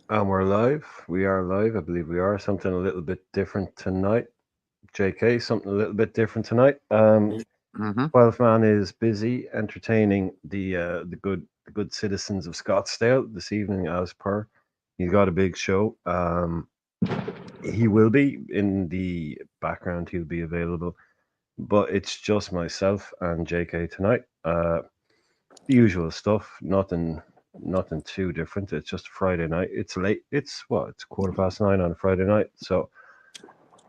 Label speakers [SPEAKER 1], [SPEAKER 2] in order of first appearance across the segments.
[SPEAKER 1] And we're live. We are live. I believe we are. Something a little bit different tonight. JK, something a little bit different tonight.
[SPEAKER 2] Mm-hmm.
[SPEAKER 1] 12th Man is busy entertaining the good citizens of Scottsdale this evening, as per. He's got a big show. He will be in the background. He'll be available, but it's just myself and JK tonight. The usual stuff. Nothing too different. It's just a Friday night. It's late. It's 9:15 on a Friday night. So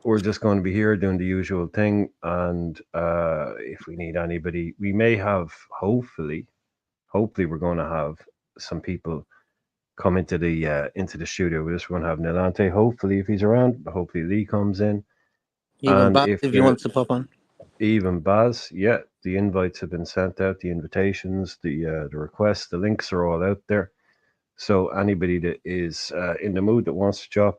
[SPEAKER 1] we're just going to be here doing the usual thing. And if we need anybody, we may have. Hopefully, we're going to have some people come into the studio with us. We're going to have Nilante. Hopefully, if he's around. Hopefully, Lee comes in.
[SPEAKER 2] Even
[SPEAKER 1] And
[SPEAKER 2] Baz,
[SPEAKER 1] if
[SPEAKER 2] if he wants to pop on.
[SPEAKER 1] even Baz, yeah, the invites have been sent out. The invitations, the requests, the links are all out there. So anybody that is in the mood that wants to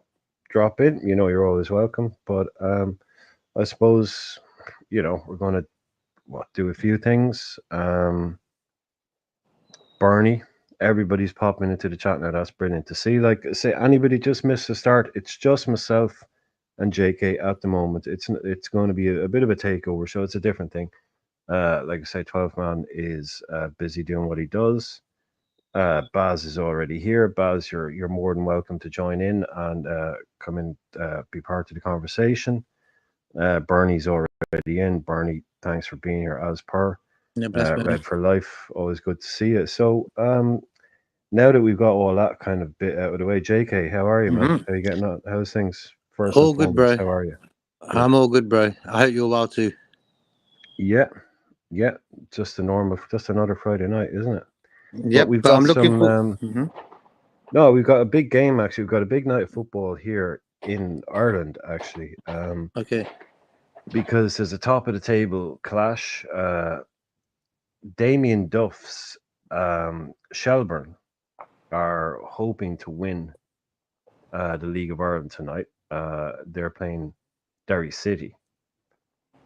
[SPEAKER 1] drop in, you're always welcome. But I suppose we're going to do a few things. Bernie, everybody's popping into the chat now. That's brilliant to see. Like say, anybody just missed the start. It's just myself and JK at the moment. It's going to be a bit of a takeover, so it's a different thing. Like I say, 12th Man is busy doing what he does. Baz is already here. Baz, you're more than welcome to join in and come and be part of the conversation. Bernie's already in. Bernie, thanks for being here as per.
[SPEAKER 2] Yeah, bless
[SPEAKER 1] Red
[SPEAKER 2] Bernie.
[SPEAKER 1] for life, always good to see you. So now that we've got all that kind of bit out of the way, JK, how are you, man?
[SPEAKER 2] Mm-hmm.
[SPEAKER 1] How you getting on? How's things? First and
[SPEAKER 2] All good,
[SPEAKER 1] foremost,
[SPEAKER 2] bro.
[SPEAKER 1] how are you? Good.
[SPEAKER 2] I'm all good, bro. I hope you're well too.
[SPEAKER 1] Yeah, yeah. Just another Friday night, isn't it? But
[SPEAKER 2] Yep,
[SPEAKER 1] we've
[SPEAKER 2] but I'm
[SPEAKER 1] got
[SPEAKER 2] looking
[SPEAKER 1] some.
[SPEAKER 2] for. Mm-hmm.
[SPEAKER 1] No, we've got a big game actually. We've got a big night of football here in Ireland actually,
[SPEAKER 2] Okay.
[SPEAKER 1] because there's a top of the table clash. Damien Duff's Shelburne are hoping to win the League of Ireland tonight. They're playing Derry City.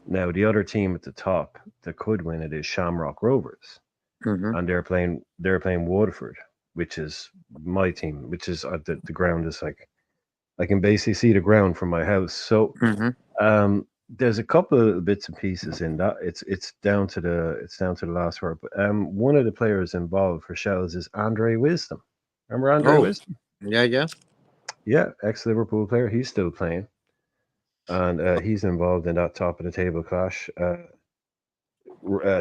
[SPEAKER 1] Now the other team at the top that could win it is Shamrock Rovers,
[SPEAKER 2] Mm-hmm.
[SPEAKER 1] and they're playing Waterford, which is my team. Which is the ground is like I can basically see the ground from my house. So
[SPEAKER 2] Mm-hmm.
[SPEAKER 1] there's a couple of little bits and pieces in that. It's down to the last word. But one of the players involved for Shells is Andre Wisdom. Remember Andre
[SPEAKER 2] Oh,
[SPEAKER 1] Wisdom?
[SPEAKER 2] yeah, yeah.
[SPEAKER 1] Yeah, ex Liverpool player. He's still playing, and he's involved in that top of the table clash.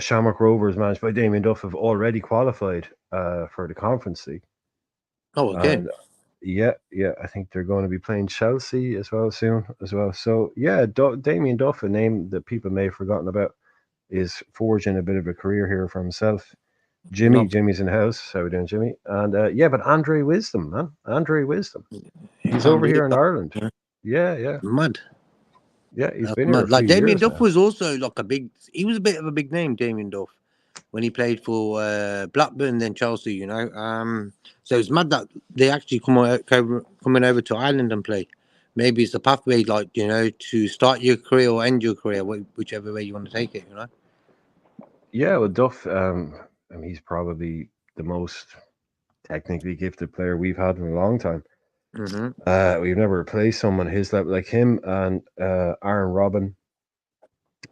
[SPEAKER 1] Shamrock Rovers, managed by Damien Duff, have already qualified for the Conference League,
[SPEAKER 2] Oh, okay.
[SPEAKER 1] and yeah, I think they're going to be playing Chelsea as well soon as well. So yeah, Damien Duff, a name that people may have forgotten about, is forging a bit of a career here for himself.
[SPEAKER 2] Not.
[SPEAKER 1] Jimmy's in the house. How we doing, Jimmy? And yeah, but Andre Wisdom, man, Andre Wisdom, he's over here in
[SPEAKER 2] Unbelievable.
[SPEAKER 1] Ireland.
[SPEAKER 2] Yeah.
[SPEAKER 1] Yeah, yeah,
[SPEAKER 2] Mad.
[SPEAKER 1] yeah. He's
[SPEAKER 2] That's
[SPEAKER 1] been here a
[SPEAKER 2] mad.
[SPEAKER 1] few
[SPEAKER 2] Like Damien
[SPEAKER 1] years
[SPEAKER 2] Duff
[SPEAKER 1] now.
[SPEAKER 2] was also like a big. He was a bit of a big name, Damien Duff, when he played for Blackburn, then Chelsea. So it's mad that they actually coming over to Ireland and play. Maybe it's a pathway, like to start your career or end your career, whichever way you want to take it.
[SPEAKER 1] Yeah, well, Duff. I mean, he's probably the most technically gifted player we've had in a long time.
[SPEAKER 2] Mm-hmm.
[SPEAKER 1] We've never replaced someone his level like him, and Aaron Robin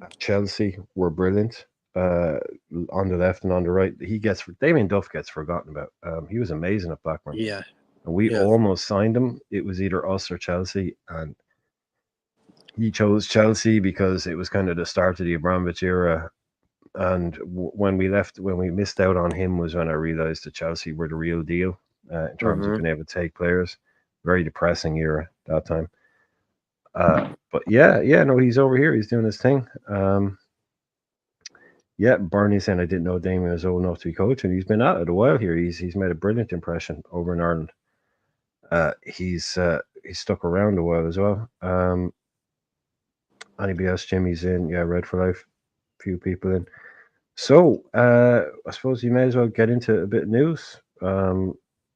[SPEAKER 1] at Chelsea were brilliant. Uh, on the left and on the right, Damien Duff gets forgotten about. He was amazing at Blackburn,
[SPEAKER 2] Yeah,
[SPEAKER 1] and we
[SPEAKER 2] yeah.
[SPEAKER 1] almost signed him. It was either us or Chelsea, and he chose Chelsea because it was kind of the start of the Abramovich era. And when we missed out on him, was when I realized that Chelsea were the real deal in terms of
[SPEAKER 2] Mm-hmm.
[SPEAKER 1] being able to take players. Very depressing era that time. But yeah, no, he's over here. He's doing his thing. Yeah, Bernie saying I didn't know Damien was old enough to be coaching. He's been at it a while here. He's made a brilliant impression over in Ireland. He's stuck around a while as well. Anybody else? Jimmy's in. Yeah, Red for Life. Few people in. So I suppose you may as well get into a bit of news.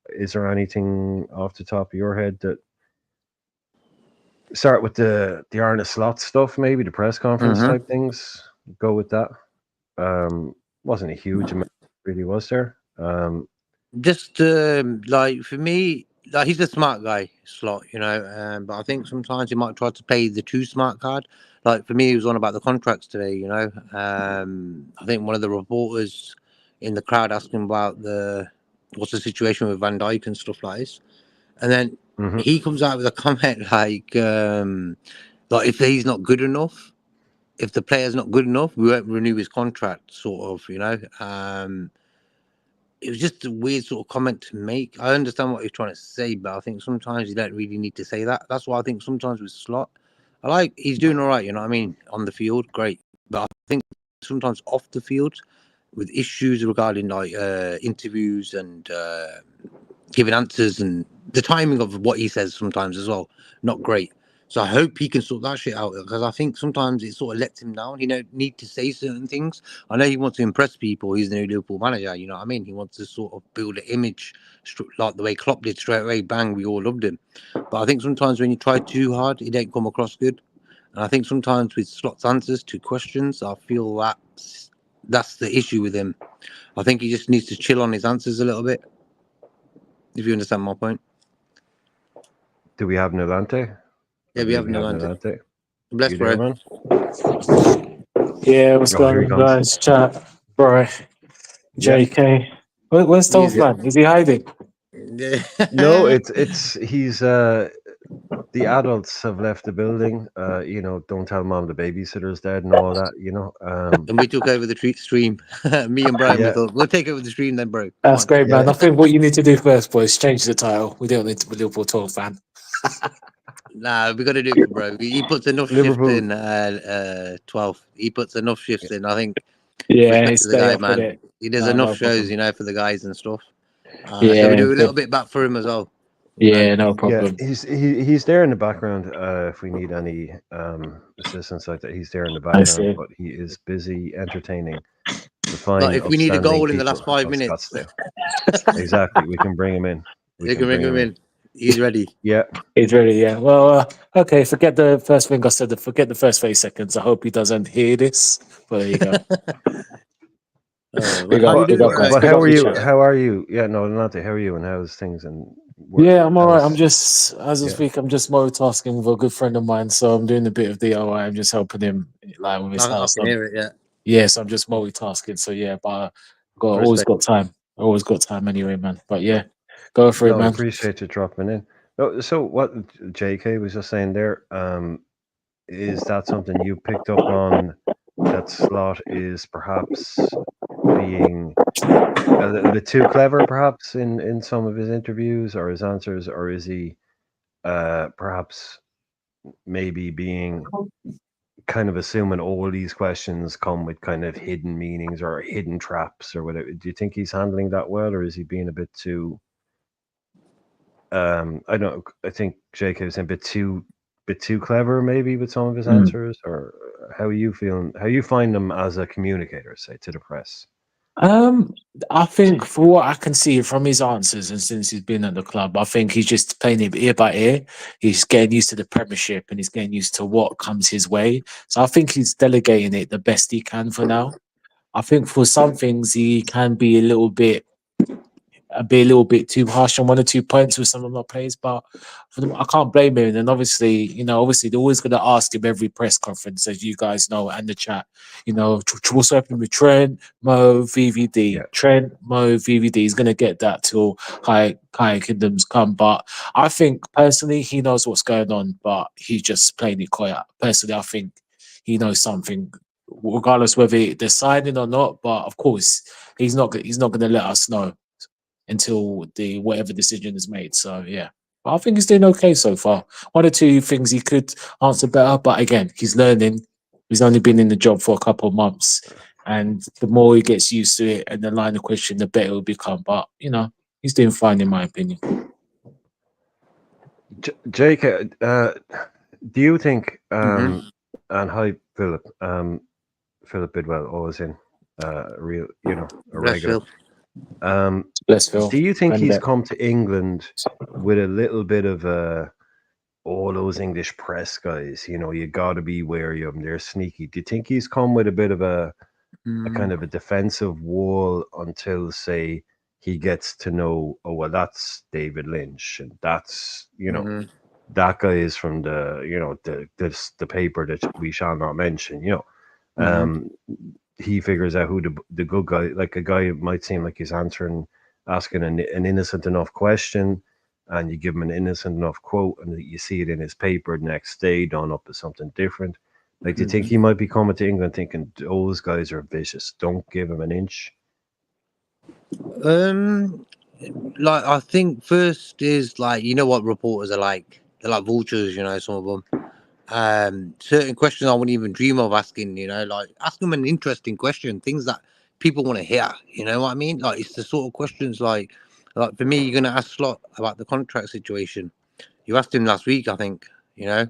[SPEAKER 1] Is there anything off the top of your head that start with the Arna Slot stuff? Maybe the press conference
[SPEAKER 2] Mm-hmm.
[SPEAKER 1] type things. Go with that. Wasn't a huge amount, really, was there?
[SPEAKER 2] Just like for me. like, he's a smart guy, Slot, you know. But I think sometimes he might try to play the too smart card. Like for me, he was on about the contracts today, you know. I think one of the reporters in the crowd asked him about what's the situation with Van Dijk and stuff like this, and then he comes out with a comment like if he's not good enough, if the player's not good enough, we won't renew his contract, sort of, you know. It was just a weird sort of comment to make. I understand what he's trying to say, but I think sometimes you don't really need to say that. That's why I think sometimes with Slot, he's doing all right, you know what I mean? On the field, great. But I think sometimes off the field, with issues regarding like interviews and giving answers and the timing of what he says sometimes as well, not great. So I hope he can sort that shit out, because I think sometimes it sort of lets him down. He don't need to say certain things. I know he wants to impress people. He's the new Liverpool manager, you know what I mean? He wants to sort of build an image like the way Klopp did straight away. Bang, we all loved him. But I think sometimes when you try too hard, it don't come across good. And I think sometimes with Slot's answers to questions, I feel that's the issue with him. I think he just needs to chill on his answers a little bit, if you understand my point.
[SPEAKER 1] Do we have Nolante?
[SPEAKER 2] Yeah, we have Nolante. Bless,
[SPEAKER 1] You there,
[SPEAKER 2] bro.
[SPEAKER 1] man?
[SPEAKER 3] Yeah, what's
[SPEAKER 1] Oh, here he
[SPEAKER 3] going on,
[SPEAKER 1] comes.
[SPEAKER 3] guys? Chat, bro. JK. Where's Dolph, man? Is he hiding?
[SPEAKER 2] Yeah.
[SPEAKER 1] No, he's the adults have left the building. You know, don't tell mom the babysitter's dead and all that. You know.
[SPEAKER 2] And we took over the stream. Me and Brian, we
[SPEAKER 1] Yeah.
[SPEAKER 2] thought we'll take over the stream then, bro.
[SPEAKER 3] That's great, man.
[SPEAKER 1] Yeah.
[SPEAKER 3] I think what you need to do first, boys, change the title. We don't need to be Liverpool 12 fan.
[SPEAKER 2] Nah, we got to do it, bro. He puts enough
[SPEAKER 1] Liverpool.
[SPEAKER 2] shift in. 12. He puts enough shifts in. I think.
[SPEAKER 3] Yeah,
[SPEAKER 2] Respect
[SPEAKER 3] he's
[SPEAKER 2] to the
[SPEAKER 3] stay
[SPEAKER 2] guy,
[SPEAKER 3] up with
[SPEAKER 2] man.
[SPEAKER 3] it.
[SPEAKER 2] He does
[SPEAKER 3] No,
[SPEAKER 2] enough
[SPEAKER 3] no
[SPEAKER 2] shows,
[SPEAKER 3] problem.
[SPEAKER 2] you know, for the guys and stuff.
[SPEAKER 3] Yeah,
[SPEAKER 2] so we do a little
[SPEAKER 3] good.
[SPEAKER 2] bit back for him as well.
[SPEAKER 3] Yeah, no
[SPEAKER 1] Yeah,
[SPEAKER 3] problem.
[SPEAKER 1] he's there in the background. If we need any assistance like that, he's there in the
[SPEAKER 3] I
[SPEAKER 1] background.
[SPEAKER 3] see.
[SPEAKER 1] But he is busy entertaining the fine,
[SPEAKER 2] But if we need a
[SPEAKER 1] upstanding
[SPEAKER 2] goal in the
[SPEAKER 1] people
[SPEAKER 2] last 5
[SPEAKER 1] of
[SPEAKER 2] minutes,
[SPEAKER 1] Scottsdale. Exactly, we can bring him in.
[SPEAKER 2] you can bring him in. He's ready.
[SPEAKER 1] Yeah,
[SPEAKER 3] He's ready, yeah. Well, okay, forget the first thing I said. Forget the first 30 seconds. I hope he doesn't hear this. But there you go.
[SPEAKER 2] But
[SPEAKER 3] Big
[SPEAKER 2] how you
[SPEAKER 3] up, big
[SPEAKER 2] doing,
[SPEAKER 3] up, guys.
[SPEAKER 1] but
[SPEAKER 3] Big
[SPEAKER 1] how
[SPEAKER 3] up
[SPEAKER 1] are
[SPEAKER 3] the
[SPEAKER 1] you?
[SPEAKER 3] chat.
[SPEAKER 1] How are you? Yeah, no, Nante, how are you? And how's things? And
[SPEAKER 3] Yeah, I'm all right. I'm
[SPEAKER 1] how's-
[SPEAKER 3] just, as I speak, I'm just multitasking with a good friend of mine. So I'm doing a bit of DIY. I'm just helping him like with his
[SPEAKER 2] I
[SPEAKER 3] house.
[SPEAKER 2] can hear it, yeah.
[SPEAKER 3] Yes, I'm just multitasking. So yeah, but always
[SPEAKER 2] Respect.
[SPEAKER 3] got time. Always got time anyway, man. But yeah, go for it,
[SPEAKER 1] No, I
[SPEAKER 3] man.
[SPEAKER 1] appreciate you dropping in. No, so what JK was just saying there, is that something you picked up on, that Slot is perhaps being a little bit too clever, perhaps in some of his interviews or his answers, or is he perhaps maybe being kind of assuming all these questions come with kind of hidden meanings or hidden traps or whatever? Do you think he's handling that well, or is he being a bit too? I don't. I think JK was a bit too clever, maybe, with some of his answers. Or how are you feeling? How you find him as a communicator, say, to the press?
[SPEAKER 3] I think for what I can see from his answers and since he's been at the club, I think he's just playing it ear by ear. He's getting used to the Premiership and he's getting used to what comes his way. So I think he's delegating it the best he can for now. I think for some things he can be a little bit too harsh on one or 2 points with some of my players, but for them, I can't blame him. And obviously, they're always going to ask him every press conference, as you guys know, and the chat. What's happening with Trent, Mo, VVD?
[SPEAKER 1] Yeah.
[SPEAKER 3] Trent, Mo, VVD. He's going to get that till higher kingdoms come. But I think personally, he knows what's going on, but he's just playing it coy. Personally, I think he knows something, regardless whether they're signing or not. But of course, he's not going to let us know until the whatever decision is made. So yeah, but I think he's doing okay so far. 1 or 2 things he could answer better, but again, he's learning. He's only been in the job for a couple of months, and the more he gets used to it and the line of question, the better it'll become. But he's doing fine in my opinion.
[SPEAKER 1] JK, do you think?
[SPEAKER 2] Mhm.
[SPEAKER 1] And hi, Philip. Philip Bidwell, always in, real, a
[SPEAKER 2] Bless
[SPEAKER 1] regular.
[SPEAKER 2] Phil.
[SPEAKER 3] Bless Phil.
[SPEAKER 1] Do you think
[SPEAKER 3] And
[SPEAKER 1] he's come to England with a little bit of all those English press guys? You got to be wary of them. They're sneaky. Do you think he's come with a bit of a kind of a defensive wall until, say, he gets to know, oh well, that's David Lynch, and that's
[SPEAKER 2] Mhm.
[SPEAKER 1] that guy is from the paper that we shall not mention.
[SPEAKER 2] Mhm.
[SPEAKER 1] Um, he figures out who the good guy, like a guy might seem like he's asking an innocent enough question, and you give him an innocent enough quote, and you see it in his paper the next day done up as something different. Like, do you think
[SPEAKER 2] Mhm.
[SPEAKER 1] he might be coming to England thinking those guys are vicious? Don't give him an inch.
[SPEAKER 2] Um, like I think first is like you know what reporters are like. They're like vultures, you know. Some of them. Certain questions I wouldn't even dream of asking. You know, like ask them an interesting question, things that people want to hear. You know what I mean? Like it's the sort of questions like for me, you're gonna ask Slot about the contract situation. You asked him last week, I think. You know,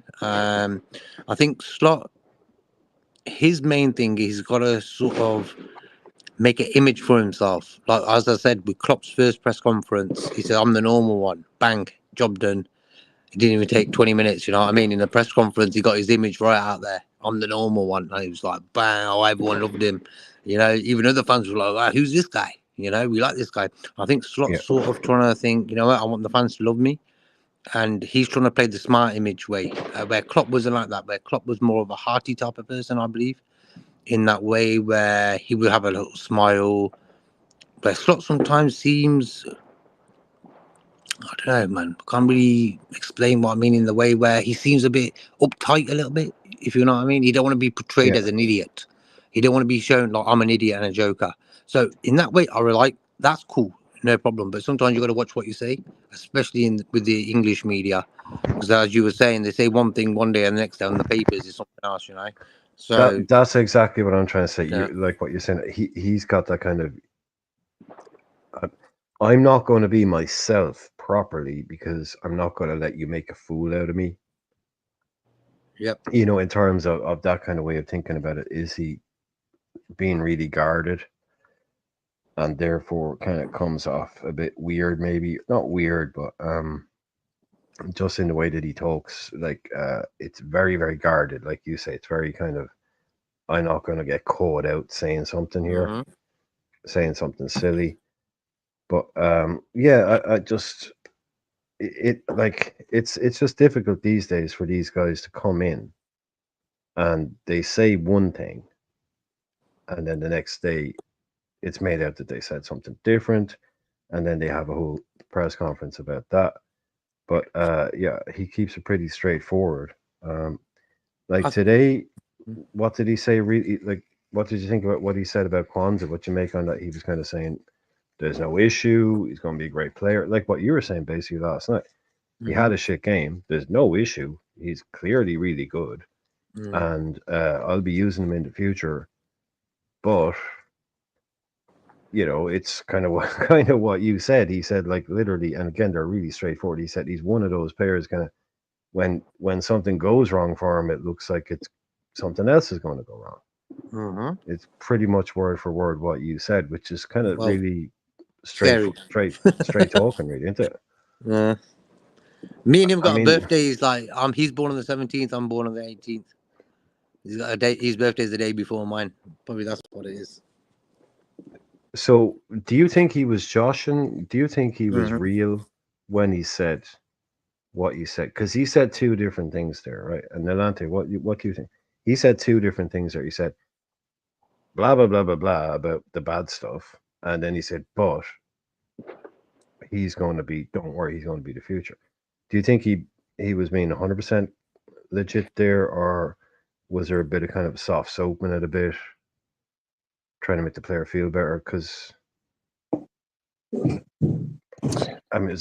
[SPEAKER 2] I think Slot. His main thing, he's got to sort of make an image for himself. Like as I said, with Klopp's first press conference, he said, "I'm the normal one." Bang, job done. It didn't even take 20 minutes. You know what I mean? In the press conference, he got his image right out there. I'm the normal one. And he was like, bang! Oh, everyone loved him. You know, even other fans were like, "Ah, who's this guy?" You know, we like this guy. I think
[SPEAKER 1] Yeah,
[SPEAKER 2] Slot's sort of trying to think. You know what? I want the fans to love me, and he's trying to play the smart image way, where Klopp wasn't like that. Where Klopp was more of a hearty type of person, I believe, in that way where he would have a little smile. But Slot sometimes seems, I don't know, man. I can't really explain what I mean in the way where he seems a bit uptight a little bit, if you know what I mean. He don't want to be portrayed
[SPEAKER 1] yeah.
[SPEAKER 2] as an idiot. He don't want to be shown like I'm an idiot and a joker. So in that way, I really like that's cool, no problem. But sometimes you got to watch what you say, especially with the English media, because as you were saying, they say one thing one day and the next day on the papers is something else, you know. So
[SPEAKER 1] That's exactly what I'm trying to say.
[SPEAKER 2] yeah.
[SPEAKER 1] You like what you're saying. He's got that kind of. uh, I'm not going to be myself properly because I'm not going to let you make a fool out of me.
[SPEAKER 2] Yep.
[SPEAKER 1] In terms of that kind of way of thinking about it, is he being really guarded and therefore kind of comes off a bit weird, maybe not weird, but just in the way that he talks, like it's very, very guarded. Like you say, it's very kind of, I'm not going to get caught out saying something here,
[SPEAKER 2] Hmm.
[SPEAKER 1] saying something silly. But yeah, I just like it's just difficult these days for these guys to come in and they say one thing, and then the next day it's made out that they said something different, and then they have a whole press conference about that. But yeah, he keeps it pretty straightforward. Um, like
[SPEAKER 2] I,
[SPEAKER 1] today, what did he say? Really, like, what did you think about what he said about Kwanzaa? What you make on that? He was kind of saying there's no issue. He's going to be a great player, like what you were saying basically last night. He had
[SPEAKER 2] mhm,
[SPEAKER 1] a shit game. There's no issue. He's clearly really good,
[SPEAKER 2] mm.
[SPEAKER 1] and I'll be using him in the future. But it's kind of what kind of what you said. He said like literally, and again, they're really straightforward. He said he's one of those players kind of when something goes wrong for him, it looks like it's something else is going to go wrong.
[SPEAKER 2] Hmm.
[SPEAKER 1] It's pretty much word for word what you said, which is kind of
[SPEAKER 2] Well,
[SPEAKER 1] really
[SPEAKER 2] scary.
[SPEAKER 1] straight talking, really, isn't it?
[SPEAKER 2] Yeah. Me and him
[SPEAKER 1] I
[SPEAKER 2] got a
[SPEAKER 1] mean,
[SPEAKER 2] birthday. He's like, he's born on the 17th. I'm born on the 18th. He's got a day. His birthday's the day before mine. Probably that's what it is.
[SPEAKER 1] so do you think he was joshing? Do you think he was
[SPEAKER 2] Mm-hmm.
[SPEAKER 1] real when he said what you said? Because he said two different things there, right? And Nalante, what do you think? He said two different things there. He said blah blah blah blah blah about the bad stuff, and then he said, but he's going to be. Don't worry, he's going to be the future. Do you think he was being 100% legit there, or was there a bit of kind of soft soap in it a bit, trying to make the player feel better? Because I mean,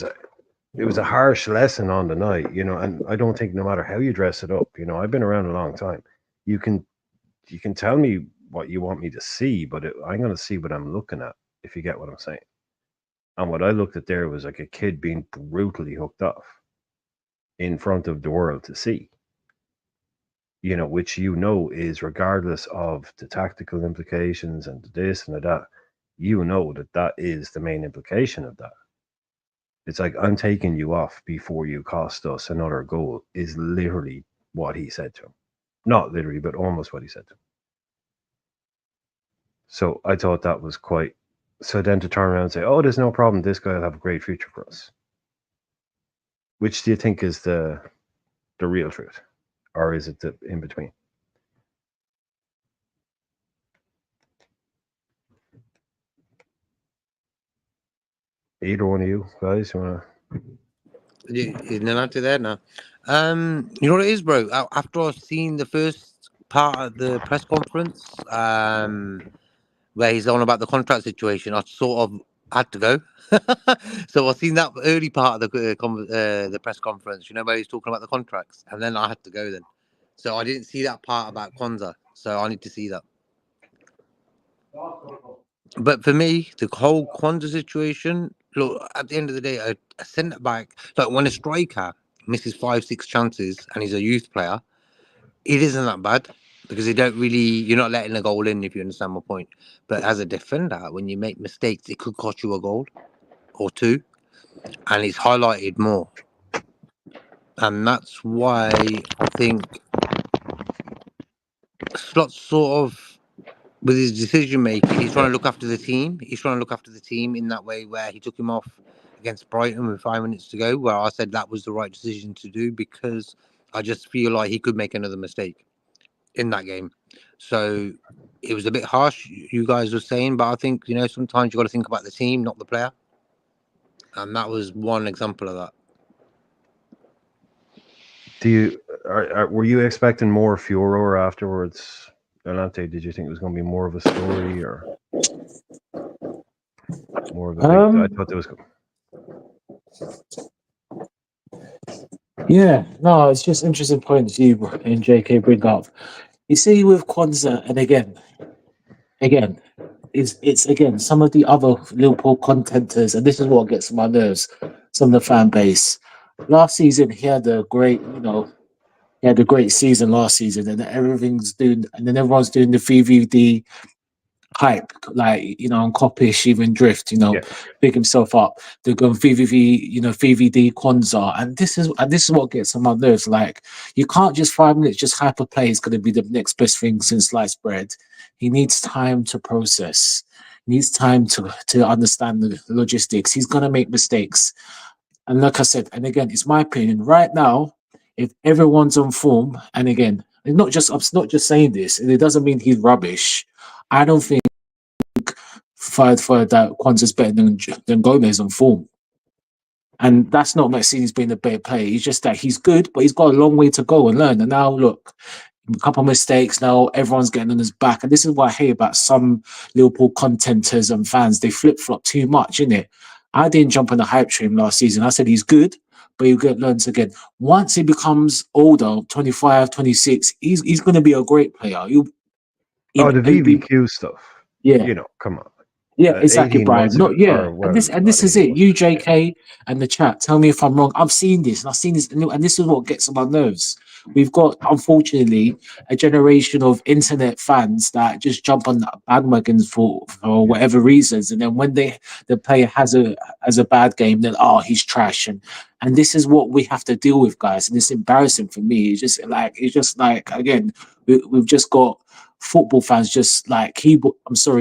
[SPEAKER 1] it was a harsh lesson on the night, and I don't think no matter how you dress it up, I've been around a long time. You can you can tell me what you want me to see, but I'm going to see what I'm looking at, if you get what I'm saying. And what I looked at there was like a kid being brutally hooked off in front of the world to see, which is regardless of the tactical implications and the this and the that, that is the main implication of that. It's like, I'm taking you off before you cost us another goal, is literally what he said to him. Not literally, but almost what he said to him. So I thought that was quite So then to turn around and say, "Oh, there's no problem. This guy will have a great future for us." Which do you think is the real truth, or is it the in between? Either one of you guys, you want
[SPEAKER 2] He's not answer there now. You know what it is, bro? After I've seen the first part of the press conference, where he's on about the contract situation, I sort of had to go. So I've seen that early part of the press conference, you know, where he's talking about the contracts, and then I had to go then. So I didn't see that part about Kwanzaa, so I need to see that. But for me, the whole Kwanzaa situation, look, at the end of the day, a centre back, like when a striker misses 5-6 chances and he's a youth player, it isn't that bad because you're not letting a goal in, if you understand my point. But as a defender, when you make mistakes, it could cost you a goal or two, and it's highlighted more. And that's why I think Slot's sort of, with his decision making, he's trying to look after the team. He's trying to look after the team in that way where he took him off against Brighton with 5 minutes to go, where I said that was the right decision to do because I just feel like he could make another mistake in that game. So it was a bit harsh, you guys were saying, but I think, you know, sometimes you got to think about the team, not the player. And that was one example of that.
[SPEAKER 1] were you expecting more furor afterwards? Delante, did you think it was going to be more of a story or more of a big? I thought there was.
[SPEAKER 3] Yeah, no, it's just interesting points you and JK bring up. You see with Kwanzaa, and again, it's again some of the other Liverpool contenders, and this is what gets on my nerves. Some of the fan base. Last season, he had a great, he had a great season last season, and then everyone's doing the VVD hype, like on Coppish, even Drift,
[SPEAKER 1] Yeah.
[SPEAKER 3] big himself up. They're going VVV, VVD Kwanzaa, and this is what gets on my nerves. Like, you can't just 5 minutes just hyper play is going to be the next best thing since sliced bread. He needs time to process. He needs time to understand the logistics. He's going to make mistakes, and like I said, and again, it's my opinion. Right now, if everyone's on form, and again, I'm not just saying this, and it doesn't mean he's rubbish. I don't think for that Kwanzaa's better than Gomez on form. And that's not Mancini's being a better player. It's just that he's good, but he's got a long way to go and learn. And now look, a couple of mistakes. Now everyone's getting on his back. And this is what I hate about some Liverpool contenters and fans. They flip-flop too much, innit? I didn't jump on the hype train last season. I said he's good, but he'll get learns again. Once he becomes older, 25, 26, he's going to be a great player.
[SPEAKER 1] The VVQ stuff.
[SPEAKER 3] Yeah.
[SPEAKER 1] Come on.
[SPEAKER 3] Yeah, exactly,
[SPEAKER 1] 18
[SPEAKER 3] Brian.
[SPEAKER 1] months
[SPEAKER 3] Not
[SPEAKER 1] ago,
[SPEAKER 3] and this is it. You, JK, and the chat. Tell me if I'm wrong. I've seen this, and this is what gets on my nerves. We've got, unfortunately, a generation of internet fans that just jump on bandwagons for whatever reasons, and then when the player has a bad game, then he's trash, and this is what we have to deal with, guys, and it's embarrassing for me. It's just like again, we've just got football fans just like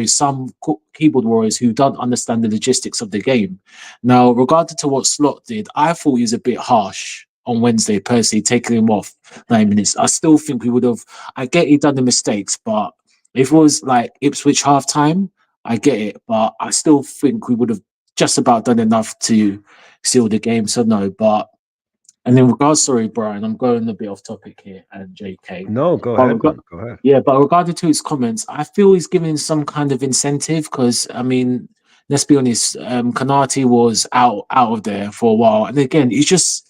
[SPEAKER 3] some keyboard warriors who don't understand the logistics of the game. Now, regarding to what Slot did, I thought he was a bit harsh on Wednesday, personally, taking him off 9 minutes. I still think we would have, I get he done the mistakes, but if it was like Ipswich half time, I get it, but I still think we would have just about done enough to seal the game. So no, but and in regards, sorry, Brian, I'm going a bit off topic here, and JK.
[SPEAKER 1] No, go ahead, man. Go ahead.
[SPEAKER 3] Yeah, but regarding to his comments, I feel he's giving some kind of incentive because, I mean, let's be honest, Kanati was out of there for a while, and again, it's just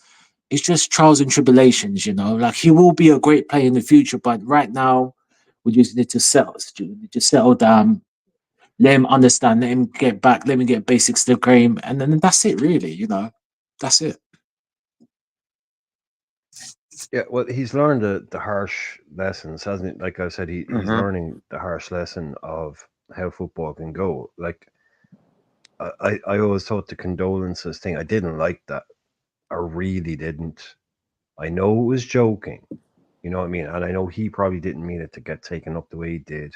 [SPEAKER 3] trials and tribulations, Like, he will be a great player in the future, but right now, we just need to settle down, let him understand, let him get back, let him get basics to the game, and then that's it, really. That's it.
[SPEAKER 1] Yeah, well, he's learned the harsh lessons, hasn't he? Like I said, he's learning the harsh lesson of how football can go. Like, I always thought the condolences thing, I didn't like that. I really didn't. I know it was joking, you know what I mean? And I know he probably didn't mean it to get taken up the way he did.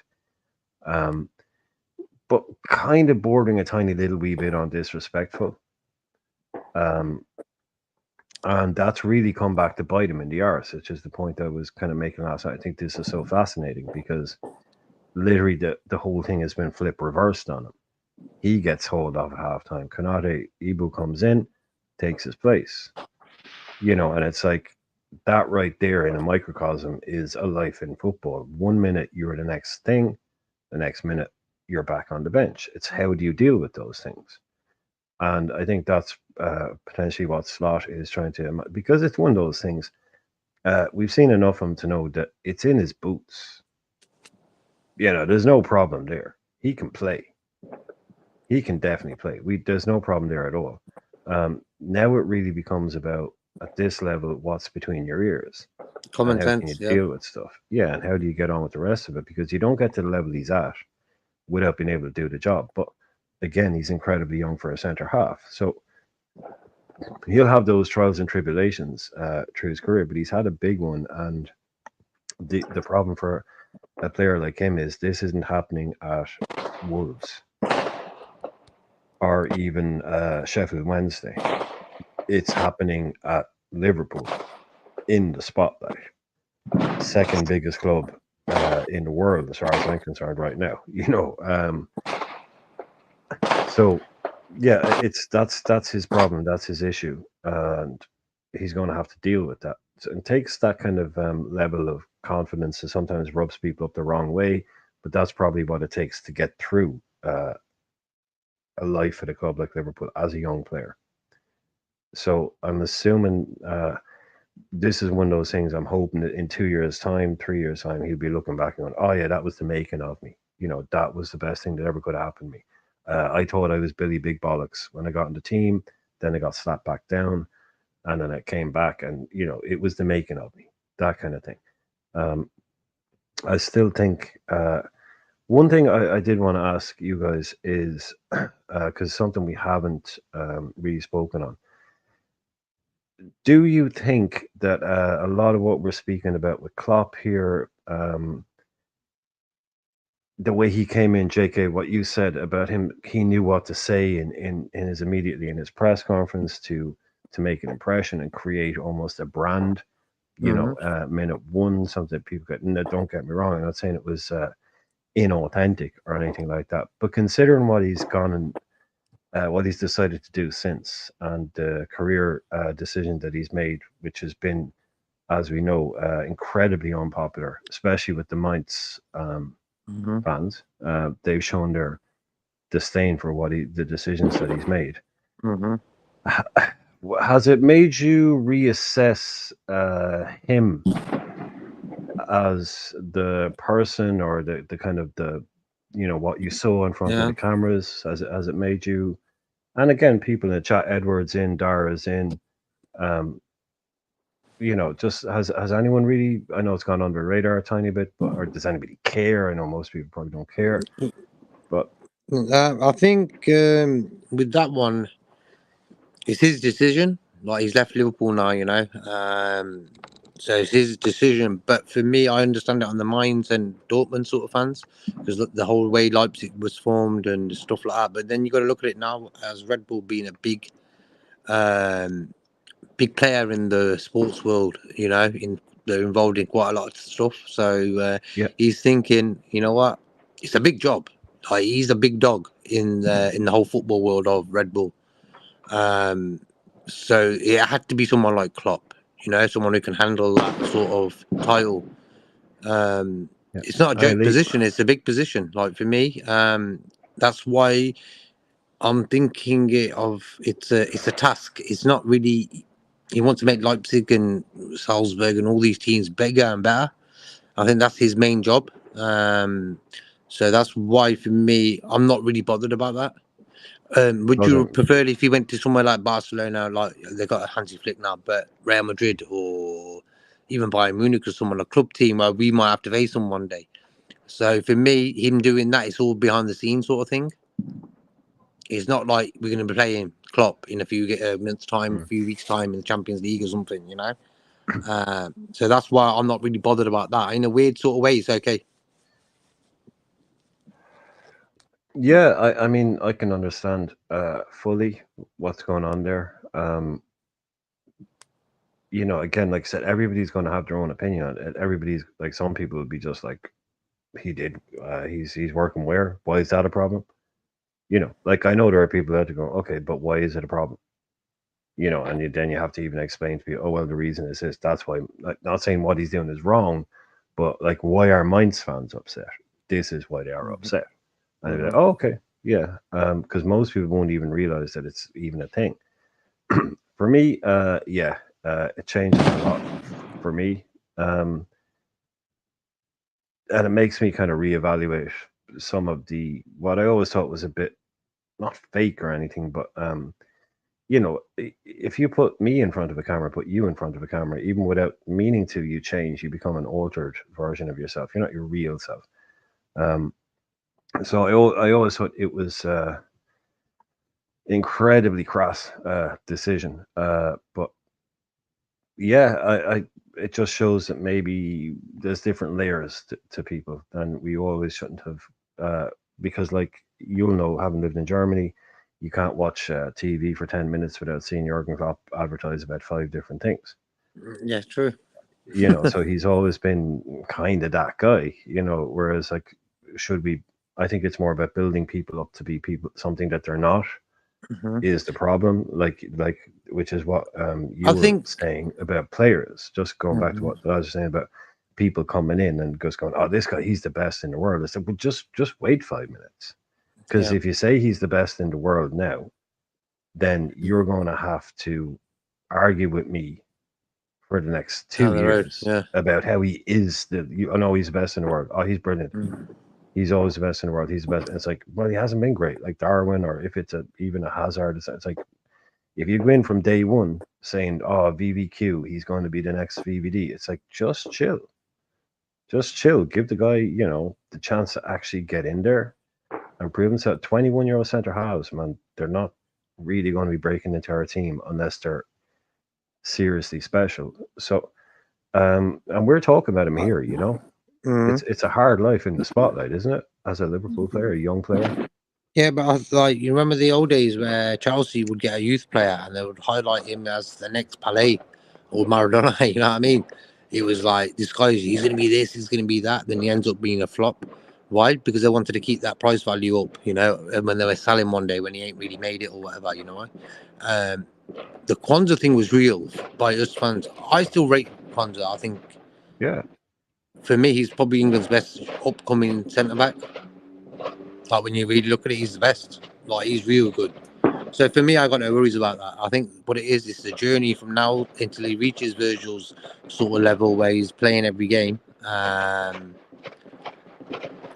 [SPEAKER 1] but kind of bordering a tiny little wee bit on disrespectful. And that's really come back to bite him in the arse, which is the point I was kind of making last night. I think this is so fascinating because literally the whole thing has been flip reversed on him. He gets hauled off at halftime. Konate Ibu comes in, takes his place. And it's like that right there in a microcosm is a life in football. 1 minute you're the next thing, the next minute you're back on the bench. It's how do you deal with those things? And I think that's potentially what Slot is trying to, because it's one of those things. We've seen enough of him to know that it's in his boots. There's no problem there. He can play. He can definitely play. There's no problem there at all. Now it really becomes about at this level what's between your ears.
[SPEAKER 2] Common
[SPEAKER 1] and how can you
[SPEAKER 2] sense, yeah.
[SPEAKER 1] deal with stuff? Yeah, and how do you get on with the rest of it? Because you don't get to the level he's at without being able to do the job. But again, he's incredibly young for a centre half, so he'll have those trials and tribulations through his career. But he's had a big one, and the problem for a player like him is this isn't happening at Wolves or even Sheffield Wednesday. It's happening at Liverpool in the spotlight. Second biggest club in the world, as far as I'm concerned, right now. So yeah, that's his problem. That's his issue, and he's going to have to deal with that. So it takes that kind of level of confidence that sometimes rubs people up the wrong way, but that's probably what it takes to get through a life at a club like Liverpool as a young player. So I'm assuming this is one of those things. I'm hoping that in 2 years' time, 3 years' time, he'll be looking back and going, "Oh yeah, that was the making of me. That was the best thing that ever could happen to me. I thought I was Billy Big Bollocks when I got in the team. Then I got slapped back down, and then I came back, and it was the making of me. That kind of thing." I still think one thing I did want to ask you guys is because something we haven't really spoken on. Do you think that a lot of what we're speaking about with Klopp here, the way he came in, JK, what you said about him, he knew what to say in his immediately in his press conference to make an impression and create almost a brand. Minute one, something that people get. No, don't get me wrong, I'm not saying it was inauthentic or anything like that, but considering what he's gone and what he's decided to do since, and the career decision that he's made, which has been, as we know, incredibly unpopular, especially with the Mainz fans. They've shown their disdain for the decisions that he's made. Has it made you reassess him as the person, or the kind of what you saw in front of the cameras? Has it made you? And again, people in the chat, Edwards in, Dara's in. Just has anyone really? I know it's gone under the radar a tiny bit, but or does anybody care? I know most people probably don't care, but
[SPEAKER 2] I think with that one, it's his decision. Like, he's left Liverpool now, so it's his decision. But for me, I understand it on the Mainz and Dortmund sort of fans, because the whole way Leipzig was formed and stuff like that. But then you got to look at it now as Red Bull being a big player in the sports world. They're involved in quite a lot of stuff. So he's thinking, you know what, it's a big job. Like, he's a big dog in the whole football world of Red Bull. So it had to be someone like Klopp, someone who can handle that sort of title. It's not a joke position; it's a big position. Like, for me, that's why I'm thinking it's a task. It's not really. He wants to make Leipzig and Salzburg and all these teams bigger and better. I think that's his main job. So that's why, for me, I'm not really bothered about that. Would you prefer if he went to somewhere like Barcelona, like they got a Hansi Flick now, but Real Madrid or even Bayern Munich or someone, a club team where we might have to face them one day? So for me, him doing that, it's all behind the scenes sort of thing. It's not like we're going to be playing Klopp in a few months' time, a few weeks' time in the Champions League or something, So that's why I'm not really bothered about that. In a weird sort of way, it's okay.
[SPEAKER 1] Yeah, I mean, I can understand fully what's going on there. Again, like I said, everybody's going to have their own opinion on it. Everybody's like, some people would be just like, he did, he's working where? Why is that a problem? Like, I know there are people out there going, okay, but why is it a problem? And then you have to even explain to people, oh, well, the reason is this. That's why. Like, not saying what he's doing is wrong, but like, why are Mainz fans upset? This is why they are
[SPEAKER 2] Mhm.
[SPEAKER 1] upset. And they're like,
[SPEAKER 2] Mhm.
[SPEAKER 1] oh, okay, yeah, because most people won't even realize that it's even a thing. For me, yeah, it changes a lot for me, um, and it makes me kind of reevaluate some of the what I always thought was a bit not fake or anything, but if you put me in front of a camera, put you in front of a camera, even without meaning to, you change, you become an altered version of yourself. You're not your real self. Um, so I always thought it was incredibly crass decision. But yeah, I it just shows that maybe there's different layers to people, and we always shouldn't have. Because, like, you'll know, having lived in Germany, you can't watch TV for 10 minutes without seeing Jurgen Klopp advertise about five different things.
[SPEAKER 2] Yeah, true.
[SPEAKER 1] So he's always been kind of that guy. Whereas, like, should we? I think it's more about building people up to be people, something that they're not
[SPEAKER 2] Mhm.
[SPEAKER 1] is the problem. Like which is what you
[SPEAKER 2] I
[SPEAKER 1] were
[SPEAKER 2] think.
[SPEAKER 1] saying about players. Just going back to
[SPEAKER 2] Mhm.
[SPEAKER 1] what I was saying about people coming in and just going, "Oh, this guy, he's the best in the world." I said, "Well, just wait 5 minutes, because
[SPEAKER 2] Yeah.
[SPEAKER 1] if you say he's the best in the world now, then you're going to have to argue with me for the next two
[SPEAKER 2] Down the road.
[SPEAKER 1] years
[SPEAKER 2] Yeah.
[SPEAKER 1] about how he is I know he's the best in the world. Oh, he's brilliant.
[SPEAKER 2] Mm.
[SPEAKER 1] He's always the best in the world. He's the best." And it's like, well, he hasn't been great. Like Darwin, or if it's even a Hazard, it's like, if you go in from day one saying, "Oh, VVQ, he's going to be the next VVD," it's like, just chill, just chill. Give the guy, the chance to actually get in there and prove himself. 21-year-old centre halves, man, they're not really going to be breaking into our team unless they're seriously special. So, and we're talking about him here.
[SPEAKER 2] Mm.
[SPEAKER 1] It's a hard life in the spotlight, isn't it? As a Liverpool player, a young player.
[SPEAKER 2] Yeah, but I was like, you remember the old days where Chelsea would get a youth player and they would highlight him as the next Pelé or Maradona. You know what I mean? It was like, this guy, he's going to be this, he's going to be that. Then he ends up being a flop. Why? Because they wanted to keep that price value up, and when they were selling one day when he ain't really made it or whatever, why? Um, the Kwanzaa thing was real by us fans. I still rate Kwanzaa. I think
[SPEAKER 1] Yeah,
[SPEAKER 2] for me, he's probably England's best upcoming centre back. Like, when you really look at it, he's the best. Like, he's real good. So for me, I got no worries about that. I think what it is a journey from now until he reaches Virgil's sort of level where he's playing every game.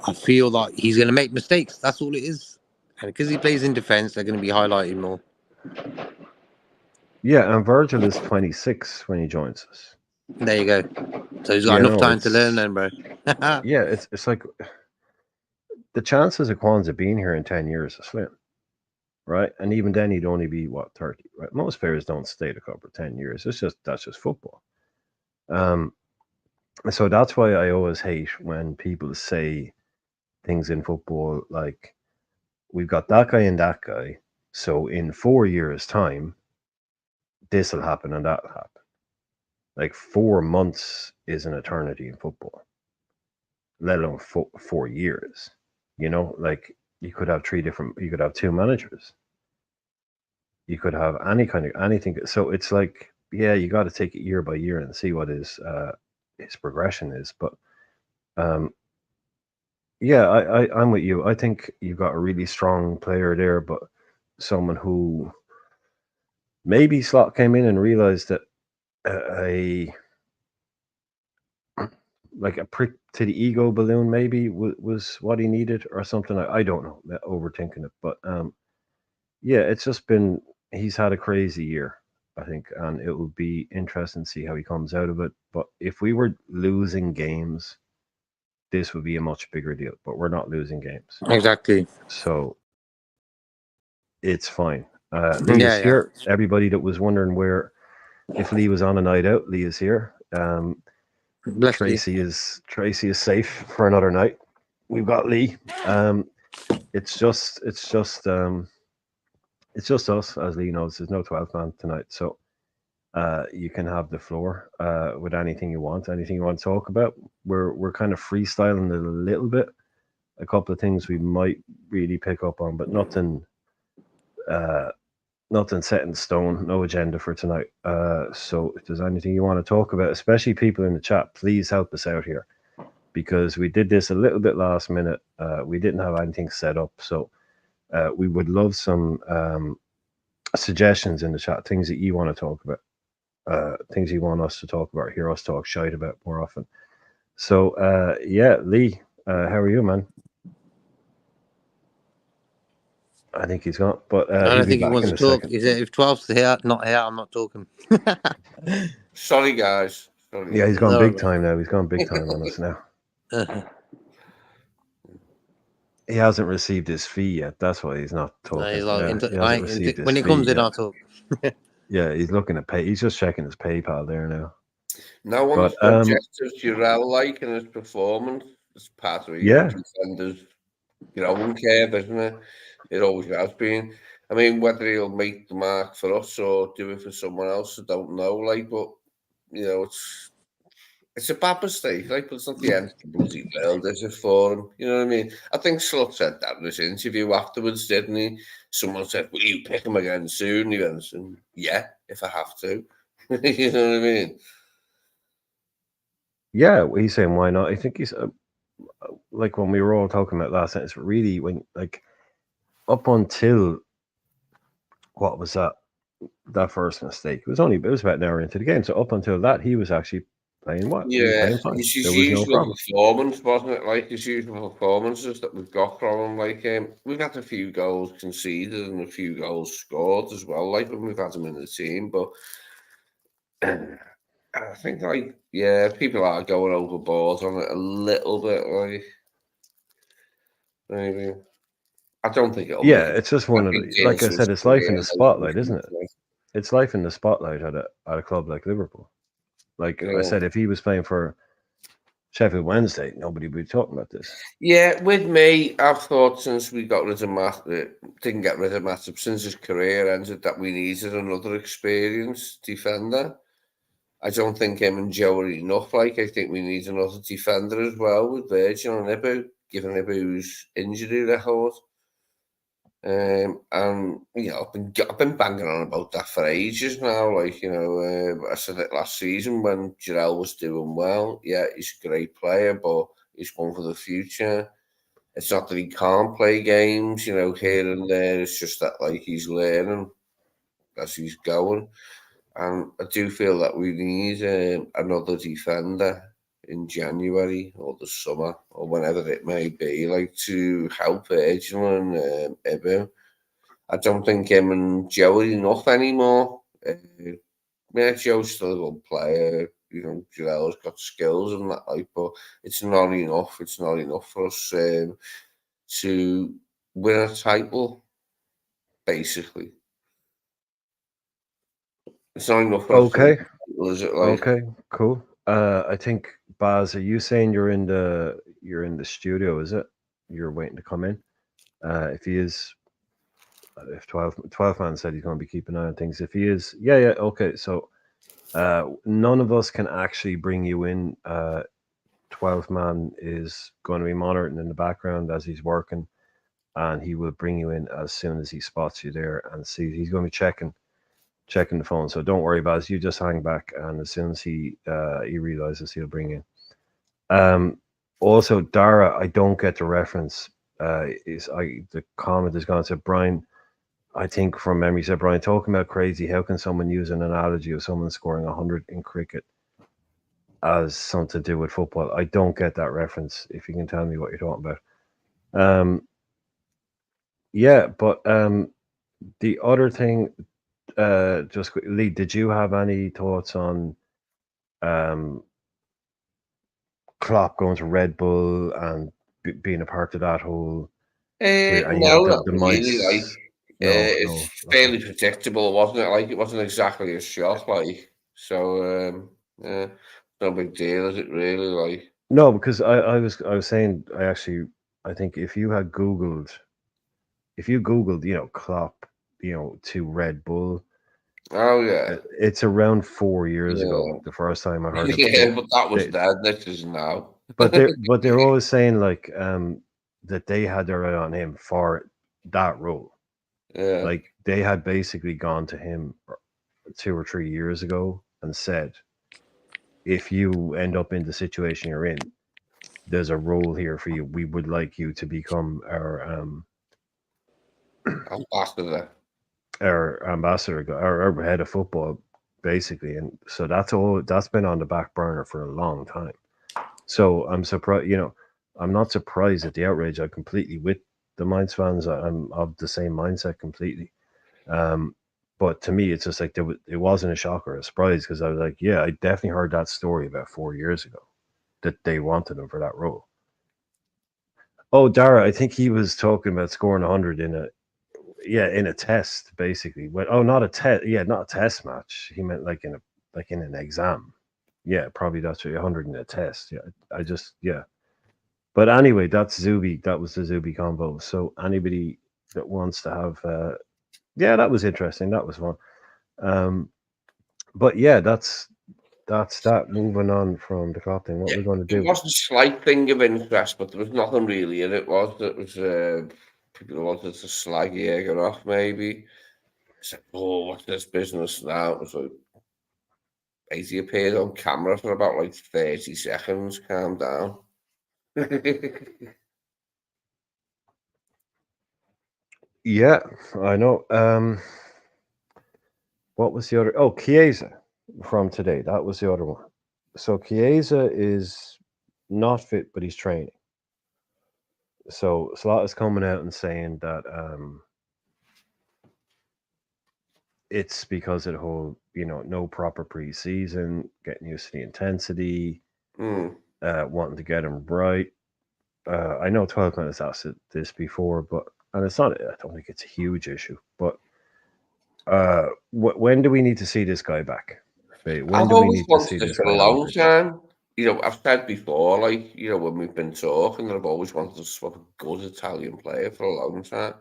[SPEAKER 2] I feel like he's going to make mistakes. That's all it is. And because he plays in defence, they're going to be highlighting more.
[SPEAKER 1] yeah. And Virgil is 26 when he joins us.
[SPEAKER 2] There you go. So he's got enough time to learn
[SPEAKER 1] It's
[SPEAKER 2] then, bro.
[SPEAKER 1] yeah. It's like the chances of Kwanzaa being here in 10 years are slim, right? And even then, he'd only be, what, 30, right? Most players don't stay the club for 10 years. That's just football. Um, so that's why I always hate when people say things in football like, we've got that guy and that guy. So in 4 years' time, this will happen and that'll happen. Like, 4 months is an eternity in football, let alone 4 years. Like, you could have you could have two managers. You could have any kind of anything. So it's like, yeah, you got to take it year by year and see what his progression is. But um, yeah, I'm with you. I think you've got a really strong player there, but someone who maybe Slot came in and realized that a like a prick to the ego balloon maybe was what he needed or something. I don't know, overthinking it, but yeah, it's just been, he's had a crazy year, I think, and it will be interesting to see how he comes out of it. But if we were losing games, this would be a much bigger deal. But we're not losing games,
[SPEAKER 2] Exactly.
[SPEAKER 1] so it's fine. Lee is
[SPEAKER 2] Yeah, yeah.
[SPEAKER 1] here. Everybody that was wondering where, if Lee was on a night out, Lee is here.
[SPEAKER 2] Bless you.
[SPEAKER 1] Tracy is safe for another night. We've got Lee. it's just us, as Lee knows. There's no 12 man tonight, so you can have the floor with anything you want to talk about. We're kind of freestyling it a little bit. A couple of things we might really pick up on, but nothing set in stone. No agenda for tonight. So if there's anything you want to talk about, especially people in the chat, please help us out here, because we did this a little bit last minute. We didn't have anything set up, so we would love some suggestions in the chat, things that you want to talk about, things you want us to talk about, hear us talk shite about more often. So yeah, Lee, how are you, man? I think he's gone, but
[SPEAKER 2] I
[SPEAKER 1] he'll
[SPEAKER 2] don't
[SPEAKER 1] be
[SPEAKER 2] think he
[SPEAKER 1] back
[SPEAKER 2] wants
[SPEAKER 1] in
[SPEAKER 2] to
[SPEAKER 1] a
[SPEAKER 2] talk.
[SPEAKER 1] second.
[SPEAKER 2] He said, if 12's here, not here, I'm not talking.
[SPEAKER 4] Sorry, guys. Sorry.
[SPEAKER 1] Yeah, he's gone
[SPEAKER 2] No,
[SPEAKER 1] big
[SPEAKER 2] no.
[SPEAKER 1] time now. He's gone big time on us now.
[SPEAKER 2] Uh-huh.
[SPEAKER 1] He hasn't received his fee yet. That's why he's not
[SPEAKER 2] No,
[SPEAKER 1] talking.
[SPEAKER 2] he's like,
[SPEAKER 1] He hasn't received his
[SPEAKER 2] when it
[SPEAKER 1] fee
[SPEAKER 2] comes in,
[SPEAKER 1] yet.
[SPEAKER 2] I'll talk.
[SPEAKER 1] Yeah, he's looking at pay. He's just checking his PayPal there now.
[SPEAKER 4] No one's objective to Jarell, like, in his performance. It's part of
[SPEAKER 1] Yeah.
[SPEAKER 4] defenders' growing curve, isn't it? It always has been. I mean, whether he'll make the mark for us or do it for someone else, I don't know. Like, but you know, it's a bad mistake. Like, but it's not the end of the bloody world, is it, for him? You know what I mean? I think Slut said that in his interview afterwards, didn't he? Someone said, "Will you pick him again soon?" He went, "Yeah, if I have to." You know what I mean?
[SPEAKER 1] Yeah, he's saying why not? I think he's like when we were all talking about last night. It's really when like up until what was that first mistake? It was about an hour into the game. So up until that, he was actually playing what? He was
[SPEAKER 4] Yeah,
[SPEAKER 1] playing fine.
[SPEAKER 4] it's his
[SPEAKER 1] There was no
[SPEAKER 4] usual
[SPEAKER 1] problem.
[SPEAKER 4] performance, wasn't it? Like his usual performances that we've got from him. Like we've had a few goals conceded and a few goals scored as well. Like when we've had him in the team, but I think like people are going overboard on it a little bit. Like maybe I don't think it'll.
[SPEAKER 1] Yeah,
[SPEAKER 4] Make
[SPEAKER 1] it's just one of the, like I said, it's life in the spotlight, isn't it? It's life in the spotlight at a club like Liverpool. Like I said, if he was playing for Sheffield Wednesday, nobody would be talking about this.
[SPEAKER 4] Yeah, with me, I've thought since we got rid of didn't get rid of Matip, since his career ended, that we needed another experienced defender. I don't think him and Joe are enough. Like, I think we need another defender as well with Virgil and Ibu, given Ibu's injury record. And you know, I've been banging on about that for ages now. Like, you know, I said it last season when Jarell was doing well. Yeah, he's a great player, but he's one for the future. It's not that he can't play games, you know, here and there. It's just that like he's learning as he's going. And I do feel that we need another defender in January or the summer or whenever it may be, like to help Virgil and Ibu. I don't think him and Joe are enough anymore. Yeah, Joe's still a good player. You know, Jarell's got skills and that, like, but it's not enough. It's not enough for us to win a title, basically. It's not enough for us to win a title, is it? Like,
[SPEAKER 1] Okay, cool. I think Baz, are you saying you're in the studio? Is it? You're waiting to come in. If he is, if 12 man said he's going to be keeping an eye on things. If he is, yeah, okay. So none of us can actually bring you in. 12 man is going to be monitoring in the background as he's working, and he will bring you in as soon as he spots you there and sees. He's going to be checking the phone. So don't worry, Baz. You just hang back, and as soon as he realizes, he'll bring in. Also, Dara, I don't get the reference. The comment is gone to Brian. I think from memory said Brian talking about crazy. How can someone use an analogy of someone scoring 100 in cricket as something to do with football? I don't get that reference. If you can tell me what you're talking about. Yeah, but the other thing, just quickly, did you have any thoughts on Klopp going to Red Bull and being a part of that whole? And,
[SPEAKER 4] no,
[SPEAKER 1] the
[SPEAKER 4] not really. Like, it's fairly predictable, wasn't it? Like, it wasn't exactly a shock. Like, so no big deal, is it really? Like,
[SPEAKER 1] no, because I was saying I actually I think if you googled, Klopp, to Red Bull,
[SPEAKER 4] Oh yeah,
[SPEAKER 1] it's around 4 years ago.
[SPEAKER 4] yeah,
[SPEAKER 1] The first time I heard of it.
[SPEAKER 4] yeah. But that was
[SPEAKER 1] They,
[SPEAKER 4] dead. This is now.
[SPEAKER 1] but they're always saying like that they had their eye on him for that role.
[SPEAKER 4] Yeah,
[SPEAKER 1] Like they had basically gone to him 2 or 3 years ago and said, if you end up in the situation you're in, there's a role here for you. We would like you to become
[SPEAKER 4] ambassador.
[SPEAKER 1] our ambassador, our head of football, basically. And so that's been on the back burner for a long time. So I'm surprised, I'm not surprised at the outrage. I'm completely with the Mainz fans. I'm of the same mindset completely. But to me, it's just like it wasn't a shock or a surprise, because I was like, yeah, I definitely heard that story about 4 years ago that they wanted him for that role. Oh, Dara, I think he was talking about scoring 100 in a test, basically. Not a test. Yeah, not a test match. He meant like in an exam. Yeah, probably that's 100 in a test. Yeah, yeah. But anyway, that's Zuby. That was the Zuby combo. So anybody that wants to have, yeah, that was interesting. That was fun. But yeah, that's that. Moving on from the clock thing, what we're going to
[SPEAKER 4] It
[SPEAKER 1] do?
[SPEAKER 4] was a slight thing of interest, but there was nothing really in it. It was people who wanted to slag Jaeger off, maybe. It's like, oh, what's this business now? It was like, he appeared on camera for about like 30 seconds. Calm down.
[SPEAKER 1] Yeah, I know. What was the other? Oh, Chiesa from today. That was the other one. So Chiesa is not fit, but he's training. So Slot is coming out and saying that it's because of the whole, no proper preseason, getting used to the intensity, wanting to get him right. I know 12 minutes asked this before, and it's not. I don't think it's a huge issue, but when do we need to see this guy back? When
[SPEAKER 4] I've
[SPEAKER 1] do we
[SPEAKER 4] always
[SPEAKER 1] need to see
[SPEAKER 4] wanted it
[SPEAKER 1] this
[SPEAKER 4] for a
[SPEAKER 1] guy
[SPEAKER 4] long
[SPEAKER 1] 100?
[SPEAKER 4] time. I've said before, like, when we've been talking, that I've always wanted to swap a good Italian player for a long time.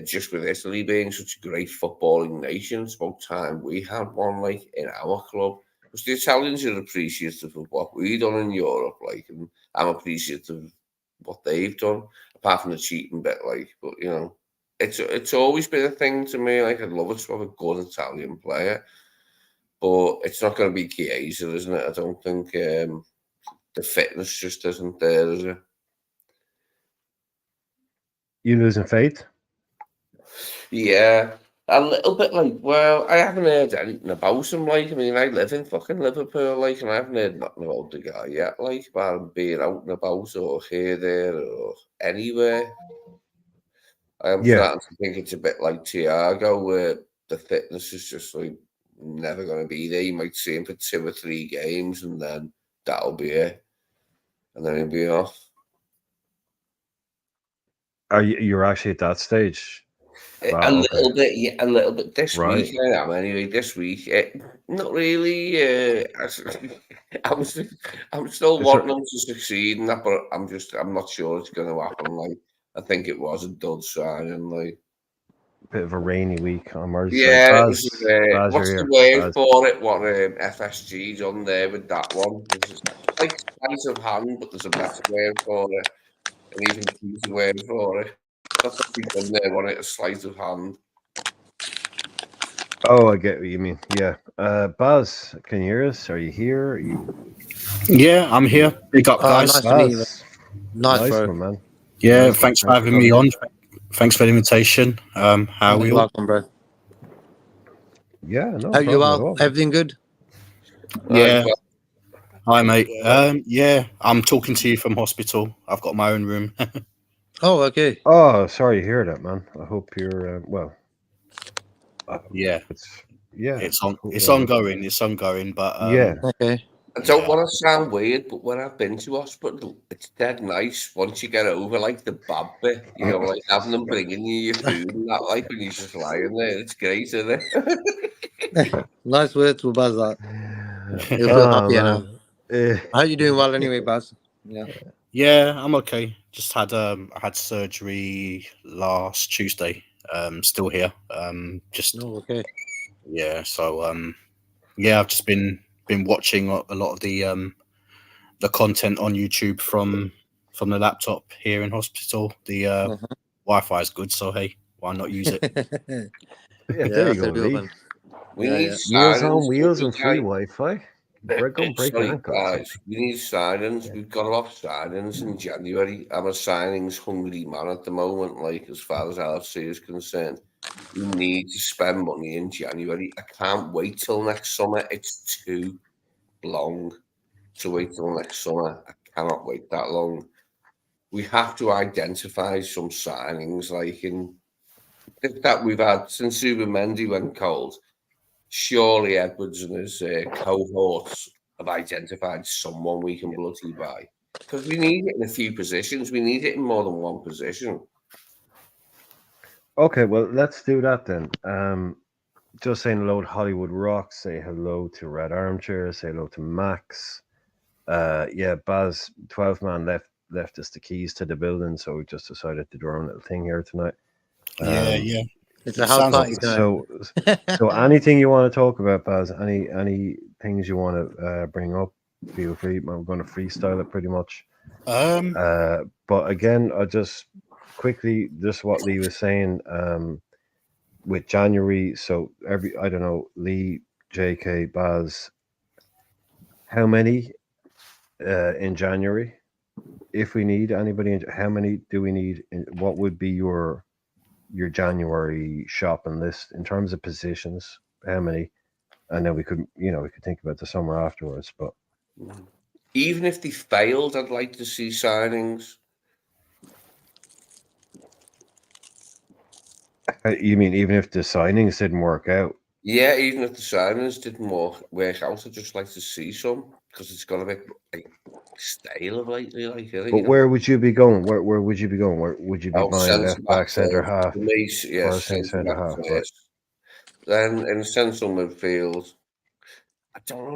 [SPEAKER 4] Just with Italy being such a great footballing nation, it's about time we had one, like, in our club. Because the Italians are appreciative of what we've done in Europe, like, and I'm appreciative of what they've done, apart from the cheating bit, like, but, it's always been a thing to me, like, I'd love to have a good Italian player. But it's not going to be Chiesa, isn't it? I don't think the fitness just isn't there, is it?
[SPEAKER 1] You losing faith?
[SPEAKER 4] Yeah, a little bit like, well, I haven't heard anything about him. Like, I mean, I live in fucking Liverpool, like, and I haven't heard nothing about the guy yet, like, about him being out and about or here, there, or anywhere. I am
[SPEAKER 1] Yeah.
[SPEAKER 4] starting to think it's a bit like Thiago, where the fitness is just like never going to be there. You might see him for 2 or 3 games, and then that'll be it. And then he'll be off.
[SPEAKER 1] You're actually at that stage?
[SPEAKER 4] A
[SPEAKER 1] Wow,
[SPEAKER 4] little bit, yeah, a little bit. This
[SPEAKER 1] right.
[SPEAKER 4] week I am anyway. This week, not really. I'm still wanting them to succeed in that, but I'm not sure it's going to happen. Like, I think it was a dud signing. Like,
[SPEAKER 1] Bit of a rainy week on Merseyside.
[SPEAKER 4] yeah, it was.
[SPEAKER 1] Baz,
[SPEAKER 4] What's the word for it? What FSG done there with that one? It's like sleight of hand, but there's a better word for it, an even cheesier word for it. That's what we've done there. Want it a sleight of hand?
[SPEAKER 1] Oh, I get what you mean. Yeah. Baz, can you hear us? Are you here?
[SPEAKER 5] Yeah, I'm here. Big up, guys.
[SPEAKER 2] Nice to meet you.
[SPEAKER 1] Nice
[SPEAKER 2] bro.
[SPEAKER 1] one, man.
[SPEAKER 5] Yeah,
[SPEAKER 1] Nice
[SPEAKER 5] thanks
[SPEAKER 1] one.
[SPEAKER 5] for having me on. Thanks for the invitation. How are we
[SPEAKER 2] You're
[SPEAKER 5] all?
[SPEAKER 2] welcome, bro.
[SPEAKER 1] Yeah, no
[SPEAKER 2] Hope you
[SPEAKER 1] problem at
[SPEAKER 2] well.
[SPEAKER 1] all.
[SPEAKER 2] Everything good?
[SPEAKER 5] Yeah. Hi, mate. Yeah, I'm talking to you from hospital. I've got my own room.
[SPEAKER 2] Oh, okay.
[SPEAKER 1] Oh, sorry to hear that, man. I hope you're well.
[SPEAKER 5] Yeah,
[SPEAKER 1] It's
[SPEAKER 5] ongoing. It's ongoing, but
[SPEAKER 1] yeah.
[SPEAKER 2] Okay.
[SPEAKER 4] I don't want to sound weird, but when I've been to hospital, it's dead nice once you get over like the bad bit, like having them bringing you your food and that, like when you're just lying there. It's great, isn't it?
[SPEAKER 2] Nice words for Baz. That. You'll feel happier now.
[SPEAKER 1] Man.
[SPEAKER 2] I hope you're doing well anyway, Baz. Yeah.
[SPEAKER 5] Yeah, I'm okay. Just had I had surgery last Tuesday. Still here. Just
[SPEAKER 2] Oh, okay.
[SPEAKER 5] yeah. So yeah, I've just been watching a lot of the content on YouTube from the laptop here in hospital. The Wi-Fi is good, so hey, why not use it?
[SPEAKER 1] Yeah,
[SPEAKER 2] Yeah,
[SPEAKER 1] there you
[SPEAKER 2] that's
[SPEAKER 1] go,
[SPEAKER 2] a good
[SPEAKER 1] Lee.
[SPEAKER 2] one.
[SPEAKER 4] We
[SPEAKER 2] Yeah,
[SPEAKER 4] need
[SPEAKER 2] yeah.
[SPEAKER 1] Meals on
[SPEAKER 4] silence.
[SPEAKER 1] wheels and free Wi-Fi. Break your
[SPEAKER 4] Sorry,
[SPEAKER 1] ankles.
[SPEAKER 4] guys. We need signings. We've got to have signings in January. I'm a signings hungry man at the moment, like as far as LFC is concerned. We need to spend money in January. I can't wait till next summer. It's too long to wait till next summer. I cannot wait that long. We have to identify some signings, like in that we've had since Mendy went cold. Surely Edwards and his cohorts have identified someone we can bloody buy. Because we need it in a few positions. We need it in more than one position.
[SPEAKER 1] Okay, well, let's do that then. Just saying hello to Hollywood Rock. Say hello to Red Armchair. Say hello to Max. Yeah, Baz, 12 man left us the keys to the building, so we just decided to do our own little thing here tonight.
[SPEAKER 5] Yeah,
[SPEAKER 1] Um,
[SPEAKER 5] yeah.
[SPEAKER 2] It's a house
[SPEAKER 5] Sounds
[SPEAKER 2] party
[SPEAKER 5] like
[SPEAKER 2] tonight.
[SPEAKER 1] So anything you want to talk about, Baz? Any things you want to bring up? Feel free. I'm going to freestyle it pretty much. But again, I just quickly just what Lee was saying. With January, so I don't know, Lee, J.K., Baz. How many in January? If we need anybody, how many do we need? What would be your January shopping list in terms of positions? How many? And then we could think about the summer afterwards. But
[SPEAKER 4] Even if they failed, I'd like to see signings.
[SPEAKER 1] you mean even if the signings didn't work out?
[SPEAKER 4] Yeah, even if the signings didn't work out, I'd just like to see some because it's got a bit like stale of lately. Like,
[SPEAKER 1] But where would you be going? Where would you be going? Where would you be buying
[SPEAKER 4] centre
[SPEAKER 1] left
[SPEAKER 4] back
[SPEAKER 1] back, centre
[SPEAKER 4] first.
[SPEAKER 1] half,
[SPEAKER 4] For me, yes,
[SPEAKER 1] first thing, centre half, right?
[SPEAKER 4] first. Then in central midfield, I don't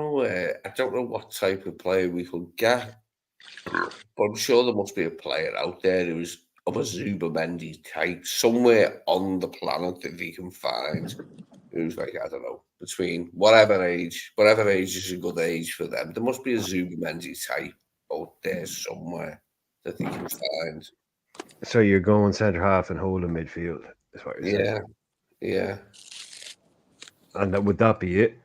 [SPEAKER 4] know what type of player we could get, but I'm sure there must be a player out there who's of a Mendy type somewhere on the planet that we can find. Who's like, I don't know, between whatever age is a good age for them. There must be a Mendy type out there somewhere that they can find.
[SPEAKER 1] So you're going centre half and holding midfield, is what you're saying.
[SPEAKER 4] Yeah.
[SPEAKER 1] And would that be it?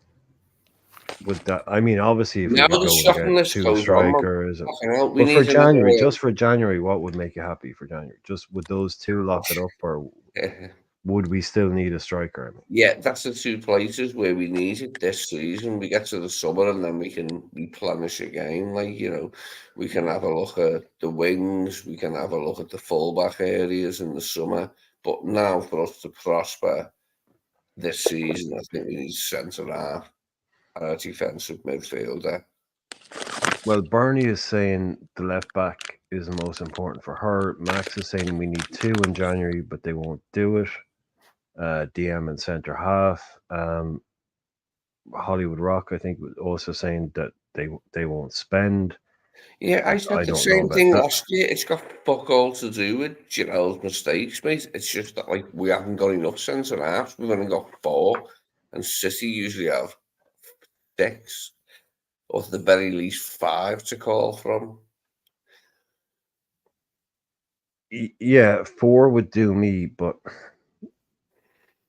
[SPEAKER 1] Would that? I mean, obviously, if we
[SPEAKER 4] Now
[SPEAKER 1] could
[SPEAKER 4] the
[SPEAKER 1] go and
[SPEAKER 4] shopping
[SPEAKER 1] get
[SPEAKER 4] list
[SPEAKER 1] two
[SPEAKER 4] goes on, man.
[SPEAKER 1] strikers,
[SPEAKER 4] Fucking hell, we
[SPEAKER 1] but for
[SPEAKER 4] need another.
[SPEAKER 1] January, just for January, what would make you happy for January? Just would those two lock it up, or would we still need a striker? I mean,
[SPEAKER 4] Yeah, that's the two places where we need it this season. We get to the summer and then we can replenish again. Like, we can have a look at the wings, we can have a look at the fullback areas in the summer. But now for us to prosper this season, I think we need centre half and a defensive midfielder.
[SPEAKER 1] well, Bernie is saying the left back is the most important for her. Max is saying we need two in January, but they won't do it. DM and centre half. Hollywood Rock, I think, was also saying that they won't spend.
[SPEAKER 4] Yeah, I said
[SPEAKER 1] I
[SPEAKER 4] the
[SPEAKER 1] don't know
[SPEAKER 4] same
[SPEAKER 1] about
[SPEAKER 4] thing
[SPEAKER 1] that.
[SPEAKER 4] last year. It's got fuck all to do with Janelle's mistakes, mate. It's just that like we haven't got enough centre halves. We've only got 4, and City usually have 6, or at the very least 5 to call from.
[SPEAKER 1] Yeah, 4 would do me, but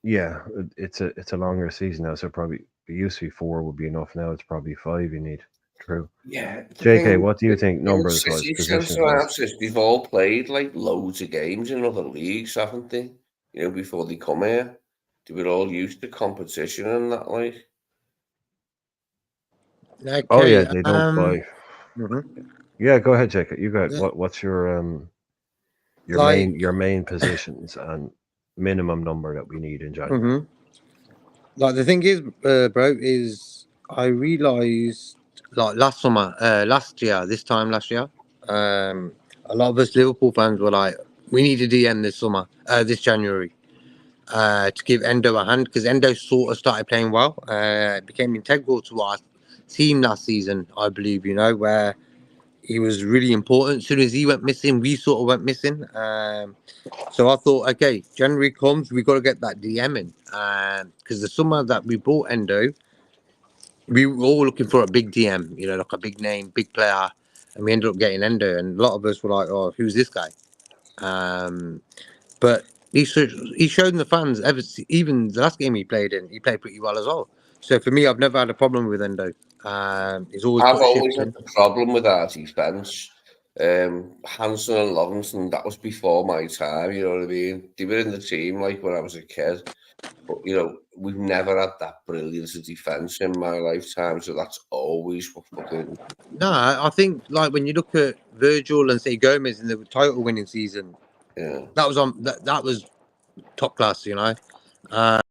[SPEAKER 1] yeah, it's a longer season now, so probably it used to be 4 would be enough. Now it's probably 5 you need. True.
[SPEAKER 4] Yeah,
[SPEAKER 1] JK, what do you think numbers wise,
[SPEAKER 4] City
[SPEAKER 1] positions
[SPEAKER 4] centre
[SPEAKER 1] wise?
[SPEAKER 4] halves, they've all played like loads of games in other leagues, haven't they? Before they come here, they were all used to competition and that, like.
[SPEAKER 2] Okay.
[SPEAKER 1] Oh yeah, they don't buy.
[SPEAKER 2] Mhm.
[SPEAKER 1] Yeah, go ahead, JK. You go ahead.
[SPEAKER 2] Yeah.
[SPEAKER 1] What's your
[SPEAKER 2] Like,
[SPEAKER 1] main positions and minimum number that we need in January?
[SPEAKER 2] mhm. Like the thing is, bro, is I realized like last summer, last year, this time last year, a lot of us Liverpool fans were like, we need a DM this summer, this January, to give Endo a hand because Endo sort of started playing well, became integral to our team last season, I believe, where he was really important. As soon as he went missing, we sort of went missing. So I thought, okay, January comes, we got to get that DM in. Because the summer that we bought Endo, we were all looking for a big DM, you know, like a big name, big player. And we ended up getting Endo. And a lot of us were like, oh, who's this guy? But he showed the fans, even the last game he played in, he played pretty well as well. So for me, I've never had a problem with Endo. He's always
[SPEAKER 4] I've
[SPEAKER 2] put a
[SPEAKER 4] always
[SPEAKER 2] shift
[SPEAKER 4] had
[SPEAKER 2] in.
[SPEAKER 4] the problem with our defence. Hanson and Lawrenson, that was before my time, you know what I mean? They were in the team like when I was a kid. But, you know, we've never had that brilliance of defence in my lifetime, so that's always what fucking...
[SPEAKER 2] No, I think like when you look at Virgil and say Gomez in the title winning season,
[SPEAKER 4] Yeah.
[SPEAKER 2] that was top class, you know.
[SPEAKER 4] Yeah,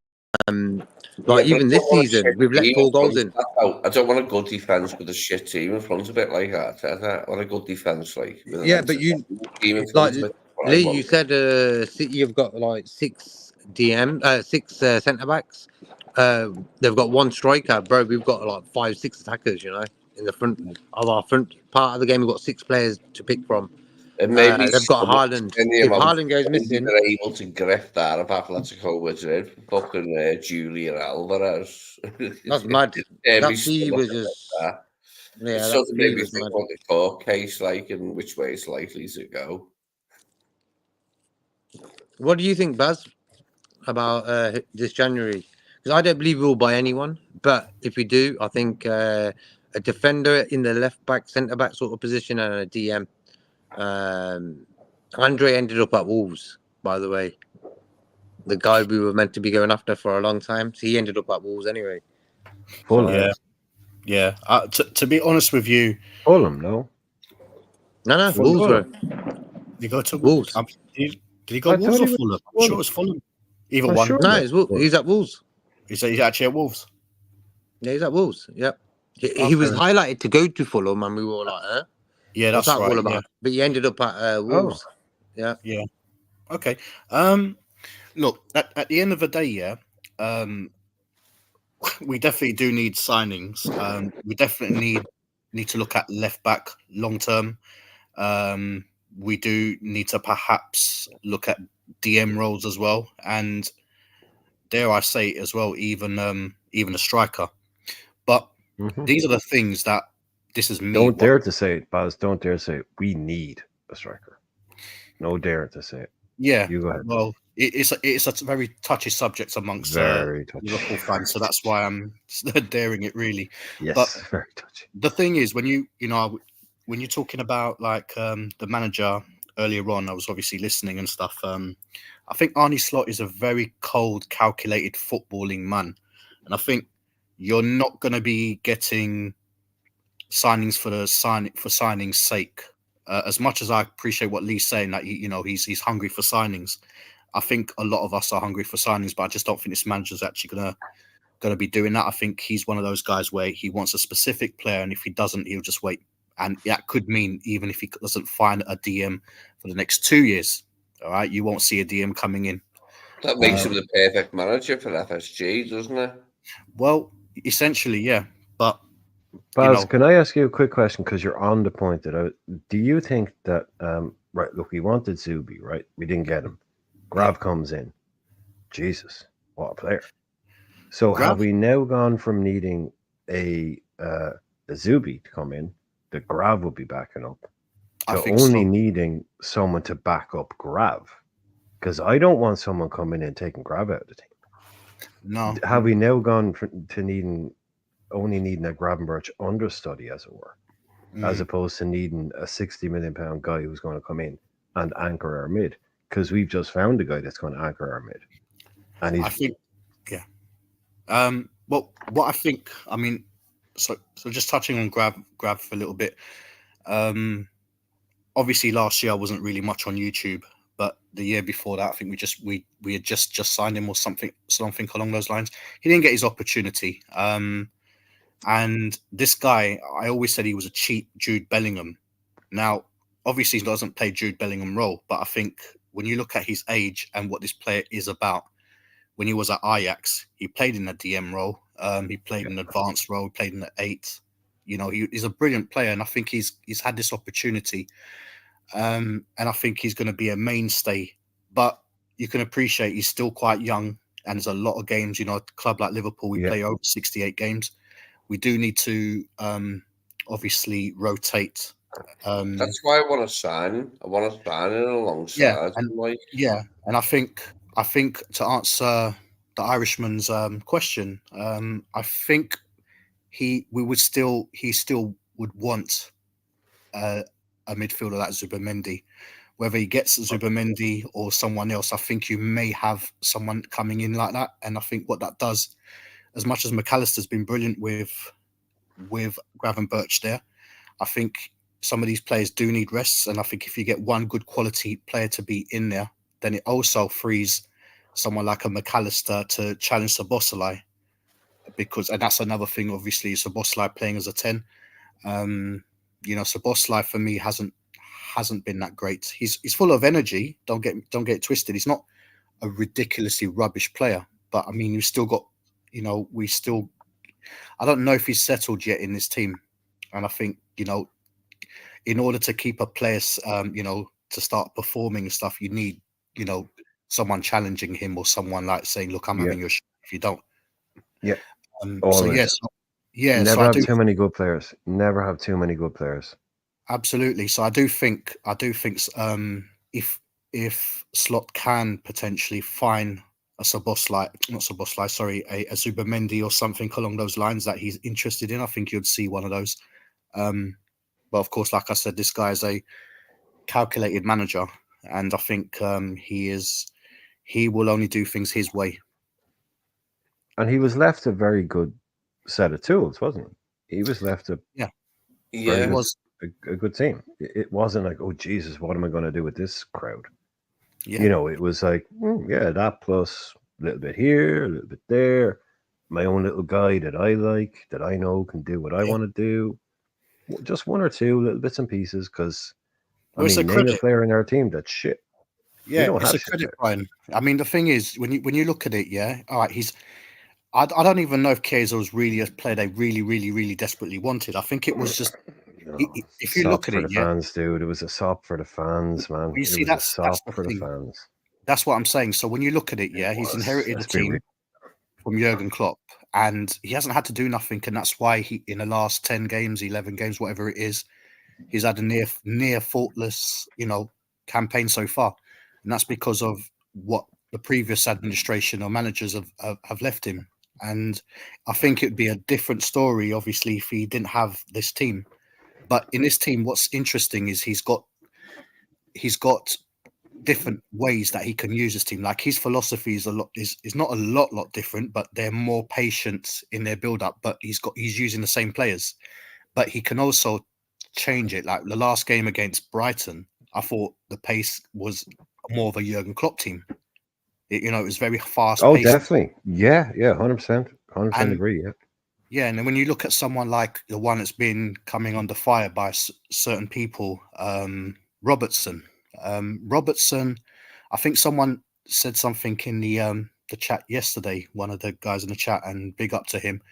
[SPEAKER 2] Like
[SPEAKER 4] but
[SPEAKER 2] even
[SPEAKER 4] I
[SPEAKER 2] this
[SPEAKER 4] don't want a
[SPEAKER 2] season,
[SPEAKER 4] shit
[SPEAKER 2] we've let
[SPEAKER 4] team
[SPEAKER 2] 4
[SPEAKER 4] in
[SPEAKER 2] goals
[SPEAKER 4] front.
[SPEAKER 2] in.
[SPEAKER 4] I don't want a good defence with a shit team in front of it like that. I want a good defence like with an
[SPEAKER 2] Yeah, but you
[SPEAKER 4] team in
[SPEAKER 2] like
[SPEAKER 4] front of it. What I
[SPEAKER 2] Lee,
[SPEAKER 4] want.
[SPEAKER 2] you said City have got like 6 centre backs. They've got 1 striker, bro. We've got like 5, 6 attackers. You know, in the front of our front part of the game, we've got 6 players to pick from.
[SPEAKER 4] And maybe
[SPEAKER 2] They've got
[SPEAKER 4] some
[SPEAKER 2] Haaland.
[SPEAKER 4] in the
[SPEAKER 2] If
[SPEAKER 4] amount
[SPEAKER 2] Haaland goes missing,
[SPEAKER 4] they're able to grift that of Atletico Madrid, fucking Julian Alvarez.
[SPEAKER 2] that's mad.
[SPEAKER 4] Every
[SPEAKER 2] That fee was just
[SPEAKER 4] that. It
[SPEAKER 2] yeah.
[SPEAKER 4] sort
[SPEAKER 2] That
[SPEAKER 4] of
[SPEAKER 2] fee
[SPEAKER 4] made me
[SPEAKER 2] was
[SPEAKER 4] think
[SPEAKER 2] mad.
[SPEAKER 4] about the court case, like, and which way it's likely to go.
[SPEAKER 2] What do you think, Baz, about this January? Because I don't believe we'll buy anyone, but if we do, I think a defender in the left back, centre back sort of position, and a DM. Andre ended up at Wolves, by the way. The guy we were meant to be going after for a long time, so he ended up at Wolves anyway.
[SPEAKER 1] Fulham.
[SPEAKER 5] Yeah. To be honest with you,
[SPEAKER 1] Fulham, no.
[SPEAKER 2] No,
[SPEAKER 1] Fulham.
[SPEAKER 2] Wolves, bro.
[SPEAKER 5] you go to
[SPEAKER 2] Wolves.
[SPEAKER 5] Did he go
[SPEAKER 1] I
[SPEAKER 5] Wolves
[SPEAKER 1] thought
[SPEAKER 5] or
[SPEAKER 1] he was
[SPEAKER 5] Fulham? I'm
[SPEAKER 1] Fulham.
[SPEAKER 5] sure it's Fulham. Either
[SPEAKER 1] I'm
[SPEAKER 5] one.
[SPEAKER 1] sure.
[SPEAKER 2] No, he's at Wolves.
[SPEAKER 5] He's actually at Wolves.
[SPEAKER 2] Yeah, he's at Wolves. Yep. He was
[SPEAKER 1] Okay.
[SPEAKER 2] highlighted to go to Fulham, and we were like, huh?
[SPEAKER 5] Yeah,
[SPEAKER 2] What's
[SPEAKER 5] that's
[SPEAKER 2] that
[SPEAKER 5] right.
[SPEAKER 2] all about? But he ended up at Wolves. Yeah.
[SPEAKER 5] Yeah. Okay. Look, at the end of the day, yeah, we definitely do need signings. We definitely need to look at left back long term. We do need to perhaps look at DM roles as well, and dare I say it as well, even a striker. But these are the things that this is me.
[SPEAKER 1] Don't dare to say it, Baz. Don't dare to say it. We need a striker. No dare to say it.
[SPEAKER 5] Yeah.
[SPEAKER 1] You go ahead.
[SPEAKER 5] Well, it's a very touchy subject amongst
[SPEAKER 1] Very touchy.
[SPEAKER 5] Liverpool fans, so that's why I'm daring it really.
[SPEAKER 1] Yes,
[SPEAKER 5] But
[SPEAKER 1] very touchy.
[SPEAKER 5] the thing is, when you're talking about like the manager earlier on, I was obviously listening and stuff. I think Arne Slot is a very cold, calculated footballing man, and I think you're not going to be getting signings for signing's sake. As much as I appreciate what Lee's saying, that he's hungry for signings, I think a lot of us are hungry for signings, but I just don't think this manager's actually gonna be doing that. I think he's one of those guys where he wants a specific player, and if he doesn't, he'll just wait. And that could mean even if he doesn't find a DM for the next 2 years, all right, you won't see a DM coming in.
[SPEAKER 4] That makes him the perfect manager for FSG, doesn't it?
[SPEAKER 5] Well, essentially, yeah. But
[SPEAKER 1] Baz, can I ask you a quick question? Because you're on the point that do you think that right? Look, we wanted Zubi, right? We didn't get him. Grav comes in. Jesus, what a player! So have we now gone from needing a Zubi to come in that Grav will be backing up to only needing someone to back up Grav? Because I don't want someone coming in taking Grav out of the team.
[SPEAKER 5] No.
[SPEAKER 1] Have we now gone to only needing a Gravenberch understudy, as it were, as opposed to needing a £60 million guy who's going to come in and anchor our mid? Because we've just found a guy that's going to anchor our mid, and he's.
[SPEAKER 5] I think, yeah. Well, what I think, I mean, so just touching on Grav for a little bit. Obviously, last year I wasn't really much on YouTube, but the year before that, I think we had just signed him or something along those lines. He didn't get his opportunity. And this guy, I always said he was a cheap Jude Bellingham. Now, obviously, he doesn't play Jude Bellingham role, but I think when you look at his age and what this player is about, when he was at Ajax, he played in a DM role. He played in an advanced role. He played in the 8. You know, he's a brilliant player, and I think he's had this opportunity, and I think he's going to be a mainstay. But you can appreciate he's still quite young, and there's a lot of games. You know, a club like Liverpool, we play over 68 games. We do need to obviously rotate.
[SPEAKER 4] That's why I want to sign him. I want to sign him alongside him.
[SPEAKER 5] And I think to answer the Irishman's question, I think he still would want a midfielder like Zubimendi. Whether he gets Zubimendi or someone else, I think you may have someone coming in like that. And I think what that does, as much as McAllister's been brilliant with Gravenberch there, I think some of these players do need rests. And I think if you get one good quality player to be in there, then it also frees someone like a McAllister to challenge Szoboszlai. And that's another thing, obviously, Szoboszlai playing as a 10. You know, Szoboszlai for me hasn't been that great. He's full of energy. Don't get it twisted. He's not a ridiculously rubbish player, but I mean, you've still got, you know, I don't know if he's settled yet in this team, and I think, you know, in order to keep a player, you know, to start performing and stuff, you need, you know, someone challenging him or someone like saying, "Look, I'm having your shot if you don't."
[SPEAKER 1] Yeah.
[SPEAKER 5] So yes,
[SPEAKER 1] Never
[SPEAKER 5] so
[SPEAKER 1] have too many good players. Never have too many good players.
[SPEAKER 5] Absolutely. So I do think if Slot can potentially find a Zubimendi or something along those lines that he's interested in, I think you'd see one of those. But of course, like I said, this guy is a calculated manager, and I think he will only do things his way.
[SPEAKER 1] And he was left a very good set of tools, wasn't he? He was left a good team. It wasn't like, oh Jesus, what am I going to do with this crowd?
[SPEAKER 5] Yeah.
[SPEAKER 1] You know, it was like, that plus a little bit here, a little bit there. My own little guy that I like, that I know can do what I want to do. Just one or two little bits and pieces, because name a player in our team that's shit.
[SPEAKER 5] Yeah, it's a credit, Brian. I mean, the thing is, when you look at it, all right, I don't even know if Chiesa was really a player they really, really, really desperately wanted. I think it was just if you look at it,
[SPEAKER 1] the fans, dude, it was a sop for the fans, man.
[SPEAKER 5] You see,
[SPEAKER 1] that's the fans.
[SPEAKER 5] That's what I'm saying. So when you look at it, he's inherited a team from Jurgen Klopp, and he hasn't had to do nothing, and that's why he, in the last 10 games, 11 games, whatever it is, he's had a near faultless, you know, campaign so far, and that's because of what the previous administration or managers have left him. And I think it'd be a different story, obviously, if he didn't have this team. But in this team, what's interesting is he's got different ways that he can use his team. Like his philosophy is not a lot different, but they're more patient in their build up. But he's using the same players, but he can also change it. Like the last game against Brighton, I thought the pace was more of a Jurgen Klopp team. It was very fast.
[SPEAKER 1] Oh, definitely. Yeah, 100%. 100% agree. Yeah.
[SPEAKER 5] Yeah, and then when you look at someone like the one that's been coming under fire by certain people, Robertson. Robertson, I think someone said something in the chat yesterday, one of the guys in the chat, and big up to him.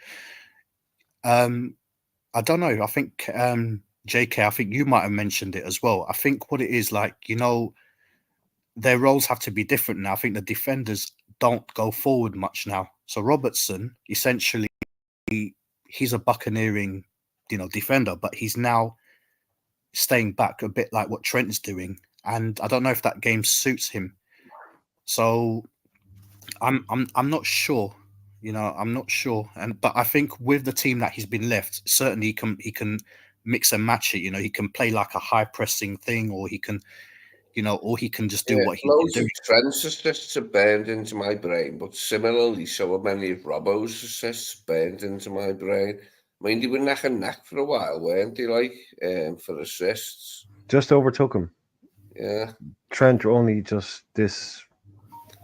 [SPEAKER 5] I don't know. I think JK, I think you might have mentioned it as well. I think what it is, like, their roles have to be different now. I think the defenders don't go forward much now. So Robertson, essentially, he's a buccaneering, defender, but he's now staying back a bit like what Trent is doing. And I don't know if that game suits him. So I'm not sure. I'm not sure. But I think with the team that he's been left, certainly he can mix and match it. He can play like a high pressing thing, or he can, or he can just do what he can do.
[SPEAKER 4] Trent's assists are burned into my brain, but similarly, so many of Robbo's assists burned into my brain. I mean, they were neck and neck for a while, weren't they? Like for assists,
[SPEAKER 1] just overtook him.
[SPEAKER 4] Yeah,
[SPEAKER 1] Trent only just this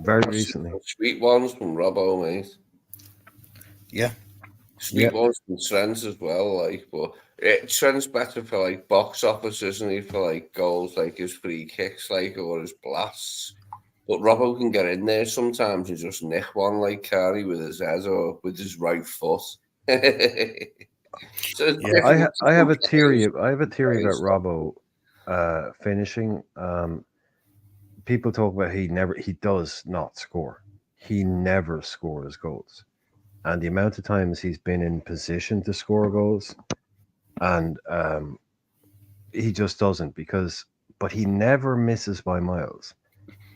[SPEAKER 1] very recently.
[SPEAKER 4] Sweet ones from Robbo, mate.
[SPEAKER 5] Yeah,
[SPEAKER 4] sweet ones from Trent as well. Like, but Trent's better for like box office, isn't he? For like goals, like his free kicks, like, or his blasts. But Robbo can get in there sometimes and just nick one like Carey with his head or with his right foot. So it's
[SPEAKER 5] Yeah.
[SPEAKER 1] I
[SPEAKER 4] different.
[SPEAKER 1] have a theory. I have a theory about Robbo finishing. People talk about he does not score. He never scores goals, and the amount of times he's been in position to score goals, and he just doesn't but he never misses by miles.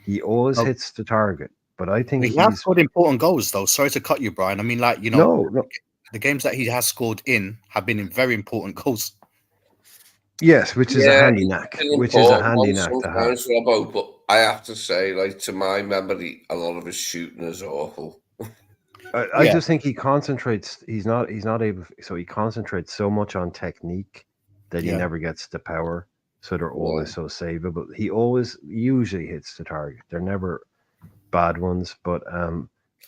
[SPEAKER 1] He always
[SPEAKER 5] Oh,
[SPEAKER 1] hits the target. But I think
[SPEAKER 5] he has
[SPEAKER 1] he's
[SPEAKER 5] scored important goals, though. Sorry to cut you, Brian. I mean, like,
[SPEAKER 1] no.
[SPEAKER 5] the games that he has scored in have been in very important goals.
[SPEAKER 1] Yes, which is a
[SPEAKER 4] Yeah,
[SPEAKER 1] handy
[SPEAKER 4] he's
[SPEAKER 1] knack.
[SPEAKER 4] an
[SPEAKER 1] Which is a
[SPEAKER 4] important
[SPEAKER 1] handy
[SPEAKER 4] one
[SPEAKER 1] knack to have.
[SPEAKER 4] sometimes, Robbo, but I have to say, like, to my memory, a lot of his shooting is awful.
[SPEAKER 1] I
[SPEAKER 5] Yeah.
[SPEAKER 1] just think he concentrates. He's not able. So he concentrates so much on technique that he
[SPEAKER 5] Yeah.
[SPEAKER 1] never gets the power. So they're
[SPEAKER 4] Yeah.
[SPEAKER 1] always so savable. He usually hits the target. They're never bad ones. But I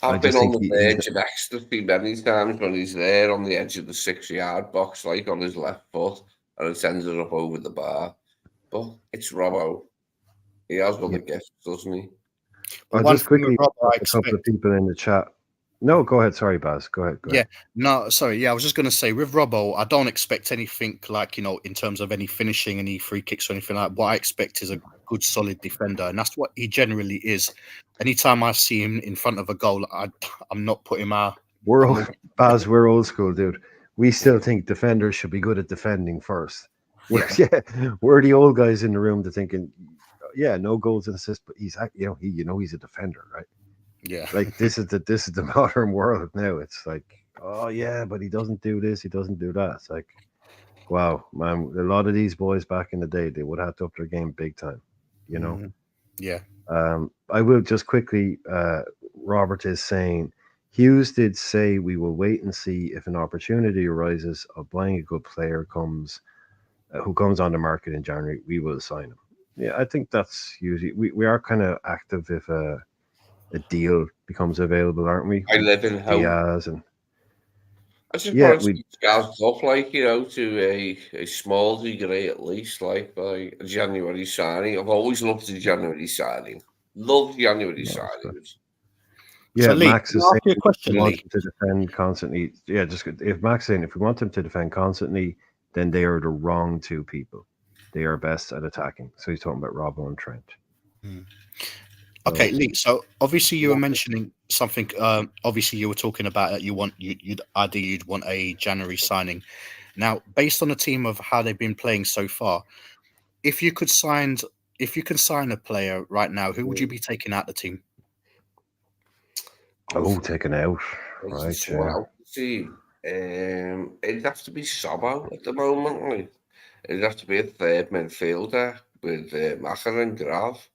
[SPEAKER 4] I've been
[SPEAKER 1] just
[SPEAKER 4] on
[SPEAKER 1] think
[SPEAKER 4] the
[SPEAKER 1] he's
[SPEAKER 4] verge of ecstasy many times when he's there on the edge of the 6-yard box, like on his left foot, and it sends it up over the bar. But it's Robbo. He has other
[SPEAKER 1] yeah.
[SPEAKER 4] gifts, doesn't he?
[SPEAKER 1] I'll
[SPEAKER 5] One
[SPEAKER 1] just
[SPEAKER 5] thing with
[SPEAKER 1] quickly
[SPEAKER 5] Robbo, I
[SPEAKER 1] a couple of
[SPEAKER 5] expect.
[SPEAKER 1] people in the chat. No, go ahead. Sorry, Baz. Go ahead.
[SPEAKER 5] Yeah, no, sorry. Yeah, I was just going to say with Robbo, I don't expect anything like, in terms of any finishing, any free kicks or anything like that. What I expect is a good, solid defender. And that's what he generally is. Anytime I see him in front of a goal, I'm not putting my.
[SPEAKER 1] We're
[SPEAKER 5] I'm
[SPEAKER 1] old,
[SPEAKER 5] not-
[SPEAKER 1] Baz. We're old school, dude. We still think defenders should be good at defending first. We're the old guys in the room that thinking, yeah, no goals and assists, but he's he's a defender, right?
[SPEAKER 5] Yeah.
[SPEAKER 1] Like this is the modern world now. It's like, oh yeah, but he doesn't do this, he doesn't do that. It's like, wow, man, a lot of these boys back in the day, they would have to up their game big time, you know.
[SPEAKER 5] Mhm. Yeah.
[SPEAKER 1] I will just quickly. Robert is saying Hughes did say we will wait and see if an opportunity arises of buying a good player who comes on the market in January. We will sign him. Yeah, I think that's usually we are kind of active if a deal becomes available, aren't we?
[SPEAKER 4] I live in hope.
[SPEAKER 1] Diaz and
[SPEAKER 4] I just
[SPEAKER 1] yeah,
[SPEAKER 4] want to see scouts up, like, to a small degree at least, like by a January signing. I've always loved the January signing. Love January signings.
[SPEAKER 5] So,
[SPEAKER 1] yeah.
[SPEAKER 5] Lee,
[SPEAKER 1] Max
[SPEAKER 5] can
[SPEAKER 1] is
[SPEAKER 5] I
[SPEAKER 1] saying
[SPEAKER 5] ask you a
[SPEAKER 1] we
[SPEAKER 5] question,
[SPEAKER 1] want
[SPEAKER 5] Lee?
[SPEAKER 1] him to defend constantly. Yeah, just if Max saying if we want him to defend constantly, then they are the wrong two people. They are best at attacking. So he's talking about Robbo and Trent.
[SPEAKER 5] Okay,
[SPEAKER 1] So,
[SPEAKER 5] Lee. So obviously you were mentioning something. Obviously you were talking about that you'd ideally want a January signing. Now, based on the team of how they've been playing so far, if you can sign a player right now, who would you be taking out the team?
[SPEAKER 1] taken out.
[SPEAKER 4] It's
[SPEAKER 1] Right,
[SPEAKER 4] someone
[SPEAKER 1] yeah.
[SPEAKER 4] out to see. It'd have to be Sobo at the moment. Like. It'd have to be a third midfielder with Macher and Grav.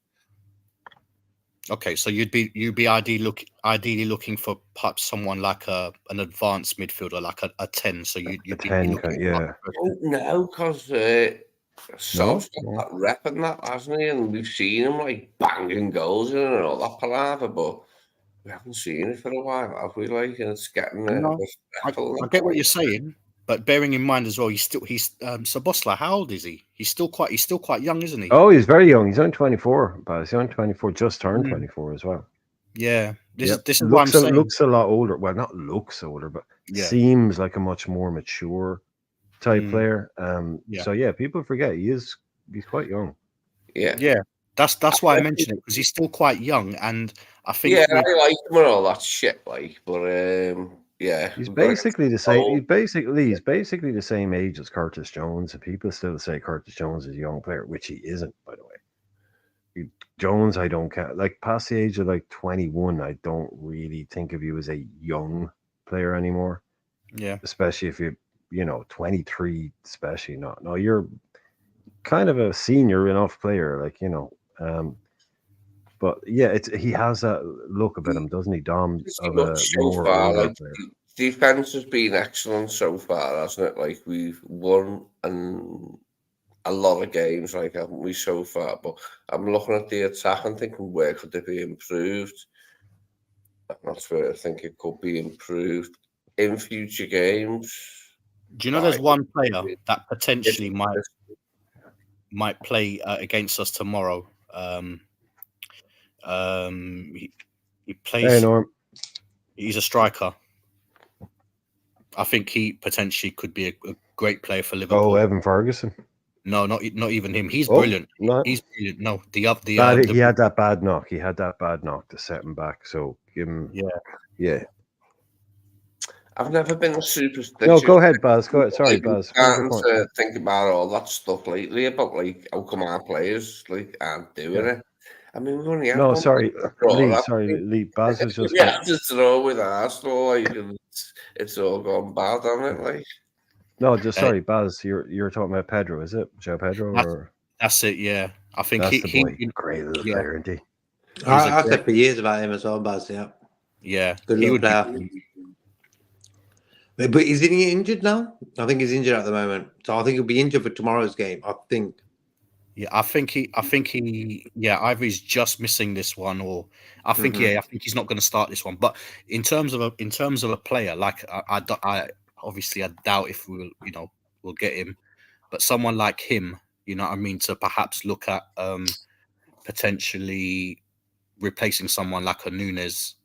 [SPEAKER 5] Okay, so you'd be ideally looking for perhaps someone like an advanced midfielder, like a 10. So you'd
[SPEAKER 1] A
[SPEAKER 5] be
[SPEAKER 1] 10,
[SPEAKER 5] looking
[SPEAKER 1] yeah.
[SPEAKER 4] Oh no, because
[SPEAKER 1] No?
[SPEAKER 4] Sob's got that rep and that, hasn't he? And we've seen him like banging goals in and all that palaver, but we haven't seen it for a while, have we? Like, and it's getting a
[SPEAKER 5] No,
[SPEAKER 4] bit
[SPEAKER 5] I
[SPEAKER 4] stressful.
[SPEAKER 5] get what you're saying, but bearing in mind as well, he's Sabosla. How old is he? He's still quite young, isn't he?
[SPEAKER 1] Oh, he's very young. He's only 24, but he's only 24, just turned
[SPEAKER 5] Mm.
[SPEAKER 1] 24 as well.
[SPEAKER 5] Yeah, this
[SPEAKER 1] Yep.
[SPEAKER 5] is what I'm saying.
[SPEAKER 1] Looks a lot older. Well, not looks older, but
[SPEAKER 5] Yeah.
[SPEAKER 1] seems like a much more mature type player.
[SPEAKER 5] Yeah.
[SPEAKER 1] So yeah, people forget he's quite young.
[SPEAKER 4] Yeah.
[SPEAKER 5] That's why I mentioned it, because he's still quite young, and I think
[SPEAKER 4] I like him and all that shit, like, but yeah.
[SPEAKER 1] He's
[SPEAKER 4] we've got to get
[SPEAKER 1] basically the same.
[SPEAKER 4] old.
[SPEAKER 1] He's basically the same age as Curtis Jones, and people still say Curtis Jones is a young player, which he isn't, by the way. Jones, I don't count. Like past the age of like 21, I don't really think of you as a young player anymore.
[SPEAKER 5] Yeah.
[SPEAKER 1] Especially if you 23, especially not. No, you're kind of a senior enough player, like, but yeah, he has that look about him, doesn't he, Dom? Of a
[SPEAKER 4] So
[SPEAKER 1] more
[SPEAKER 4] far,
[SPEAKER 1] older
[SPEAKER 4] like,
[SPEAKER 1] player.
[SPEAKER 4] defense has been excellent so far, hasn't it? Like, we've won a lot of games, like, haven't we, so far? But I'm looking at the attack and thinking, where could it be improved? That's where I think it could be improved in future games.
[SPEAKER 5] Do you know there's one player that potentially might play against us tomorrow? He plays.
[SPEAKER 1] Hey, Norm.
[SPEAKER 5] He's a striker. I think he potentially could be a great player for Liverpool.
[SPEAKER 1] Oh, Evan Ferguson.
[SPEAKER 5] No, not even him. He's
[SPEAKER 1] Oh,
[SPEAKER 5] brilliant.
[SPEAKER 1] no.
[SPEAKER 5] He's brilliant. No,
[SPEAKER 1] He had that bad knock. He had that bad knock to set him back. So give him. Yeah.
[SPEAKER 4] I've never been a superstitious.
[SPEAKER 1] No, go ahead, Baz. Go ahead. Sorry, Baz.
[SPEAKER 4] I'm starting to think about all that stuff lately about like how come our players like aren't doing it. I mean, we've only had
[SPEAKER 1] No,
[SPEAKER 4] one
[SPEAKER 1] sorry,
[SPEAKER 4] draw,
[SPEAKER 1] Lee.
[SPEAKER 4] haven't
[SPEAKER 1] Sorry,
[SPEAKER 4] we?
[SPEAKER 1] Lee. Baz was just.
[SPEAKER 4] We had to draw with Arsenal, like, and it's all gone bad, hasn't it? Like,
[SPEAKER 1] No, just sorry, Baz. You're talking about Pedro, is it? Joe Pedro, or
[SPEAKER 5] that's it. Yeah, I think
[SPEAKER 1] that's the boy.
[SPEAKER 5] he
[SPEAKER 1] Great little player, isn't he?
[SPEAKER 2] I said for years about him as well, Baz.
[SPEAKER 5] Yeah,
[SPEAKER 2] good little player. But is he injured now? I think he's injured at the moment, so I think he'll be injured for tomorrow's game. I think.
[SPEAKER 5] Yeah, I think he. Yeah, either he's just missing this one, or I think I think he's not going to start this one. But in terms of a player, like I obviously I doubt if we'll get him, but someone like him, you know what I mean, to perhaps look at potentially replacing someone like a Nunes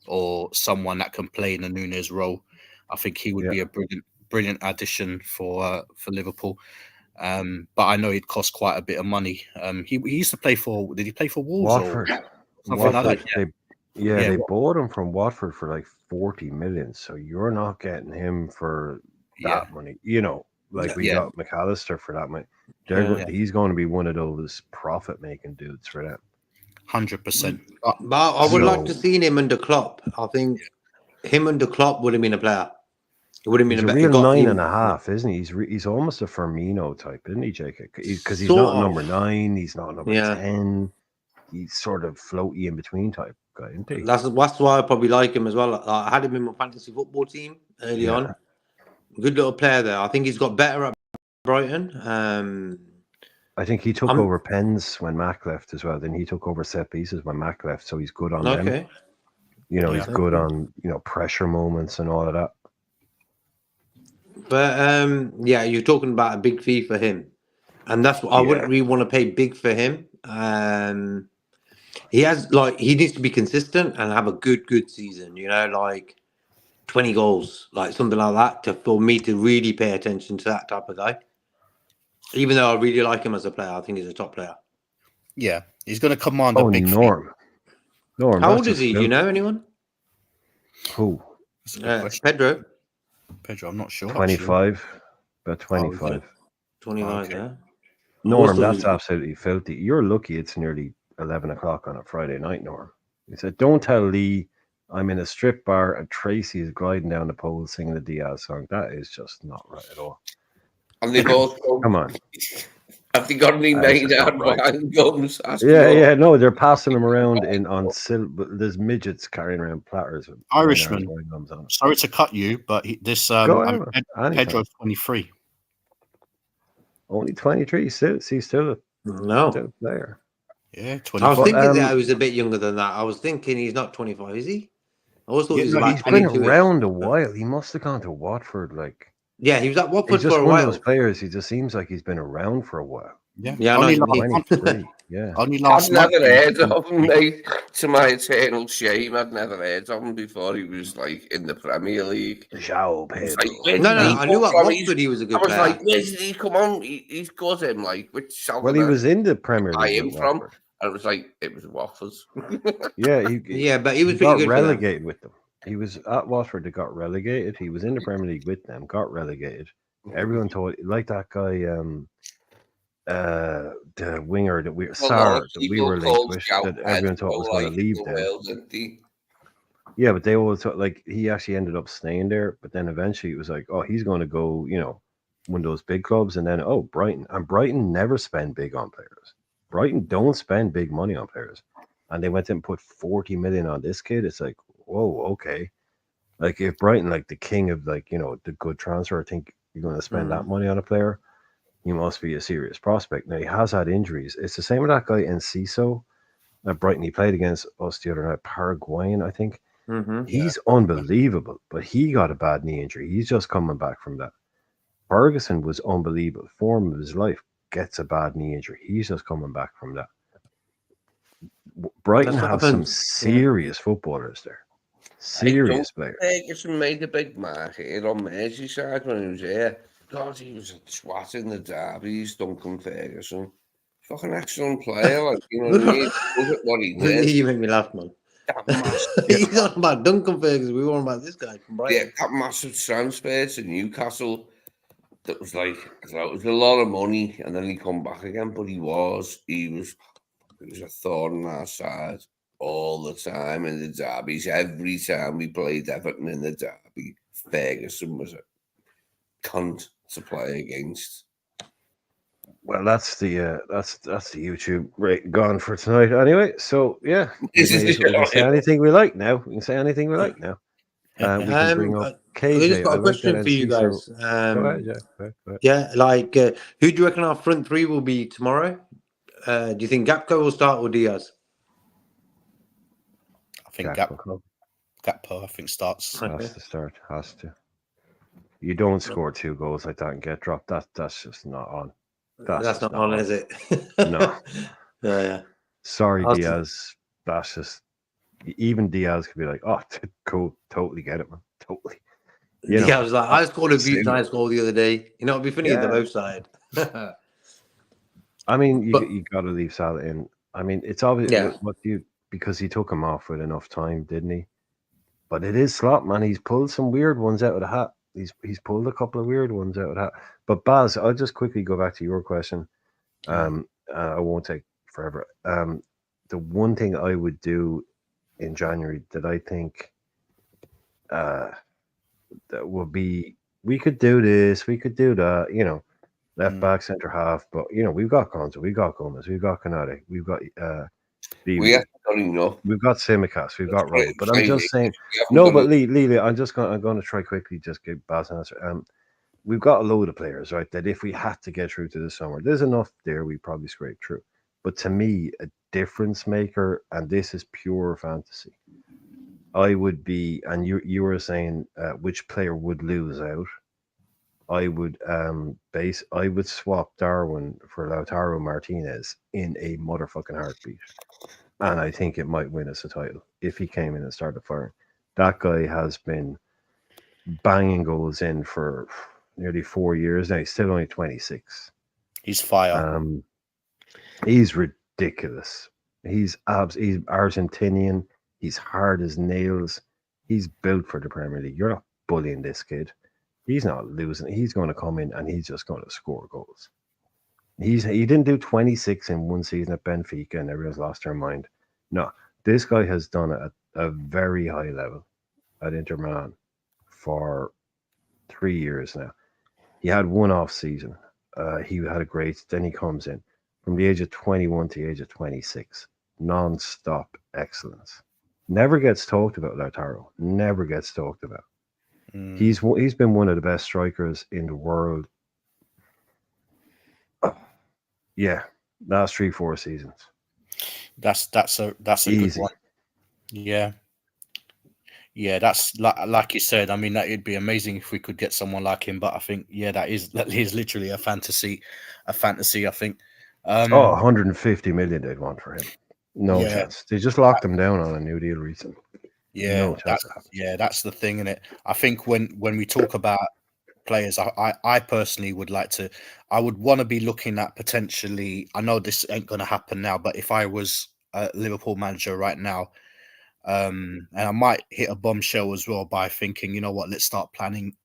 [SPEAKER 5] or someone that can play in a Nunes role. I think he would be a brilliant addition for Liverpool. But I know it costs quite a bit of money. He used to play for. Did he play for Wolves?
[SPEAKER 1] Watford.
[SPEAKER 5] Something like that.
[SPEAKER 1] They bought him from Watford for like 40 million. So you're not getting him for that money. You know, like we got McAllister for that money. He's going to be one of those profit-making dudes for them.
[SPEAKER 5] 100%.
[SPEAKER 2] But I would like to see him under Klopp. I think him under Klopp would have been a player. It would have been
[SPEAKER 1] a real 9.5, isn't he? He's almost a Firmino type, isn't he, Jacob? Because he's not number 9, he's not number 10. He's sort of floaty in between type guy, isn't he?
[SPEAKER 2] That's why I probably like him as well. I had him in my fantasy football team early on. Good little player there. I think he's got better at Brighton.
[SPEAKER 1] I think he took over pens when Mac left as well. Then he took over set pieces when Mac left, so he's good on them. You know, he's good on pressure moments and all of that.
[SPEAKER 2] But you're talking about a big fee for him, and that's what I wouldn't really want to pay big for him. He needs to be consistent and have a good season. You know, like 20 goals, like something like that, for me to really pay attention to that type of guy. Even though I really like him as a player, I think he's a top player.
[SPEAKER 5] Yeah, he's going to command a big
[SPEAKER 1] Norm.
[SPEAKER 2] How old is he? Do you know anyone?
[SPEAKER 1] Who?
[SPEAKER 2] Pedro.
[SPEAKER 5] Pedro, I'm not sure.
[SPEAKER 1] 25. About 25.
[SPEAKER 2] 25, yeah.
[SPEAKER 1] Norm, that's absolutely filthy. You're lucky it's nearly 11 o'clock on a Friday night, Norm. He said, don't tell Lee I'm in a strip bar and Tracy is gliding down the pole singing the Diaz song. That is just not right at all.
[SPEAKER 4] And they've also...
[SPEAKER 1] Come on.
[SPEAKER 4] Have they got any made out wine gums?
[SPEAKER 1] Yeah, no, they're passing them around there's midgets carrying around platters.
[SPEAKER 5] Irishman. Sorry to cut you, but Pedro's 23.
[SPEAKER 1] Only 23. He's still a player.
[SPEAKER 5] Yeah, 24.
[SPEAKER 2] I was thinking that he was a bit younger than that. I was thinking he's not 25, is he? I always thought he was about
[SPEAKER 1] he's
[SPEAKER 2] 22.
[SPEAKER 1] Been around a while. He must have gone to Watford, like.
[SPEAKER 2] Yeah, he was at Watford
[SPEAKER 1] for a while. One of those
[SPEAKER 2] players.
[SPEAKER 1] He just seems like he's been around for a while.
[SPEAKER 2] Yeah.
[SPEAKER 5] Only
[SPEAKER 4] I've never heard of him, mate. To my eternal shame, I'd never heard of him before he was like in the Premier League.
[SPEAKER 1] João Pedro.
[SPEAKER 2] I knew at Watford he was a good player.
[SPEAKER 4] I was like, where did he come on? He's got him, like, which
[SPEAKER 1] well, he was in the Premier League.
[SPEAKER 4] I am from. And it was like, it was Watford.
[SPEAKER 2] But he was pretty good.
[SPEAKER 1] Relegated with them. He was at Watford. They got relegated. He was in the Premier League with them. Got relegated. Everyone thought, like that guy, the winger that we were linked with, that everyone thought was going to leave there. Yeah, but they all thought like he actually ended up staying there. But then eventually it was like, oh, he's going to go, one of those big clubs, and then Brighton. And Brighton never spend big on players. Brighton don't spend big money on players, and they went and put 40 million on this kid. It's like, whoa, okay. Like if Brighton, like the king of the good transfer, I think you're going to spend that money on a player, you must be a serious prospect. Now he has had injuries. It's the same with that guy Enciso at Brighton. He played against us the other night, Paraguayan, I think. He's unbelievable, but he got a bad knee injury. He's just coming back from that. Ferguson was unbelievable. Form of his life, gets a bad knee injury. He's just coming back from that. Brighton have some serious footballers there. Serious player.
[SPEAKER 4] Ferguson made a big mark here on Merseyside when he was here. God, he was a twat in the derbies, Duncan Ferguson. Fucking excellent player, like, you know what I mean? Look at what he did.
[SPEAKER 2] You make me laugh, man.
[SPEAKER 4] That massive,
[SPEAKER 2] He's on about Duncan Ferguson. We were on about this guy from Brighton.
[SPEAKER 4] that massive transfer to Newcastle. That was like, I thought it was a lot of money, and then he come back again. But he was a thorn in our side all the time in the derbies. Every time we played Everton in the derby, Ferguson was a cunt to play against.
[SPEAKER 1] Well, that's the YouTube rate gone for tonight. Anyway, so yeah, we can say anything we like now. We can say anything we like now. We can bring up KJ.
[SPEAKER 2] I just got a question for you guys.
[SPEAKER 1] Go ahead, Jack. Go ahead.
[SPEAKER 2] Yeah, like who do you reckon our front three will be tomorrow? Do you think Gakpo will start or Diaz?
[SPEAKER 5] I think
[SPEAKER 1] Gakpo.
[SPEAKER 5] Gakpo, I think, starts.
[SPEAKER 1] Has to start. Has to. You don't score 2 goals like that and get dropped. That's just not on.
[SPEAKER 2] That's not on, is it?
[SPEAKER 1] No.
[SPEAKER 2] Yeah.
[SPEAKER 1] Sorry, Diaz. That's just. Even Diaz could be like, "Oh, cool, totally get it, man, totally."
[SPEAKER 2] I was like, I scored a few times goal the other day. You know, it'd be funny on the both side.
[SPEAKER 1] I mean, you got to leave Salah in. I mean, it's obvious because he took him off with enough time, didn't he? But it is Slot, man. He's pulled some weird ones out of the hat. He's pulled a couple of weird ones out of the hat. But Baz, I'll just quickly go back to your question. I won't take forever. The one thing I would do in January that I think that would be, we could do this, we could do that, left back, centre half, but we've got Konza, we've got Gomez, we've got Kanate, we've got
[SPEAKER 4] we haven't done enough.
[SPEAKER 1] We've got Simicast, we've got Rowe, but I'm just saying but Lee, I'm going to try quickly just give Baz an answer. We've got a load of players, right, that if we had to get through to the summer, there's enough there, we probably scrape through. But to me, a difference maker, and this is pure fantasy, I would be, and you were saying which player would lose out. I would swap Darwin for Lautaro Martinez in a motherfucking heartbeat, and I think it might win us a title if he came in and started firing. That guy has been banging goals in for nearly 4 years now. He's still only 26.
[SPEAKER 5] He's fire.
[SPEAKER 1] He's ridiculous. He's Argentinian. He's hard as nails. He's built for the Premier League. You're not bullying this kid. He's not losing. He's going to come in and he's just going to score goals. He didn't do 26 in one season at Benfica and everyone's lost their mind. No, this guy has done it at a very high level at Inter Milan for 3 years now. He had one off season. He had a great. Then he comes in from the age of 21 to the age of 26, non-stop excellence. Never gets talked about, Lautaro. Never gets talked about. He's been one of the best strikers in the world. Last 3-4 seasons.
[SPEAKER 5] That's a
[SPEAKER 1] easy.
[SPEAKER 5] good one. Yeah, that's like you said. I mean, that it'd be amazing if we could get someone like him. But I think, that is literally a fantasy. I think.
[SPEAKER 1] 150 million they'd want for him. No chance. They just locked him down on a new deal recently.
[SPEAKER 5] Yeah, that's the thing, innit? I think when we talk about players, I personally would I would want to be looking at potentially. I know this ain't going to happen now, but if I was a Liverpool manager right now, and I might hit a bombshell as well by thinking, you know what, let's start planning.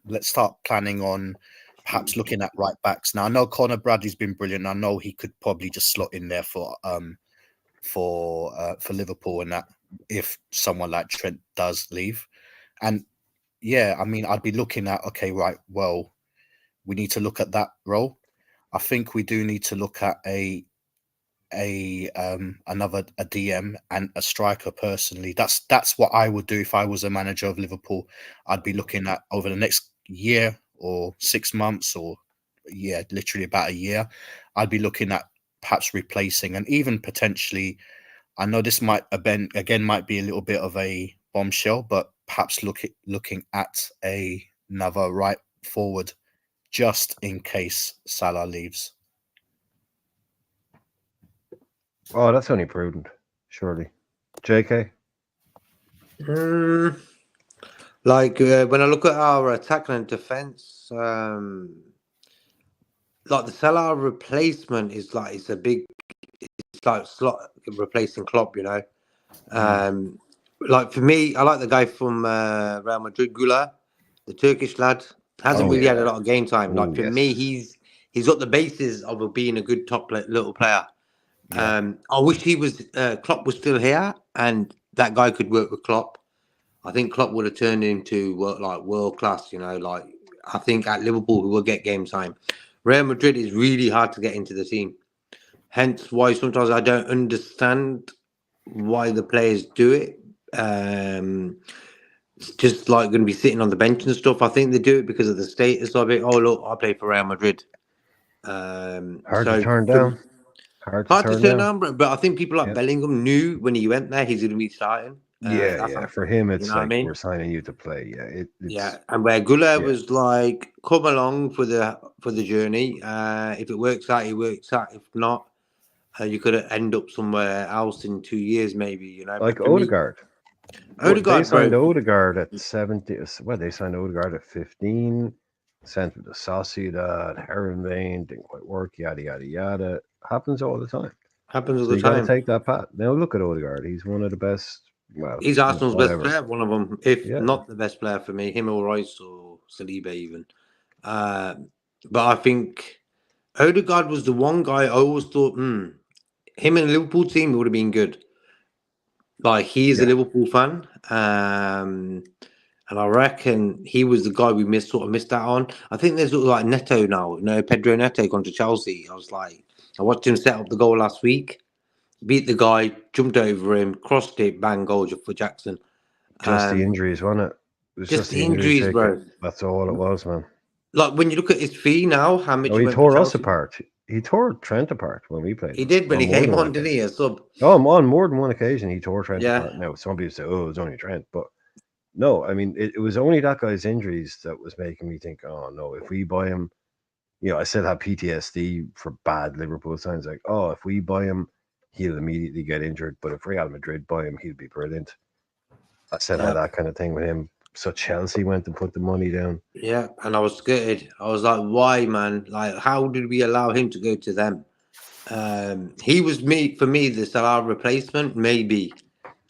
[SPEAKER 5] Let's start planning on perhaps looking at right backs. Now I know Conor Bradley's been brilliant. I know he could probably just slot in there for Liverpool, and that if someone like Trent does leave. And I mean, I'd be looking at, okay, right, well, we need to look at that role. I think we do need to look at a DM and a striker personally. That's what I would do if I was a manager of Liverpool. I'd be looking at over the next year or 6 months or literally about a year. I'd be looking at perhaps replacing, and even potentially, I know this might be a little bit of a bombshell, but perhaps looking at another right forward just in case Salah leaves.
[SPEAKER 1] Oh, that's only prudent, surely. JK?
[SPEAKER 2] Like when I look at our attack and defense, like the Salah replacement is like it's like slot replacing Klopp, you know. Like for me, I like the guy from Real Madrid, Gula, the Turkish lad. Hasn't
[SPEAKER 1] Oh
[SPEAKER 2] really had a
[SPEAKER 1] yeah.
[SPEAKER 2] lot of game time. Like
[SPEAKER 1] Oh
[SPEAKER 2] for me,
[SPEAKER 1] yes.
[SPEAKER 2] he's got the basis of being a good little player.
[SPEAKER 1] Yeah.
[SPEAKER 2] I wish he was Klopp was still here and that guy could work with Klopp. I think Klopp would have turned into world class. You know, like I think at Liverpool he will get game time. Real Madrid is really hard to get into the team. Hence why sometimes I don't understand why the players do it. It's just like going to be sitting on the bench and stuff. I think they do it because of the status of it. Oh look, I play for Real Madrid.
[SPEAKER 1] Hard to
[SPEAKER 2] So
[SPEAKER 1] turn down. Hard to
[SPEAKER 2] hard to
[SPEAKER 1] turn
[SPEAKER 2] turn
[SPEAKER 1] down.
[SPEAKER 2] down, but I think people like
[SPEAKER 1] Yeah.
[SPEAKER 2] Bellingham knew when he went there he's going to be starting.
[SPEAKER 1] Yeah,
[SPEAKER 2] That's
[SPEAKER 1] yeah.
[SPEAKER 2] how,
[SPEAKER 1] For him,
[SPEAKER 2] you
[SPEAKER 1] it's
[SPEAKER 2] know what I
[SPEAKER 1] like
[SPEAKER 2] mean.
[SPEAKER 1] we're signing you to play. Yeah,
[SPEAKER 2] Yeah,
[SPEAKER 1] it's
[SPEAKER 2] and where Gula
[SPEAKER 1] yeah.
[SPEAKER 2] was like, come along for the journey. If it works out, it works out. If not, you could end up somewhere else in 2 years, maybe. You know.
[SPEAKER 1] Like
[SPEAKER 2] But for me,
[SPEAKER 1] Odegaard. They
[SPEAKER 2] Odegaard,
[SPEAKER 1] signed
[SPEAKER 2] bro,
[SPEAKER 1] Odegaard at 70. Well, they signed Odegaard at 15. Sent him to Sociedad, Herenveen, didn't quite work. Yada yada yada. Happens all the time.
[SPEAKER 2] happens all
[SPEAKER 1] So
[SPEAKER 2] the
[SPEAKER 1] you got to
[SPEAKER 2] time.
[SPEAKER 1] take that path. Now look at Odegaard. He's one of the best. Well,
[SPEAKER 2] He's Arsenal's best
[SPEAKER 1] whatever.
[SPEAKER 2] player, one of them, if
[SPEAKER 1] Yeah.
[SPEAKER 2] not the best player for me. Him or Rice or Saliba even. But I think Odegaard was the one guy I always thought, him in the Liverpool team would have been good. Like he is a
[SPEAKER 1] Yeah.
[SPEAKER 2] Liverpool fan, and I reckon he was the guy we sort of missed out on. I think there's like Neto now, you know, Pedro Neto gone to Chelsea. I watched him set up the goal last week, beat the guy, jumped over him, crossed it, bang goal for Jackson.
[SPEAKER 1] Just the injuries, wasn't it? It was
[SPEAKER 2] Just
[SPEAKER 1] just
[SPEAKER 2] the
[SPEAKER 1] the injury
[SPEAKER 2] injuries,
[SPEAKER 1] ticket.
[SPEAKER 2] bro.
[SPEAKER 1] That's all it was, man.
[SPEAKER 2] Like when you look at his fee now, how much
[SPEAKER 1] No,
[SPEAKER 2] he
[SPEAKER 1] he
[SPEAKER 2] went for
[SPEAKER 1] tore us
[SPEAKER 2] Chelsea.
[SPEAKER 1] apart. He tore Trent apart when we played
[SPEAKER 2] He
[SPEAKER 1] him.
[SPEAKER 2] did, but
[SPEAKER 1] On
[SPEAKER 2] he
[SPEAKER 1] more
[SPEAKER 2] came
[SPEAKER 1] than one
[SPEAKER 2] on, didn't
[SPEAKER 1] occasion.
[SPEAKER 2] he? A sub.
[SPEAKER 1] Oh, on more than one occasion, he tore Trent
[SPEAKER 2] Yeah.
[SPEAKER 1] apart. Now, some people say, oh, it was only Trent. But no, I mean, it was only that guy's injuries that was making me think, oh, no, if we buy him, I still have PTSD for bad Liverpool signs. Like, oh, if we buy him, he'll immediately get injured. But if Real Madrid buy him, he'll be brilliant. I still had that kind of thing with him. So Chelsea went and put the money down.
[SPEAKER 2] Yeah, and I was scared. I was like, why, man? Like, how did we allow him to go to them? He was for me, the Salah replacement, maybe.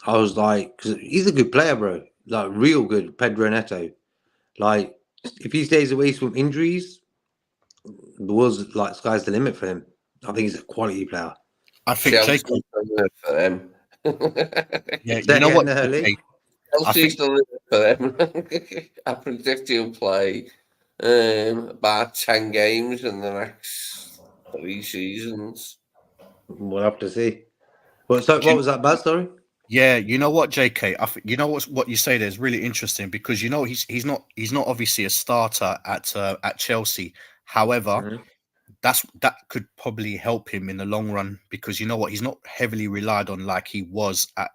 [SPEAKER 2] I was like, because he's a good player, bro. Like, real good, Pedro Neto. Like, if he stays away from injuries, the world's like, sky's the limit for him. I think he's a quality player.
[SPEAKER 5] I think
[SPEAKER 4] Chelsea's
[SPEAKER 5] Jacob.
[SPEAKER 4] done it for them.
[SPEAKER 5] Yeah,
[SPEAKER 2] Say
[SPEAKER 5] you know
[SPEAKER 2] again,
[SPEAKER 5] what?
[SPEAKER 2] Hurley?
[SPEAKER 5] Jake,
[SPEAKER 4] Chelsea's done it for them. I predict he'll play about 10 games in the next 3 seasons.
[SPEAKER 2] We'll have to see. What was that, Baz? Sorry.
[SPEAKER 5] Yeah, you know what, JK? You know what you say there is really interesting because he's not obviously a starter at Chelsea. However, that could probably help him in the long run because you know what, he's not heavily relied on like he was at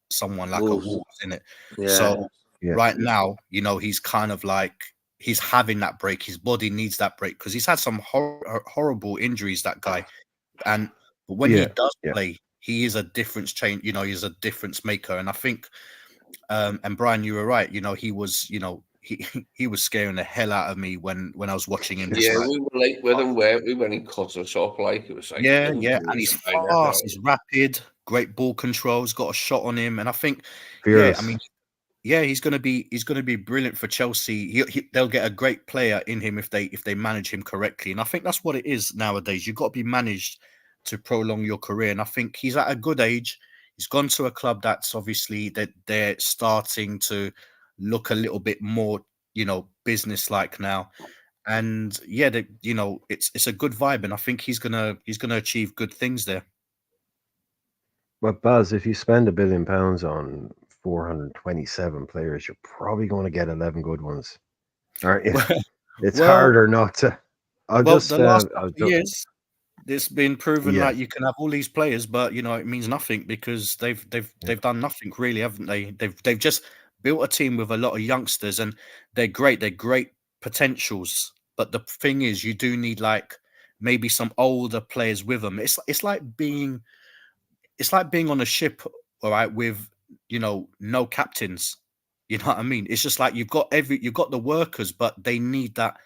[SPEAKER 5] someone like
[SPEAKER 2] Wolves.
[SPEAKER 5] a Wolves, in it.
[SPEAKER 2] Yeah.
[SPEAKER 5] So
[SPEAKER 1] Yeah.
[SPEAKER 5] right now, he's kind of like he's having that break. His body needs that break because he's had some horrible injuries. That guy, but when he does play, he is a difference change. He's a difference maker, and I think. And Brian, you were right. He was. He was scaring the hell out of me when I was watching him.
[SPEAKER 4] Yeah, we were late with him, weren't we, when he cut us up? Like it was like
[SPEAKER 5] yeah, and he's fast, he's rapid, great ball controls, got a shot on him, and I think,
[SPEAKER 1] Fierce.
[SPEAKER 5] he's going to be brilliant for Chelsea. They'll get a great player in him if they manage him correctly, and I think that's what it is nowadays. You've got to be managed to prolong your career, and I think he's at a good age. He's gone to a club that's obviously that they're starting to look a little bit more, business-like now, and it's a good vibe, and I think he's gonna achieve good things there.
[SPEAKER 1] But Baz, if you spend £1 billion on 427 players, you're probably going to get 11 good ones, aren't you? It's harder not to.
[SPEAKER 5] The last couple of years, it's been proven like you can have all these players, but it means nothing because they've done nothing really, haven't they? They've just built a team with a lot of youngsters, and they're great. They're great potentials, but the thing is, you do need like maybe some older players with them. It's like being on a ship, all right, with no captains. You know what I mean? It's just like you've got the workers, but they need that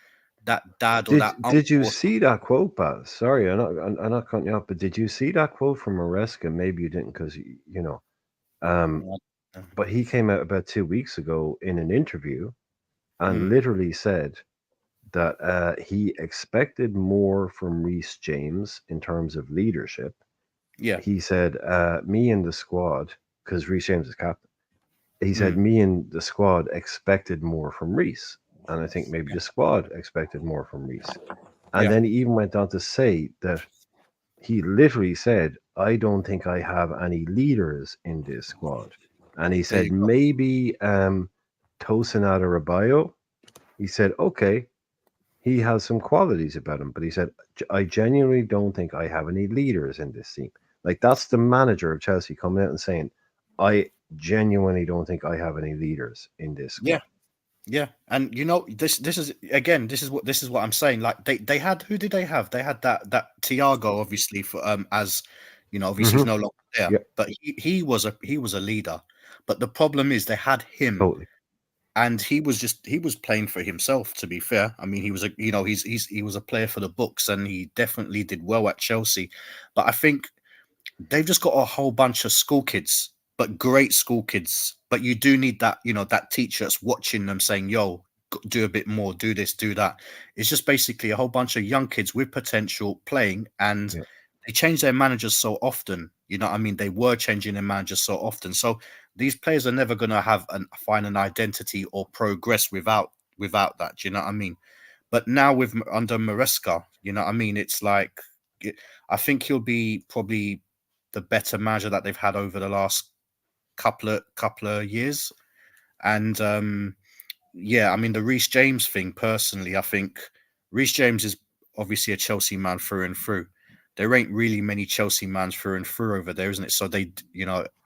[SPEAKER 5] dad or that
[SPEAKER 1] Did you
[SPEAKER 5] uncle.
[SPEAKER 1] see that quote, Baz? Sorry, I'm not cutting you off, but did you see that quote from Maresca? Maybe you didn't, because but he came out about 2 weeks ago in an interview and literally said that he expected more from Reece James in terms of leadership.
[SPEAKER 5] Yeah.
[SPEAKER 1] He said, me and the squad, because Reece James is captain, he said, me and the squad expected more from Reece. And I think maybe the squad expected more from Reece. And then he even went on to say that he literally said, I don't think I have any leaders in this squad. And he said, maybe Tosin Adarabioyo. He said, okay, he has some qualities about him. But he said, I genuinely don't think I have any leaders in this team. Like, that's the manager of Chelsea coming out and saying, I genuinely don't think I have any leaders in this squad.
[SPEAKER 5] Yeah, and this is what I'm saying. Like they had, who did they have? They had that Thiago, obviously, for as obviously he's no longer there, but he was a leader. But the problem is they had him,
[SPEAKER 1] Totally.
[SPEAKER 5] and he was playing for himself. To be fair, I mean, he was he was a player for the books, and he definitely did well at Chelsea. But I think they've just got a whole bunch of school kids, but great school kids. But you do need that, that teacher that's watching them saying, yo, do a bit more, do this, do that. It's just basically a whole bunch of young kids with potential playing, and they change their managers so often. You know what I mean? They were changing their managers so often. So these players are never going to find an identity or progress without that. Do you know what I mean? But now under Maresca, you know what I mean? It's like, I think he'll be probably the better manager that they've had over the last couple of years. And I mean, the Reece James thing, personally, I think Reece James is obviously a Chelsea man through and through. There ain't really many Chelsea mans through and through over there, isn't it? So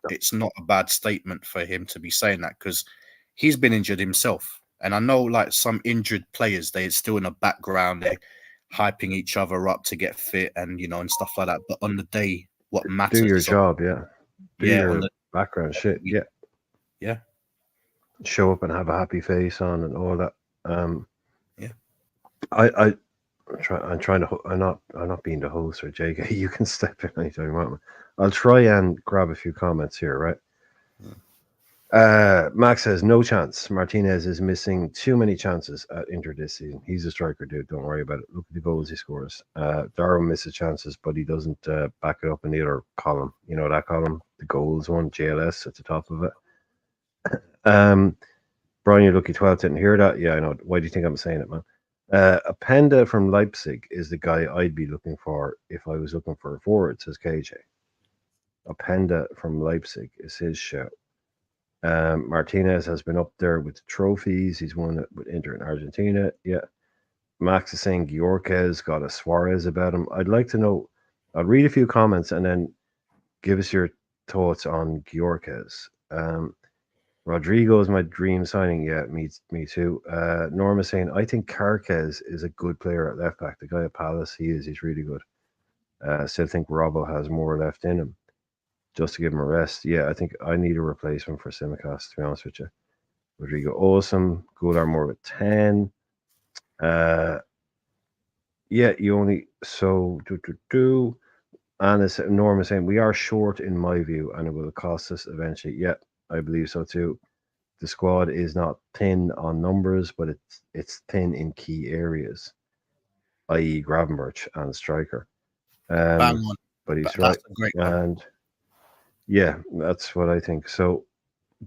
[SPEAKER 5] it's not a bad statement for him to be saying that, because he's been injured himself. And I know, like, some injured players, they're still in the background, they're hyping each other up to get fit and and stuff like that. But on the day, what matters
[SPEAKER 1] do your
[SPEAKER 5] is
[SPEAKER 1] job, do your background shit, show up and have a happy face on and all that. I'm not being the host, or JK. You can step in anytime you want. I'll try and grab a few comments here, right? Max says, no chance. Martinez is missing too many chances at Inter this season. He's a striker, dude. Don't worry about it. Look at the goals he scores. Darwin misses chances, but he doesn't back it up in the other column. You know that column? The goals one, JLS at the top of it. Brian, you're lucky 12 didn't hear that. Yeah, I know. Why do you think I'm saying it, man? Openda from Leipzig is the guy I'd be looking for if I was looking for a forward, says KJ. Openda from Leipzig is his shout. Martinez has been up there with the trophies. He's won it with Inter in Argentina. Yeah. Max is saying Gyökeres got a Suarez about him. I'd like to know. I'll read a few comments and then give us your thoughts on Gyökeres. Rodrigo is my dream signing. Yeah, me too. Norma saying, I think Carquez is a good player at left back. The guy at Palace, he's really good. Still think Robbo has more left in him. Just to give him a rest. Yeah, I think I need a replacement for Simicast, to be honest with you. Rodrigo, awesome. Goulart more with 10. Yeah, you only... So, And Norma saying, we are short in my view, and it will cost us eventually. Yeah, I believe so too. The squad is not thin on numbers, but it's thin in key areas, i.e. Gravenberch and striker. But he's right. And yeah, that's what I think. So,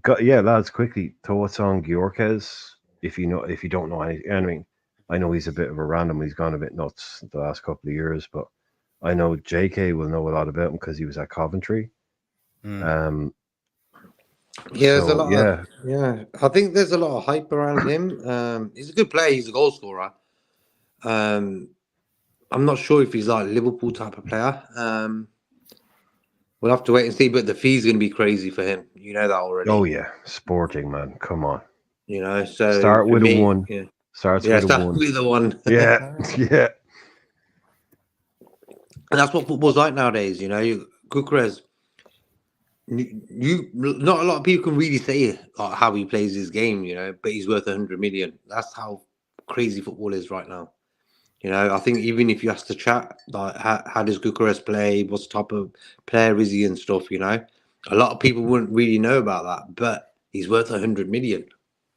[SPEAKER 1] lads, quickly, thoughts on Gyökeres, if you don't know anything. I mean, I know he's a bit of a random. He's gone a bit nuts the last couple of years, but I know JK will know a lot about him because he was at Coventry.
[SPEAKER 2] There's a lot. I think there's a lot of hype around him. He's a good player. He's a goal scorer. I'm not sure if he's like a Liverpool type of player. We'll have to wait and see. But the fee's going to be crazy for him. You know that already.
[SPEAKER 1] Oh yeah, Sporting, man. Come on.
[SPEAKER 2] So
[SPEAKER 1] start with a 1. Yeah. Start with
[SPEAKER 2] a 1.
[SPEAKER 1] Yeah.
[SPEAKER 2] And that's what football's like nowadays. Gyökeres, not a lot of people can really say like, how he plays his game, you know, but he's worth 100 million. That's how crazy football is right now. You know, I think even if you ask the chat, like, how does Gyökeres play? What type of player is he and stuff, you know? A lot of people wouldn't really know about that, but he's worth 100 million.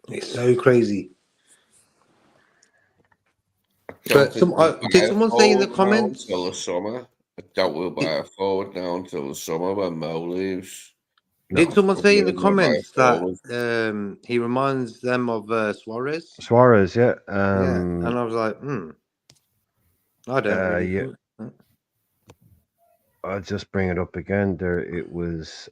[SPEAKER 2] It's so crazy. But did someone say in the comments?
[SPEAKER 4] Until the summer. I doubt we'll buy a forward now until the summer when Mo leaves.
[SPEAKER 2] Did someone say in the
[SPEAKER 4] We'll buy a
[SPEAKER 2] comments
[SPEAKER 4] forward.
[SPEAKER 2] that he reminds them of Suarez?
[SPEAKER 1] Suarez, yeah.
[SPEAKER 2] Yeah, and I was like, I don't really
[SPEAKER 1] yeah.
[SPEAKER 2] think that.
[SPEAKER 1] I'll just bring it up again. There, it was.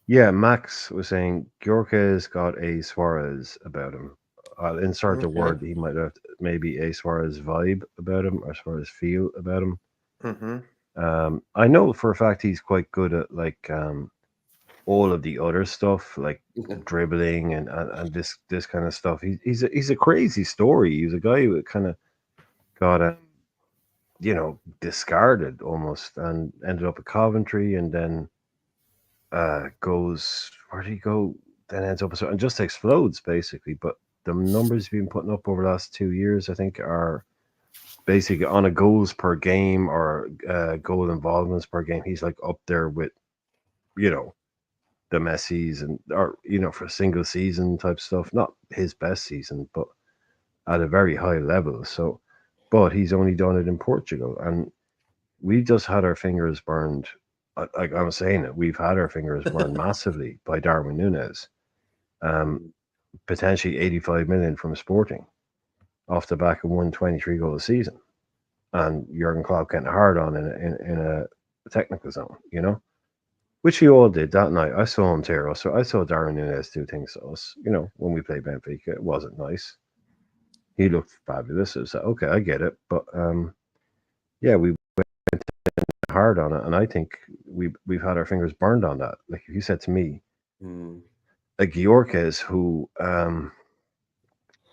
[SPEAKER 1] Yeah, Max was saying Gyökeres got a Suarez about him. I'll insert the
[SPEAKER 2] Okay.
[SPEAKER 1] word. He might have maybe a Suarez vibe about him or Suarez feel about him.
[SPEAKER 2] Mm-hmm.
[SPEAKER 1] I know for a fact he's quite good at like all of the other stuff, like dribbling and this kind of stuff. He's a crazy story. He's a guy who kind of got discarded almost and ended up at Coventry and then goes where did he go? Then ends up and just explodes basically. But the numbers he's been putting up over the last 2 years, I think, are basically on a goals per game or goal involvements per game. He's like up there with, the Messi's or for single season type stuff. Not his best season, but at a very high level. So, but he's only done it in Portugal, and we just had our fingers burned. Like I'm saying it, we've had our fingers burned massively by Darwin Núñez. Potentially 85 million from Sporting off the back of 123 goal a season, and Jurgen Klopp getting hard on in a technical zone, which we all did that night. I saw him tear us. So I saw Darwin Núñez do things to us, when we played Benfica. It wasn't nice. He looked fabulous. It was like, okay, I get it, but yeah, we went hard on it, and I think we've had our fingers burned on that. Like if you said to me, like Gyökeres, who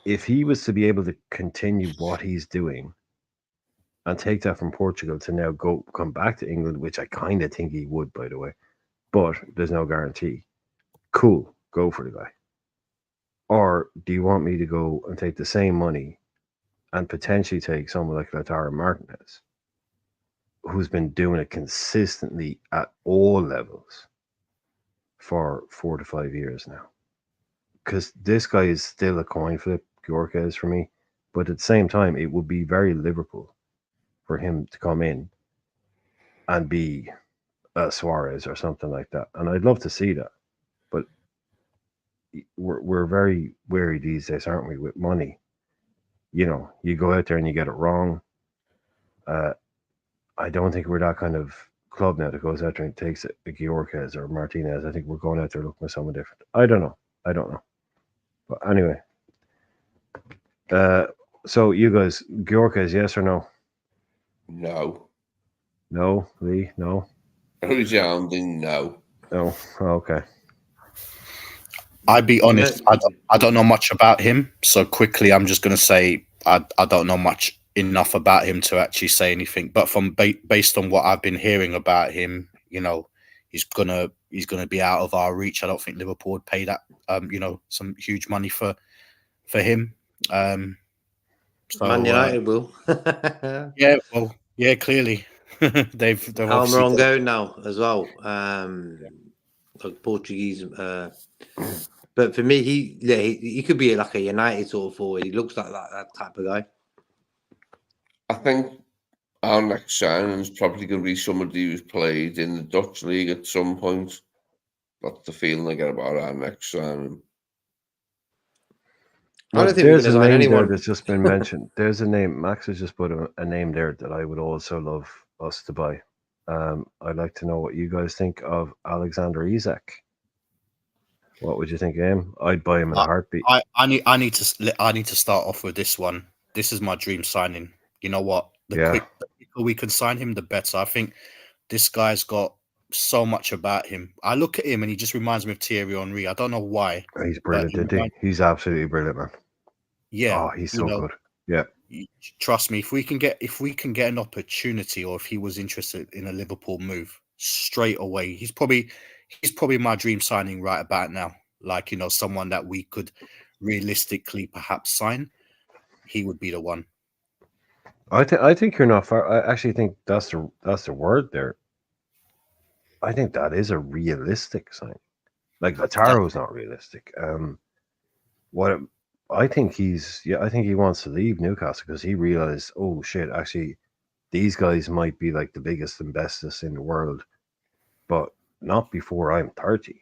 [SPEAKER 1] if he was to be able to continue what he's doing and take that from Portugal to now come back to England, which I kind of think he would, by the way, but there's no guarantee. Cool, go for the guy. Or do you want me to go and take the same money and potentially take someone like Lautaro Martinez, who's been doing it consistently at all levels for 4 to 5 years now? Because this guy is still a coin flip, Gyökeres, for me. But at the same time, it would be very Liverpool for him to come in and be a Suarez or something like that. And I'd love to see that. But we're very wary these days, aren't we, with money? You go out there and you get it wrong. I don't think we're that kind of club now that goes out there and takes a Gyökeres or Martinez. I think we're going out there looking for someone different. I don't know. But anyway. So you guys, Gyökeres, yes or no?
[SPEAKER 4] No.
[SPEAKER 1] No, Lee, no.
[SPEAKER 4] Resounding no.
[SPEAKER 1] No, okay.
[SPEAKER 5] I'd be honest, I don't know much about him. So quickly, I'm just going to say I don't know much enough about him to actually say anything. But from based on what I've been hearing about him, he's gonna be out of our reach. I don't think Liverpool would pay that, some huge money for him.
[SPEAKER 2] Man United will.
[SPEAKER 5] Yeah, well, yeah, clearly they've
[SPEAKER 2] Palmer on go now as well. Like Portuguese. But for me, he could be like a United sort of forward. He looks like that type of guy.
[SPEAKER 4] I think our next signing is probably going to be somebody who's played in the Dutch league at some point. That's the feeling I get about our next signing.
[SPEAKER 2] I don't think we're going to sign anyone.
[SPEAKER 1] That's just been mentioned. There's a name. Max has just put a name there that I would also love us to buy. I'd like to know what you guys think of Alexander Isak. What would you think of him? I'd buy him in a heartbeat.
[SPEAKER 5] I need to start off with this one. This is my dream signing. You know what? The quicker we can sign him, the better. I think this guy's got so much about him. I look at him and he just reminds me of Thierry Henry. I don't know why.
[SPEAKER 1] He's brilliant, isn't he? He's absolutely brilliant, man.
[SPEAKER 5] Yeah.
[SPEAKER 1] Oh, he's so good. Yeah.
[SPEAKER 5] trust me, if we can get an opportunity, or if he was interested in a Liverpool move straight away, he's probably my dream signing right about now. Like, you know, someone that we could realistically perhaps sign. He would be the one.
[SPEAKER 1] I think you're not far. I actually think that's the word there. I think that is a realistic sign. Like Lataro's not realistic. I think I think he wants to leave Newcastle because he realized, oh shit, actually, these guys might be like the biggest and bestest in the world, but not before I'm 30.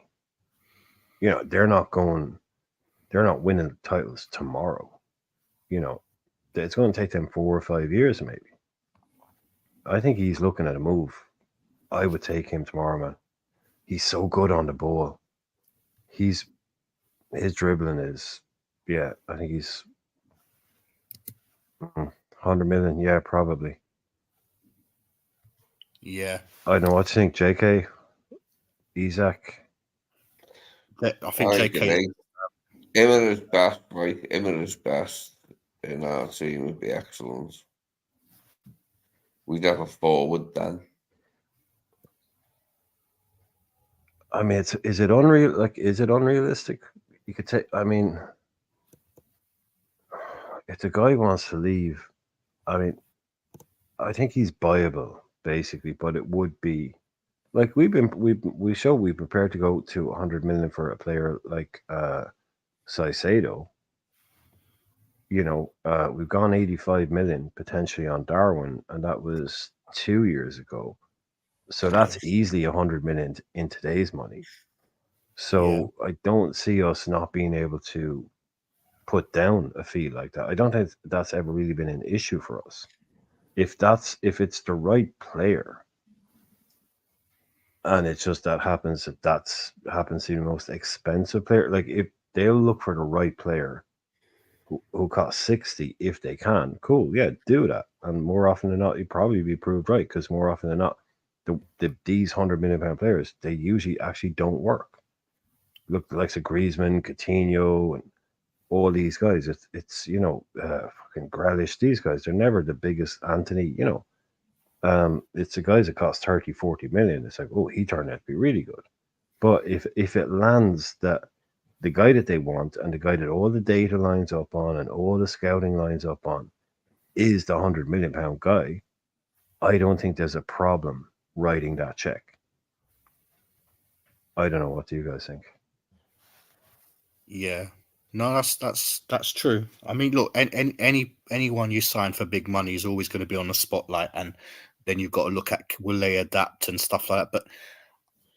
[SPEAKER 1] You know, they're not winning titles tomorrow. You know, it's going to take them 4 or 5 years, maybe. I think he's looking at a move. I would take him tomorrow, man. He's so good on the ball. His dribbling is, yeah, I think he's 100 million. Yeah, probably.
[SPEAKER 5] Yeah.
[SPEAKER 1] I don't know what you think, JK, Isaac.
[SPEAKER 5] I think JK.
[SPEAKER 4] Agree. Him at his best, right? Him at his best in our team would be excellent. We'd have a forward then.
[SPEAKER 1] I mean, is it unreal? Like, is it unrealistic? You could take. I mean, if the guy wants to leave, I mean, I think he's viable basically, but it would be like we're prepared to go to 100 million for a player like Caicedo. You know, we've gone 85 million potentially on Darwin, and that was 2 years ago. So that's easily 100 million in today's money. So I don't see us not being able to put down a fee like that. I don't think that's ever really been an issue for us. If it's the right player, and it's just that happens to be the most expensive player. Like, if they'll look for the right player who costs 60 if they can, cool, yeah, do that. And more often than not, you'd probably be proved right, because more often than not, these £100 million players, they usually actually don't work. Look, the likes of Griezmann, Coutinho, and all these guys. It's you know, fucking Grealish. These guys, they're never the biggest. Anthony, you know, it's the guys that cost 30, 40 million. It's like, oh, he turned out to be really good. But if it lands that the guy that they want, and the guy that all the data lines up on and all the scouting lines up on, is the £100 million guy, I don't think there's a problem writing that check. I don't know. What do you guys think?
[SPEAKER 5] Yeah. No, that's true. I mean, look, anyone you sign for big money is always going to be on the spotlight, and then you've got to look at, will they adapt and stuff like that. But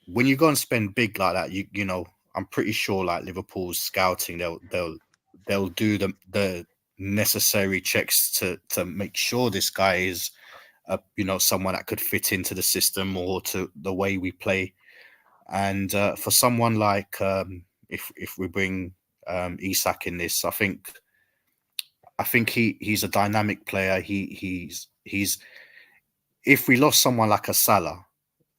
[SPEAKER 5] when you go and spend big like that, you know, I'm pretty sure like Liverpool's scouting, they'll do the necessary checks to make sure this guy is, you know, someone that could fit into the system or to the way we play. And for someone like, if we bring Isak in this, I think he's a dynamic player. He's if we lost someone like a Salah,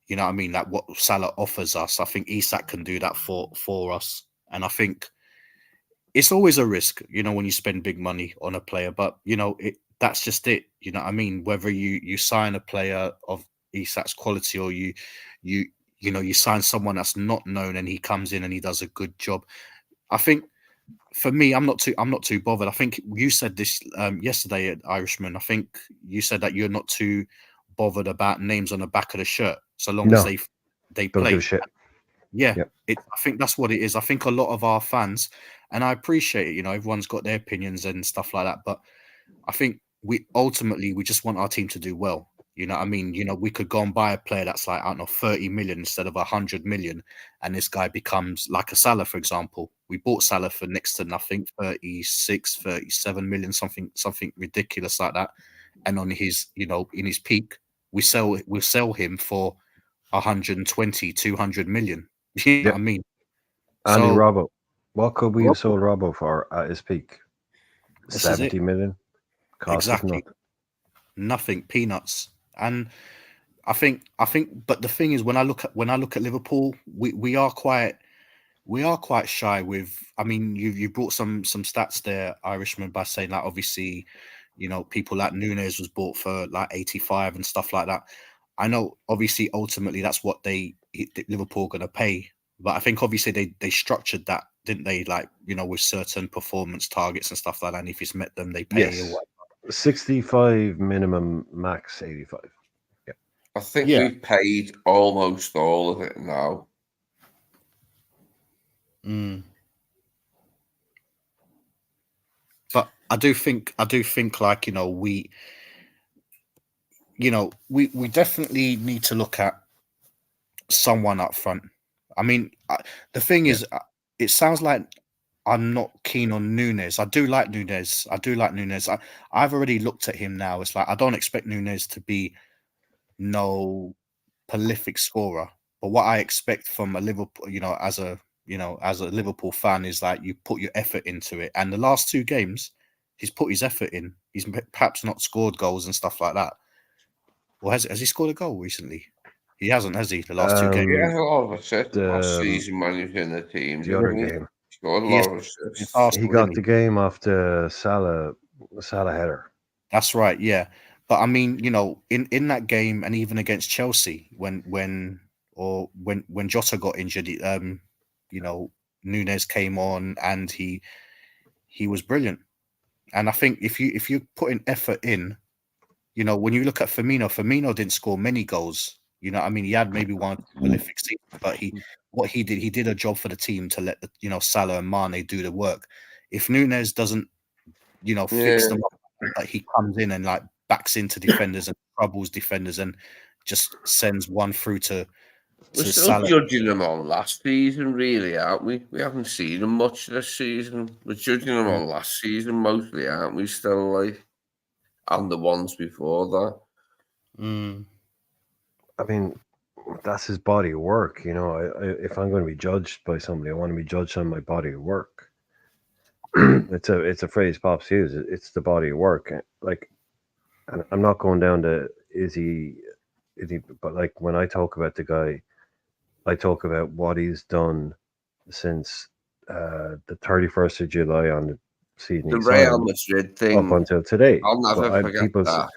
[SPEAKER 5] you know what I mean, like what Salah offers us, I think Isak can do that for us. And I think it's always a risk, you know, when you spend big money on a player, but you know, that's just it. You know what I mean? Whether you sign a player of Isak's quality, or you know, you sign someone that's not known and he comes in and he does a good job. I think for me, I'm not too bothered. I think you said this yesterday at Irishman. I think you said that you're not too bothered about names on the back of the shirt, so long as they
[SPEAKER 1] don't
[SPEAKER 5] play.
[SPEAKER 1] give a shit.
[SPEAKER 5] Yeah, I think that's what it is. I think a lot of our fans, and I appreciate it, you know, everyone's got their opinions and stuff like that, but I think we just want our team to do well. You know what I mean? You know, we could go and buy a player that's like, I don't know, 30 million instead of 100 million. And this guy becomes like a Salah, for example. We bought Salah for next to nothing, 36, 37 million, something ridiculous like that. And on his, you know, in his peak, we'll sell him for 120, 200 million. You know what I mean?
[SPEAKER 1] Andy Robbo. What could we have sold Robbo for at his peak? 70 million? Cost
[SPEAKER 5] exactly. Nothing, peanuts. And I think, but the thing is, when I look at Liverpool, we are quite shy with. I mean, you brought some stats there, Irishman, by saying that obviously, you know, people like Nunes was bought for like 85 and stuff like that. I know, obviously, ultimately, that's what Liverpool going to pay. But I think obviously they structured that, didn't they? Like, you know, with certain performance targets and stuff like that. And if it's met them, they pay or
[SPEAKER 1] Yes,
[SPEAKER 5] what.
[SPEAKER 1] 65 minimum, max 85.
[SPEAKER 4] I think
[SPEAKER 5] Yeah.
[SPEAKER 4] we've paid almost all of it now.
[SPEAKER 5] But I do think like, you know, we definitely need to look at someone up front. I mean, the thing is, it sounds like I'm not keen on Nunes. I do like Nunes. I've already looked at him now. It's like I don't expect Nunes to be no prolific scorer, but what I expect from a Liverpool, as a Liverpool fan, is that you put your effort into it. And the last 2 games, he's put his effort in. He's perhaps not scored goals and stuff like that. Or has he scored a goal recently? He hasn't, has he? The last 2 games.
[SPEAKER 4] He has a lot of assists last
[SPEAKER 1] The,
[SPEAKER 4] season when he was in the team.
[SPEAKER 1] the other
[SPEAKER 4] didn't he?
[SPEAKER 1] game,
[SPEAKER 4] He scored a
[SPEAKER 5] He is-
[SPEAKER 4] lot of assists.
[SPEAKER 5] It's Arsenal,
[SPEAKER 1] he got
[SPEAKER 5] didn't
[SPEAKER 1] the game off the Salah header.
[SPEAKER 5] That's right, yeah. But I mean, you know, in that game, and even against Chelsea, when Jota got injured, you know, Nunes came on and he was brilliant. And I think if you're putting effort in, you know, when you look at Firmino didn't score many goals. You know, I mean, he had maybe one prolific season, but he did a job for the team to let Salah and Mane do the work. If Nunes doesn't, fix them up, like he comes in and like backs into defenders and troubles defenders and just sends one through to
[SPEAKER 4] We're still
[SPEAKER 5] Salah.
[SPEAKER 4] judging him on last season, really, aren't we? We haven't seen him much this season. We're judging him on last season mostly, aren't we? Still, like, and the ones before that.
[SPEAKER 1] I mean, that's his body of work. You know, if I'm going to be judged by somebody, I want to be judged on my body of work. It's a phrase Pops uses. It's the body of work. Like, and I'm not going down to is he, but like when I talk about the guy, I talk about what he's done since the 31st of July on the season
[SPEAKER 4] The
[SPEAKER 1] he
[SPEAKER 4] Real
[SPEAKER 1] signed
[SPEAKER 4] Madrid thing,
[SPEAKER 1] up until today.
[SPEAKER 4] I'll never forget that.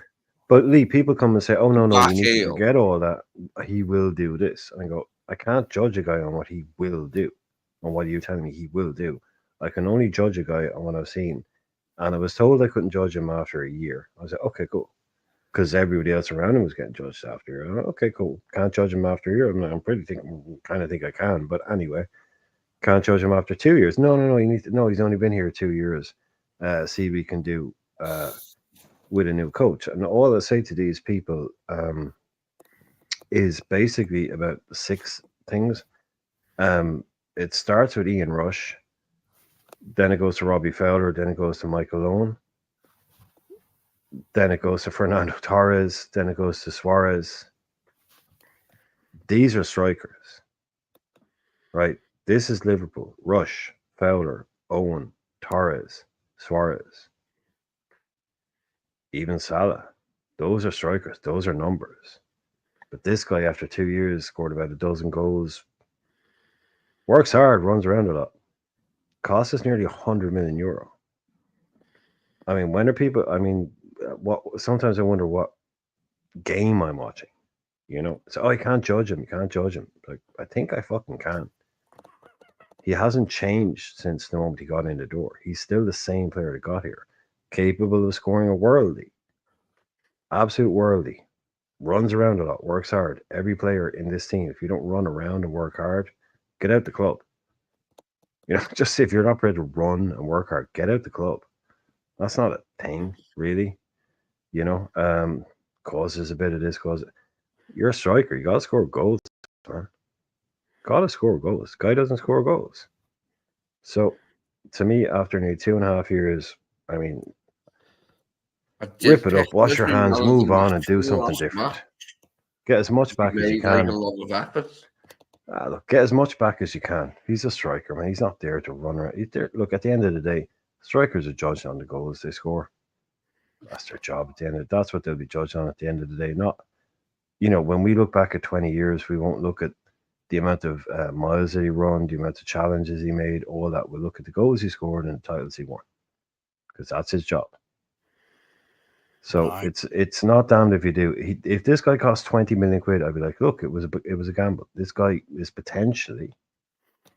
[SPEAKER 1] But Lee, people come and say, "Oh no,
[SPEAKER 4] Black
[SPEAKER 1] you need to
[SPEAKER 4] heel.
[SPEAKER 1] forget all that. He will do this." And I go, "I can't judge a guy on what he will do, on what you're telling me he will do. I can only judge a guy on what I've seen." And I was told I couldn't judge him after a year. I was like, "Okay, cool," because everybody else around him was getting judged after a year. Okay, cool. Can't judge him after a year. I'm kind of think I can, but anyway, can't judge him after 2 years. No. You need to. No, he's only been here 2 years. See what he can do. With a new coach. And all I say to these people is basically about 6 things. It starts with Ian Rush, then it goes to Robbie Fowler, then it goes to Michael Owen, then it goes to Fernando Torres, then it goes to Suarez. These are strikers, right? This is Liverpool. Rush, Fowler, Owen, Torres, Suarez. Even Salah. Those are strikers. Those are numbers. But this guy, after 2 years, scored about a dozen goals. Works hard, runs around a lot. Costs us nearly €100 million. I mean, when are people? I mean, what? Sometimes I wonder what game I'm watching. You know, so I can't judge him. You can't judge him. Like, I think I fucking can. He hasn't changed since the moment he got in the door. He's still the same player that got here, capable of scoring a worldie, absolute worldie. Runs around a lot, works hard. Every player in this team, if you don't run around and work hard, get out the club. You know, just if you're not prepared to run and work hard, get out the club. That's not a thing, really. You know, causes a bit of this, cause you're a striker. You gotta score goals, man. Gotta score goals. Guy doesn't score goals. So, to me, after nearly 2.5 years, I mean, rip it up, wash your hands, move on, and do something different. Get as much back as you can.
[SPEAKER 4] Like a lot of effort.
[SPEAKER 1] Look, get as much back as you can. He's a striker, man. He's not there to run around. He's there. Look, at the end of the day, strikers are judged on the goals they score. That's their job at the end of it. That's what they'll be judged on at the end of the day. Not, you know, when we look back at 20 years, we won't look at the amount of miles that he run, the amount of challenges he made, all that. We'll look at the goals he scored and the titles he won, because that's his job. So
[SPEAKER 5] Right.
[SPEAKER 1] it's not damned if you do. If this guy costs 20 million quid, I'd be like, look, it was a gamble. This guy is potentially,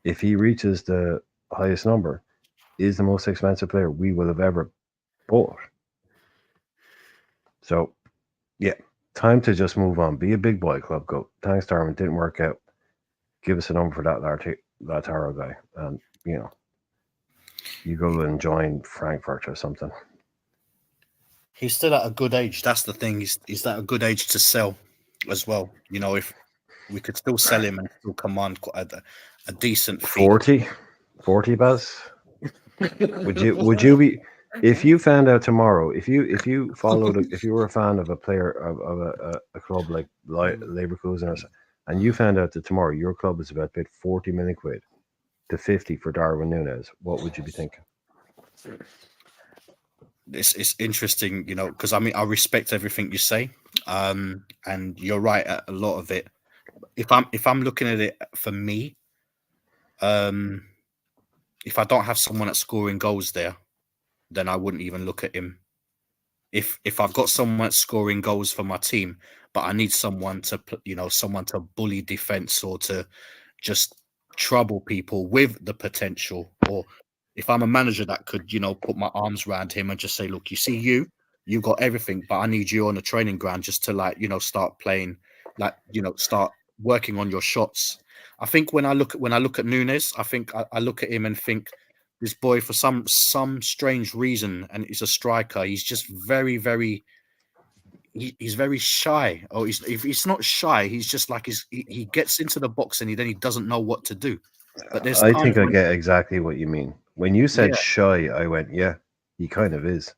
[SPEAKER 1] if he reaches the highest number, is the most expensive player we will have ever bought. So, yeah, time to just move on. Be a big boy, club. Go. Thanks, Darwin. Didn't work out. Give us a number for that Lautaro guy, and you go and join Frankfurt or something.
[SPEAKER 5] He's still at a good age. That's the thing. He's at a good age to sell as well. You know, if we could still sell him and still command quite a decent fee.
[SPEAKER 1] 40 Baz? Would you be, if you found out tomorrow, if you followed, if you were a fan of a player of a club like Leverkusen or something, and you found out that tomorrow your club is about to bid 40 million quid to 50 for Darwin Núñez, what would you be thinking?
[SPEAKER 5] It's interesting, you know, because I mean I respect everything you say, and you're right at a lot of it. If I'm looking at it for me, if I don't have someone that's scoring goals there, then I wouldn't even look at him. If I've got someone that's scoring goals for my team, but I need someone to bully defense or to just trouble people with the potential, or if I'm a manager that could, you know, put my arms around him and just say, look, you see, you got everything, but I need you on the training ground just to, like, you know, start playing, like, you know, start working on your shots. I think when I look at Núñez, I think I look at him and think, this boy, for some strange reason, and he's a striker, he's just very, very, he's very shy. Or if he's not shy, he's just like he gets into the box and then he doesn't know what to do. But there's
[SPEAKER 1] I think I get exactly what you mean. When you said
[SPEAKER 5] Yeah.
[SPEAKER 1] shy, I went, yeah, he kind of is.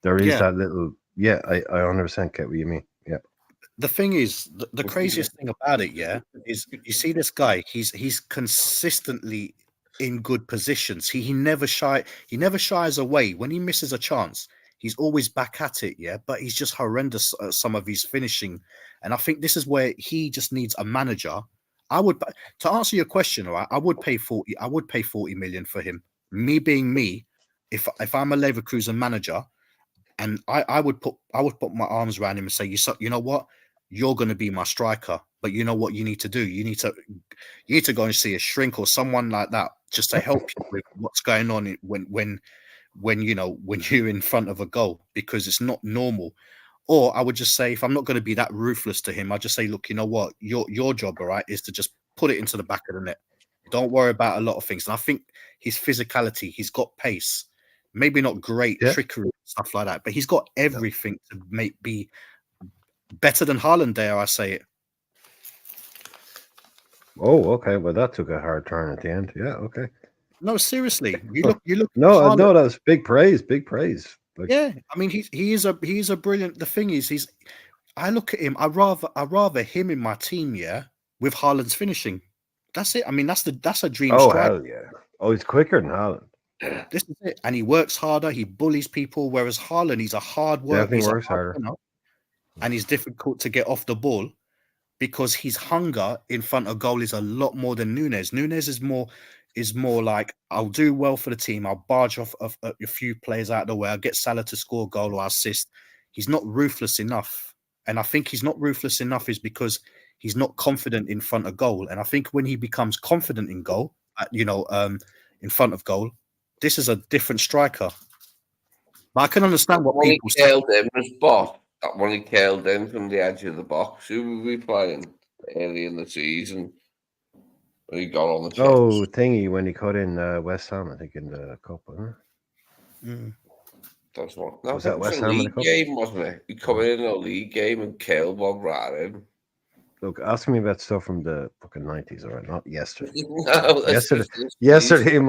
[SPEAKER 1] There is that little, yeah, I 100% get what you mean. Yeah.
[SPEAKER 5] The thing is, the craziest thing about it, is you see this guy. He's consistently in good positions. He never shies away. When he misses a chance, he's always back at it. Yeah, but he's just horrendous at some of his finishing. And I think this is where he just needs a manager. To answer your question, all right, I would pay 40. I would pay 40 million for him. Me being me, if I'm a Leverkusen manager, and I would put my arms around him and say, you know what, you're going to be my striker, but you know what you need to do? You need to go and see a shrink or someone like that just to help you with what's going on when you're in front of a goal, because it's not normal. Or I would just say, if I'm not going to be that ruthless to him, I just say, look, you know what, your job, all right, is to just put it into the back of the net. Don't worry about a lot of things. And I think his physicality, he's got pace, maybe not great trickery, stuff like that, but he's got everything to be better than Haaland, dare I say it.
[SPEAKER 1] Oh, okay. Well, that took a hard turn at the end. Yeah, okay.
[SPEAKER 5] No, seriously. You look.
[SPEAKER 1] No, that was big praise. Big praise.
[SPEAKER 5] Like, yeah, I mean, he is a brilliant. The thing is, I look at him. I rather him in my team, with Haaland's finishing. That's it. I mean, that's a dream.
[SPEAKER 1] Oh,
[SPEAKER 5] strike.
[SPEAKER 1] hell yeah! Oh, he's quicker than Haaland.
[SPEAKER 5] This is it, and he works harder. He bullies people, whereas Haaland, he's a hard worker.
[SPEAKER 1] Definitely works harder,
[SPEAKER 5] and he's difficult to get off the ball because his hunger in front of goal is a lot more than Núñez. Núñez is more like, I'll do well for the team. I'll barge off a few players out of the way. I'll get Salah to score a goal or assist. He's not ruthless enough. And I think he's not ruthless enough is because he's not confident in front of goal. And I think when he becomes confident in goal, in front of goal, this is a different striker. But I can understand what people say.
[SPEAKER 4] Killed him was Bob. That one he killed him from the edge of the box. Who were we playing early in the season? When he got on the chance.
[SPEAKER 1] Oh, thingy, when he cut in West Ham, I think, in the cup, wasn't it?
[SPEAKER 4] That's one. No,
[SPEAKER 1] was that West Ham
[SPEAKER 4] in the cup game, wasn't it? He come in a league game and killed Bob Ryan.
[SPEAKER 1] Look, ask me about stuff from the fucking 90s, all right? Not yesterday.
[SPEAKER 4] No,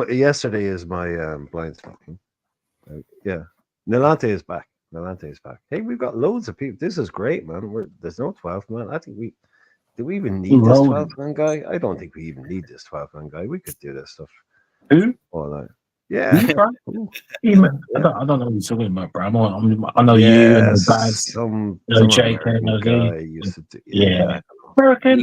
[SPEAKER 1] yesterday is my blind spot. Yeah. Nolante is back. Hey, we've got loads of people. This is great, man. There's no 12th man. I think do we even need this 12th man guy? I don't think we even need this 12th man guy. We could do this stuff.
[SPEAKER 3] Who?
[SPEAKER 1] All night. Yeah.
[SPEAKER 3] I don't know what you're talking about, bro. I know you and the guys.
[SPEAKER 1] Some
[SPEAKER 3] JK
[SPEAKER 1] guy used to do.
[SPEAKER 3] Yeah. American.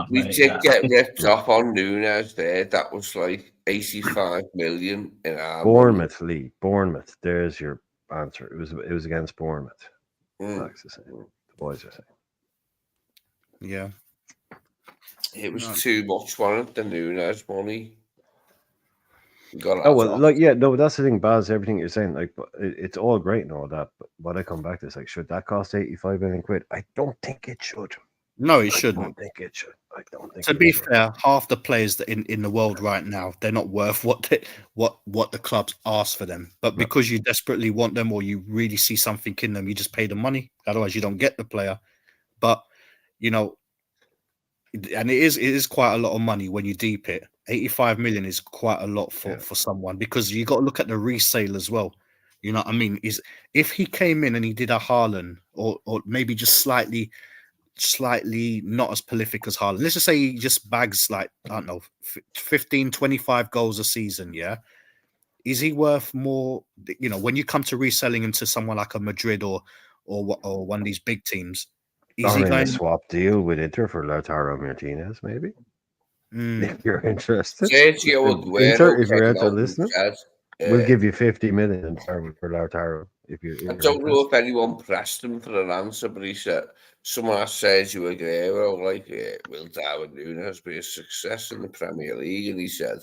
[SPEAKER 4] We did get ripped off on Núñez there. That was like 85 million in our
[SPEAKER 1] Bournemouth, Lee. Bournemouth. There's your answer. It was against Bournemouth.
[SPEAKER 4] Mm.
[SPEAKER 1] Max is saying. The boys are saying.
[SPEAKER 5] Yeah.
[SPEAKER 4] It was
[SPEAKER 5] No.
[SPEAKER 4] too much, wasn't it? The Nunes money. We got
[SPEAKER 1] Oh
[SPEAKER 4] that
[SPEAKER 1] well,
[SPEAKER 4] off.
[SPEAKER 1] like yeah, no, that's the thing, Baz. Everything you're saying, like, it's all great and all that, but what I come back to is like, should that cost 85 million quid? I don't think it should.
[SPEAKER 5] No, it
[SPEAKER 1] I
[SPEAKER 5] shouldn't.
[SPEAKER 1] don't think it should. I don't think.
[SPEAKER 5] To
[SPEAKER 1] it
[SPEAKER 5] be
[SPEAKER 1] should.
[SPEAKER 5] fair, half the players that in the world right now, they're not worth what the clubs ask for them. But because you desperately want them or you really see something in them, you just pay the money. Otherwise, you don't get the player. But you know, and it is quite a lot of money when you deep it. 85 million is quite a lot for someone, because you got to look at the resale as well. You know what I mean? Is if he came in and he did a Haaland or maybe just slightly not as prolific as Haaland. Let's just say he just bags like, I don't know, 15, 25 goals a season, yeah? Is he worth more, you know, when you come to reselling him to someone like a Madrid or one of these big teams, is
[SPEAKER 1] Or
[SPEAKER 5] he
[SPEAKER 1] in
[SPEAKER 5] going
[SPEAKER 1] a swap deal with Inter for Lautaro Martinez, maybe?
[SPEAKER 5] Mm,
[SPEAKER 1] If you're interested.
[SPEAKER 4] Sergio
[SPEAKER 1] Inter,
[SPEAKER 4] Aguero
[SPEAKER 1] if you're
[SPEAKER 4] came
[SPEAKER 1] into
[SPEAKER 4] out and
[SPEAKER 1] listening,
[SPEAKER 4] said,
[SPEAKER 1] we'll give you 50 million for Lautaro if you're
[SPEAKER 4] I don't know
[SPEAKER 1] interested.
[SPEAKER 4] if anyone pressed him for an answer, but he said, someone asked Sergio Aguero, like, will Darwin Núñez be a success in the Premier League? And he said,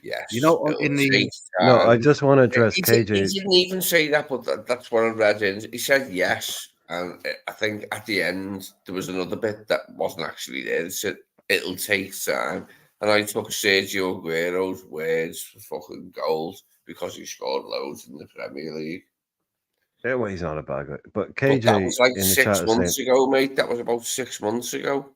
[SPEAKER 4] yes.
[SPEAKER 5] you know,
[SPEAKER 4] it'll
[SPEAKER 5] in the
[SPEAKER 4] take
[SPEAKER 1] No, I
[SPEAKER 4] time."
[SPEAKER 1] just want to address
[SPEAKER 4] He
[SPEAKER 1] KJ.
[SPEAKER 4] didn't even say that, but that's what I read in. He said yes. And I think at the end, there was another bit that wasn't actually there. It said, it'll take time. And I took Sergio Aguero's words for fucking gold because he scored loads in the Premier League.
[SPEAKER 1] Yeah, well, he's not a bad guy. But
[SPEAKER 4] But
[SPEAKER 1] KJ
[SPEAKER 4] that was like
[SPEAKER 1] in the
[SPEAKER 4] 6
[SPEAKER 1] chat is saying,
[SPEAKER 4] months ago, mate. That was about 6 months ago.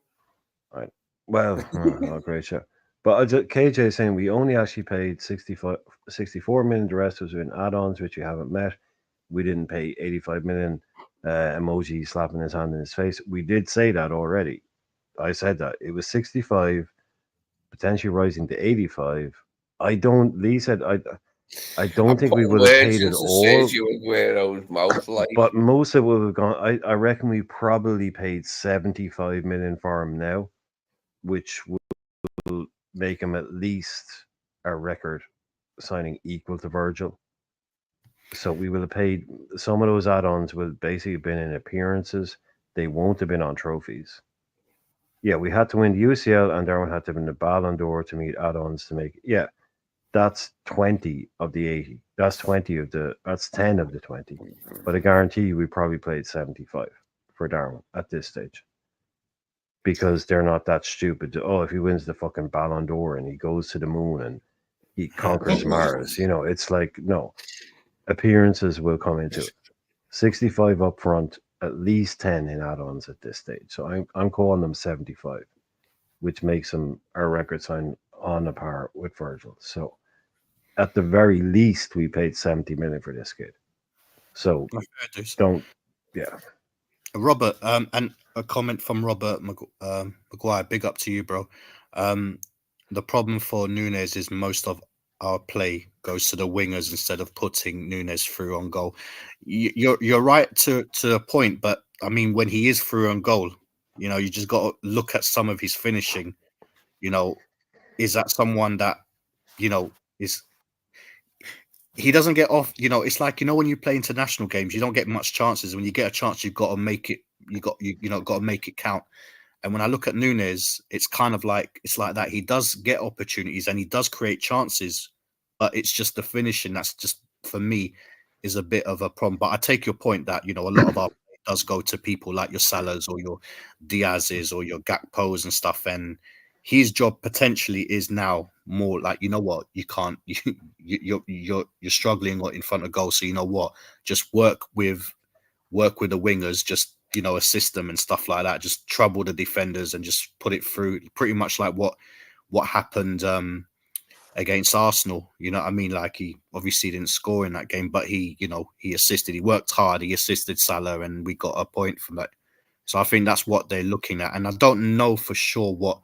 [SPEAKER 1] right, well, oh, great show. But KJ is saying we only actually paid 64 million. The rest was in add-ons, which you haven't met. We didn't pay 85 million. Emoji slapping his hand in his face. We did say that already. I said that it was 65, potentially rising to 85. Lee said I don't think we
[SPEAKER 4] Putting
[SPEAKER 1] would have
[SPEAKER 4] words
[SPEAKER 1] paid it
[SPEAKER 4] into
[SPEAKER 1] all,
[SPEAKER 4] Sergio Aguero's mouth, like.
[SPEAKER 1] but most of it would have gone. I reckon we probably paid 75 million for him now, which will make him at least a record signing equal to Virgil. So we will have paid some of those add-ons will basically have been in appearances. They won't have been on trophies. Yeah, we had to win the UCL and Darwin had to win the Ballon d'Or to meet add-ons to make. Yeah, that's 20 of the 80. That's 10 of the 20. But I guarantee you we probably played 75 for Darwin at this stage. Because they're not that stupid. If he wins the fucking Ballon d'Or and he goes to the moon and he conquers Mars, it's like, no. Appearances will come into it. 65 up front, at least 10 in add-ons at this stage. So I'm calling them 75, which makes him a record sign on a par with Virgil. So at the very least, we paid 70 million for this kid. So yeah.
[SPEAKER 5] Robert, and a comment from Robert Maguire. Big up to you, bro. The problem for Núñez is most of our play goes to the wingers instead of putting Núñez through on goal. You're right to a point, but I mean, when he is through on goal, you just got to look at some of his finishing. Is that someone that is? He doesn't get off. It's like when you play international games, you don't get much chances. When you get a chance, you've got to make it. Got to make it count. And when I look at Núñez, it's kind of like that. He does get opportunities and he does create chances, but it's just the finishing that's just for me is a bit of a problem. But I take your point that a lot of our play does go to people like your Salahs or your Diaz's or your Gakpos and stuff, and his job potentially is now more like, what, you can't, you're struggling in front of goal, so just work with the wingers, just assist them and stuff like that, just trouble the defenders and just put it through, pretty much like what happened against Arsenal. You know what I mean? Like, he obviously didn't score in that game, but he assisted, he worked hard, he assisted Salah, and we got a point from that. So I think that's what they're looking at, and I don't know for sure what.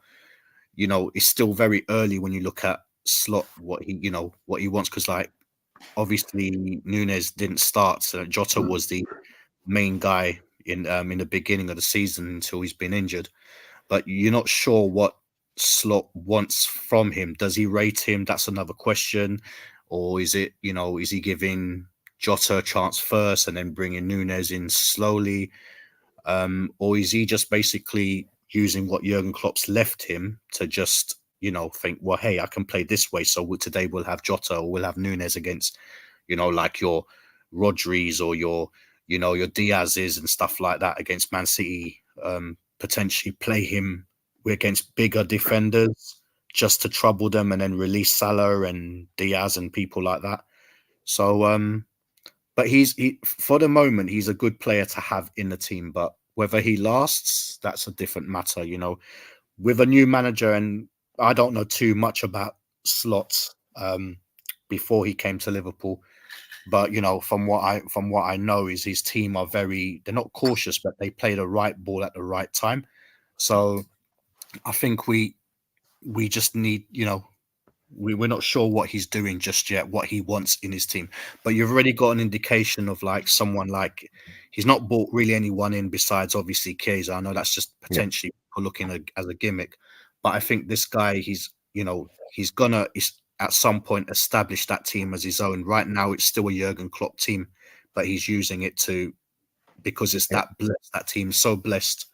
[SPEAKER 5] It's still very early when you look at Slot, what he wants, because like obviously Núñez didn't start, so Jota was the main guy in the beginning of the season until he's been injured. But you're not sure what Slot wants from him. Does he rate him? That's another question. Or is it, is he giving Jota a chance first and then bringing Nunes in slowly? Or is he just basically using what Jurgen Klopp's left him to just, think, well, hey, I can play this way. So today we'll have Jota or we'll have Nunes against, like your Rodris or your Diaz's and stuff like that against Man City. Potentially play him against bigger defenders just to trouble them and then release Salah and Diaz and people like that. So, but for the moment, he's a good player to have in the team. But whether he lasts, that's a different matter. With a new manager, and I don't know too much about Slots before he came to Liverpool. But from what I know is his team are they're not cautious, but they play the right ball at the right time. So I think we just need, we're not sure what he's doing just yet, what he wants in his team. But you've already got an indication of someone he's not brought really anyone in besides obviously Chiesa. I know that's just potentially looking as a gimmick, but I think this guy, he's gonna at some point establish that team as his own. Right now, it's still a Jurgen Klopp team, but he's using it because it's that blessed. That team's so blessed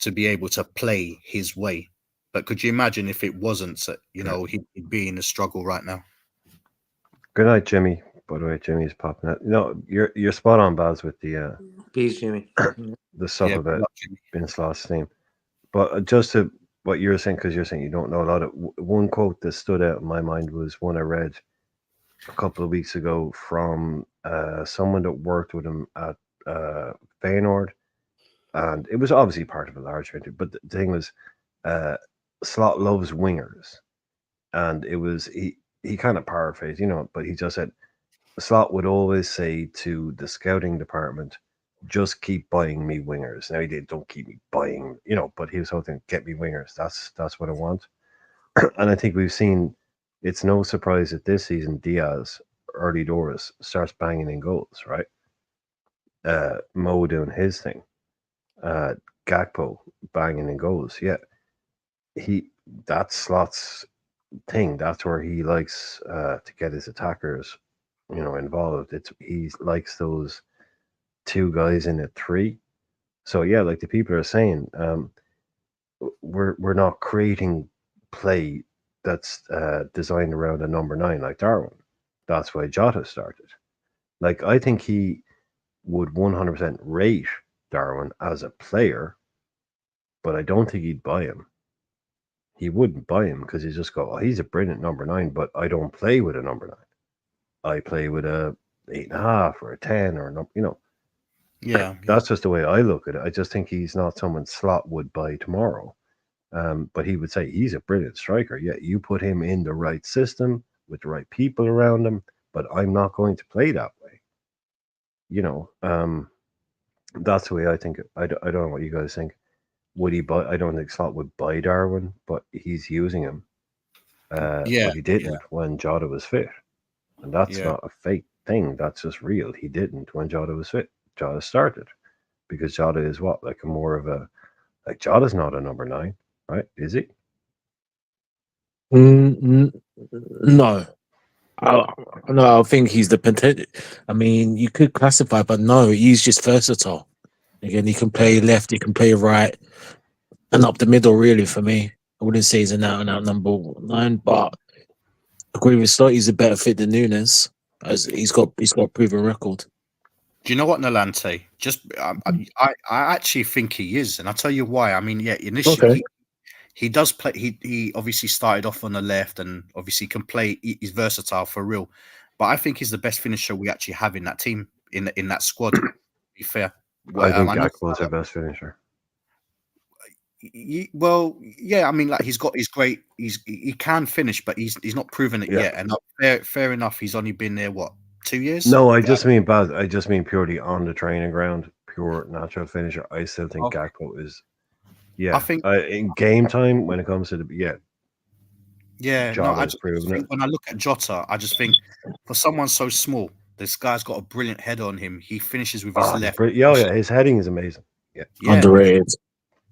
[SPEAKER 5] to be able to play his way. But could you imagine if it wasn't, he'd be in a struggle right now.
[SPEAKER 1] Good night, Jimmy. By the way, Jimmy's popping out. You're spot on, Baz, with the
[SPEAKER 2] Peace, Jimmy.
[SPEAKER 1] the stuff about Binslaw's team. But just to what you're saying, because you're saying you don't know a lot of one quote that stood out in my mind was one I read a couple of weeks ago from someone that worked with him at Feyenoord, and it was obviously part of a large interview. But the thing was, Slot loves wingers, and it was he kind of paraphrased, but he just said Slot would always say to the scouting department, just keep buying me wingers. Now he did, don't keep me buying, but he was hoping, get me wingers. That's what I want. And I think we've seen, it's no surprise that this season Diaz, early doors, starts banging in goals, right? Mo doing his thing. Gakpo banging in goals. Yeah. That's Slot's thing. That's where he likes to get his attackers, involved. He likes those two guys in a three. So yeah, like the people are saying, we're not creating play that's designed around a number 9 like Darwin. That's why Jota started. Like I think he would 100% rate Darwin as a player, but I don't think he'd buy him. He wouldn't buy him because he just go, oh, he's a brilliant number 9, but I don't play with a number 9. I play with a 8.5 or a 10 or
[SPEAKER 5] Yeah,
[SPEAKER 1] that's just the way I look at it. I just think he's not someone Slot would buy tomorrow. But he would say he's a brilliant striker. Yeah, you put him in the right system with the right people around him, but I'm not going to play that way. That's the way I think it. I don't know what you guys think. Would he buy? I don't think Slot would buy Darwin, but he's using him. But he didn't when Jota was fit. And that's not a fake thing. That's just real. He didn't when Jota was fit. Jota started because Jota is like more of a Jota's not a number 9, right? Is he?
[SPEAKER 3] No. I think he's the potential. I mean, you could classify, but no, he's just versatile. Again, he can play left, he can play right, and up the middle. Really, for me, I wouldn't say he's an out-and-out number 9, but I agree with Slot. He's a better fit than Nunes, as he's got a proven record.
[SPEAKER 5] Do you know what, Nalante? I actually think he is, and I'll tell you why. I mean, initially he does play. He obviously started off on the left, and obviously can play. He's versatile for real, but I think he's the best finisher we actually have in that team, in that squad. To be fair,
[SPEAKER 1] I think Gakpo's our best finisher.
[SPEAKER 5] Well, yeah, I mean, like he's great. He can finish, but he's not proven it yet. And fair enough. He's only been there 2 years?
[SPEAKER 1] No, I just mean bad. I just mean purely on the training ground, pure natural finisher. I still think Gakpo is. Yeah, I think in game time when it comes to
[SPEAKER 5] I just think when I look at Jota, I just think for someone so small, this guy's got a brilliant head on him. He finishes with his left.
[SPEAKER 1] His heading is amazing. Yeah,
[SPEAKER 3] underrated.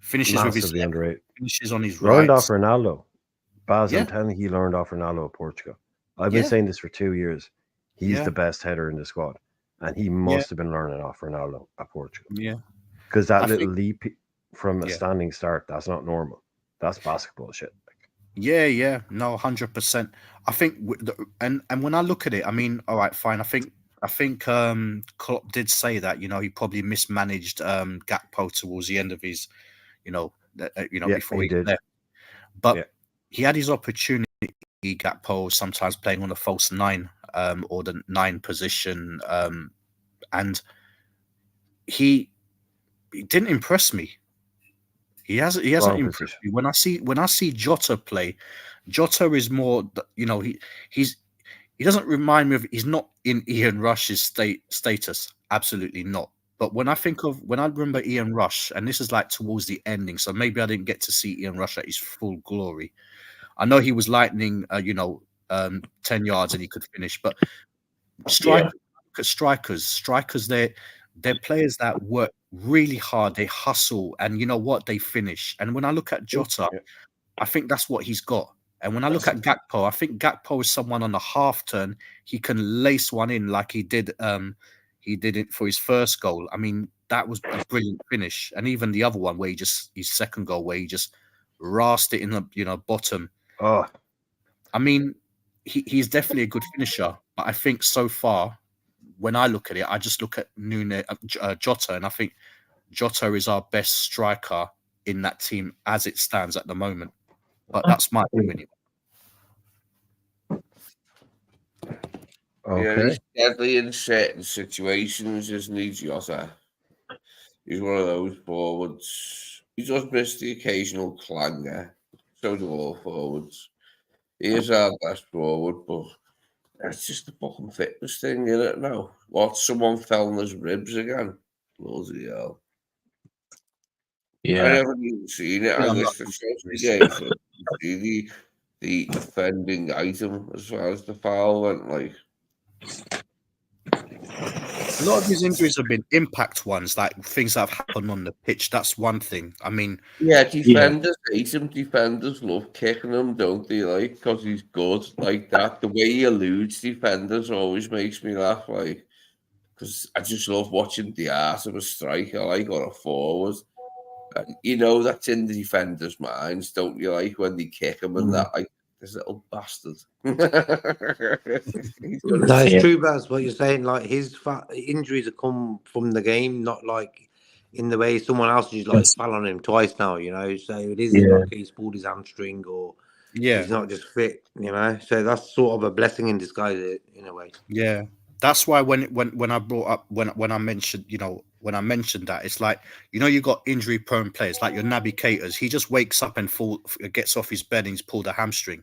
[SPEAKER 5] Finishes with his left.
[SPEAKER 1] Underrated.
[SPEAKER 5] Finishes on his right.
[SPEAKER 1] Learned off Ronaldo. Baz, I'm telling you, he learned off Ronaldo of Portugal. I've been saying this for 2 years. He's the best header in the squad. and he must have been learning off Ronaldo at Portugal.
[SPEAKER 5] Yeah.
[SPEAKER 1] Because that
[SPEAKER 5] I
[SPEAKER 1] little
[SPEAKER 5] think-
[SPEAKER 1] leap from a
[SPEAKER 5] Yeah.
[SPEAKER 1] standing start, that's not normal. That's basketball shit.
[SPEAKER 5] Yeah, no, 100%. I think, and when I look at it, I mean, all right, fine. I think Klopp did say that, you know, he probably mismanaged Gakpo towards the end of his, before
[SPEAKER 1] he did.
[SPEAKER 5] left. But
[SPEAKER 1] Yeah.
[SPEAKER 5] he had his opportunity. Gakpo sometimes playing on a false 9, or the 9 position, and he didn't impress me. He hasn't
[SPEAKER 1] Wrong
[SPEAKER 5] impressed
[SPEAKER 1] position.
[SPEAKER 5] me. When I see Jota play, Jota is more, he doesn't remind me of, he's not in Ian Rush's status. Absolutely not. But when I remember Ian Rush, and this is like towards the ending, so maybe I didn't get to see Ian Rush at his full glory. I know he was lightning, 10 yards and he could finish, but strikers, they're players that work really hard. They hustle, and you know what? They finish. And when I look at Jota, I think that's what he's got. And when I look at Gakpo, I think Gakpo is someone on the half turn. He can lace one in like he did. He did it for his first goal. I mean, that was a brilliant finish. And even the other one where his second goal, where he just rasped it in the bottom.
[SPEAKER 1] Oh,
[SPEAKER 5] I mean, he's definitely a good finisher. But I think so far, when I look at it, I just look at Jota, and I think Jota is our best striker in that team as it stands at the moment. But that's my opinion.
[SPEAKER 1] okay.
[SPEAKER 4] Yeah, he's deadly in certain situations, isn't he, Jota? He's one of those forwards. He does miss the occasional clanger. So do all forwards. He is our best forward, but that's just the fucking fitness thing, isn't it? Now, what? Someone fell on his ribs again? Bloody hell. I
[SPEAKER 3] Yeah.
[SPEAKER 4] haven't even seen it. I missed the Chelsea game for see the offending item as far as the foul went. Like,
[SPEAKER 5] A lot of his injuries have been impact ones, like things that have happened on the pitch. That's one thing. I mean,
[SPEAKER 4] yeah, defenders hate him. Defenders love kicking him, don't they? Like, because he's good like that. The way he eludes defenders always makes me laugh. Like, because I just love watching the art of a striker, like, or a forward. And you know that's in the defenders' minds, don't you? Like when they kick him and that, like this little bastard.
[SPEAKER 2] No, it's true, Baz. What you're saying, like his injuries have come from the game, not like in the way someone else just like fell on him twice now. You know, so it is like he's pulled his hamstring or he's not just fit. You know, so that's sort of a blessing in disguise in a way.
[SPEAKER 5] Yeah, that's why when I brought up when I mentioned that, it's like, you got injury prone players like your Naby Keita's. He just wakes up and gets off his bed and he's pulled a hamstring.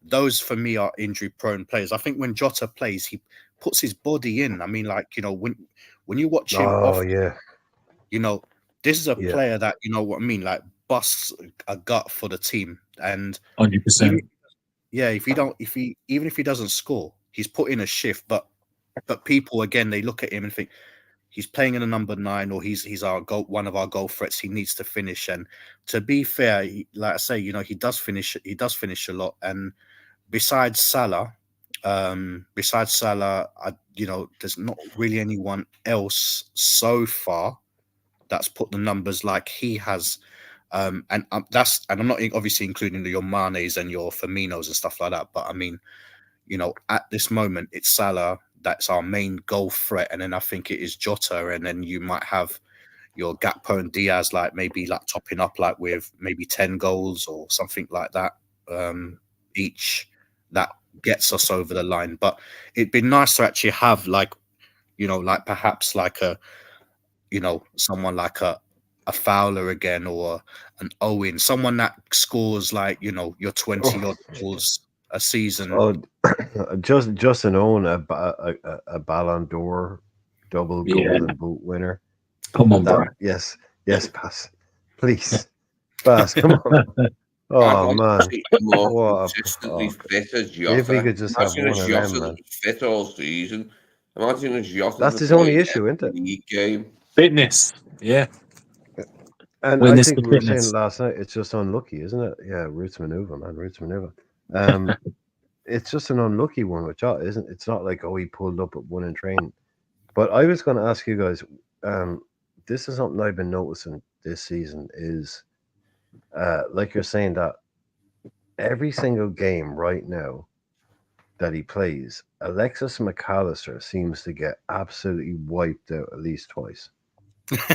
[SPEAKER 5] Those for me are injury prone players. I think when Jota plays, he puts his body in. I mean, like, when you watch him off, this is a player that, you know what I mean, like busts a gut for the team. And
[SPEAKER 3] 100%.
[SPEAKER 5] even if he doesn't score, he's put in a shift. But people, again, they look at him and think he's playing in a number 9, or he's one of our goal threats. He needs to finish. And to be fair, like I say, he does finish a lot. And besides Salah, there's not really anyone else so far that's put the numbers like he has. And I'm not obviously including your Manes and your Firminos and stuff like that. But I mean, at this moment, it's Salah that's our main goal threat, and then I think it is Jota, and then you might have your Gakpo and Diaz, like maybe like topping up like with maybe 10 goals or something like that each. That gets us over the line. But it'd be nice to actually have like perhaps like someone like a Fowler again, or an Owen, someone that scores like your 20 odd goals a season.
[SPEAKER 1] Oh, just an own a Ballon d'Or double golden boot winner.
[SPEAKER 3] Come on, bro.
[SPEAKER 1] Yes, pass, please, pass. Come on. Oh man,
[SPEAKER 4] consistently fit as Jota.
[SPEAKER 1] If we could just have one of them, man.
[SPEAKER 4] Fit all season. Imagine as Jota.
[SPEAKER 1] That's his only issue, isn't it?
[SPEAKER 4] League game.
[SPEAKER 3] Fitness, yeah.
[SPEAKER 1] And I think we were saying last night, it's just unlucky, isn't it? Yeah, roots maneuver, man, roots maneuver. It's just an unlucky one with Jota, isn't it? It's not like, he pulled up at one in training. But I was going to ask you guys. This is something I've been noticing this season. Is like you're saying that every single game right now that he plays, Alexis McAllister seems to get absolutely wiped out at least twice.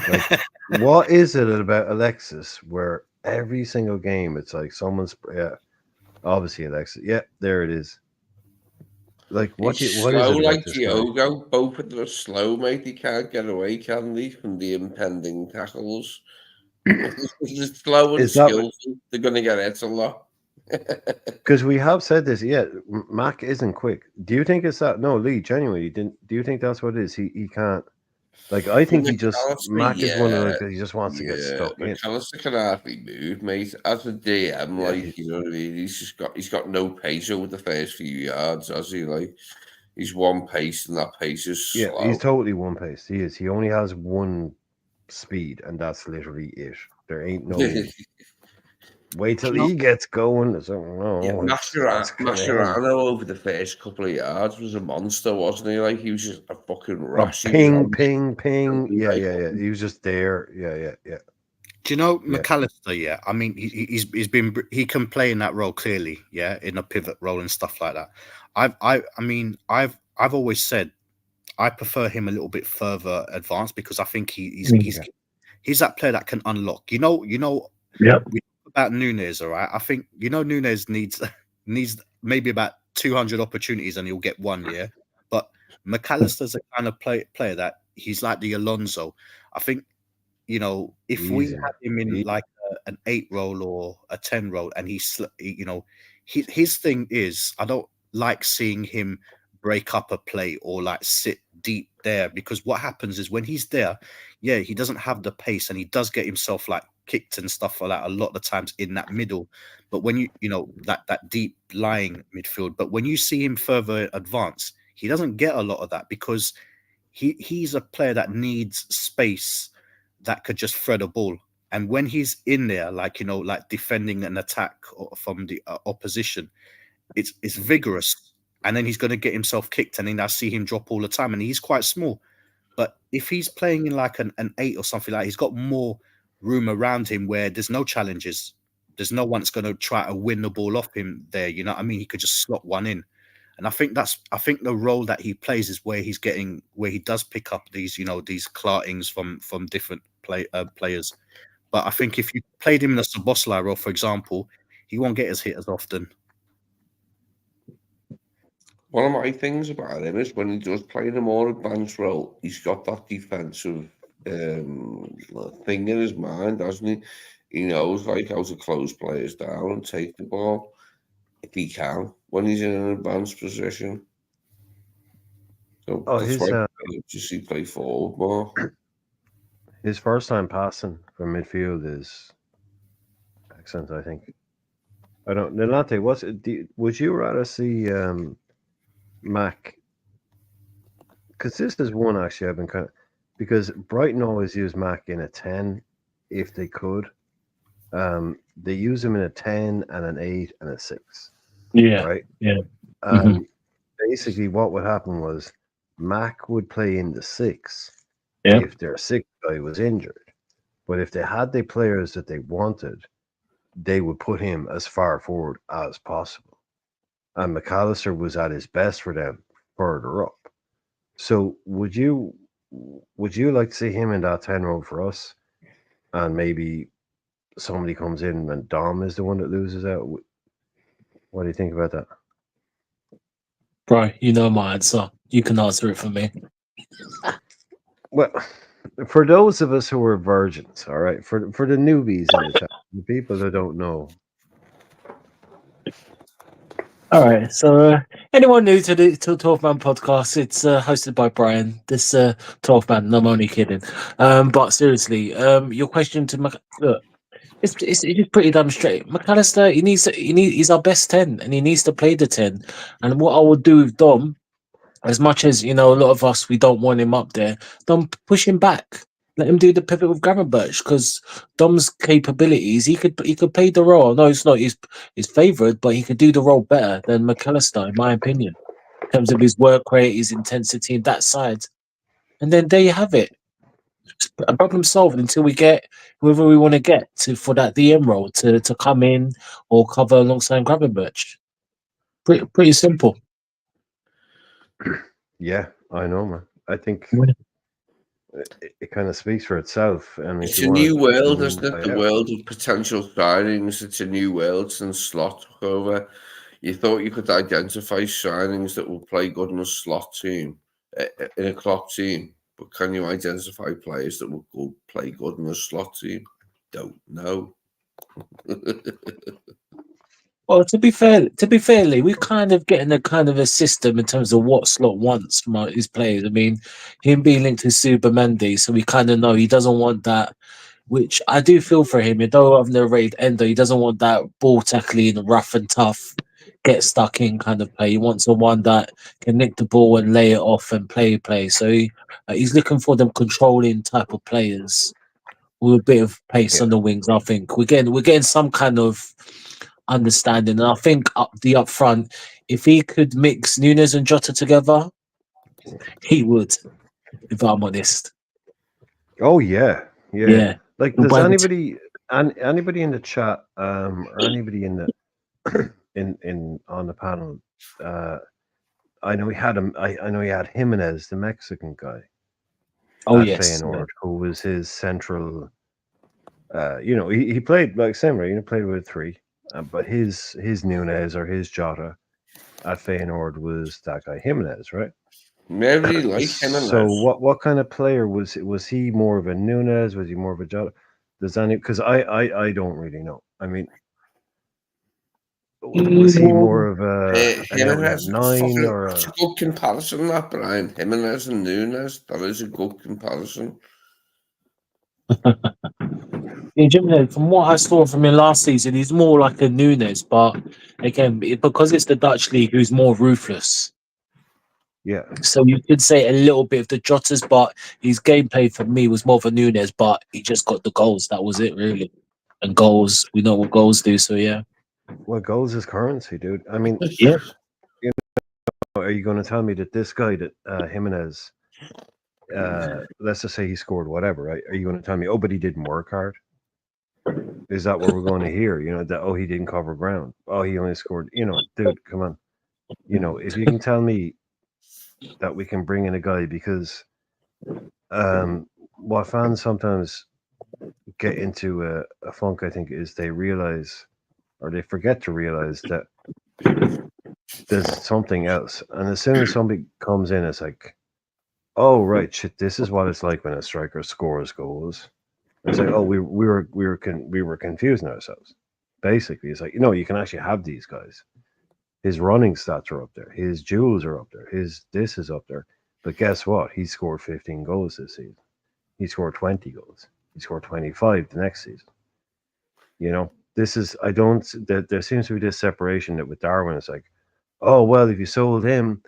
[SPEAKER 1] Like, what is it about Alexis where every single game it's like someone's obviously Alexis, yeah, there it is. Like, what
[SPEAKER 4] He's
[SPEAKER 1] what is
[SPEAKER 4] slow
[SPEAKER 1] it about
[SPEAKER 4] like
[SPEAKER 1] this guy?
[SPEAKER 4] Diogo. Both of them are slow, mate. He can't get away, can they, from the impending tackles? They're slow and
[SPEAKER 1] Is that
[SPEAKER 4] skillful. They're going to get hit a lot.
[SPEAKER 1] because we have said this? Yeah, Mac isn't quick. Do you think it's that? No, Lee, genuinely, do you think that's what it is? He can't. Like, I think he just
[SPEAKER 4] McAllister,
[SPEAKER 1] Mac is one of
[SPEAKER 4] yeah,
[SPEAKER 1] those that he just wants to get stuck in.
[SPEAKER 4] McAllister can hardly move, mate. As a DM,
[SPEAKER 1] Yeah,
[SPEAKER 4] like, you know what I mean. He's got no pace over the first few yards, has he? Like, he's one pace, and that pace is
[SPEAKER 1] yeah,
[SPEAKER 4] slow.
[SPEAKER 1] he's totally one pace. He is. He only has one speed, and that's literally it. There ain't no wait till he gets going. So, no, that's
[SPEAKER 4] Mascherano over the first couple of yards was a monster, wasn't he? Like, he was just a fucking
[SPEAKER 1] Oh,
[SPEAKER 4] rush. He was
[SPEAKER 1] ping,
[SPEAKER 4] on-
[SPEAKER 1] ping, ping. Yeah,
[SPEAKER 4] like,
[SPEAKER 1] yeah, yeah. He was just there. Yeah.
[SPEAKER 5] Do you know
[SPEAKER 1] Yeah.
[SPEAKER 5] McAllister? Yeah, I mean he's been he can play in that role clearly. Yeah, in a pivot role and stuff like that. I've always said I prefer him a little bit further advanced because I think he's that player that can unlock. You know.
[SPEAKER 3] Yep.
[SPEAKER 5] We talk about Nunes, all right. I think Nunes needs maybe about 200 opportunities and he'll get one. Yeah, but McAllister's a kind of player that he's like the Alonso. I think. If we
[SPEAKER 1] Easy.
[SPEAKER 5] had him in like an 8 role or a 10 role, and his thing is, I don't like seeing him break up a play or like sit deep there, because what happens is when he's there, yeah, he doesn't have the pace and he does get himself like kicked and stuff like that a lot of the times in that middle. But when that deep lying midfield, but when you see him further advance, he doesn't get a lot of that because he's a player that needs space that could just thread a ball. And when he's in there, like defending an attack from the opposition, it's vigorous. And then he's going to get himself kicked, and then I see him drop all the time. And he's quite small. But if he's playing in like an 8 or something like that, he's got more room around him where there's no challenges. There's no one that's going to try to win the ball off him there. You know what I mean? He could just slot one in. And I think the role that he plays is where he does pick up these clartings from different players. But I think if you played him in a Szoboszlai role, for example, he won't get as hit as often.
[SPEAKER 4] One of my things about him is when he does play in a more advanced role, he's got that defensive thing in his mind, hasn't he? He knows like how to close players down and take the ball if he can when he's in an advanced position. So that's why I just see play forward more.
[SPEAKER 1] His first time passing from midfield is excellent, I think. I don't. Nolante, would you rather see Mac? Because this is one actually I've been because Brighton always use Mac in a 10 if they could. They use him in a 10 and an 8 and a 6.
[SPEAKER 3] Yeah.
[SPEAKER 1] Right.
[SPEAKER 3] Yeah.
[SPEAKER 1] Basically, what would happen was Mac would play in the 6 if their 6th guy was injured. But if they had the players that they wanted, they would put him as far forward as possible. And McAllister was at his best for them further up. So would you like to see him in that 10 role for us? And maybe somebody comes in and Dom is the one that loses out. What do you think about that?
[SPEAKER 3] Bro, you know my answer. You can answer it for me.
[SPEAKER 1] Well, for those of us who are virgins, all right, for the newbies in the chat, the people that don't know.
[SPEAKER 3] All right, so anyone new to the 12 Man podcast, it's hosted by Brian. This 12 Man, and I'm only kidding. But seriously, your question to look, it's just pretty damn straight. McAllister, he's our best 10, and he needs to play the 10. And what I would do with Dom, as much as a lot of us, we don't want him up there, don't push him back. Let him do the pivot with Gravenberch, because Dom's capabilities, he could play the role. No, it's not his favourite, but he could do the role better than McAllister, in my opinion, in terms of his work rate, his intensity, and that side. and then there you have it. A problem solved until we get whoever we want to get to for that DM role to come in or cover alongside Gravenberch. Pretty simple.
[SPEAKER 1] Yeah, I know, man. I think
[SPEAKER 3] Yeah.
[SPEAKER 1] it kind of speaks for itself. I mean,
[SPEAKER 4] It's
[SPEAKER 1] if
[SPEAKER 4] a
[SPEAKER 1] you want
[SPEAKER 4] new
[SPEAKER 1] to
[SPEAKER 4] world, isn't it? The world of potential signings. It's a new world since Slot took over. You thought you could identify signings that will play good in a slot team, in a Klopp team, but can you identify players that will play good in a slot team? Don't know.
[SPEAKER 3] Well, to be fair, Lee, we're kind of getting a kind of a system in terms of what Slot wants from his players. I mean, him being linked to Subamendi, so we kind of know he doesn't want that. Which I do feel for him. Though I've never rated Endo, he doesn't want that ball tackling, rough and tough, get stuck in kind of play. He wants someone that can nick the ball and lay it off and play. So he's looking for them controlling type of players with a bit of pace
[SPEAKER 1] Yeah.
[SPEAKER 3] on the wings. I think we're getting some kind of understanding, and I think up front, if he could mix Nunes and Jota together, he would. If I'm honest,
[SPEAKER 1] Oh yeah.
[SPEAKER 3] yeah.
[SPEAKER 1] Like, does anybody in the chat or anybody in the in on the panel? I know he had him. I know he had Jimenez, the Mexican guy,
[SPEAKER 3] Oh
[SPEAKER 1] at
[SPEAKER 3] yes,
[SPEAKER 1] Feyenoord, who was his central. He played like same way. He played with three, but his Nunes or his Jota at Feyenoord was that guy Jimenez, right?
[SPEAKER 4] Maybe like him and
[SPEAKER 1] So what kind of player was he more of a Nunes? Was he more of a Jota? Does any? Because I don't really know. I mean, was he more of an
[SPEAKER 4] Jimenez,
[SPEAKER 1] nine or
[SPEAKER 4] it's a good comparison, that, Brian. Jimenez and Nunes, that is a good comparison.
[SPEAKER 3] Yeah, Jimenez, from what I saw from him last season, he's more like a Nunes, but again, because it's the Dutch league, who's more ruthless.
[SPEAKER 1] Yeah.
[SPEAKER 3] So you could say a little bit of the Jotas, but his gameplay for me was more of a Nunes, but he just got the goals. That was it, really. And goals, we know what goals do. So yeah.
[SPEAKER 1] Well, goals is currency, dude. I mean,
[SPEAKER 3] Yeah.
[SPEAKER 1] Are you going to tell me that this guy, that Jimenez, let's just say he scored whatever, right? Are you going to tell me, oh, but he didn't work hard? Is that what we're going to hear? That he didn't cover ground. Oh, he only scored. Dude, come on. If you can tell me that we can bring in a guy, because what fans sometimes get into a funk, I think, is they realize, or they forget to realize, that there's something else. And as soon as somebody comes in, it's like, oh right, shit, this is what it's like when a striker scores goals. It's like, oh, we were confusing ourselves. Basically, it's like, you can actually have these guys. His running stats are up there. His duels are up there. His this is up there. But guess what? He scored 15 goals this season. He scored 20 goals. He scored 25 the next season. This is, there seems to be this separation that with Darwin, it's like, oh, well, if you sold him,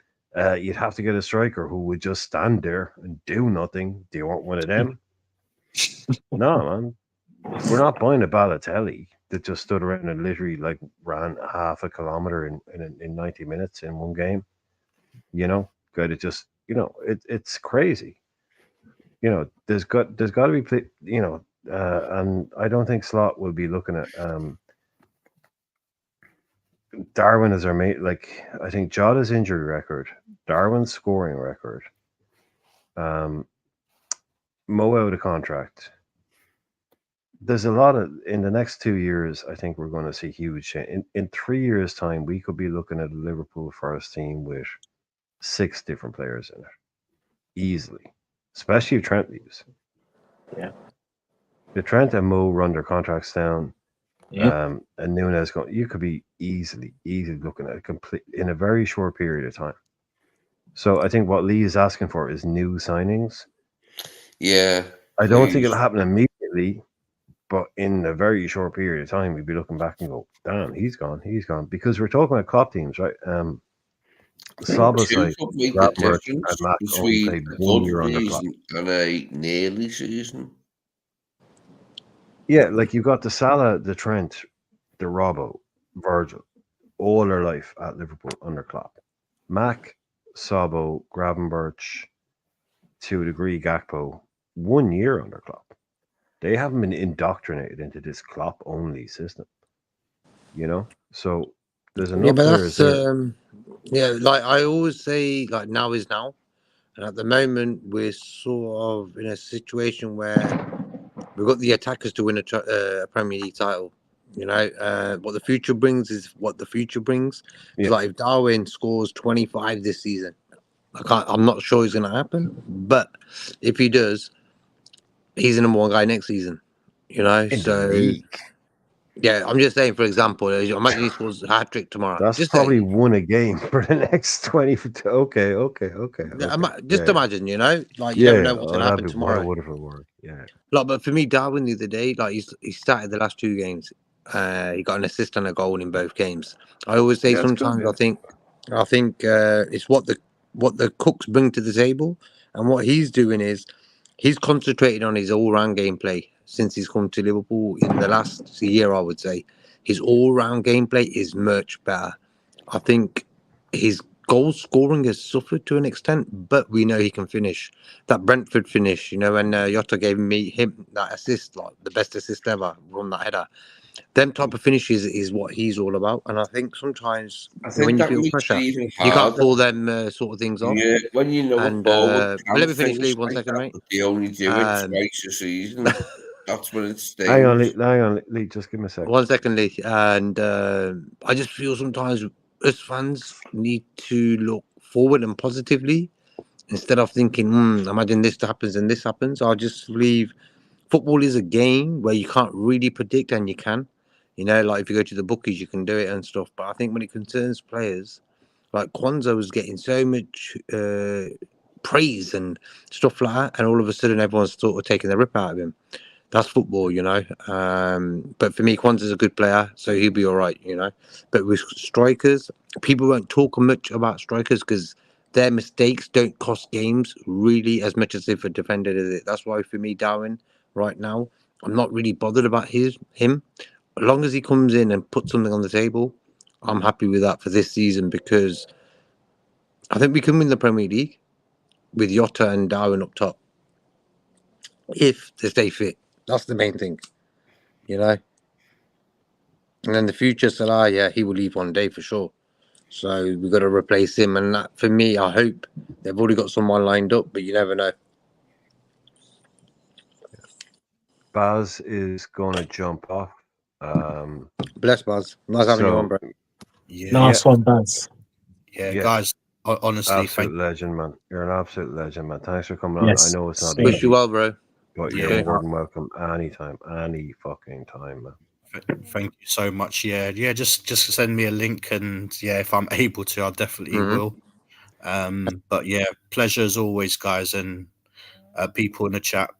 [SPEAKER 1] you'd have to get a striker who would just stand there and do nothing. Do you want one of them? No, man. We're not buying a Balotelli that just stood around and literally ran half a kilometer in 90 minutes in one game. Guy that just, it's crazy. There's got to be, and I don't think Slot will be looking at Darwin as our mate. I think Jota's injury record, Darwin's scoring record, Mo out of contract. There's a lot of, in the next 2 years, I think we're going to see huge change. In 3 years' time, we could be looking at a Liverpool first team with 6 different players in it, easily, especially if Trent leaves.
[SPEAKER 3] Yeah.
[SPEAKER 1] If Trent and Mo run their contracts down,
[SPEAKER 3] Yeah.
[SPEAKER 1] and Nunes you could be easily looking at in a very short period of time. So I think what Lee is asking for is new signings.
[SPEAKER 4] Yeah.
[SPEAKER 1] I don't think it'll happen immediately, but in a very short period of time, we'd be looking back and go, damn, he's gone. Because we're talking about Klopp teams, right? Slobber's
[SPEAKER 4] Two
[SPEAKER 1] like
[SPEAKER 4] could make the
[SPEAKER 1] Gravenberch
[SPEAKER 4] difference
[SPEAKER 1] and Mac only
[SPEAKER 4] between
[SPEAKER 1] played
[SPEAKER 4] a
[SPEAKER 1] 1
[SPEAKER 4] good
[SPEAKER 1] year under Klopp.
[SPEAKER 4] season and a nearly season.
[SPEAKER 1] Yeah, like you got the Salah, the Trent, the Robbo, Virgil, all their life at Liverpool under Klopp. Mac, Sabo, Gravenberch, to a degree, Gakpo, 1 year under Klopp. They haven't been indoctrinated into this Klopp only system, So there's
[SPEAKER 2] Yeah,
[SPEAKER 1] enough
[SPEAKER 2] but
[SPEAKER 1] players
[SPEAKER 2] that's
[SPEAKER 1] there.
[SPEAKER 2] like I always say, like now is now, and at the moment we're sort of in a situation where we've got the attackers to win a Premier League title. What the future brings is what the future brings. It's
[SPEAKER 1] Yeah.
[SPEAKER 2] like if Darwin scores 25 this season, I'm not sure it's going to happen, but if he does, he's the number one guy next season.
[SPEAKER 1] In the league.
[SPEAKER 2] Yeah, I'm just saying. For example, imagine he scores a hat trick tomorrow.
[SPEAKER 1] That's
[SPEAKER 2] just
[SPEAKER 1] probably
[SPEAKER 2] saying.
[SPEAKER 1] one a game for the next 20. Okay.
[SPEAKER 2] Just imagine, like you
[SPEAKER 1] Yeah,
[SPEAKER 2] never know what's going to
[SPEAKER 1] that'd
[SPEAKER 2] happen
[SPEAKER 1] be
[SPEAKER 2] tomorrow.
[SPEAKER 1] wild if it worked. Yeah.
[SPEAKER 2] Like, but for me, Darwin the other day, like he started the last 2 games. He got an assist and a goal in both games. I always say sometimes I think it's what the cooks bring to the table, and what he's doing is he's concentrated on his all-round gameplay since he's come to Liverpool in the last year. I would say his all-round gameplay is much better. I think his goal scoring has suffered to an extent, but we know he can finish. That Brentford finish, when Jota gave him that assist, like the best assist ever from that header. Them type of finishes is what he's all about, and I think sometimes when you
[SPEAKER 4] that
[SPEAKER 2] feel
[SPEAKER 4] makes
[SPEAKER 2] pressure,
[SPEAKER 4] it even
[SPEAKER 2] you can't
[SPEAKER 4] harder.
[SPEAKER 2] pull them sort of things off.
[SPEAKER 4] Yeah, when you know
[SPEAKER 2] And
[SPEAKER 4] a forward
[SPEAKER 2] but
[SPEAKER 4] can
[SPEAKER 2] let me finish,
[SPEAKER 4] finish
[SPEAKER 2] Lee. 1
[SPEAKER 4] like
[SPEAKER 2] second,
[SPEAKER 4] that,
[SPEAKER 2] mate.
[SPEAKER 4] but they only do it twice a season. That's when it
[SPEAKER 1] Hang on,
[SPEAKER 4] stings.
[SPEAKER 1] Lee. Just give me a second.
[SPEAKER 2] 1 second, Lee. And I just feel sometimes us fans need to look forward and positively instead of thinking, imagine this happens and this happens. I just believe football is a game where you can't really predict, and you can. Like if you go to the bookies, you can do it and stuff. But I think when it concerns players, like Kwanzaa was getting so much praise and stuff like that, and all of a sudden everyone's sort of taking the rip out of him. That's football, But for me, Kwanzaa's a good player, so he'll be all right, But with strikers, people won't talk much about strikers because their mistakes don't cost games really as much as if a defender did it. That's why for me, Darwin, right now, I'm not really bothered about him. As long as he comes in and puts something on the table, I'm happy with that for this season because I think we can win the Premier League with Jota and Darwin up top if they stay fit. That's the main thing, And then the future Salah, yeah, he will leave one day for sure. So we've got to replace him. And that, for me, I hope they've already got someone lined up, but you never know.
[SPEAKER 1] Baz is going to jump off.
[SPEAKER 2] Bless, Baz. Nice having you on, bro.
[SPEAKER 3] Nice one, Baz.
[SPEAKER 5] Yeah, guys, honestly,
[SPEAKER 1] absolute legend, man. You're an absolute legend, man. Thanks for coming
[SPEAKER 3] Yes.
[SPEAKER 1] on. I know it's not
[SPEAKER 2] Wish
[SPEAKER 1] easy,
[SPEAKER 2] you well, bro.
[SPEAKER 1] but you're more than welcome anytime, any fucking time, man.
[SPEAKER 5] Thank you so much. Yeah. Just send me a link, and if I'm able to, I definitely will. But yeah, pleasure as always, guys, and people in the chat.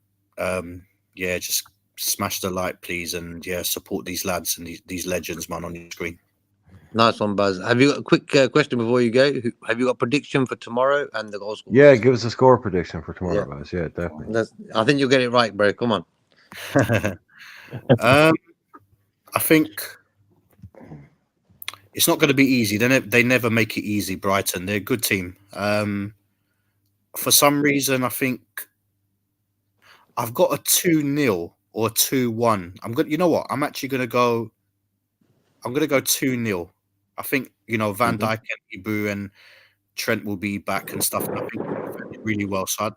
[SPEAKER 5] Just smash the like, please, and support these lads and these legends, man, on your screen.
[SPEAKER 2] Nice one, Buzz. Have you got a quick question before you go? Have you got a prediction for tomorrow and the goal scorers?
[SPEAKER 1] Yeah, give us a score prediction for tomorrow, Baz. Yeah, definitely.
[SPEAKER 2] I think you'll get it right, bro. Come on.
[SPEAKER 5] I think it's not going to be easy. They never make it easy, Brighton. They're a good team. For some reason, I think I've got a 2-0 or 2-1. You know what? I'm actually going to go. I'm going to go 2-0. I think Van Dijk and Ibu and Trent will be back and stuff. And I think they'll defend it really well. So,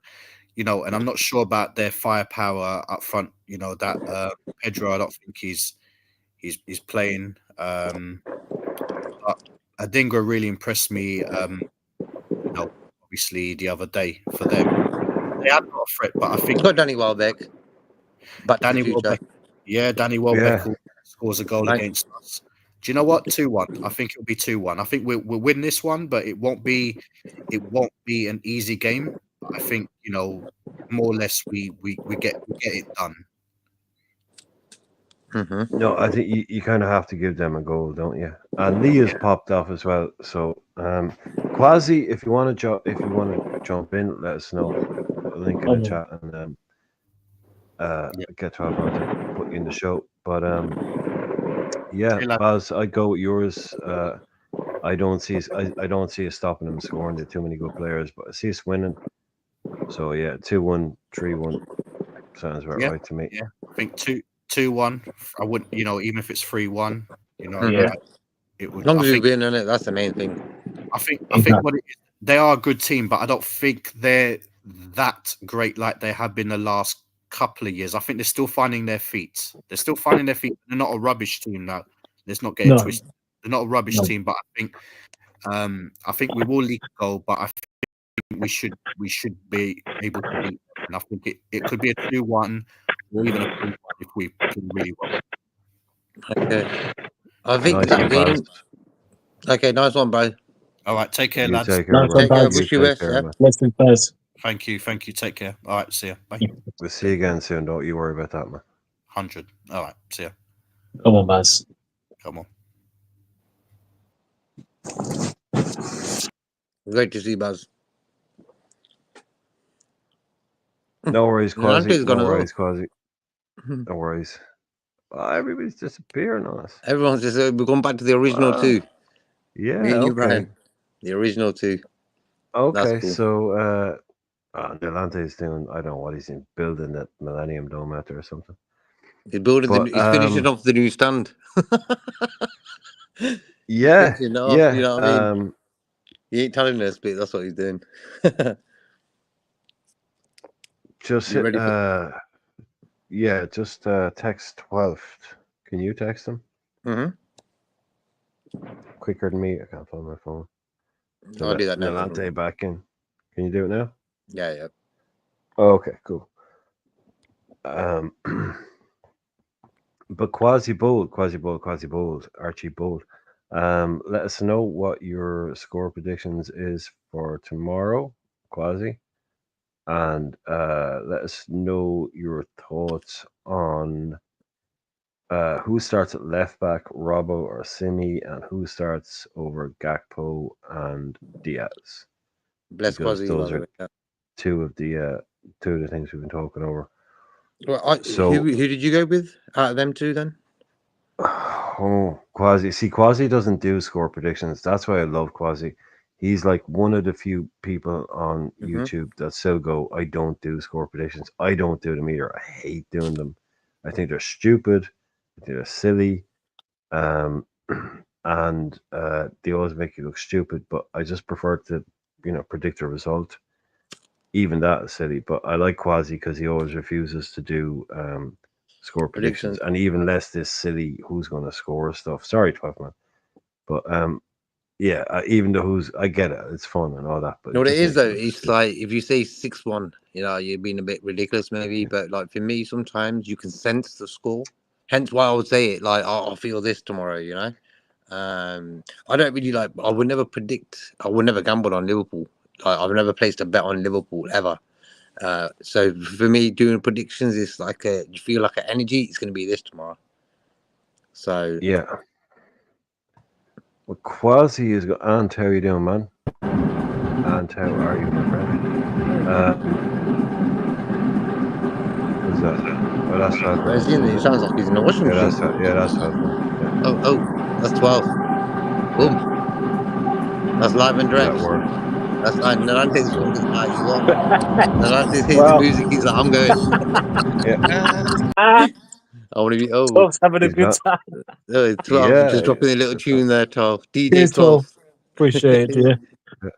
[SPEAKER 5] and I'm not sure about their firepower up front. That Pedro, I don't think he's playing. But Adingra really impressed me. Obviously the other day for them, they had not a threat, but I think
[SPEAKER 2] it's got Danny Welbeck. But Danny
[SPEAKER 5] Welbeck, Danny Welbeck scores a goal against us. Do you know what? 2-1. I think it'll be 2-1. I think we'll win this one, but it won't be an easy game. I think more or less we get it done.
[SPEAKER 1] No, I think you kind of have to give them a goal, don't you? And Lee has popped off as well. So, Quasi, if you want to jump in, let us know. Put a link in the chat, and get to to put you in the show. But Baz, I'd go with yours. I don't see us stopping them scoring. There are too many good players, but I see us winning So yeah, 2-1, 3-1 sounds about
[SPEAKER 5] Yeah.
[SPEAKER 1] right to me.
[SPEAKER 5] Yeah, I think 2-1. I wouldn't, even if it's 3-1,
[SPEAKER 3] Yeah.
[SPEAKER 5] it would.
[SPEAKER 2] As long
[SPEAKER 5] I
[SPEAKER 2] as you
[SPEAKER 5] think.
[SPEAKER 2] win, innit? That's the main thing.
[SPEAKER 5] I think what it is, they are a good team, but I don't think they're that great like they have been the last couple of years. I think they're still finding their feet. They're not a rubbish team now. Let's not get it
[SPEAKER 3] No.
[SPEAKER 5] twisted. They're not a rubbish
[SPEAKER 3] No.
[SPEAKER 5] team, but I think we will leak a goal, but I think we should be able to beat them. And I think it could be a 2-1 or even a 3-1 if we play really well.
[SPEAKER 2] Okay. I think
[SPEAKER 1] Nice
[SPEAKER 2] that
[SPEAKER 1] one,
[SPEAKER 2] game.
[SPEAKER 1] Baz.
[SPEAKER 2] Okay, nice one, bro.
[SPEAKER 5] All right, take care,
[SPEAKER 1] You
[SPEAKER 5] lads.
[SPEAKER 1] take care,
[SPEAKER 3] Nice
[SPEAKER 1] bro.
[SPEAKER 3] one,
[SPEAKER 2] Take care.
[SPEAKER 3] Baz.
[SPEAKER 2] Wish you
[SPEAKER 1] take
[SPEAKER 2] best.
[SPEAKER 1] care,
[SPEAKER 2] Yeah.
[SPEAKER 1] man.
[SPEAKER 3] Let's do first.
[SPEAKER 5] Thank you. Take care. All right, see ya. Bye.
[SPEAKER 1] We'll see you again soon. Don't you worry about that, man.
[SPEAKER 5] 100. All right, see ya.
[SPEAKER 3] Come on, Baz.
[SPEAKER 5] Come on.
[SPEAKER 2] Great to see Baz.
[SPEAKER 1] No worries,
[SPEAKER 2] Nante's
[SPEAKER 1] Quasi.
[SPEAKER 2] gone
[SPEAKER 1] No
[SPEAKER 2] as well.
[SPEAKER 1] worries, Quasi. No worries. Everybody's disappearing on us.
[SPEAKER 2] Everyone's just we're going back to the original two.
[SPEAKER 1] Yeah,
[SPEAKER 2] Me and you,
[SPEAKER 1] okay.
[SPEAKER 2] Brian. The original two.
[SPEAKER 1] Okay,
[SPEAKER 2] cool.
[SPEAKER 1] so Delante is doing, I don't know what he's in, building that Millennium Dome out there or something.
[SPEAKER 2] He's building
[SPEAKER 1] But,
[SPEAKER 2] he's finishing off the new stand.
[SPEAKER 1] Yeah,
[SPEAKER 2] Finishing it off,
[SPEAKER 1] yeah.
[SPEAKER 2] you know what I mean? He ain't telling us, but that's what he's doing.
[SPEAKER 1] Just
[SPEAKER 2] You ready
[SPEAKER 1] just text 12th. Can you text him? Quicker than me. I can't find my phone.
[SPEAKER 2] I'll do that now.
[SPEAKER 1] Delante back in. Can you do it now?
[SPEAKER 2] Yeah.
[SPEAKER 1] Okay, cool. But Quasi Bold, Archie Bold. Let us know what your score predictions is for tomorrow, Quasi, and let us know your thoughts on who starts at left back, Robbo or Simi, and who starts over Gakpo and Diaz.
[SPEAKER 2] Bless
[SPEAKER 1] Because
[SPEAKER 2] Quasi.
[SPEAKER 1] those are two of the things we've been talking over.
[SPEAKER 2] Well, who did you go with out of them two then?
[SPEAKER 1] Oh, Quasi. See, Quasi doesn't do score predictions. That's why I love Quasi. He's like one of the few people on YouTube that still go, I don't do score predictions. I don't do them either. I hate doing them. I think they're stupid. I think they're silly. And they always make you look stupid. But I just prefer to, predict a result. Even that is silly. But I like Quasi because he always refuses to do score predictions, and even less this silly who's going to score stuff. Sorry, 12 man, but even though I get it, it's fun and all that. But
[SPEAKER 2] what it is though, it's like if you say 6-1, you're being a bit ridiculous maybe, but like for me, sometimes you can sense the score. Hence why I would say it like, I'll feel this tomorrow. I don't really I would never predict. I would never gamble on Liverpool. I've never placed a bet on Liverpool ever. So for me, doing predictions is like you feel like an energy. It's going to be this tomorrow. So
[SPEAKER 1] yeah. Well, Quasi is got. Aunt, how you doing, man? Aunt, how are you, my friend? Who's that? Oh, that's 12.
[SPEAKER 2] It sounds like he's in a washing machine.
[SPEAKER 1] That's 12. Yeah.
[SPEAKER 2] Oh, that's 12. Boom. That's live and direct.
[SPEAKER 1] That works.
[SPEAKER 2] That's like Narante's phone is like, you want? Narante hears
[SPEAKER 3] Wow.
[SPEAKER 2] the music. He's like, I'm going. I want to be.
[SPEAKER 3] 12's having a
[SPEAKER 1] He's
[SPEAKER 3] good
[SPEAKER 1] got-
[SPEAKER 3] time.
[SPEAKER 2] 12. Just dropping a little tune there, 12. DJ
[SPEAKER 3] Cheers,
[SPEAKER 2] 12.
[SPEAKER 3] Appreciate it, yeah.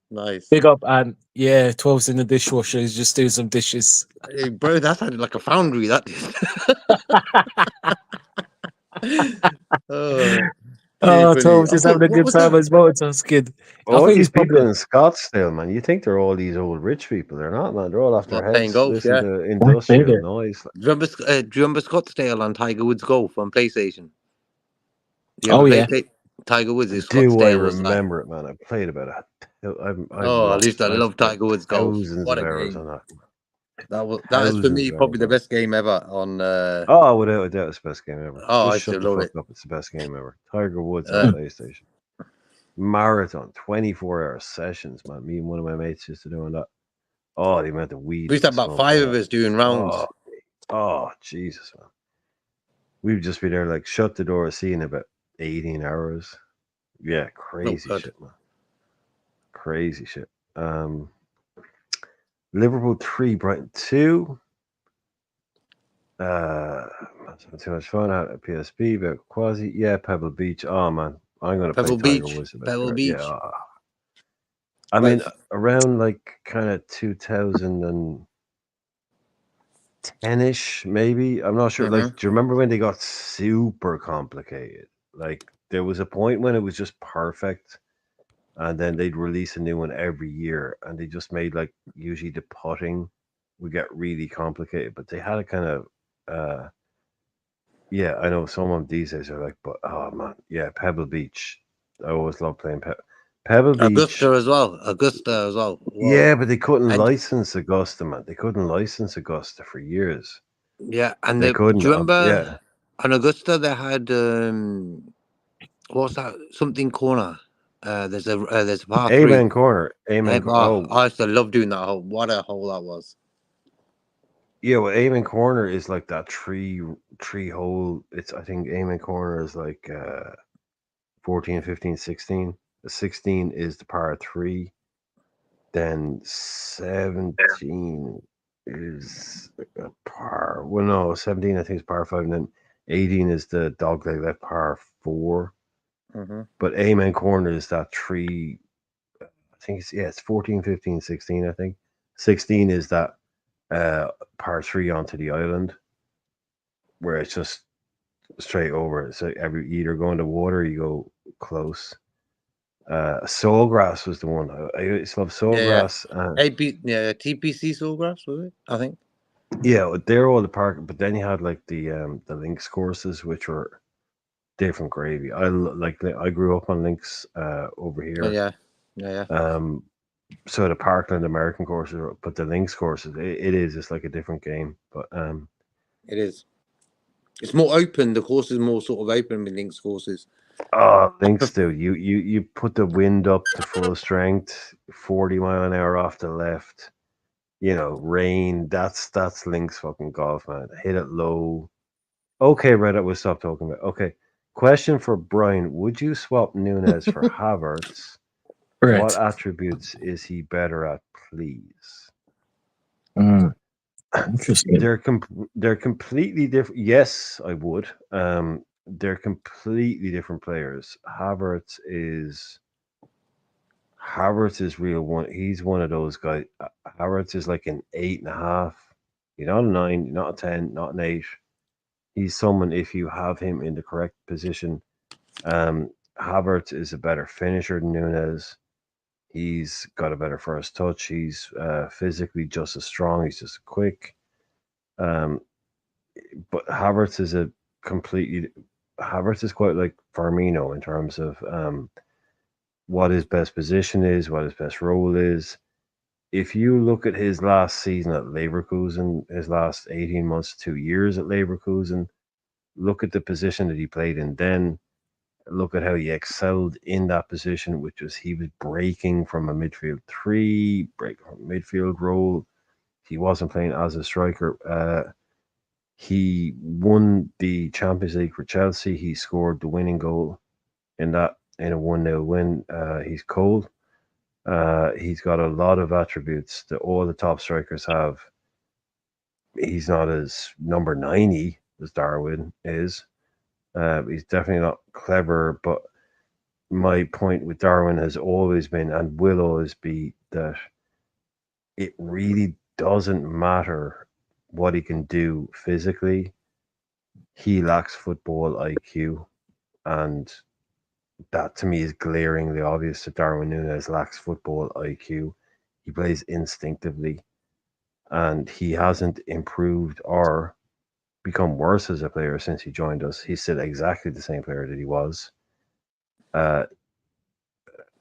[SPEAKER 2] Nice.
[SPEAKER 3] Big up, and 12's in the dishwasher. He's just doing some dishes.
[SPEAKER 2] Hey, bro, that sounded like a foundry, that did.
[SPEAKER 3] Oh, 12's just having a good time as well. It's on skid.
[SPEAKER 1] All
[SPEAKER 3] I think
[SPEAKER 1] these
[SPEAKER 3] he's
[SPEAKER 1] people
[SPEAKER 3] probably
[SPEAKER 1] in Scottsdale, man. You think they're all these old rich people? They're not, man. They're all off their
[SPEAKER 2] playing
[SPEAKER 1] heads.
[SPEAKER 2] golf,
[SPEAKER 1] Listen
[SPEAKER 2] yeah.
[SPEAKER 1] to industrial
[SPEAKER 3] Maybe.
[SPEAKER 1] noise.
[SPEAKER 2] Do you remember Scottsdale on Tiger Woods Golf on PlayStation? Tiger Woods is
[SPEAKER 1] Do I
[SPEAKER 2] Scottsdale was
[SPEAKER 1] remember it, man? I played about it.
[SPEAKER 2] I love Tiger Woods Golf.
[SPEAKER 1] Thousands
[SPEAKER 2] What
[SPEAKER 1] of
[SPEAKER 2] a
[SPEAKER 1] hours
[SPEAKER 2] game.
[SPEAKER 1] on that.
[SPEAKER 2] That is for me probably the best game ever on.
[SPEAKER 1] Oh, without a doubt, it's the best game ever.
[SPEAKER 2] I
[SPEAKER 1] Just shut
[SPEAKER 2] still
[SPEAKER 1] the
[SPEAKER 2] love
[SPEAKER 1] fuck
[SPEAKER 2] it.
[SPEAKER 1] up. It's the best game ever. Tiger Woods on PlayStation. Marathon, 24-hour sessions, man. Me and one of my mates used to doing that. Oh, the amount of weed.
[SPEAKER 2] We used to have about 5 of us doing rounds.
[SPEAKER 1] Oh, Jesus, man. We'd just be there, like, shut the door, seeing about 18 hours. Yeah, crazy shit, man. Crazy shit. Liverpool 3, Brighton 2. Too much fun out at PSP, but Quasi, yeah, Pebble Beach. Oh man, I'm gonna play
[SPEAKER 2] Pebble
[SPEAKER 1] Tiger
[SPEAKER 2] Beach.
[SPEAKER 1] Woods.
[SPEAKER 2] Pebble Beach.
[SPEAKER 1] Yeah, I
[SPEAKER 2] Well,
[SPEAKER 1] mean around like kind of 2010ish, maybe. I'm not sure.
[SPEAKER 2] Mhm.
[SPEAKER 1] Like, do you remember when they got super complicated? Like, there was a point when it was just perfect, and then they'd release a new one every year, and they just made like usually the putting would get really complicated, but they had a kind of yeah, I know some of these days are like, but oh man, yeah, Pebble Beach. I always love playing Pebble Beach.
[SPEAKER 2] Augusta as well. Augusta as well. Whoa.
[SPEAKER 1] Yeah, but they couldn't
[SPEAKER 2] And
[SPEAKER 1] license Augusta, man. They couldn't license Augusta for years.
[SPEAKER 2] yeah, and
[SPEAKER 1] They
[SPEAKER 2] do
[SPEAKER 1] couldn't.
[SPEAKER 2] you remember
[SPEAKER 1] Yeah,
[SPEAKER 2] on Augusta they had what's that? Something corner. There's a par three.
[SPEAKER 1] Amen corner.
[SPEAKER 2] Hey,
[SPEAKER 1] Amen.
[SPEAKER 2] bar.
[SPEAKER 1] Oh,
[SPEAKER 2] I used to love doing that hole. What a hole that was.
[SPEAKER 1] yeah. Well, Amen corner is like that tree hole. It's I think Amen corner is like 14, 15, 16. The 16 is the par three. Then 17 is a par. Well, no, 17 I think is par five, and then 18 is the dogleg left par four.
[SPEAKER 2] Mm-hmm.
[SPEAKER 1] But Amen corner is that tree. I think it's 14, 15, 16. I think 16 is that par three onto the island where it's just straight over. So every either go into water, or you go close. Sawgrass was the one. I used to love
[SPEAKER 2] Yeah,
[SPEAKER 1] Sawgrass.
[SPEAKER 2] yeah, TPC Sawgrass was it? I think.
[SPEAKER 1] Yeah, they're all the park, but then you had like the links courses, which were different gravy. I grew up on links over
[SPEAKER 2] Oh,
[SPEAKER 1] here.
[SPEAKER 2] yeah, yeah, yeah.
[SPEAKER 1] So the Parkland American courses, but the links courses, it's like a different game. But
[SPEAKER 2] It is. It's more open. The course is more sort of open with links courses.
[SPEAKER 1] links do you put the wind up to full strength, 40 mile an hour off the left. Rain. That's links fucking golf, man. Hit it low. Okay, Reddit, we'll stop talking about. Okay, question for Brian: would you swap Nunez for Havertz? What
[SPEAKER 3] Correct.
[SPEAKER 1] attributes is he better at, please?
[SPEAKER 3] Interesting.
[SPEAKER 1] They're completely different. Yes, I would. They're completely different players. Havertz is real one. He's one of those guys. Havertz is like an 8.5. You're not a 9. You're not a 10. Not an 8. He's someone, if you have him in the correct position. Havertz is a better finisher than Nunez. He's got a better first touch. He's physically just as strong. He's just quick. Um, but Havertz is quite like Firmino in terms of what his best position is, what his best role is. If you look at his last season at Leverkusen, his last 18 months, 2 years at Leverkusen, look at the position that he played in then. Look at how he excelled in that position, which was he was breaking from a midfield three, breaking from a midfield role. He wasn't playing as a striker. He won the Champions League for Chelsea. He scored the winning goal in a 1-0 win. He's cold. He's got a lot of attributes that all the top strikers have. He's not as number 90 as Darwin is. He's definitely not clever, but my point with Darwin has always been and will always be that it really doesn't matter what he can do physically. He lacks football IQ, and that to me is glaringly obvious that Darwin Núñez lacks football IQ. He plays instinctively, and he hasn't improved or become worse as a player since he joined us. He's still exactly the same player that he was.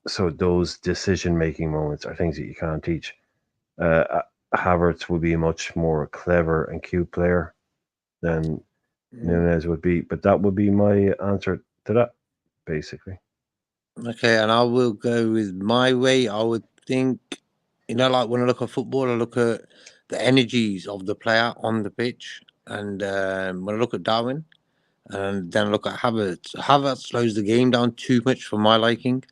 [SPEAKER 1] So those decision-making moments are things that you can't teach. Havertz would be a much more clever and cute player than Núñez would be, but that would be my answer to that, basically.
[SPEAKER 2] Okay, and I will go with my way. I would think, like when I look at football, I look at the energies of the player on the pitch. And when I look at Darwin, and then I look at Havertz slows the game down too much for my liking.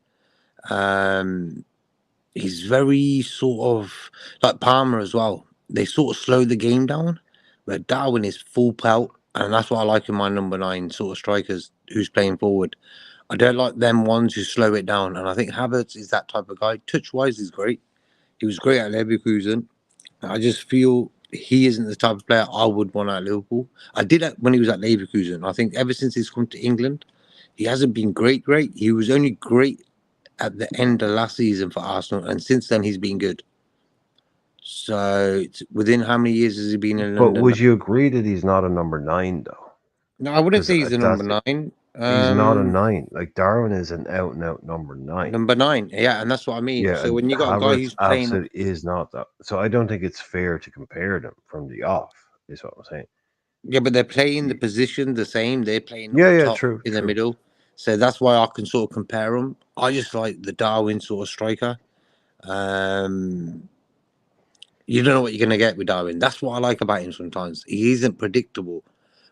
[SPEAKER 2] he's very sort of like Palmer as well. They sort of slow the game down, where Darwin is full pelt, and that's what I like in my number 9 sort of strikers who's playing forward. I don't like them ones who slow it down, and I think Havertz is that type of guy. Touch wise, he's great. He was great at Leverkusen. I just feel he isn't the type of player I would want at Liverpool. I did that when he was at Leverkusen. I think ever since he's come to England, he hasn't been great. He was only great at the end of last season for Arsenal, and since then he's been good. So within how many years has he been in
[SPEAKER 1] But
[SPEAKER 2] London?
[SPEAKER 1] would you agree that he's not a number 9 though?
[SPEAKER 2] No, I wouldn't
[SPEAKER 1] 'Cause
[SPEAKER 2] say he's a number
[SPEAKER 1] that's
[SPEAKER 2] 9.
[SPEAKER 1] he's not a 9. Like Darwin is an out and out number 9.
[SPEAKER 2] Number 9, yeah, and that's what I mean.
[SPEAKER 1] Yeah,
[SPEAKER 2] So
[SPEAKER 1] and
[SPEAKER 2] when you got a guy
[SPEAKER 1] Havertz
[SPEAKER 2] who's playing,
[SPEAKER 1] absolutely is not that. So I don't think it's fair to compare them from the off. Is what I'm saying.
[SPEAKER 2] yeah, but they're playing the position the same. They're playing
[SPEAKER 1] Yeah,
[SPEAKER 2] up
[SPEAKER 1] yeah,
[SPEAKER 2] top
[SPEAKER 1] true,
[SPEAKER 2] in the
[SPEAKER 1] true.
[SPEAKER 2] middle. So that's why I can sort of compare them. I just like the Darwin sort of striker. You don't know what you're going to get with Darwin. That's what I like about him sometimes. He isn't predictable,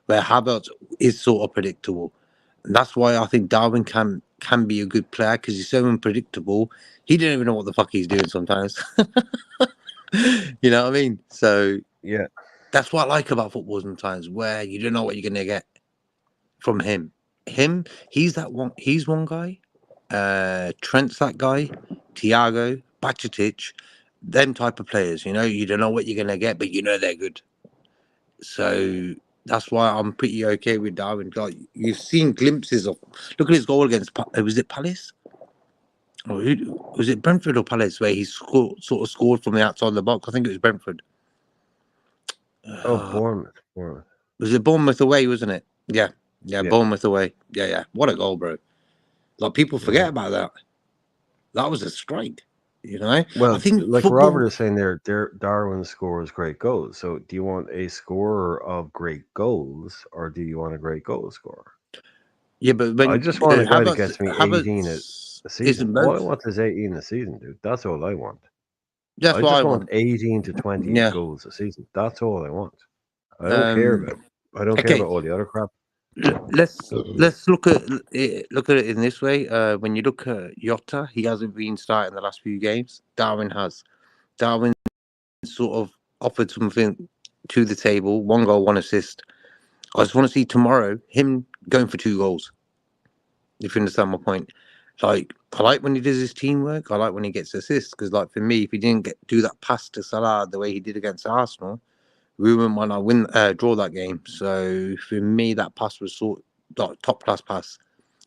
[SPEAKER 2] where Havertz is sort of predictable. And that's why I think Darwin can be a good player, because he's so unpredictable. He didn't even know what the fuck he's doing sometimes. You know what I mean? So
[SPEAKER 1] Yeah.
[SPEAKER 2] that's what I like about football sometimes, where you don't know what you're going to get from him. He's that one. He's one guy. Trent's that guy. Thiago, Bajcetic, them type of players. You know, you don't know what you're gonna get, but you know they're good. So that's why I'm pretty okay with Darwin. Like, you've seen glimpses of. Look at his goal against. Was it Palace? Or was it Brentford or Palace, where he sort of scored from the outside of the box? I think it was Brentford.
[SPEAKER 1] Oh, Bournemouth.
[SPEAKER 2] Was it Bournemouth away? Wasn't it? Yeah,
[SPEAKER 1] Yeah.
[SPEAKER 2] Bournemouth away. Yeah. What a goal, bro! Like, people forget about that. That was a strike, you know.
[SPEAKER 1] Well,
[SPEAKER 2] I think
[SPEAKER 1] like
[SPEAKER 2] football,
[SPEAKER 1] Robert is saying, there Darwin scores great goals. So, do you want a scorer of great goals, or do you want a great goal scorer?
[SPEAKER 2] yeah, but when
[SPEAKER 1] I just want a guy that
[SPEAKER 2] Havertz,
[SPEAKER 1] gets me 18 a season.
[SPEAKER 2] isn't
[SPEAKER 1] All I
[SPEAKER 2] both.
[SPEAKER 1] want is 18 a season, dude. That's all I want.
[SPEAKER 2] That's
[SPEAKER 1] I
[SPEAKER 2] what
[SPEAKER 1] just
[SPEAKER 2] I
[SPEAKER 1] want
[SPEAKER 2] want.
[SPEAKER 1] 18 to 20
[SPEAKER 2] Yeah.
[SPEAKER 1] goals a season. That's all I want. I don't care about. I don't care
[SPEAKER 2] Okay.
[SPEAKER 1] about all the other crap.
[SPEAKER 2] Let's look at it in this way. When you look at Jota, he hasn't been starting the last few games. Darwin has. Darwin sort of offered something to the table. 1 goal, 1 assist. I just want to see tomorrow him going for 2 goals. If you understand my point. Like, I like when he does his teamwork. I like when he gets assists, because, like, for me, if he didn't do that pass to Salah the way he did against Arsenal, we wouldn't want to draw that game. So for me, that pass was like top class pass.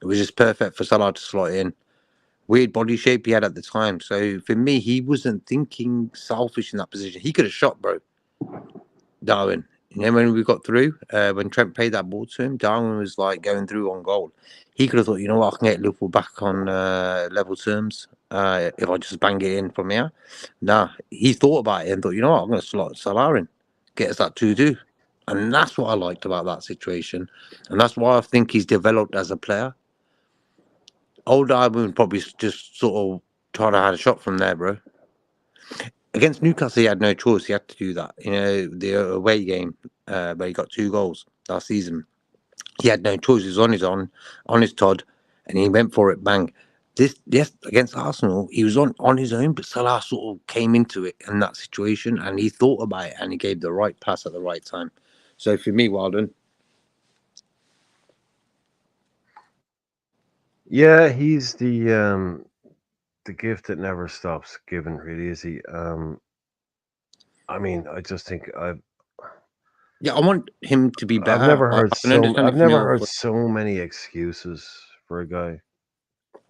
[SPEAKER 2] It was just perfect for Salah to slot in. Weird body shape he had at the time. So for me, he wasn't thinking selfish in that position. He could have shot, bro. Darwin. And then when we got through, when Trent played that ball to him, Darwin was like going through on goal. He could have thought, you know what, I can get Liverpool back on level terms if I just bang it in from here. Nah, he thought about it and thought, you know what, I'm going to slot Salah in, get us that 2-2. And that's what I liked about that situation. And that's why I think he's developed as a player. Old Darwin probably just sort of tried to have a shot from there, bro. Against Newcastle, he had no choice. He had to do that. You know, the away game where he got 2 goals last season. He had no choice. He was on his Todd, and he went for it. Bang. Yes, against Arsenal, he was on his own, but Salah sort of came into it in that situation, and he thought about it, and he gave the right pass at the right time. So for me, well done.
[SPEAKER 1] Yeah, he's the gift that never stops giving, really, is he? I mean, I just think
[SPEAKER 2] I want him to be better.
[SPEAKER 1] I've never heard
[SPEAKER 2] I've
[SPEAKER 1] so many excuses for a guy.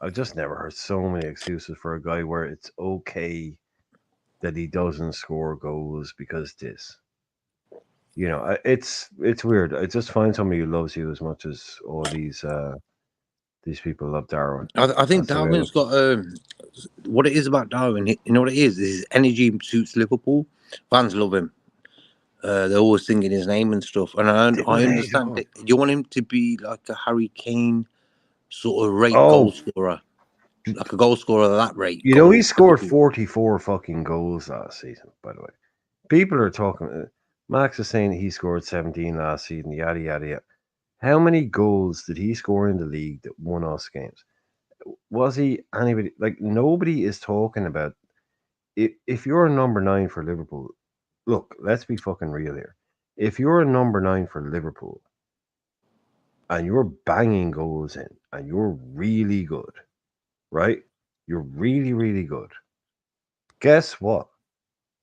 [SPEAKER 1] I've just never heard so many excuses for a guy where it's okay that he doesn't score goals because this. You know, it's weird. I just find somebody who loves you as much as all these people love Darwin.
[SPEAKER 2] I think Darwin's got what it is about Darwin. You know what it is? His energy suits Liverpool. Fans love him. They're always singing his name and stuff. And I understand it. You want him to be like a Harry Kane sort of rate goal scorer, like a goal scorer of that rate.
[SPEAKER 1] You know, he scored 44 fucking goals last season. By the way, people are talking. Max is saying he scored 17 last season. Yada yada yada. How many goals did he score in the league that won us games? Was he anybody? Like, nobody is talking about if you're a number 9 for Liverpool, look, let's be fucking real here. If you're a number 9 for Liverpool and you're banging goals in and you're really good, right? You're really, really good. Guess what?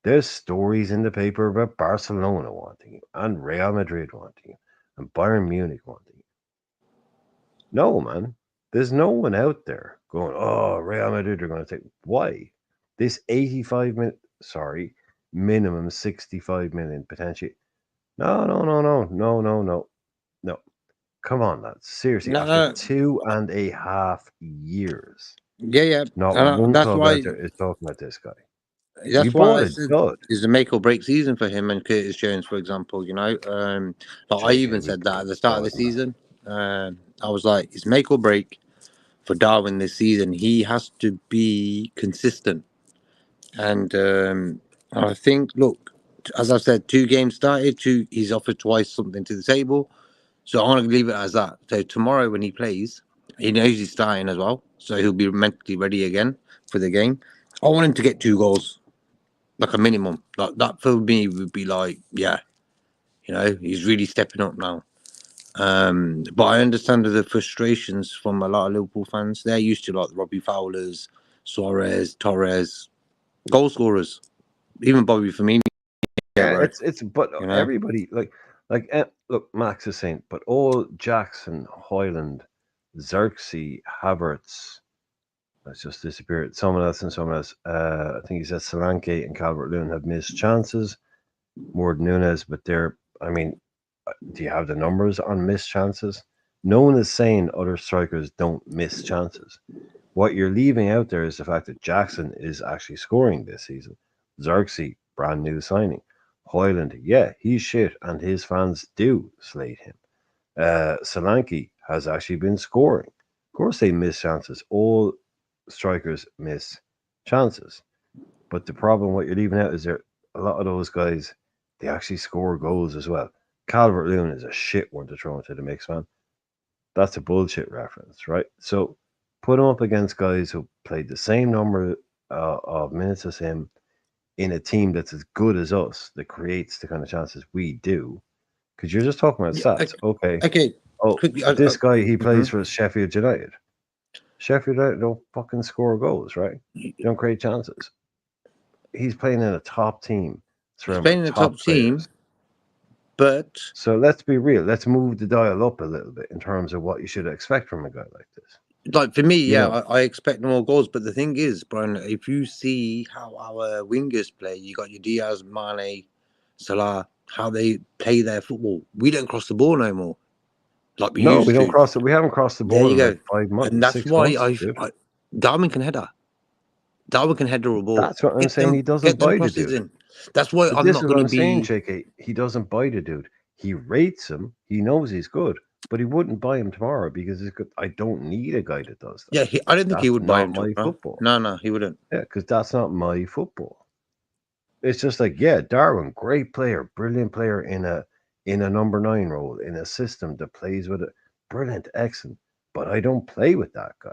[SPEAKER 1] There's stories in the paper about Barcelona wanting you and Real Madrid wanting you and Bayern Munich wanting you. No, man. There's no one out there going, oh, Real Madrid are going to take. Why? This 85 minute, sorry, minimum 65 million potentially. No. Come on, lads. Seriously,
[SPEAKER 2] No,
[SPEAKER 1] after 2.5 years,
[SPEAKER 2] yeah.
[SPEAKER 1] not
[SPEAKER 2] And
[SPEAKER 1] one
[SPEAKER 2] that's
[SPEAKER 1] club
[SPEAKER 2] why.
[SPEAKER 1] out there is talking about this guy. We
[SPEAKER 2] That's why
[SPEAKER 1] bought
[SPEAKER 2] I
[SPEAKER 1] a
[SPEAKER 2] said
[SPEAKER 1] dud.
[SPEAKER 2] it's a make or break season for him and Curtis Jones, for example. Like I
[SPEAKER 1] JK,
[SPEAKER 2] even
[SPEAKER 1] we
[SPEAKER 2] said that at
[SPEAKER 1] bought
[SPEAKER 2] the
[SPEAKER 1] a
[SPEAKER 2] start of
[SPEAKER 1] dud,
[SPEAKER 2] the
[SPEAKER 1] man.
[SPEAKER 2] season. I was like, it's make or break for Darwin this season. He has to be consistent, and I think, look, as I said, 2 games started. He's offered twice something to the table, so I'm gonna leave it as that. So tomorrow when he plays, he knows he's starting as well, so he'll be mentally ready again for the game. I want him to get 2 goals. Like a minimum. Like that for me would be like, yeah, he's really stepping up now. But I understand the frustrations from a lot of Liverpool fans. They're used to like Robbie Fowlers, Suarez, Torres, goal scorers, even Bobby Firmino,
[SPEAKER 1] Yeah,
[SPEAKER 2] bro.
[SPEAKER 1] but
[SPEAKER 2] You know,
[SPEAKER 1] everybody look, Max is saying, but all Jackson, Hoyland, Xerxes, Havertz, that's just disappeared. Someone else and someone else. I think he said Solanke and Calvert-Lewin have missed chances more than Nunes, but I mean, do you have the numbers on missed chances? No one is saying other strikers don't miss chances. What you're leaving out there is the fact that Jackson is actually scoring this season. Xerxes, brand new signing. Hoyland, yeah, he's shit, and his fans do slate him. Solanke has actually been scoring. Of course, they miss chances. All strikers miss chances. But the problem, what you're leaving out, is there a lot of those guys, they actually score goals as well. Calvert Lewin is a shit one to throw into the mix, man. That's a bullshit reference, right? So put him up against guys who played the same number of minutes as him in a team that's as good as us that creates the kind of chances we do. Because you're just talking about
[SPEAKER 2] yeah,
[SPEAKER 1] stats. Okay.
[SPEAKER 2] okay.
[SPEAKER 1] Oh,
[SPEAKER 2] Quickly,
[SPEAKER 1] this guy, he plays
[SPEAKER 2] mhm.
[SPEAKER 1] for Sheffield United. Sheffield United don't fucking score goals, right? They don't create chances. He's playing in a top team.
[SPEAKER 2] He's
[SPEAKER 1] Surrounded
[SPEAKER 2] playing in
[SPEAKER 1] by
[SPEAKER 2] the top
[SPEAKER 1] top
[SPEAKER 2] team,
[SPEAKER 1] players.
[SPEAKER 2] but
[SPEAKER 1] So let's be real. Let's move the dial up a little bit in terms of what you should expect from a guy like this.
[SPEAKER 2] like for me,
[SPEAKER 1] You
[SPEAKER 2] yeah,
[SPEAKER 1] know,
[SPEAKER 2] I expect more goals. But the thing is, Brian, if you see how our wingers play, you got your Diaz, Mane, Salah, how they play their football. We don't cross the ball no more like we
[SPEAKER 1] no, we
[SPEAKER 2] used
[SPEAKER 1] don't
[SPEAKER 2] to.
[SPEAKER 1] cross it. We haven't crossed the
[SPEAKER 2] There
[SPEAKER 1] ball
[SPEAKER 2] you
[SPEAKER 1] in like
[SPEAKER 2] go.
[SPEAKER 1] 5 months,
[SPEAKER 2] And that's
[SPEAKER 1] 6
[SPEAKER 2] why
[SPEAKER 1] months, dude.
[SPEAKER 2] Darwin can header. Darwin can header a ball.
[SPEAKER 1] That's what I'm saying. He doesn't
[SPEAKER 2] Get them
[SPEAKER 1] buy the
[SPEAKER 2] crosses
[SPEAKER 1] dude.
[SPEAKER 2] in. That's why
[SPEAKER 1] But
[SPEAKER 2] I'm
[SPEAKER 1] this
[SPEAKER 2] not
[SPEAKER 1] is what
[SPEAKER 2] going to
[SPEAKER 1] I'm saying,
[SPEAKER 2] be.
[SPEAKER 1] JK. He doesn't buy the dude. He rates him. He knows he's good, but he wouldn't buy him tomorrow because he's good. I don't need a guy that does that.
[SPEAKER 2] Yeah, I don't think he
[SPEAKER 1] That's
[SPEAKER 2] would buy
[SPEAKER 1] not
[SPEAKER 2] him
[SPEAKER 1] my
[SPEAKER 2] tomorrow.
[SPEAKER 1] football.
[SPEAKER 2] No, he wouldn't.
[SPEAKER 1] Yeah, because that's not my football. It's just like, yeah, Darwin, great player, brilliant player in a number 9 role, in a system that plays with it. Brilliant, excellent. But I don't play with that guy.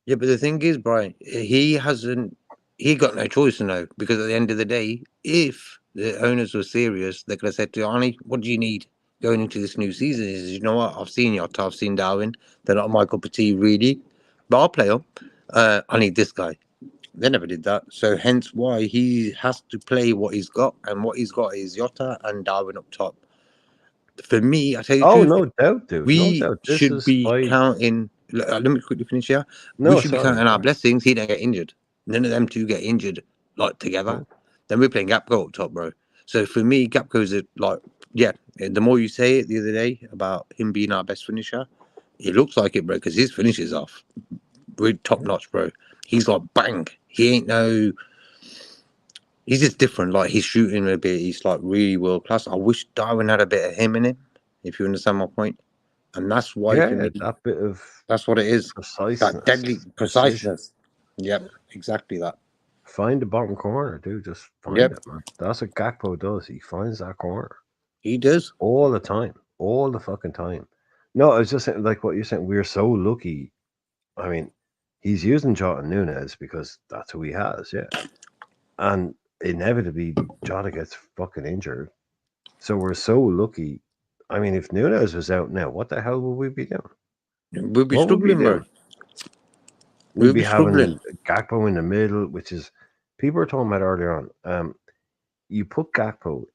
[SPEAKER 2] Yeah, but the thing is, Brian, he hasn't. He got no choice to know because at the end of the day, if the owners were serious, they could have said to Arnie, "What do you need going into this new season?" He says, "You know what? I've seen Yotta, I've seen Darwin. They're not my cup of tea, really, but I'll play them. I need this guy." They never did that, so hence why he has to play what he's got, and what he's got is Yotta and Darwin up top. For me, I tell you the
[SPEAKER 1] Oh,
[SPEAKER 2] truth,
[SPEAKER 1] no doubt, dude. No
[SPEAKER 2] we
[SPEAKER 1] doubt. This
[SPEAKER 2] should
[SPEAKER 1] is
[SPEAKER 2] be
[SPEAKER 1] why.
[SPEAKER 2] counting. Let me quickly finish here. We
[SPEAKER 1] No,
[SPEAKER 2] should be
[SPEAKER 1] sorry.
[SPEAKER 2] counting our
[SPEAKER 1] Sorry.
[SPEAKER 2] blessings. He don't get injured. None of them two get injured like together.
[SPEAKER 1] No.
[SPEAKER 2] Then we're playing Gapco up top, bro. So for me, Gapco's like, yeah. The more you say it the other day about him being our best finisher, it looks like it, bro, because his finish is off. We're top notch, bro. He's like bang. He ain't no. He's just different. Like he's shooting a bit. He's like really world class. I wish Darwin had a bit of him in him, if you understand my point. And that's why for
[SPEAKER 1] Yeah,
[SPEAKER 2] me,
[SPEAKER 1] that bit of
[SPEAKER 2] that's what it is. That
[SPEAKER 1] preciseness,
[SPEAKER 2] deadly
[SPEAKER 1] precision.
[SPEAKER 2] preciseness. Yep, exactly that.
[SPEAKER 1] Find the bottom corner, dude. Just find
[SPEAKER 2] Yep,
[SPEAKER 1] it, man. That's what Gakpo does. He finds that corner
[SPEAKER 2] he does.
[SPEAKER 1] all the time, all the fucking time. No, I was just saying, like what you're saying. We're so lucky. I mean, he's using Jota Nunes because that's who he has, yeah. and inevitably Jota gets fucking injured. So we're so lucky. I mean, if Nunes was out now, what the hell would we be doing?
[SPEAKER 2] We'll be
[SPEAKER 1] What would we
[SPEAKER 2] struggling, bro.
[SPEAKER 1] do? We'd
[SPEAKER 2] We'll
[SPEAKER 1] be
[SPEAKER 2] be struggling.
[SPEAKER 1] having Gakpo in the middle, which is people were talking about earlier on. You put Gakpo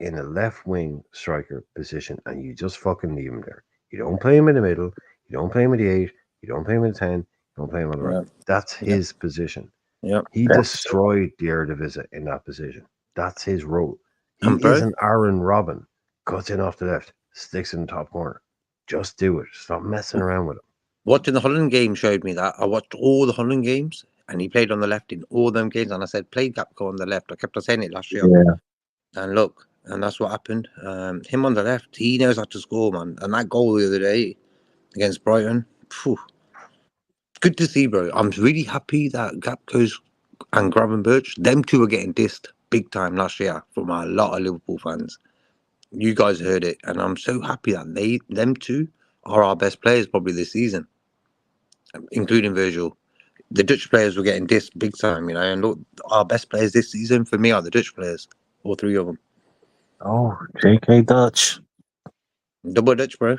[SPEAKER 1] in a left wing striker position and you just fucking leave him there. You don't play him in the middle, you don't play him in the 8, you don't play him in the 10, you don't play him on the right. That's his position.
[SPEAKER 2] Yeah.
[SPEAKER 1] He destroyed the Eredivisie in that position. That's his role. He
[SPEAKER 2] And bro,
[SPEAKER 1] is an Aaron Robin. Cuts in off the left, sticks in the top corner. Just do it. Stop messing around with him.
[SPEAKER 2] watching the Holland game showed me that. I watched all the Holland games and he played on the left in all them games. And I said, play Gapco on the left. I kept on saying it last year.
[SPEAKER 3] Yeah.
[SPEAKER 2] And look, and that's what happened. Him on the left, he knows how to score, man. And that goal the other day against Brighton, phew, good to see, bro. I'm really happy that Gapco's and Gravenberch, them two are getting dissed big time last year from a lot of Liverpool fans. You guys heard it, and I'm so happy that them two are our best players probably this season, including Virgil. The Dutch players were getting dissed big time, you know, and look, our best players this season for me are the Dutch players, all three of them.
[SPEAKER 3] Oh, JK Dutch.
[SPEAKER 2] Double Dutch, bro.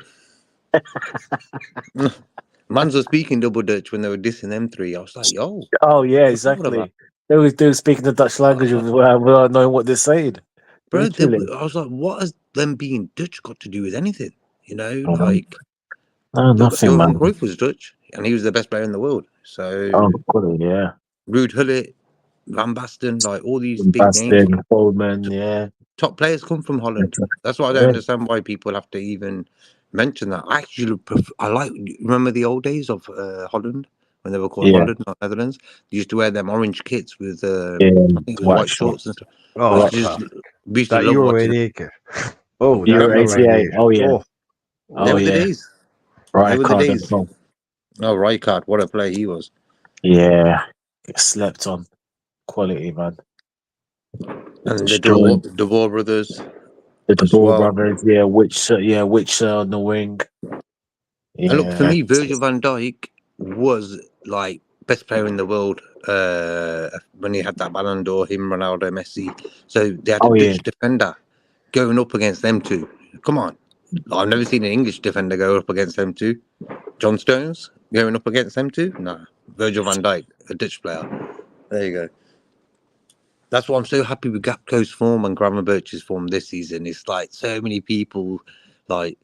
[SPEAKER 2] Mans were speaking double Dutch when they were dissing them three. I was like, yo.
[SPEAKER 3] Oh yeah,
[SPEAKER 2] what's
[SPEAKER 3] exactly.
[SPEAKER 2] about?
[SPEAKER 3] They were speaking the Dutch language without knowing what they're saying.
[SPEAKER 2] Bro,
[SPEAKER 3] Literally.
[SPEAKER 2] I was like, what has them being Dutch got to do with anything? You know,
[SPEAKER 3] Nothing, man.
[SPEAKER 2] Johan Cruyff was Dutch, and he was the best player in the world. So,
[SPEAKER 3] Yeah.
[SPEAKER 2] Ruud Gullit, Van Basten, like all these big names.
[SPEAKER 3] Basten, Coleman, yeah.
[SPEAKER 2] Top players come from Holland. That's why I don't understand why people have to even mention that. I actually remember the old days of Holland when they were called Holland, not Netherlands. They used to wear them orange kits with I think it was white shorts and stuff.
[SPEAKER 1] Oh,
[SPEAKER 2] we used to love
[SPEAKER 1] Euro
[SPEAKER 2] watching
[SPEAKER 1] 88 kit. Oh, that
[SPEAKER 3] Euro
[SPEAKER 1] Euro
[SPEAKER 3] 88. Oh yeah.
[SPEAKER 2] They were the days.
[SPEAKER 3] Right,
[SPEAKER 2] they were the days. Oh, Rijkaard, what a player he was.
[SPEAKER 3] Yeah. Slept on. Quality, man.
[SPEAKER 2] And the DeVore brothers.
[SPEAKER 3] The DeVore brothers, which on the wing. Yeah.
[SPEAKER 2] And look, for me, Virgil van Dijk was like best player in the world when he had that Ballon d'Or, him, Ronaldo, Messi. So they had a Dutch defender going up against them two. Come on. I've never seen an English defender go up against them two. John Stones going up against them two? No. Virgil van Dijk, a Dutch player. There you go. That's why I'm so happy with Gapco's form and Gravenberch's form this season. It's like so many people, like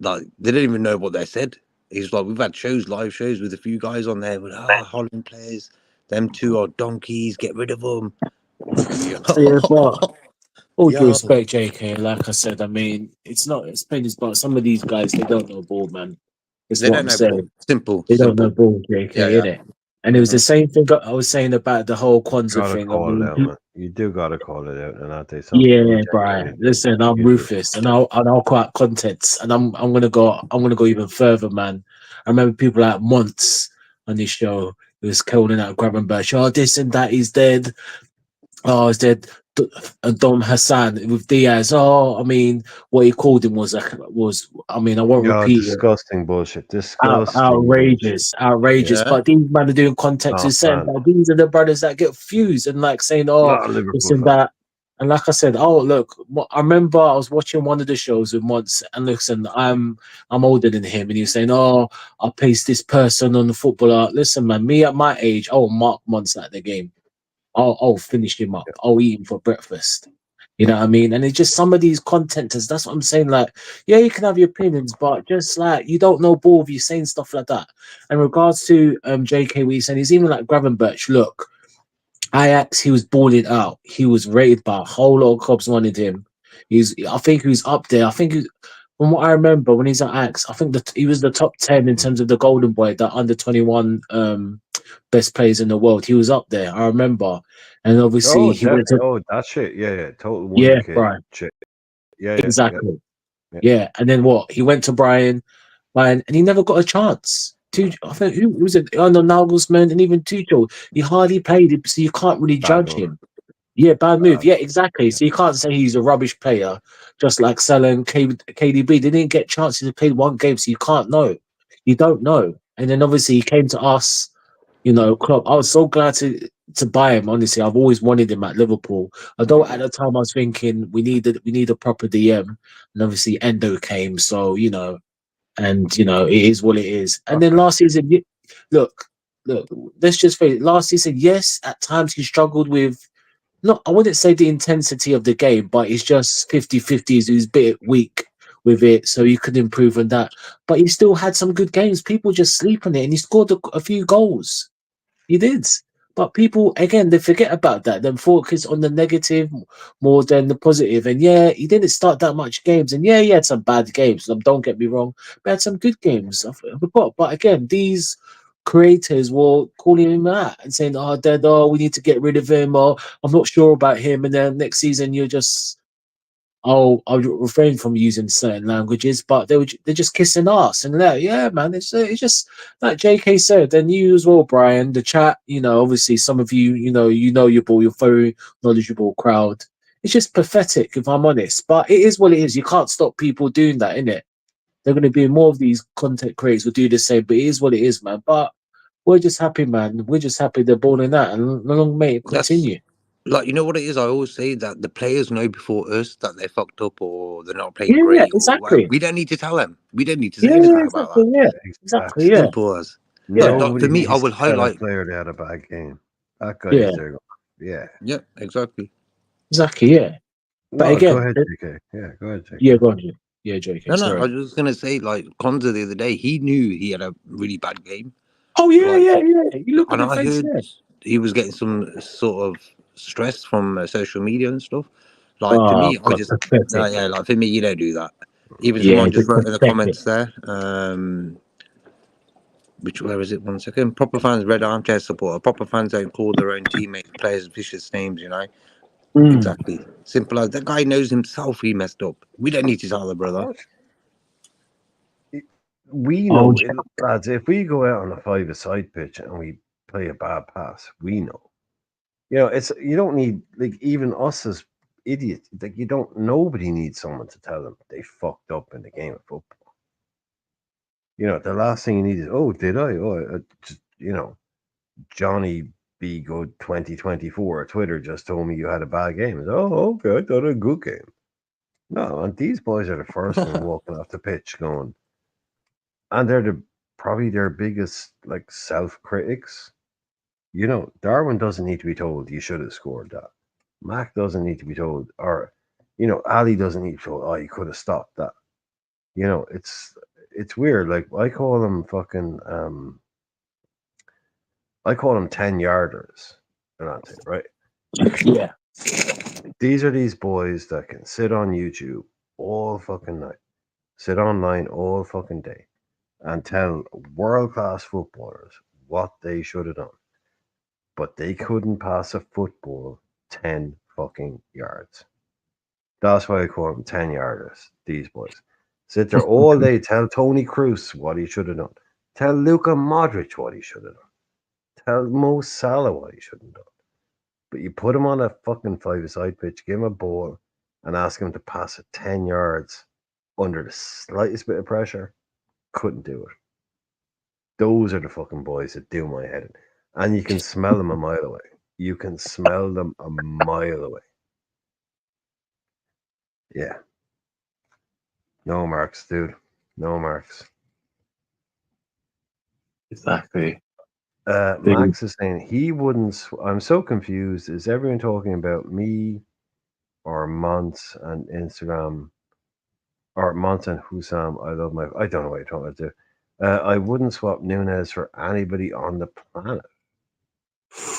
[SPEAKER 2] they don't even know what they said. It's like we've had live shows with a few guys on there with Holland players. Them two are donkeys. Get rid of them.
[SPEAKER 3] All due respect, JK. Like I said, I mean, it's Spain, but some of these guys they don't know ball, man.
[SPEAKER 2] They don't know ball. Simple.
[SPEAKER 3] They don't know ball, JK, innit? And it was the same thing I was saying about the whole Kwanzaa thing.
[SPEAKER 1] You do gotta call it out, and I'll say
[SPEAKER 3] something. Yeah, Brian. Listen, I'm ruthless, and I'll quote contents, and I'm gonna go even further, man. I remember people like Monts on this show who was calling out Gravenberch. Oh, this and that, he's dead. Oh, he's dead. Dom Hassan with Diaz. Oh, I mean, what he called him was I mean, I won't repeat
[SPEAKER 1] disgusting
[SPEAKER 3] it.
[SPEAKER 1] Bullshit.
[SPEAKER 3] Outrageous. Yeah. But these men are doing context and saying that these are the brothers that get fused and like saying, this and that. And like I said, look, I remember I was watching one of the shows with Monts, and listen, I'm older than him, and he was saying, I'll pace this person on the footballer. Listen, man, me at my age, Mark Monts at the game. I'll finish him up. I'll eat him for breakfast. You know what I mean? And it's just some of these contenters. That's what I'm saying. Like, yeah, you can have your opinions, but just like you don't know ball if you're saying stuff like that. In regards to JK, what he's saying, he's even like Gravenberch. Look, Ajax, he was balling out. He was rated by a whole lot of clubs wanted him. I think he was up there. I think from what I remember when he's at Ajax, I think that he was the top 10 in terms of the Golden Boy, that under 21 best players in the world. He was up there, I remember. And obviously he went to
[SPEAKER 1] that shit. Yeah, total
[SPEAKER 3] Brian.
[SPEAKER 1] Shit.
[SPEAKER 3] Yeah, exactly. Yeah. And then what? He went to Brighton, and he never got a chance. I think who was it? Under Nagelsmann and even Tuchel. He hardly played it, so you can't really judge him. Yeah, bad move. Yeah, exactly. So you can't say he's a rubbish player, just like Salah and KDB. They didn't get chances to play one game, so you can't know. You don't know. And then obviously he came to us, Klopp. I was so glad to to buy him. Honestly, I've always wanted him at Liverpool. Although at the time I was thinking we need a proper DM, and obviously Endo came, so it is what it is. And then
[SPEAKER 1] Okay.
[SPEAKER 3] last season, look, let's just face it. Last season, yes, at times he struggled with. Not, I wouldn't say the intensity of the game, but it's just 50-50s. He was a bit weak with it, so you could improve on that. But he still had some good games. People just sleep on it, and he scored a few goals. He did. But people, again, they forget about that. They focus on the negative more than the positive. And yeah, he didn't start that much games. And yeah, he had some bad games. Don't get me wrong. But he had some good games. I forgot. But again, these creators were calling him out and saying, we need to get rid of him, or I'm not sure about him. And then next season, you're just I'll refrain from using certain languages, but they're just kissing ass and that. Yeah, man, it's just like JK said, and you as well, Brian. The chat, obviously some of your ball, you're very knowledgeable crowd. It's just pathetic, if I'm honest. But it is what it is. You can't stop people doing that, innit? They're going to be more of these content creators will do the same, but it is what it is, man. But we're just happy, man. We're just happy they're born in that, and long may it
[SPEAKER 2] That's
[SPEAKER 3] continue.
[SPEAKER 2] like, you know what it is? I always say that the players know before us that they're fucked up or they're not playing
[SPEAKER 3] Yeah,
[SPEAKER 2] great or whatever.
[SPEAKER 3] exactly.
[SPEAKER 2] We don't need to tell them. We don't need to say
[SPEAKER 3] Yeah,
[SPEAKER 2] anything about
[SPEAKER 3] exactly.
[SPEAKER 2] that.
[SPEAKER 3] Yeah,
[SPEAKER 1] Exactly.
[SPEAKER 3] exactly. Yeah,
[SPEAKER 2] Simple as.
[SPEAKER 3] yeah.
[SPEAKER 2] Like, for
[SPEAKER 1] Nobody
[SPEAKER 2] me, I
[SPEAKER 1] needs
[SPEAKER 2] will
[SPEAKER 1] to tell a
[SPEAKER 2] highlight.
[SPEAKER 1] player they had a bad game. That guy
[SPEAKER 3] Yeah.
[SPEAKER 1] is there. Yeah.
[SPEAKER 2] Yeah, exactly.
[SPEAKER 3] Exactly, yeah. But
[SPEAKER 1] No, go
[SPEAKER 3] again,
[SPEAKER 1] ahead, JK. Yeah, go ahead, JK.
[SPEAKER 3] yeah, go on. Yeah, JK.
[SPEAKER 2] No, I
[SPEAKER 3] Sorry.
[SPEAKER 2] was just gonna say, like, Konza the other day, he knew he had a really bad game.
[SPEAKER 3] Oh yeah,
[SPEAKER 2] Like,
[SPEAKER 3] yeah. You look at
[SPEAKER 2] and
[SPEAKER 3] the
[SPEAKER 2] I
[SPEAKER 3] face
[SPEAKER 2] heard
[SPEAKER 3] there.
[SPEAKER 2] he was getting some sort of stress from social media and stuff. Like, for
[SPEAKER 3] Oh
[SPEAKER 2] me, I
[SPEAKER 3] god,
[SPEAKER 2] just
[SPEAKER 3] pathetic.
[SPEAKER 2] like for me, you don't do that. Even
[SPEAKER 3] Yeah,
[SPEAKER 2] someone just
[SPEAKER 3] just
[SPEAKER 2] wrote in the
[SPEAKER 3] pathetic.
[SPEAKER 2] comments there. Where is it? 1 second. Proper fans, red armchair supporter. Proper fans don't call their own teammates, players, vicious names. Exactly. Simple as that. Guy knows himself he messed up. We don't need to tell the brother.
[SPEAKER 1] We
[SPEAKER 3] Oh,
[SPEAKER 1] know, lads, if we go out on a five-a-side pitch and we play a bad pass, we know. You don't need, like, even us as idiots, like, nobody needs someone to tell them they fucked up in the game of football. The last thing you need is, oh, did I? Oh, Johnny Be Good 2024 Twitter just told me you had a bad game. Oh, okay, I thought I had a good game. No, and these boys are the first one walking off the pitch going, and they're probably their biggest, like, self-critics. Darwin doesn't need to be told you should have scored that. Mac doesn't need to be told, or Ali doesn't need to be told, oh, you could have stopped that. It's weird. Like, I call them 10-yarders and that thing, right?
[SPEAKER 3] yeah.
[SPEAKER 1] These are these boys that can sit on YouTube all fucking night, sit online all fucking day, and tell world-class footballers what they should have done. But they couldn't pass a football 10 fucking yards. That's why I call them 10-yarders, these boys. Sit there all day, tell Tony Kroos what he should have done. Tell Luka Modric what he should have done. Tell Mo Salah what he shouldn't have done. But you put him on a fucking five-a-side pitch, give him a ball, and ask him to pass it 10 yards under the slightest bit of pressure, couldn't do it. Those are the fucking boys that do my head in. And you can smell them a mile away. You can smell them a mile away. Yeah. No marks, dude. No marks.
[SPEAKER 3] Exactly.
[SPEAKER 1] Max is saying he wouldn't. I'm so confused. Is everyone talking about me or Mont and Instagram or Mont and Hussam? I don't know what you're talking about. I wouldn't swap Nunez for anybody on the planet.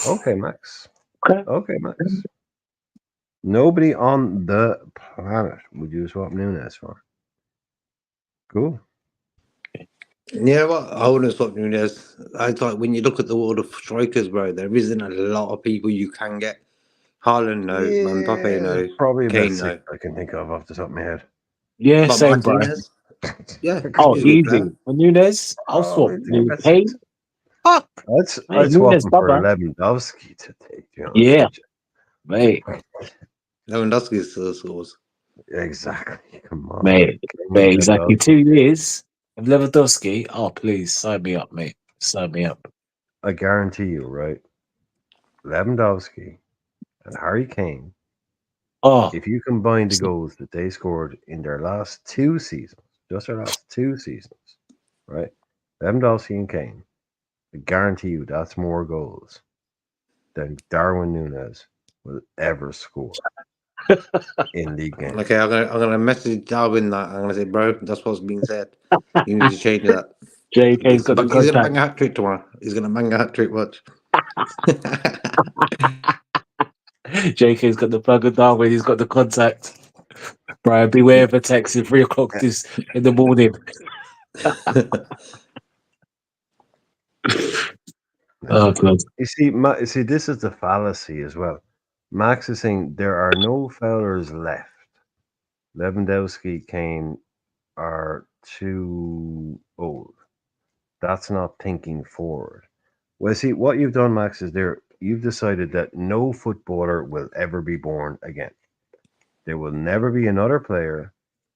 [SPEAKER 1] Okay, Max. Okay, Max. Nobody on the planet would you swap Nunez for. Cool.
[SPEAKER 2] Yeah, well, I wouldn't swap Nunez. I thought when you look at the world of strikers, bro, there isn't a lot of people you can get. Haaland, no. Mbappe, no.
[SPEAKER 1] Probably about
[SPEAKER 2] Kane,
[SPEAKER 1] 6
[SPEAKER 2] no.
[SPEAKER 1] I can think of off the top of my head.
[SPEAKER 3] Yeah,
[SPEAKER 2] But
[SPEAKER 3] same, Brian.
[SPEAKER 2] Martinez, yeah,
[SPEAKER 3] Oh,
[SPEAKER 2] he's a good
[SPEAKER 3] easy.
[SPEAKER 2] player.
[SPEAKER 3] For Nunez, I'll swap
[SPEAKER 1] that's
[SPEAKER 3] Kane.
[SPEAKER 1] I'd swap
[SPEAKER 3] Nunez,
[SPEAKER 1] him for
[SPEAKER 3] Baba.
[SPEAKER 1] Lewandowski to take.
[SPEAKER 3] Yeah, mate.
[SPEAKER 2] Lewandowski still scores.
[SPEAKER 1] Exactly. Come on,
[SPEAKER 3] Mate,
[SPEAKER 1] man.
[SPEAKER 3] exactly 2 years of Lewandowski. Oh, please sign me up, mate. Sign me up.
[SPEAKER 1] I guarantee you, right? Lewandowski, and Harry Kane,
[SPEAKER 3] Oh,
[SPEAKER 1] if you combine the goals that they scored in their last 2 seasons, just their last 2 seasons, right? Lewandowski and Kane, I guarantee you that's more goals than Darwin Núñez will ever score in league games.
[SPEAKER 2] Okay, I'm gonna message Darwin that. I'm gonna say, bro, that's what's being said. You need to change that.
[SPEAKER 3] JK's got the
[SPEAKER 2] He's gonna bang
[SPEAKER 3] contact.
[SPEAKER 2] a hat trick tomorrow. He's gonna bang a hat trick. Watch.
[SPEAKER 3] JK's got the plug of Darwin. He's got the contact. Brian, beware of a text at 3:00 this in the morning. Oh God.
[SPEAKER 1] You see, this is the fallacy as well. Max is saying there are no foulers left. Lewandowski, Kane are too old. That's not thinking forward. Well, see, what you've done, Max, is you've decided that no footballer will ever be born again. There will never be another player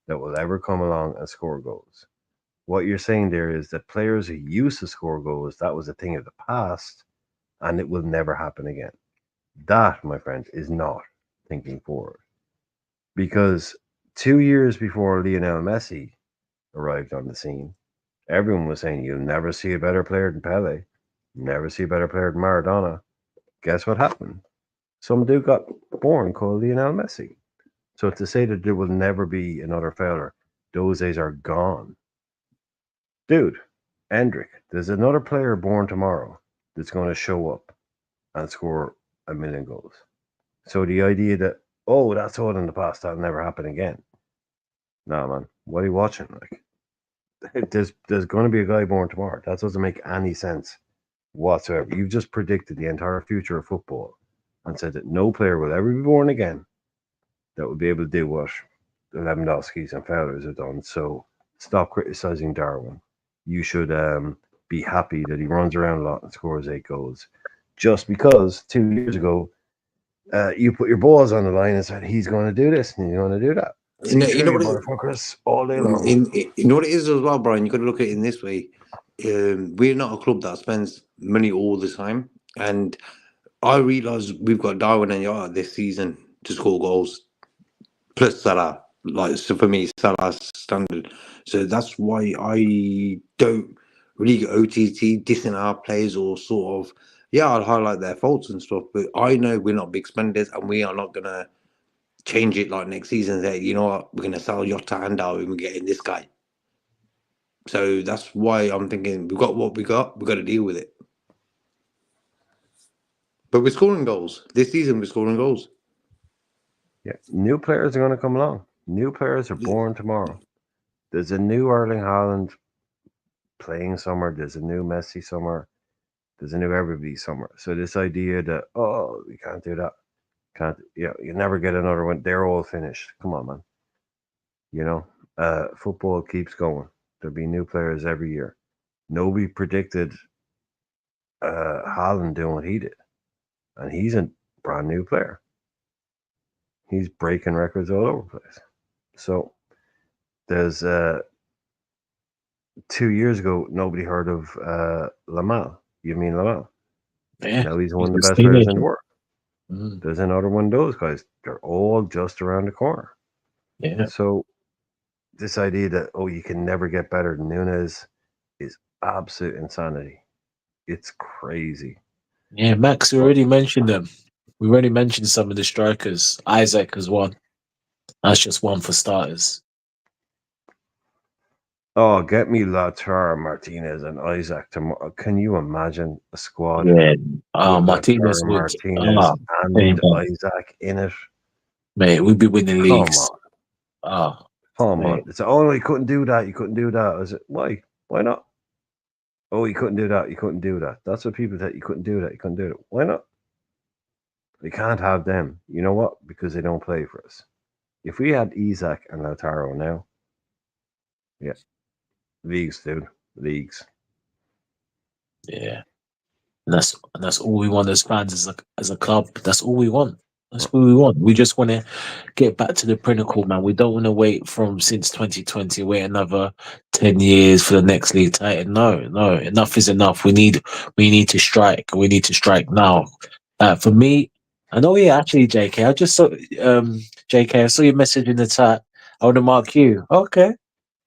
[SPEAKER 1] that will ever come along and score goals. What you're saying there is that players who used to score goals, that was a thing of the past, and it will never happen again. That, my friend, is not thinking forward. Because 2 years before Lionel Messi arrived on the scene, everyone was saying you'll never see a better player than Pele, never see a better player than Maradona. Guess what happened? Some dude got born called Lionel Messi. So to say that there will never be another failure, those days are gone. Dude, Endrick, there's another player born tomorrow that's going to show up and score 1,000,000 goals. So the idea that, oh, that's all in the past, that'll never happen again. Nah, man, what are you watching? Like, there's going to be a guy born tomorrow. That doesn't make any sense whatsoever. You've just predicted the entire future of football and said that no player will ever be born again that will be able to do what the Lewandowskis and Fowlers have done. So stop criticizing Darwin. You should be happy that he runs around a lot and scores 8 goals. Just because 2 years ago, you put your balls on the line and said he's going to do this and he's going to do that.
[SPEAKER 2] You know what
[SPEAKER 1] motherfuckers all day long.
[SPEAKER 2] You know what it is as well, Brian. You got to look at it in this way. We're not a club that spends money all the time, and I realise we've got Darwin and Yaya this season to score goals, plus Salah. Like, so for me, Salah's standard. So that's why I don't really get OTT dissing our players or sort of, yeah, I'll highlight their faults and stuff, but I know we're not big spenders and we are not gonna change it like next season and say, you know what, we're gonna sell Jota and Darwin, we're getting this guy. So that's why I'm thinking we've got what we got to deal with it. But we're scoring goals. This season we're scoring goals.
[SPEAKER 1] Yeah, new players are going to come along. New players are born tomorrow. There's a new Erling Haaland playing somewhere. There's a new Messi somewhere. There's a new everybody somewhere. So this idea that, oh, we can't do that. You never get another one. They're all finished. Come on, man. You know, football keeps going. There'll be new players every year. Nobody predicted Haaland doing what he did. And he's a brand new player. He's breaking records all over the place. So there's 2 years ago, nobody heard of Lamel. You mean Lamel?
[SPEAKER 3] Yeah.
[SPEAKER 1] Now he's one of the best players in the world. There's another one of those guys. They're all just around the corner.
[SPEAKER 3] Yeah.
[SPEAKER 1] So this idea that, oh, you can never get better than Núñez is absolute insanity. It's crazy.
[SPEAKER 3] Yeah, Max, we already mentioned them. We already mentioned some of the strikers. Isaac as one. That's just one for starters.
[SPEAKER 1] Oh, get me Lautaro Martinez and Isaac tomorrow. Can you imagine a squad?
[SPEAKER 3] Yeah.
[SPEAKER 1] with
[SPEAKER 3] Martinez
[SPEAKER 1] Lautaro
[SPEAKER 3] would.
[SPEAKER 1] Martinez and Isaac in it.
[SPEAKER 3] Mate, we'd be winning leagues.
[SPEAKER 1] Come on. It's oh no, you couldn't do that. You couldn't do that. I said, why? Why not? Oh, you couldn't do that. You couldn't do that. That's what people said. You couldn't do that. You couldn't do it. Why not? We can't have them. You know what? Because they don't play for us. If we had Isaac and Lautaro now, yeah, leagues, dude, leagues.
[SPEAKER 3] Yeah, and that's all we want as fans, as a club. That's all we want. That's what we want. We just want to get back to the pinnacle, man. We don't want to wait since 2020, wait another 10 years for the next league title. No, enough is enough. We need to strike. We need to strike now. For me, I know. Yeah, actually, JK, I just saw JK. I saw your message in the chat. I want to mark you. Okay,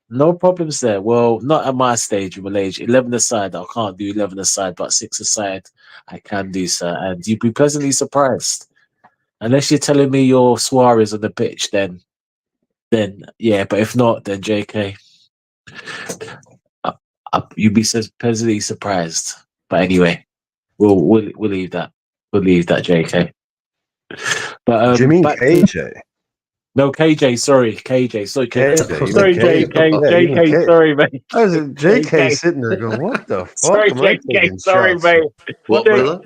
[SPEAKER 3] no problems there. Well, not at my stage of age. 11 aside, I can't do 11 aside, but 6 aside, I can do, sir. And you'd be pleasantly surprised. Unless you're telling me your Suarez on the pitch, then yeah. But if not, then JK, you'd be pleasantly surprised. But anyway, we'll leave that. We'll leave that, JK. But
[SPEAKER 1] Do you mean
[SPEAKER 3] back to
[SPEAKER 1] KJ?
[SPEAKER 3] no KJ. Sorry, KJ. Sorry,
[SPEAKER 1] KJ, you
[SPEAKER 3] sorry,
[SPEAKER 1] mean K?
[SPEAKER 3] JK.
[SPEAKER 1] Yeah, you mean
[SPEAKER 3] JK.
[SPEAKER 1] K.
[SPEAKER 3] Sorry, mate.
[SPEAKER 1] I was JK
[SPEAKER 3] JK.
[SPEAKER 1] sitting there going, "What the fuck
[SPEAKER 3] Sorry,
[SPEAKER 1] am I
[SPEAKER 3] JK.
[SPEAKER 1] taking
[SPEAKER 3] Sorry,
[SPEAKER 1] shots?
[SPEAKER 3] mate.
[SPEAKER 4] What,
[SPEAKER 3] J-
[SPEAKER 4] brother?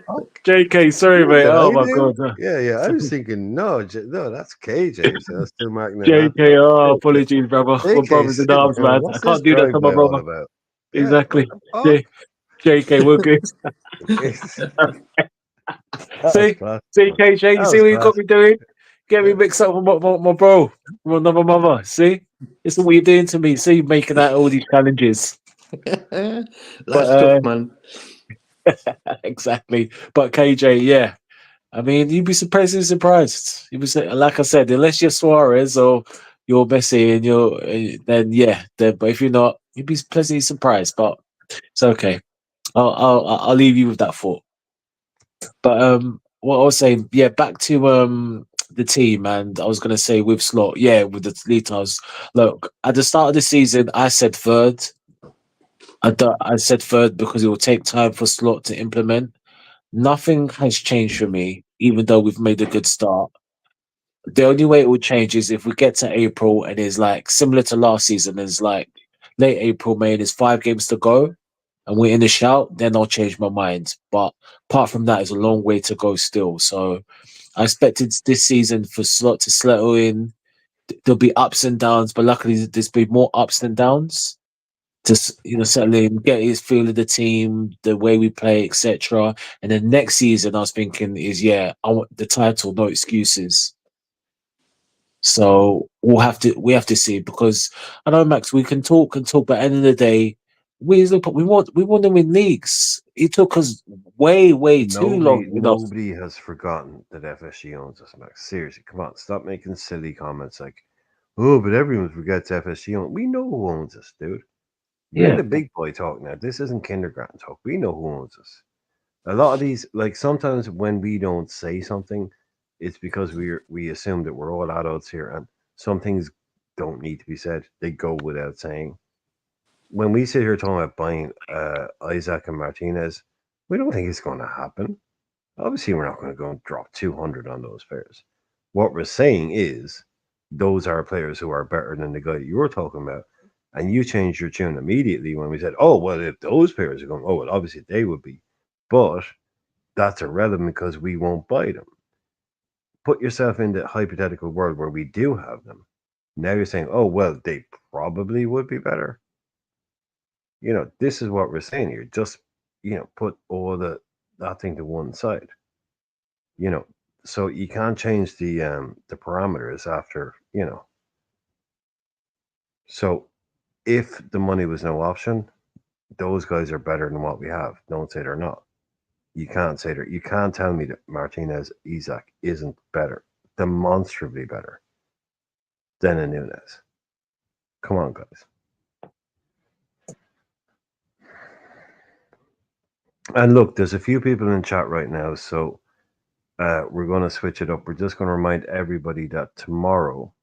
[SPEAKER 3] JK. Sorry,
[SPEAKER 1] What
[SPEAKER 3] mate.
[SPEAKER 1] did
[SPEAKER 3] Oh
[SPEAKER 1] I
[SPEAKER 3] my
[SPEAKER 1] do?"
[SPEAKER 3] god.
[SPEAKER 1] Yeah, I was thinking, no, that's KJ. So I was still marking it up.
[SPEAKER 3] JK. Oh, apologies, brother. We're
[SPEAKER 1] JK
[SPEAKER 3] brothers in
[SPEAKER 1] sitting
[SPEAKER 3] arms,
[SPEAKER 1] there going,
[SPEAKER 3] man. I
[SPEAKER 1] "What's this
[SPEAKER 3] can't do that to my
[SPEAKER 1] drive-by all
[SPEAKER 3] brother.
[SPEAKER 1] about?" Yeah, what
[SPEAKER 3] Exactly.
[SPEAKER 1] the fuck?
[SPEAKER 3] JK, we're good.
[SPEAKER 1] That was
[SPEAKER 3] See,
[SPEAKER 1] class.
[SPEAKER 3] see, KJ, you
[SPEAKER 1] That
[SPEAKER 3] see
[SPEAKER 1] was
[SPEAKER 3] what you got
[SPEAKER 1] class.
[SPEAKER 3] me doing? Get me
[SPEAKER 1] Yeah.
[SPEAKER 3] mixed up with my bro, from another mother. See, this is what you're doing to me. See, making out all these challenges.
[SPEAKER 2] That's
[SPEAKER 3] But
[SPEAKER 2] tough, man.
[SPEAKER 3] exactly. But KJ, yeah, I mean, you'd be surprised. You was like I said, unless you're Suarez or you're Messi, and then yeah, but if you're not, you'd be pleasantly surprised. But it's okay. I'll leave you with that thought. But what I was saying, yeah, back to the team, and I was gonna say with Slot, yeah, with the Litas. Look, at the start of the season, I said third. I said third because it will take time for Slot to implement. Nothing has changed for me, even though we've made a good start. The only way it will change is if we get to April and it's like similar to last season, it's like late April, May, and there's 5 games to go and we're in the shout, then I'll change my mind. But apart from that, it's a long way to go still. So I expected this season for Slot to settle in. There'll be ups and downs, but luckily there's been more ups than downs to settle in, get his feel of the team, the way we play, etc. And then next season, I was thinking is I want the title, no excuses. So we have to see, because I know, Max, we can talk, but at the end of the day, we want to win leagues. It took us way too long.
[SPEAKER 1] Nobody has forgotten that FSG owns us, Max. Seriously, come on, stop making silly comments like, "Oh, but everyone forgets FSG owns." We know who owns us, dude. You're in the big boy talk now. This isn't kindergarten talk. We know who owns us. A lot of these, like sometimes when we don't say something, it's because we assume that we're all adults here, and some things don't need to be said. They go without saying. When we sit here talking about buying Isaac and Martinez, we don't think it's going to happen. Obviously, we're not going to go and drop 200 on those players. What we're saying is those are players who are better than the guy you were talking about. And you changed your tune immediately when we said, "Oh, well, if those players are going, oh, well, obviously they would be." But that's irrelevant because we won't buy them. Put yourself in the hypothetical world where we do have them. Now you're saying, "Oh, well, they probably would be better." This is what we're saying here. Just, put all that thing to one side. You know, so you can't change the parameters after. So if the money was no option, those guys are better than what we have. Don't say they're not. You can't say that. You can't tell me that Martinez Isaac isn't better, demonstrably better than a Nunes. Come on, guys. And look, there's a few people in chat right now, so we're going to switch it up. We're just going to remind everybody that tomorrow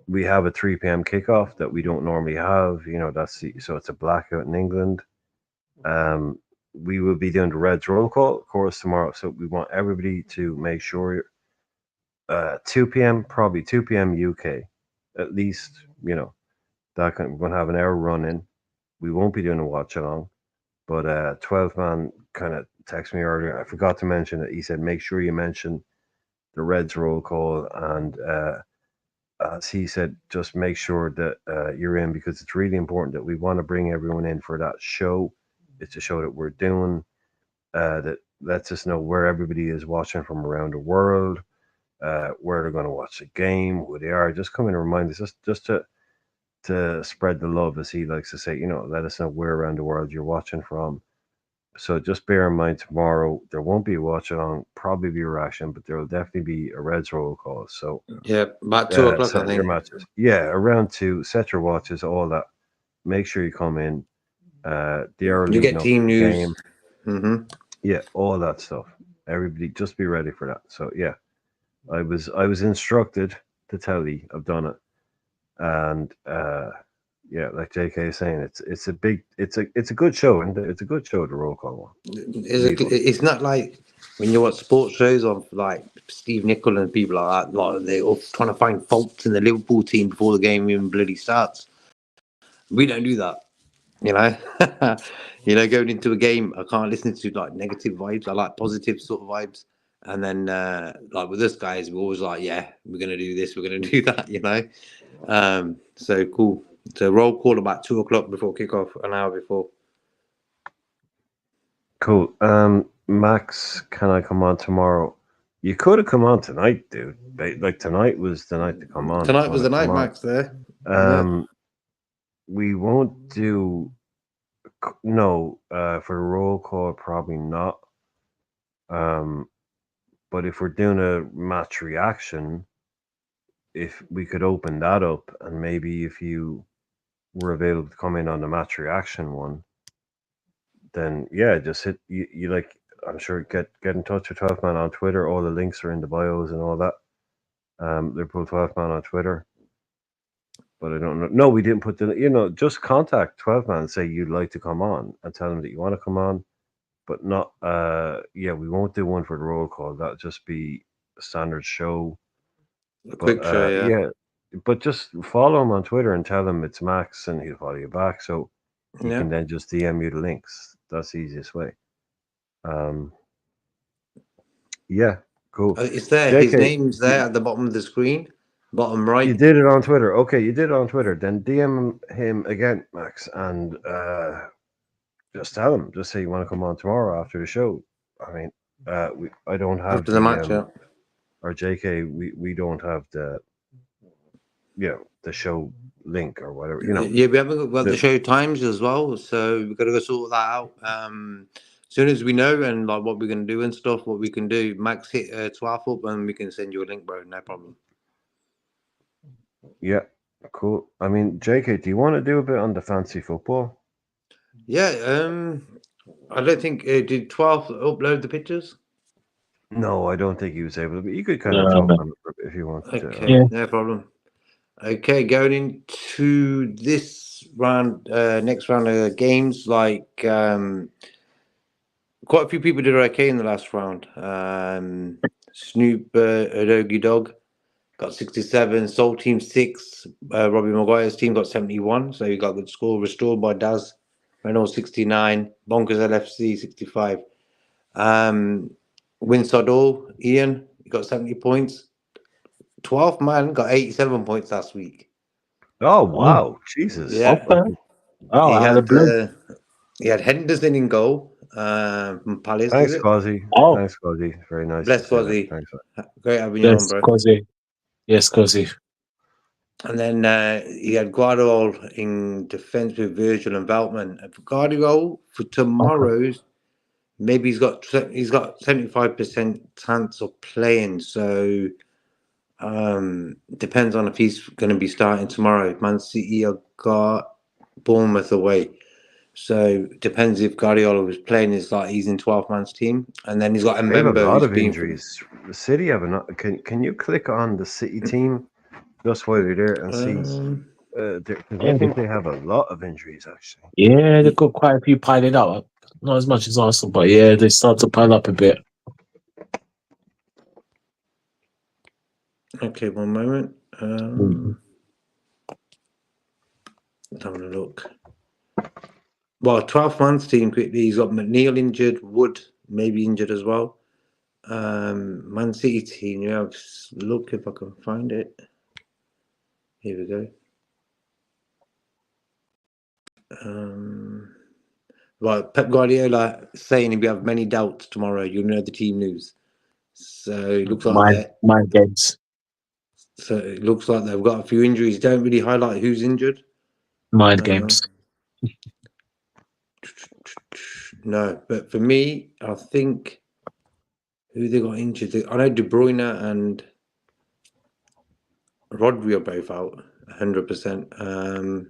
[SPEAKER 1] we have a 3 p.m. kickoff that we don't normally have. So it's a blackout in England. We will be doing the Reds roll call, of course, tomorrow. So we want everybody to make sure 2 p.m., probably 2 p.m. UK, at least, we're going to have an hour run in. We won't be doing a watch along, but 12 man kind of texted me earlier. I forgot to mention that he said, make sure you mention the Reds roll call. And as he said, just make sure that you're in, because it's really important that we want to bring everyone in for that show. It's a show that we're doing that lets us know where everybody is watching from around the world, where they're going to watch the game, who they are. Just come in and remind us, just to spread the love, as he likes to say. Let us know where around the world you're watching from. So just bear in mind tomorrow there won't be a watch along, probably be a reaction, but there will definitely be a Reds roll call. So
[SPEAKER 2] Yeah, about 2 o'clock, I
[SPEAKER 1] set your
[SPEAKER 2] think.
[SPEAKER 1] matches. Yeah, around 2, set your watches, all that. Make sure you come in. The hour
[SPEAKER 2] You
[SPEAKER 1] leading
[SPEAKER 2] get
[SPEAKER 1] up
[SPEAKER 2] team
[SPEAKER 1] to the
[SPEAKER 2] news.
[SPEAKER 1] game.
[SPEAKER 2] Mm-hmm.
[SPEAKER 1] Yeah, all that stuff. Everybody just be ready for that. So yeah, I was instructed to tell you I've done it. And yeah, like JK is saying, it's a good show, and it's a good show, the roll call one.
[SPEAKER 2] It's not like when you watch sports shows of like Steve Nicol and people like that, like they're all trying to find faults in the Liverpool team before the game even bloody starts. We don't do that, you know. Going into a game, I can't listen to like negative vibes. I like positive sort of vibes. And then like with us guys, we're always like, yeah, we're gonna do this, we're gonna do that, you know. So cool. So roll call about 2 o'clock before kickoff, an hour before.
[SPEAKER 1] Cool. Max, can I come on tomorrow? You could have come on tonight, dude. Like tonight was the night to come on.
[SPEAKER 2] Tonight was the night,
[SPEAKER 1] tomorrow.
[SPEAKER 2] Max. There.
[SPEAKER 1] We won't do no for the roll call, probably not. But if we're doing a match reaction, if we could open that up, and maybe if you were available to come in on the match reaction one, then yeah, just hit you like. I'm sure get in touch with 12 Man on Twitter. All the links are in the bios and all that. Liverpool 12 Man on Twitter. But I don't know. No, we didn't put just contact 12 Man and say you'd like to come on and tell them that you want to come on, but not, yeah, we won't do one for the roll call. That'll just be a standard show.
[SPEAKER 2] A quick show, yeah.
[SPEAKER 1] Yeah, but just follow him on Twitter and tell him it's Max and he'll follow you back. So he can then just DM you the links. That's the easiest way. Yeah, cool.
[SPEAKER 2] It's there.
[SPEAKER 1] JK,
[SPEAKER 2] his name's there at the bottom of the screen, bottom right.
[SPEAKER 1] You did it on Twitter. Okay, you did it on Twitter. Then DM him again, Max, and just tell him. Just say you want to come on tomorrow after the show. I mean, I don't have
[SPEAKER 2] After the match, yeah.
[SPEAKER 1] Or JK, we don't have the the show link or whatever.
[SPEAKER 2] Yeah, we haven't got the show times as well, so we've got to go sort that out. As soon as we know and like what we're gonna do and stuff, what we can do, Max hit 12 up and we can send you a link, bro. No problem.
[SPEAKER 1] Yeah, cool. I mean, JK, do you want to do a bit on the fancy football?
[SPEAKER 2] Yeah, I don't think did 12 upload the pictures?
[SPEAKER 1] No, I don't think he was able to, but you could kind of talk on it if you want to.
[SPEAKER 2] Okay, no problem. Okay, going into this round, next round of games, like quite a few people did okay in the last round. Snoop Adogi Dog got 67, Soul Team 6, Robbie Maguire's team got 71, so he got a good score. Restored by Daz Reynolds 69, Bonkers LFC 65. Winsodall Ian, he got 70 points. 12th man got 87 points last week.
[SPEAKER 1] Oh wow, Jesus!
[SPEAKER 2] Yeah.
[SPEAKER 3] Okay. Oh,
[SPEAKER 2] He had Henderson in goal from Palace.
[SPEAKER 1] Thanks, Quasi.
[SPEAKER 3] Oh.
[SPEAKER 1] Thanks, Quasi. Very nice.
[SPEAKER 2] Bless Quasi.
[SPEAKER 1] Thanks.
[SPEAKER 2] Great having you on, bro.
[SPEAKER 3] Quasi. Yes, Quasi.
[SPEAKER 2] And then he had Guardiola in defence with Virgil and Veltman. And for Guardiola, for tomorrow's, maybe he's got 75% chance of playing. So depends on if he's going to be starting tomorrow. Man City have got Bournemouth away. So depends if Guardiola was playing he's in 12-man's team, and then he's got Mbemba.
[SPEAKER 1] They have a lot of injuries. The City have Can you click on the City team just while you're there and see? I think they have a lot of injuries actually.
[SPEAKER 3] Yeah, they've got quite a few piling up. Not as much as Arsenal, but yeah, they start to pile up a bit.
[SPEAKER 2] Okay, one moment. Having a look. Well, 12-man's team quickly. He's got McNeil injured, Wood maybe injured as well. Man City team. Yeah, I'll just look if I can find it. Here we go. Right, Pep Guardiola saying if you have many doubts tomorrow, you'll know the team news. So it looks like
[SPEAKER 3] mind games.
[SPEAKER 2] So it looks like they've got a few injuries. Don't really highlight who's injured.
[SPEAKER 3] Mind games.
[SPEAKER 2] No, but for me, I think who they got injured. I know De Bruyne and Rodri are both out, 100%.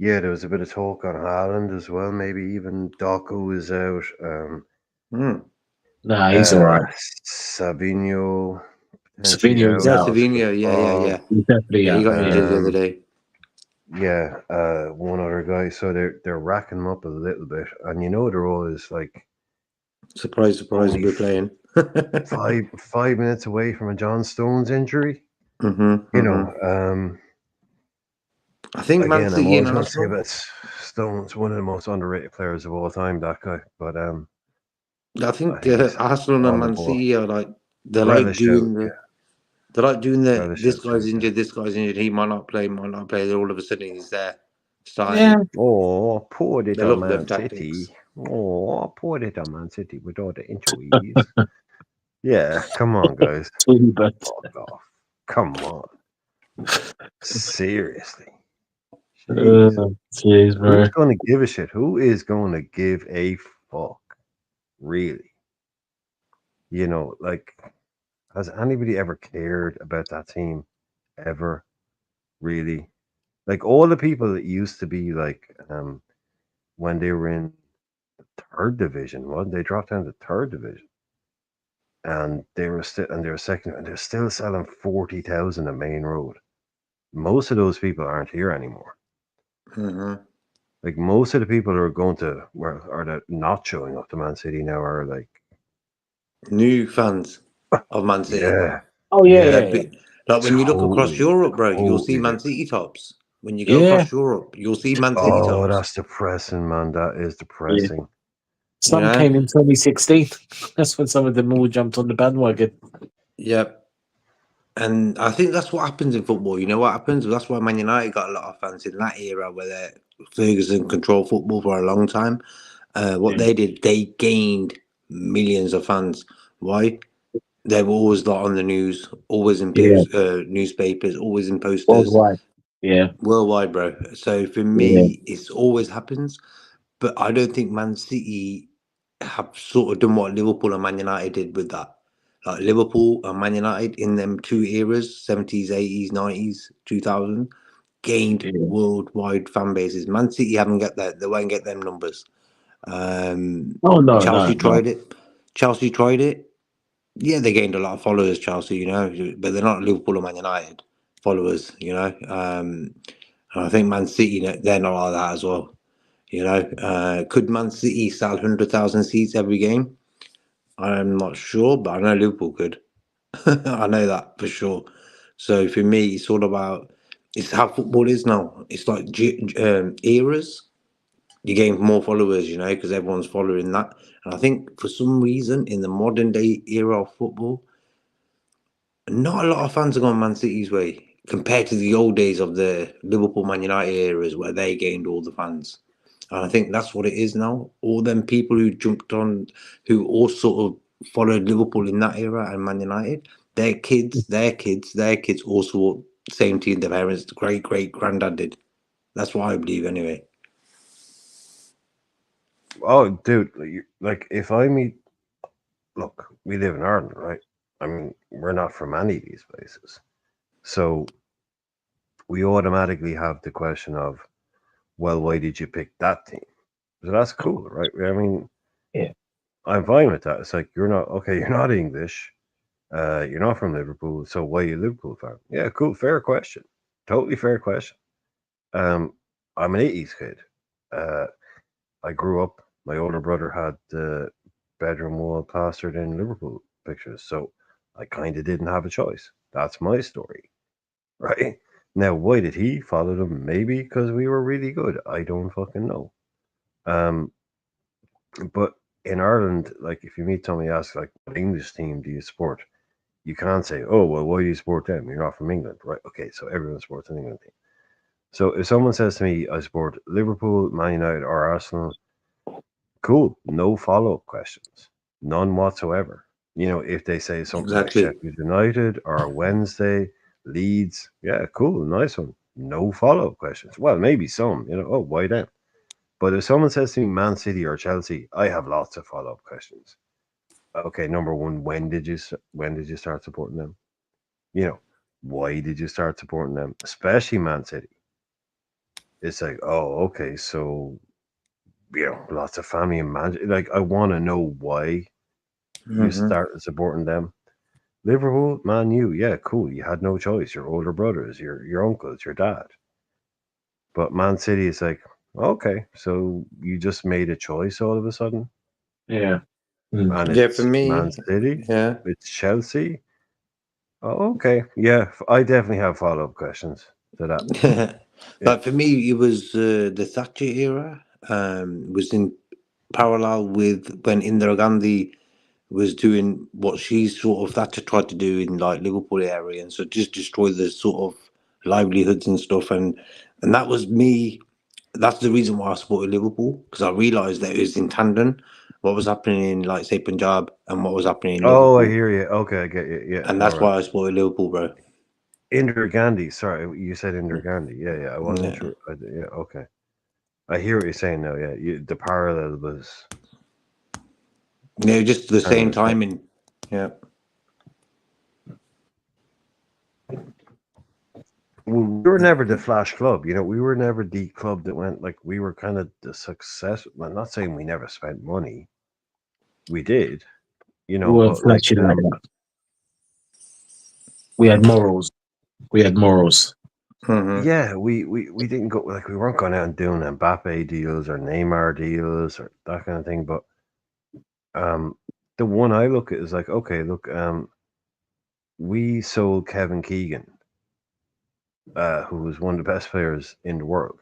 [SPEAKER 1] Yeah, there was a bit of talk on Haaland as well. Maybe even Doku is out.
[SPEAKER 3] Nah, he's all right.
[SPEAKER 1] Savinho potentially
[SPEAKER 3] Savinho's
[SPEAKER 1] out.
[SPEAKER 2] Yeah,
[SPEAKER 3] out.
[SPEAKER 2] Savino. Yeah.
[SPEAKER 3] He's definitely
[SPEAKER 2] Yeah, he
[SPEAKER 3] out.
[SPEAKER 2] got injured the
[SPEAKER 1] Um,
[SPEAKER 2] other day.
[SPEAKER 1] Yeah, one other guy. So they're racking them up a little bit, and they're always like
[SPEAKER 2] Surprise,
[SPEAKER 1] only
[SPEAKER 2] we're playing.
[SPEAKER 1] 5 minutes away from a John Stones injury.
[SPEAKER 2] Mm-hmm. I think Man
[SPEAKER 1] Again, I'm
[SPEAKER 2] City and
[SPEAKER 1] always going to say
[SPEAKER 2] Arsenal.
[SPEAKER 1] that Stones one of the most underrated players of all time. That guy, but
[SPEAKER 2] I
[SPEAKER 1] I
[SPEAKER 2] think
[SPEAKER 1] think he's
[SPEAKER 2] Arsenal and
[SPEAKER 1] on the
[SPEAKER 2] Man
[SPEAKER 1] ball.
[SPEAKER 2] City are like
[SPEAKER 1] Relish out, yeah.
[SPEAKER 2] they're like doing the
[SPEAKER 1] Relish
[SPEAKER 2] this
[SPEAKER 1] out,
[SPEAKER 2] guy's
[SPEAKER 1] yeah.
[SPEAKER 2] injured, this guy's injured, he might not play, then all of a sudden he's there. Starting.
[SPEAKER 3] Yeah.
[SPEAKER 1] Oh, poor
[SPEAKER 2] They
[SPEAKER 1] little
[SPEAKER 2] love them
[SPEAKER 1] Man
[SPEAKER 2] tactics.
[SPEAKER 1] City. Oh, poor little Man City with all the injuries. Yeah, come on, guys.
[SPEAKER 3] But
[SPEAKER 1] Fuck off. Come on. Seriously.
[SPEAKER 3] jeez, bro.
[SPEAKER 1] Who's going to give a shit? Who is going to give a fuck? Really? Like, has anybody ever cared about that team? Ever? Really? Like, all the people that used to be like, when they were in the third division, wasn't they? Dropped down to third division. And they were second, and they're still selling 40,000 a Main Road. Most of those people aren't here anymore.
[SPEAKER 2] Mm-hmm.
[SPEAKER 1] Like most of the people who are going to that not showing up to Man City now are like
[SPEAKER 2] New fans of Man City.
[SPEAKER 1] yeah,
[SPEAKER 3] Oh yeah.
[SPEAKER 2] Like when you look across
[SPEAKER 1] totally,
[SPEAKER 2] Europe, bro, you'll see
[SPEAKER 1] totally
[SPEAKER 2] Man
[SPEAKER 1] different.
[SPEAKER 2] City tops. When you go
[SPEAKER 3] Yeah.
[SPEAKER 2] across Europe, you'll see Man City
[SPEAKER 1] Oh,
[SPEAKER 2] tops.
[SPEAKER 1] that's depressing, man. That is depressing.
[SPEAKER 3] Some came in 2016. That's when some of them all jumped on the bandwagon.
[SPEAKER 2] Yep. And I think that's what happens in football. You know what happens? That's why Man United got a lot of fans in that era where Ferguson controlled football for a long time. They did, they gained millions of fans. Why? They were always like on the news, always in newspapers, always in posters.
[SPEAKER 3] Worldwide. Yeah.
[SPEAKER 2] Worldwide, bro. So for me, it's always happens. But I don't think Man City have sort of done what Liverpool and Man United did with that. Like Liverpool and Man United in them two eras, 70s, 80s, 90s, 2000, gained worldwide fan bases. Man City haven't got that. They won't get them numbers. Chelsea tried it. Chelsea tried it. Yeah, they gained a lot of followers, Chelsea, but they're not Liverpool or Man United followers, And I think Man City, they're not like that as well. Could Man City sell 100,000 seats every game? I'm not sure, but I know Liverpool could. I know that for sure. So for me, it's how football is now. It's like eras. You gain more followers, because everyone's following that. And I think for some reason in the modern day era of football, not a lot of fans are going Man City's way compared to the old days of the Liverpool Man United eras where they gained all the fans. And I think that's what it is now. All them people who jumped on, who all sort of followed Liverpool in that era and Man United, their kids all saw the same team their parents, great granddad did. That's what I believe anyway.
[SPEAKER 1] Oh, dude, like if I meet, look, we live in Ireland, right? I mean, we're not from any of these places, so we automatically have the question of, well, why did you pick that team? So that's cool, right? I mean,
[SPEAKER 3] yeah,
[SPEAKER 1] I'm fine with that. It's like you're not English, you're not from Liverpool, so why are you a Liverpool fan? Yeah, cool, fair question, totally fair question. I'm an 80s kid. I grew up. My older brother had the bedroom wall plastered in Liverpool pictures, so I kind of didn't have a choice. That's my story, right? Now, why did he follow them? Maybe because we were really good. I don't fucking know. But in Ireland, like if you meet somebody else, like what English team do you support? You can't say, oh well, why do you support them? You're not from England, right? Okay, so everyone supports an England team. So if someone says to me, I support Liverpool, Man United, or Arsenal, cool, no follow-up questions, none whatsoever. If they say something like Sheffield United or Wednesday, Leeds, yeah, cool, nice one. No follow-up questions. Well, maybe some, oh, why then? But if someone says to me Man City or Chelsea, I have lots of follow-up questions. Okay, number one, when did you start supporting them? You know, why did you start supporting them? Especially Man City. It's like, oh, okay, so lots of family and man. Like, I want to know why you started supporting them. Liverpool, Man U, yeah, cool. You had no choice. Your older brothers, your uncles, your dad. But Man City is like, okay, so you just made a choice all of a sudden,
[SPEAKER 3] Yeah.
[SPEAKER 1] and
[SPEAKER 2] Yeah,
[SPEAKER 1] it's
[SPEAKER 2] for me,
[SPEAKER 1] Man City,
[SPEAKER 2] yeah.
[SPEAKER 1] it's Chelsea. Oh, okay, yeah, I definitely have follow-up questions to that.
[SPEAKER 2] But for me, it was the Thatcher era. Was in parallel with when Indira Gandhi was doing what she sort of Thatcher tried to do in like Liverpool area, and so just destroy the sort of livelihoods and stuff. And that was me. That's the reason why I supported Liverpool, because I realised that it was in tandem what was happening in, like, say, Punjab and what was happening in
[SPEAKER 1] Oh, I
[SPEAKER 2] Liverpool,
[SPEAKER 1] hear you. Okay, I get you. Yeah,
[SPEAKER 2] and
[SPEAKER 1] all
[SPEAKER 2] that's
[SPEAKER 1] right.
[SPEAKER 2] why I supported Liverpool, bro.
[SPEAKER 1] Indira Gandhi. Sorry, you said Indira Gandhi. Yeah. I wasn't
[SPEAKER 2] Yeah,
[SPEAKER 1] sure. Yeah, okay. I hear what you're saying now. Yeah, the parallel was
[SPEAKER 2] yeah, just the
[SPEAKER 1] kind of
[SPEAKER 2] same
[SPEAKER 1] the same.
[SPEAKER 2] timing. Yeah.
[SPEAKER 1] Well, we were never the flash club. We were never the club that went like we were kind of the success. I'm not saying we never spent money. We did,
[SPEAKER 3] We weren't
[SPEAKER 1] but like
[SPEAKER 3] flashy like that. We had morals.
[SPEAKER 2] Mm-hmm.
[SPEAKER 1] yeah, we didn't go like we weren't going out and doing Mbappe deals or Neymar deals or that kind of thing. But the one I look at is like, okay, look, we sold Kevin Keegan, who was one of the best players in the world,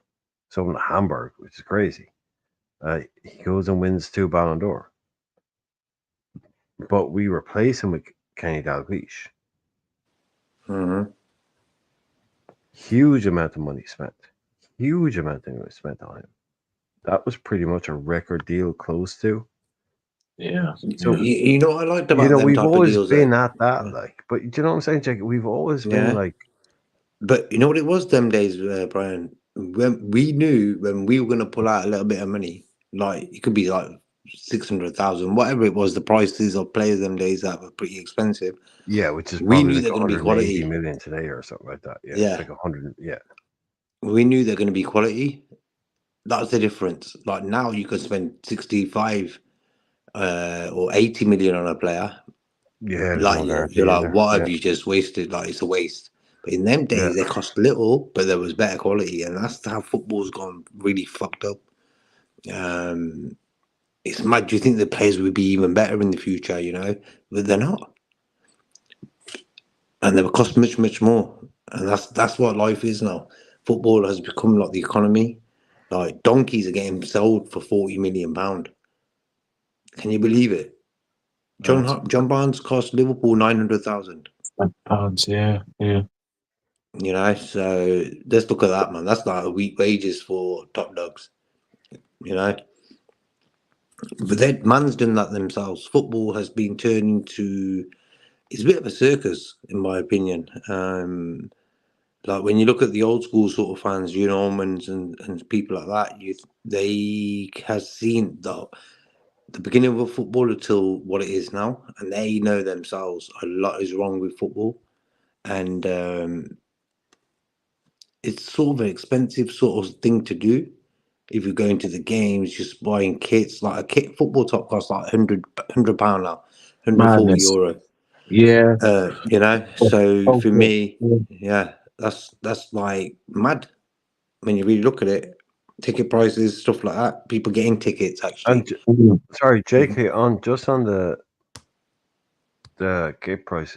[SPEAKER 1] sold him to Hamburg, which is crazy. He goes and wins 2 Ballon d'Or, but we replace him with Kenny Dalglish.
[SPEAKER 2] Mm-hmm.
[SPEAKER 1] Huge amount of money spent. Huge amount of money spent on him. That was pretty much a record deal close to.
[SPEAKER 3] Yeah.
[SPEAKER 1] So
[SPEAKER 2] You know what I liked about them
[SPEAKER 1] we've
[SPEAKER 2] type of
[SPEAKER 1] always
[SPEAKER 2] deals,
[SPEAKER 1] been
[SPEAKER 2] though?
[SPEAKER 1] at that, like, but do you know what I'm saying, Jake? We've always been
[SPEAKER 2] Yeah.
[SPEAKER 1] like,
[SPEAKER 2] But you know what it was them days, Brian? When we knew when we were going to pull out a little bit of money, like it could be like 600,000, whatever it was, the prices of players them days that were pretty expensive.
[SPEAKER 1] yeah, which is
[SPEAKER 2] We
[SPEAKER 1] probably
[SPEAKER 2] knew
[SPEAKER 1] like
[SPEAKER 2] they're going to be
[SPEAKER 1] 180
[SPEAKER 2] quality.
[SPEAKER 1] million today or something like that. Yeah,
[SPEAKER 2] Yeah.
[SPEAKER 1] it's like 100. Yeah,
[SPEAKER 2] We knew they're going to be quality. That's the difference. Like now you can spend 65 or 80 million on a player.
[SPEAKER 1] yeah. There's no
[SPEAKER 2] Like
[SPEAKER 1] guarantee
[SPEAKER 2] you're
[SPEAKER 1] in
[SPEAKER 2] like,
[SPEAKER 1] there.
[SPEAKER 2] what have
[SPEAKER 1] Yeah,
[SPEAKER 2] you just wasted? Like it's a waste. But in them
[SPEAKER 1] yeah.
[SPEAKER 2] days, they cost little, but there was better quality, and that's how football's gone really fucked up. It's mad. Do you think the players would be even better in the future? But they're not, and they will cost much, much more. And that's what life is now. Football has become like the economy. Like donkeys are getting sold for £40 million. Can you believe it? John Barnes cost Liverpool 900,000.
[SPEAKER 3] £5. Yeah.
[SPEAKER 2] So let's look at that, man. That's like a week wages for top dogs. But that man's done that themselves. Football has been turned into, it's a bit of a circus, in my opinion. Like when you look at the old school sort of fans, Omans and people like that, they has seen the beginning of football until what it is now, and they know themselves a lot is wrong with football, and it's sort of an expensive sort of thing to do. If you're going to the games, just buying kits, like a kit, football top costs like £100 now,
[SPEAKER 3] Madness.
[SPEAKER 2] €140.
[SPEAKER 3] Yeah.
[SPEAKER 2] So for me,
[SPEAKER 3] Yeah.
[SPEAKER 2] yeah, that's like mad when you really look at it. Ticket prices, stuff like that. People getting tickets actually.
[SPEAKER 1] And sorry, JK, on the gate price.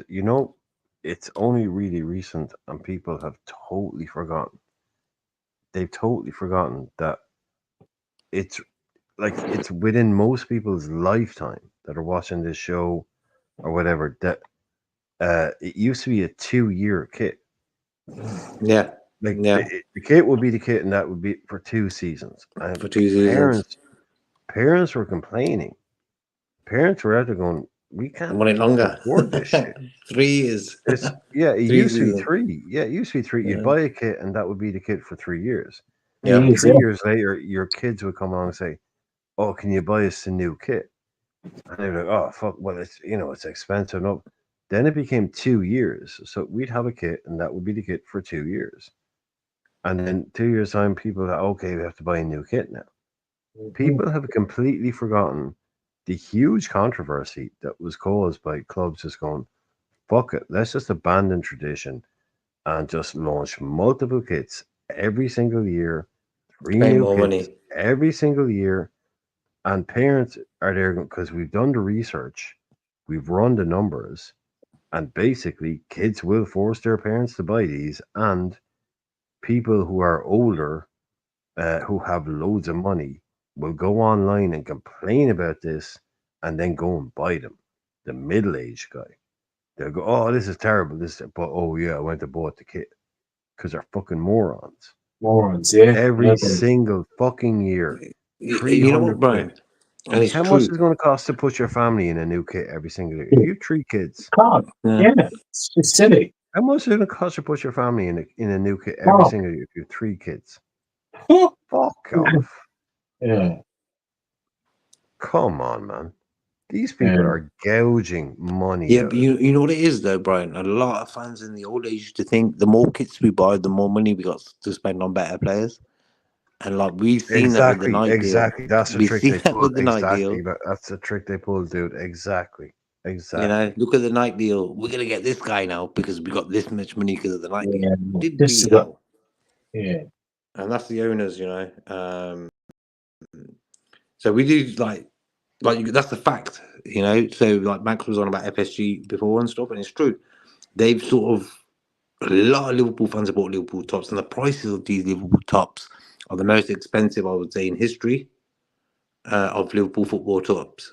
[SPEAKER 1] It's only really recent, and people have totally forgotten. They've totally forgotten that it's like it's within most people's lifetime that are watching this show or whatever that it used to be a 2-year kit.
[SPEAKER 2] Yeah,
[SPEAKER 1] Like
[SPEAKER 2] yeah,
[SPEAKER 1] the kit would be the kit, and that would be for 2 seasons. And
[SPEAKER 2] for 2 seasons.
[SPEAKER 1] parents were complaining. Parents were out there going, "We
[SPEAKER 2] I
[SPEAKER 1] can't
[SPEAKER 2] want it longer.
[SPEAKER 1] afford this shit."
[SPEAKER 2] 3 years.
[SPEAKER 1] It
[SPEAKER 2] 3
[SPEAKER 1] used to be
[SPEAKER 2] seasons.
[SPEAKER 1] 3. Yeah, it used to be 3. You'd
[SPEAKER 2] Yeah.
[SPEAKER 1] buy a kit, and that would be the kit for 3 years.
[SPEAKER 2] Yeah.
[SPEAKER 3] He is,
[SPEAKER 1] 3 years later, your kids would come along and say, "Oh, can you buy us a new kit?" And they're like, "Oh, fuck, well, it's expensive." No. Then it became 2 years. So we'd have a kit, and that would be the kit for 2 years. And then 2 years' time, people are like, okay, we have to buy a new kit now. People have completely forgotten the huge controversy that was caused by clubs just going, fuck it, let's just abandon tradition and just launch multiple kits every single year, 3
[SPEAKER 2] Pay
[SPEAKER 1] new
[SPEAKER 2] more
[SPEAKER 1] kits
[SPEAKER 2] money.
[SPEAKER 1] every single year. And parents are there because we've done the research, we've run the numbers, and basically kids will force their parents to buy these, and people who are older, who have loads of money, will go online and complain about this and then go and buy them. The middle aged guy. They'll go, oh, this is terrible. But oh, yeah, I went and bought the kit because they're fucking morons.
[SPEAKER 3] morons, yeah.
[SPEAKER 1] Every single fucking year,
[SPEAKER 2] You know what,
[SPEAKER 1] 300
[SPEAKER 2] Brian?
[SPEAKER 1] quid.
[SPEAKER 2] And it's
[SPEAKER 1] How much
[SPEAKER 2] true.
[SPEAKER 1] is it going to cost to put your family in a new kit every single year? If you have 3 kids,
[SPEAKER 3] Can't.
[SPEAKER 2] Yeah.
[SPEAKER 3] Yeah, it's silly.
[SPEAKER 1] how much is it going to cost to put your family in a new kit every
[SPEAKER 3] Oh.
[SPEAKER 1] single year if you have 3 kids?
[SPEAKER 3] Yeah.
[SPEAKER 1] Fuck off.
[SPEAKER 3] Yeah.
[SPEAKER 1] Come on, man. These people are gouging money.
[SPEAKER 2] Yeah,
[SPEAKER 1] out
[SPEAKER 2] but
[SPEAKER 1] of
[SPEAKER 2] you know what it is though, Brian? A lot of fans in the old age used to think the more kits we buy, the more money we got to spend on better players. And like we've seen that with the
[SPEAKER 1] Exactly,
[SPEAKER 2] night deal.
[SPEAKER 1] exactly. That's the
[SPEAKER 2] We've
[SPEAKER 1] trick
[SPEAKER 2] seen
[SPEAKER 1] they
[SPEAKER 2] that
[SPEAKER 1] pulled.
[SPEAKER 2] with the night
[SPEAKER 1] Exactly.
[SPEAKER 2] deal.
[SPEAKER 1] That's the trick they pulled, dude. Exactly. Exactly.
[SPEAKER 2] You know, look at the night deal. We're gonna get this guy now because we got this much money because of the night deal.
[SPEAKER 3] Yeah.
[SPEAKER 2] Did
[SPEAKER 3] This
[SPEAKER 2] we
[SPEAKER 3] is what,
[SPEAKER 2] hell?
[SPEAKER 3] yeah.
[SPEAKER 2] And that's the owners, you know. So we do like that's the fact, you know. So like Max was on about FSG before and stuff, and it's true. They've sort of a lot of Liverpool fans have bought Liverpool tops, and the prices of these Liverpool tops are the most expensive, I would say, in history of Liverpool football tops.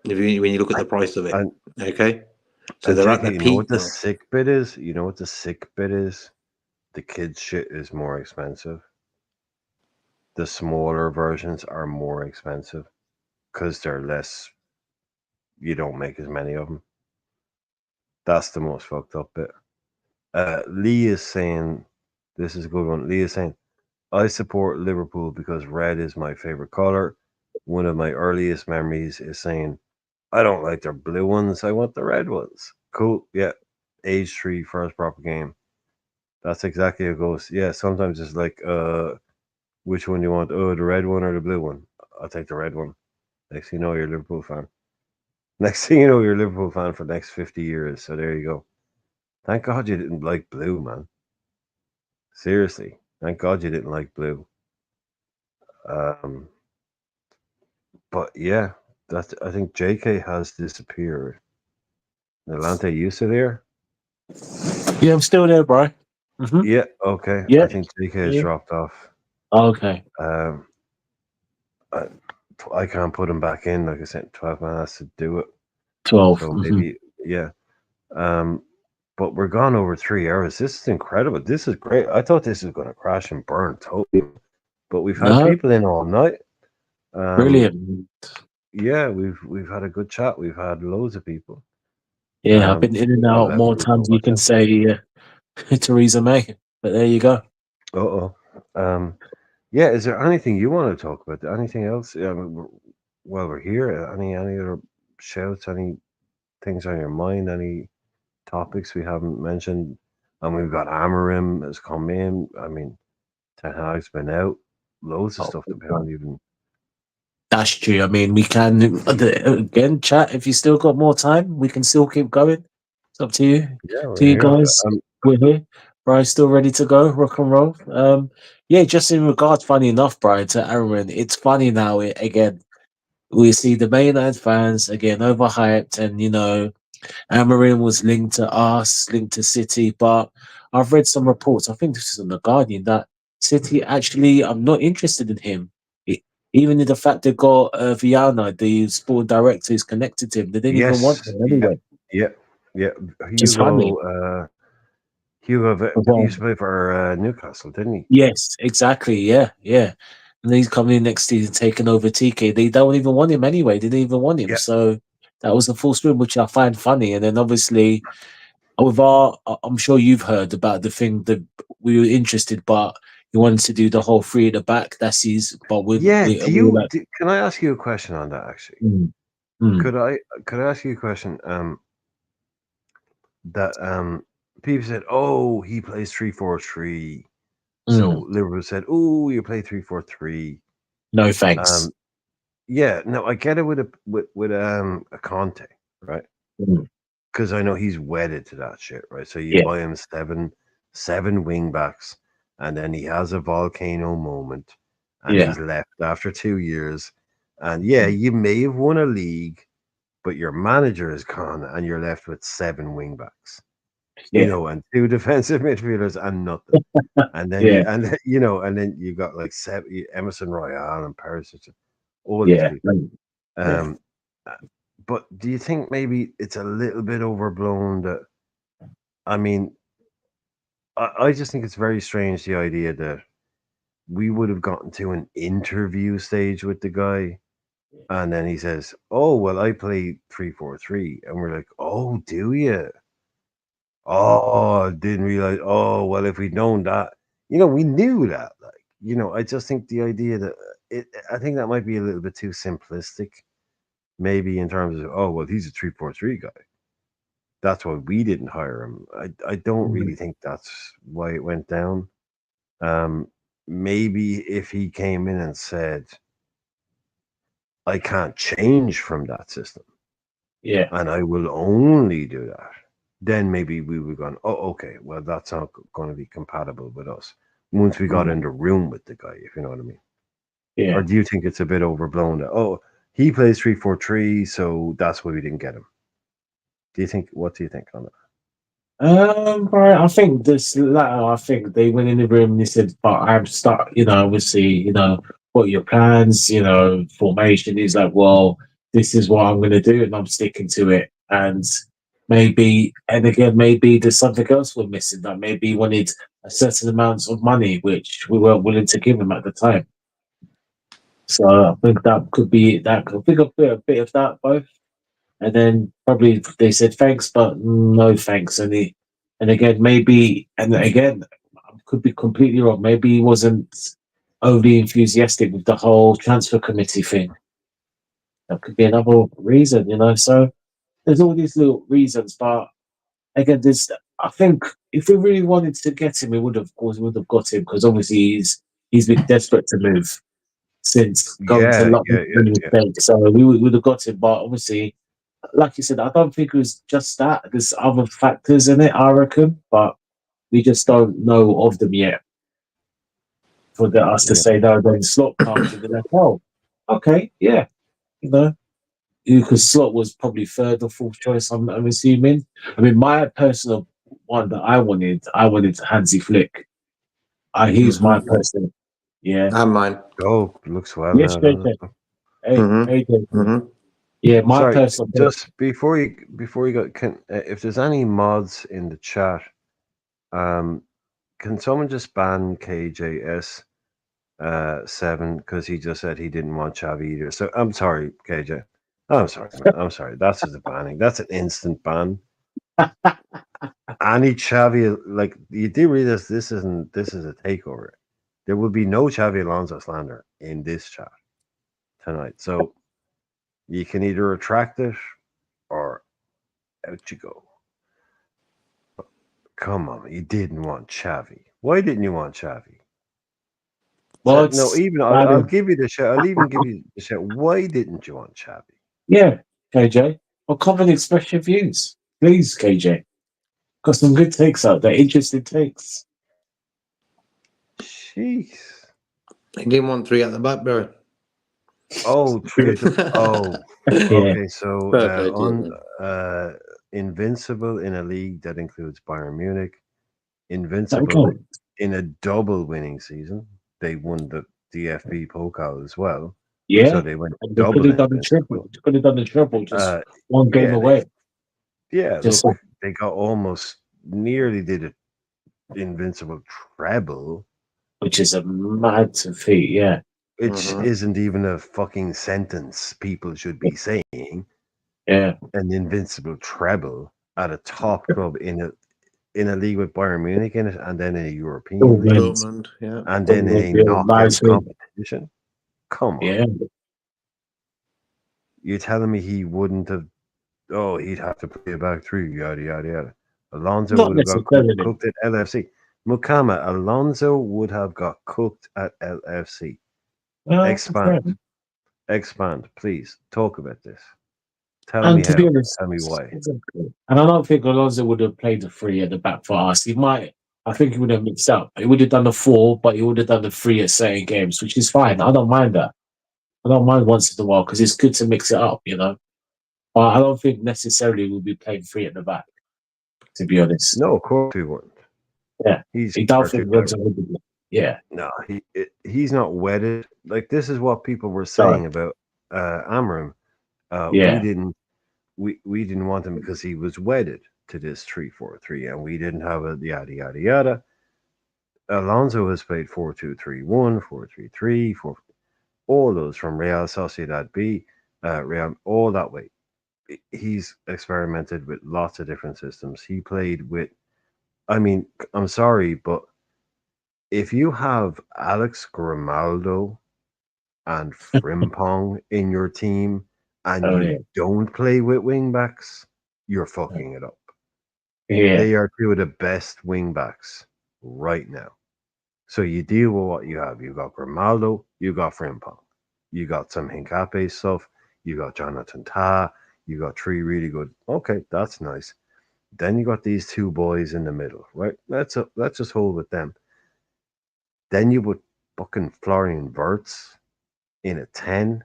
[SPEAKER 2] When you look at the price of it,
[SPEAKER 1] And
[SPEAKER 2] okay. So
[SPEAKER 1] and
[SPEAKER 2] they're at
[SPEAKER 1] JK,
[SPEAKER 2] their
[SPEAKER 1] you know what
[SPEAKER 2] peak
[SPEAKER 1] the
[SPEAKER 2] now.
[SPEAKER 1] sick bit is? You know what the sick bit is? The kids shit is more expensive. The smaller versions are more expensive because they're less. You don't make as many of them. That's the most fucked up bit. Lee is saying, this is a good one. Lee is saying, I support Liverpool because red is my favorite color. One of my earliest memories is saying, I don't like their blue ones. I want the red ones. Cool. Yeah. Age 3, first proper game. That's exactly how it goes. Yeah. Sometimes it's like, which one do you want? Oh, the red one or the blue one? I'll take the red one. Next thing you know, you're a Liverpool fan. Next thing you know, you're a Liverpool fan for the next 50 years. So there you go. Thank God you didn't like blue, man. Seriously. Thank God you didn't like blue. But yeah, I think JK has disappeared. Nalante, you still there?
[SPEAKER 3] Yeah, I'm still there, bro. Mm-hmm.
[SPEAKER 1] Yeah, okay.
[SPEAKER 3] Yeah.
[SPEAKER 1] I think JK has
[SPEAKER 3] Yeah.
[SPEAKER 1] dropped off.
[SPEAKER 3] Okay.
[SPEAKER 1] I can't put him back in. Like I said, 12 man has to do it.
[SPEAKER 3] 12.
[SPEAKER 1] So
[SPEAKER 3] Mhm.
[SPEAKER 1] maybe, yeah. But we're gone over 3 hours. This is incredible. This is great. I thought this was going to crash and burn totally. But we've had
[SPEAKER 3] No,
[SPEAKER 1] people in all night.
[SPEAKER 3] brilliant.
[SPEAKER 1] Yeah, we've had a good chat. We've had loads of people.
[SPEAKER 3] Yeah, I've been in and out
[SPEAKER 1] 11
[SPEAKER 3] more
[SPEAKER 1] people
[SPEAKER 3] times you can
[SPEAKER 1] watching.
[SPEAKER 3] say Theresa May. But there you go.
[SPEAKER 1] Uh-oh. Yeah, is there anything you want to talk about? Anything else? While we're here, any other shouts, any things on your mind, any topics we haven't mentioned? And we've got Amarim has come in. I mean, Ten Hag's been out. Loads of stuff that we haven't even.
[SPEAKER 3] That's true. I mean, we can again chat if you still got more time. We can still keep going. It's up to you.
[SPEAKER 1] Yeah, we're
[SPEAKER 3] To you
[SPEAKER 1] here.
[SPEAKER 3] guys, we're here. Brian's still ready to go, rock and roll. Yeah, just in regards, funny enough, Brian, to Aaron, it's funny now. Again, we see the mainland fans again overhyped, and Amarin was linked to us, linked to City, but I've read some reports. I think this is on the Guardian that City actually, I'm not interested in him. Even in the fact they got Viana, the sport director, is connected to him. They didn't even want him anyway.
[SPEAKER 1] Yeah.
[SPEAKER 3] Just funny.
[SPEAKER 1] Hugo, he used to play for Newcastle, didn't he?
[SPEAKER 3] Yes, exactly. Yeah. And he's coming in next season, taking over TK. They don't even want him anyway. They didn't even want him.
[SPEAKER 1] Yeah.
[SPEAKER 3] So that was a full swim, which I find funny. And then obviously, I'm sure you've heard about the thing that we were interested, but he wanted to do the whole three at the back. That's his. But with
[SPEAKER 1] Yeah.
[SPEAKER 3] like,
[SPEAKER 1] Can I ask you a question on that? Actually, could I ask you a question? That people said, "Oh, he plays 3-4-3." So Liverpool said, "Oh, you play 3-4-3."
[SPEAKER 3] No thanks.
[SPEAKER 1] Yeah, no, I get it with a Conte, right? Because I know he's wedded to that shit, right? So you buy him seven wing backs, and then he has a volcano moment, and he's left after 2 years. And you may have won a league, but your manager is gone, and you're left with 7 wing backs. You know, and 2 defensive midfielders and nothing. And then and then you got like Emerson Royale and Perisic, all these people. But do you think maybe it's a little bit overblown? That I mean, I just think it's very strange, the idea that we would have gotten to an interview stage with the guy, and then he says, "Oh well, I play 3-4-3," and we're like, "Oh, do you? Oh, I didn't realize. Oh, well, if we'd known that, we knew that. Like, I just think the idea that I think that might be a little bit too simplistic, maybe in terms of, oh, well, he's a 3-4-3 guy. That's why we didn't hire him. I don't really think that's why it went down. Maybe if he came in and said, I can't change from that system, and I will only do that, then maybe we would go, oh, okay, well, that's not going to be compatible with us once we got in the room with the guy, if you know what I mean.
[SPEAKER 3] Yeah.
[SPEAKER 1] Or do you think it's a bit overblown that, oh, he plays 3-4-3, so that's why we didn't get him? What do you think on that?
[SPEAKER 3] Right, I think this latter, I think they went in the room and they said, but I'm obviously, what are your plans, formation. He's like, well, this is what I'm going to do and I'm sticking to it. And maybe there's something else we're missing. That maybe he wanted a certain amount of money, which we weren't willing to give him at the time. So I think that could be that. I think a bit of that both. And then probably they said thanks, but no thanks. And again, I could be completely wrong. Maybe he wasn't overly enthusiastic with the whole transfer committee thing. That could be another reason, So there's all these little reasons, but again, I think if we really wanted to get him, we would have got him because obviously he's been desperate to move since going to London. So we would have got him, but obviously, like you said, I don't think it was just that. There's other factors in it, I reckon, but we just don't know of them yet. For us to say no, then Slot comes and they're like, oh, okay, yeah, because Slot was probably third or fourth choice. I'm assuming. I mean, my personal one that I wanted Hansi Flick. He's my person. Yeah,
[SPEAKER 2] and mine.
[SPEAKER 1] Oh, looks well.
[SPEAKER 3] Yes, hey, yeah, my personal.
[SPEAKER 1] Just before you go, if there's any mods in the chat, can someone just ban KJS 7 because he just said he didn't want Xavi either? So I'm sorry, KJ. I'm sorry, man. I'm sorry. That's just a banning. That's an instant ban. Any Xavi, like, you do realize this is a takeover. There will be no Xavi Alonso slander in this chat tonight. So you can either retract it or out you go. Come on, you didn't want Xavi. Why didn't you want Xavi?
[SPEAKER 3] Well,
[SPEAKER 1] no, even I'll give you the shout. I'll even give you the shout. Why didn't you want Xavi?
[SPEAKER 3] Yeah, KJ. Well, come and express your views, please, KJ. Got some good takes out there, interesting takes.
[SPEAKER 1] Jeez.
[SPEAKER 2] He didn't want 3 at the back, bro.
[SPEAKER 1] Oh, 3 at the. Oh, okay. So invincible in a league that includes Bayern Munich. Invincible in a double winning season. They won the DFB Pokal as well.
[SPEAKER 3] Yeah.
[SPEAKER 1] So they went
[SPEAKER 3] and
[SPEAKER 1] double.
[SPEAKER 3] Could have done the triple, just one game away.
[SPEAKER 1] They got almost nearly did it. Invincible treble,
[SPEAKER 3] which is a mad feat, yeah.
[SPEAKER 1] Which isn't even a fucking sentence people should be saying.
[SPEAKER 3] Yeah.
[SPEAKER 1] An invincible treble at a top club in in a league with Bayern Munich in it, and then in a European
[SPEAKER 3] Still
[SPEAKER 1] league,
[SPEAKER 3] wins.
[SPEAKER 2] Dortmund, yeah.
[SPEAKER 1] and then in a
[SPEAKER 3] Bill,
[SPEAKER 1] knockout
[SPEAKER 3] nice win.
[SPEAKER 1] competition. Come on,
[SPEAKER 3] Yeah.
[SPEAKER 1] you're telling me he wouldn't have? Oh, he'd have to play a back three, yada yada yada. Alonso
[SPEAKER 3] Not
[SPEAKER 1] would have got
[SPEAKER 3] necessarily.
[SPEAKER 1] cooked at LFC. Mukama, Alonso would have got cooked at LFC.
[SPEAKER 3] Okay.
[SPEAKER 1] Expand, please. Talk about this. Tell
[SPEAKER 3] And
[SPEAKER 1] me
[SPEAKER 3] to be
[SPEAKER 1] how.
[SPEAKER 3] honest,
[SPEAKER 1] Tell me why.
[SPEAKER 3] exactly. And I don't think Alonso would have played the 3 at the back for us. He might. I think he would have mixed up. He would have done the 4, but he would have done the 3 at certain games, which is fine. I don't mind that. I don't mind once in a while because it's good to mix it up, you know. But I don't think necessarily we'll be playing 3 at the back. To be honest,
[SPEAKER 1] No, of course he wouldn't.
[SPEAKER 3] yeah,
[SPEAKER 1] He's
[SPEAKER 3] he don't
[SPEAKER 1] far too
[SPEAKER 3] think
[SPEAKER 1] clever.
[SPEAKER 3] Alonso would be. Yeah,
[SPEAKER 1] No, he's not wedded. Like this is what people were
[SPEAKER 3] no,
[SPEAKER 1] saying about Amram. We
[SPEAKER 3] yeah,
[SPEAKER 1] didn't want him because he was wedded to this 3-4-3, and we didn't have a yada yada yada. Alonso has played 4-2-3-1, 4-3-3, 4, all those from Real Sociedad B, Real, all that way. He's experimented with lots of different systems. He played with. I mean, I'm sorry, but if you have Alex Grimaldo and Frimpong in your team and
[SPEAKER 3] oh yeah,
[SPEAKER 1] you don't play with wingbacks, you're fucking it up.
[SPEAKER 3] yeah,
[SPEAKER 1] They are two of the best wingbacks right now. So you deal with what you have. You got Grimaldo, you got Frimpong, you got some Hincape stuff, you got Jonathan Ta, you got 3 really good. Okay, that's nice. Then you got these 2 boys in the middle, right? Let's just hold with them. Then you put fucking Florian Wirtz in a 10,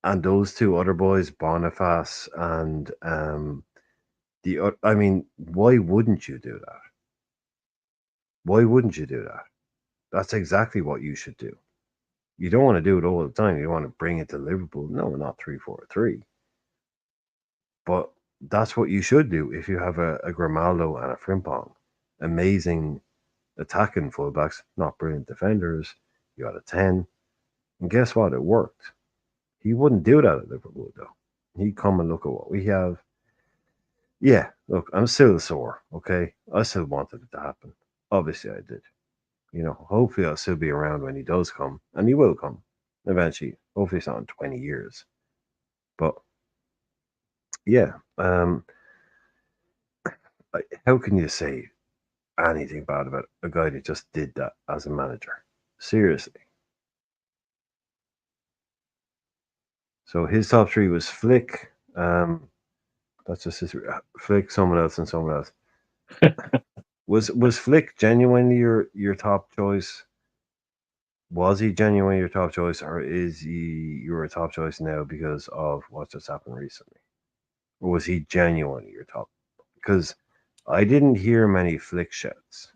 [SPEAKER 1] and those 2 other boys, Boniface and I mean, why wouldn't you do that? Why wouldn't you do that? That's exactly what you should do. You don't want to do it all the time. You want to bring it to Liverpool. No, not 3-4-3. But that's what you should do if you have a Grimaldo and a Frimpong. Amazing attacking fullbacks, not brilliant defenders. You got a 10. And guess what? It worked. He wouldn't do that at Liverpool, though. He'd come and look at what we have. Yeah, look, I'm still sore, okay? I still wanted it to happen. Obviously, I did. Hopefully I'll still be around when he does come, and he will come eventually. Hopefully it's not in 20 years. But yeah, how can you say anything bad about a guy that just did that as a manager? Seriously. So his top 3 was Flick. That's just his Flick, someone else, and someone else. Was Flick genuinely your top choice? Was he genuinely your top choice, or is he your top choice now because of what just happened recently? Or was he genuinely your top? Because I didn't hear many Flick shouts.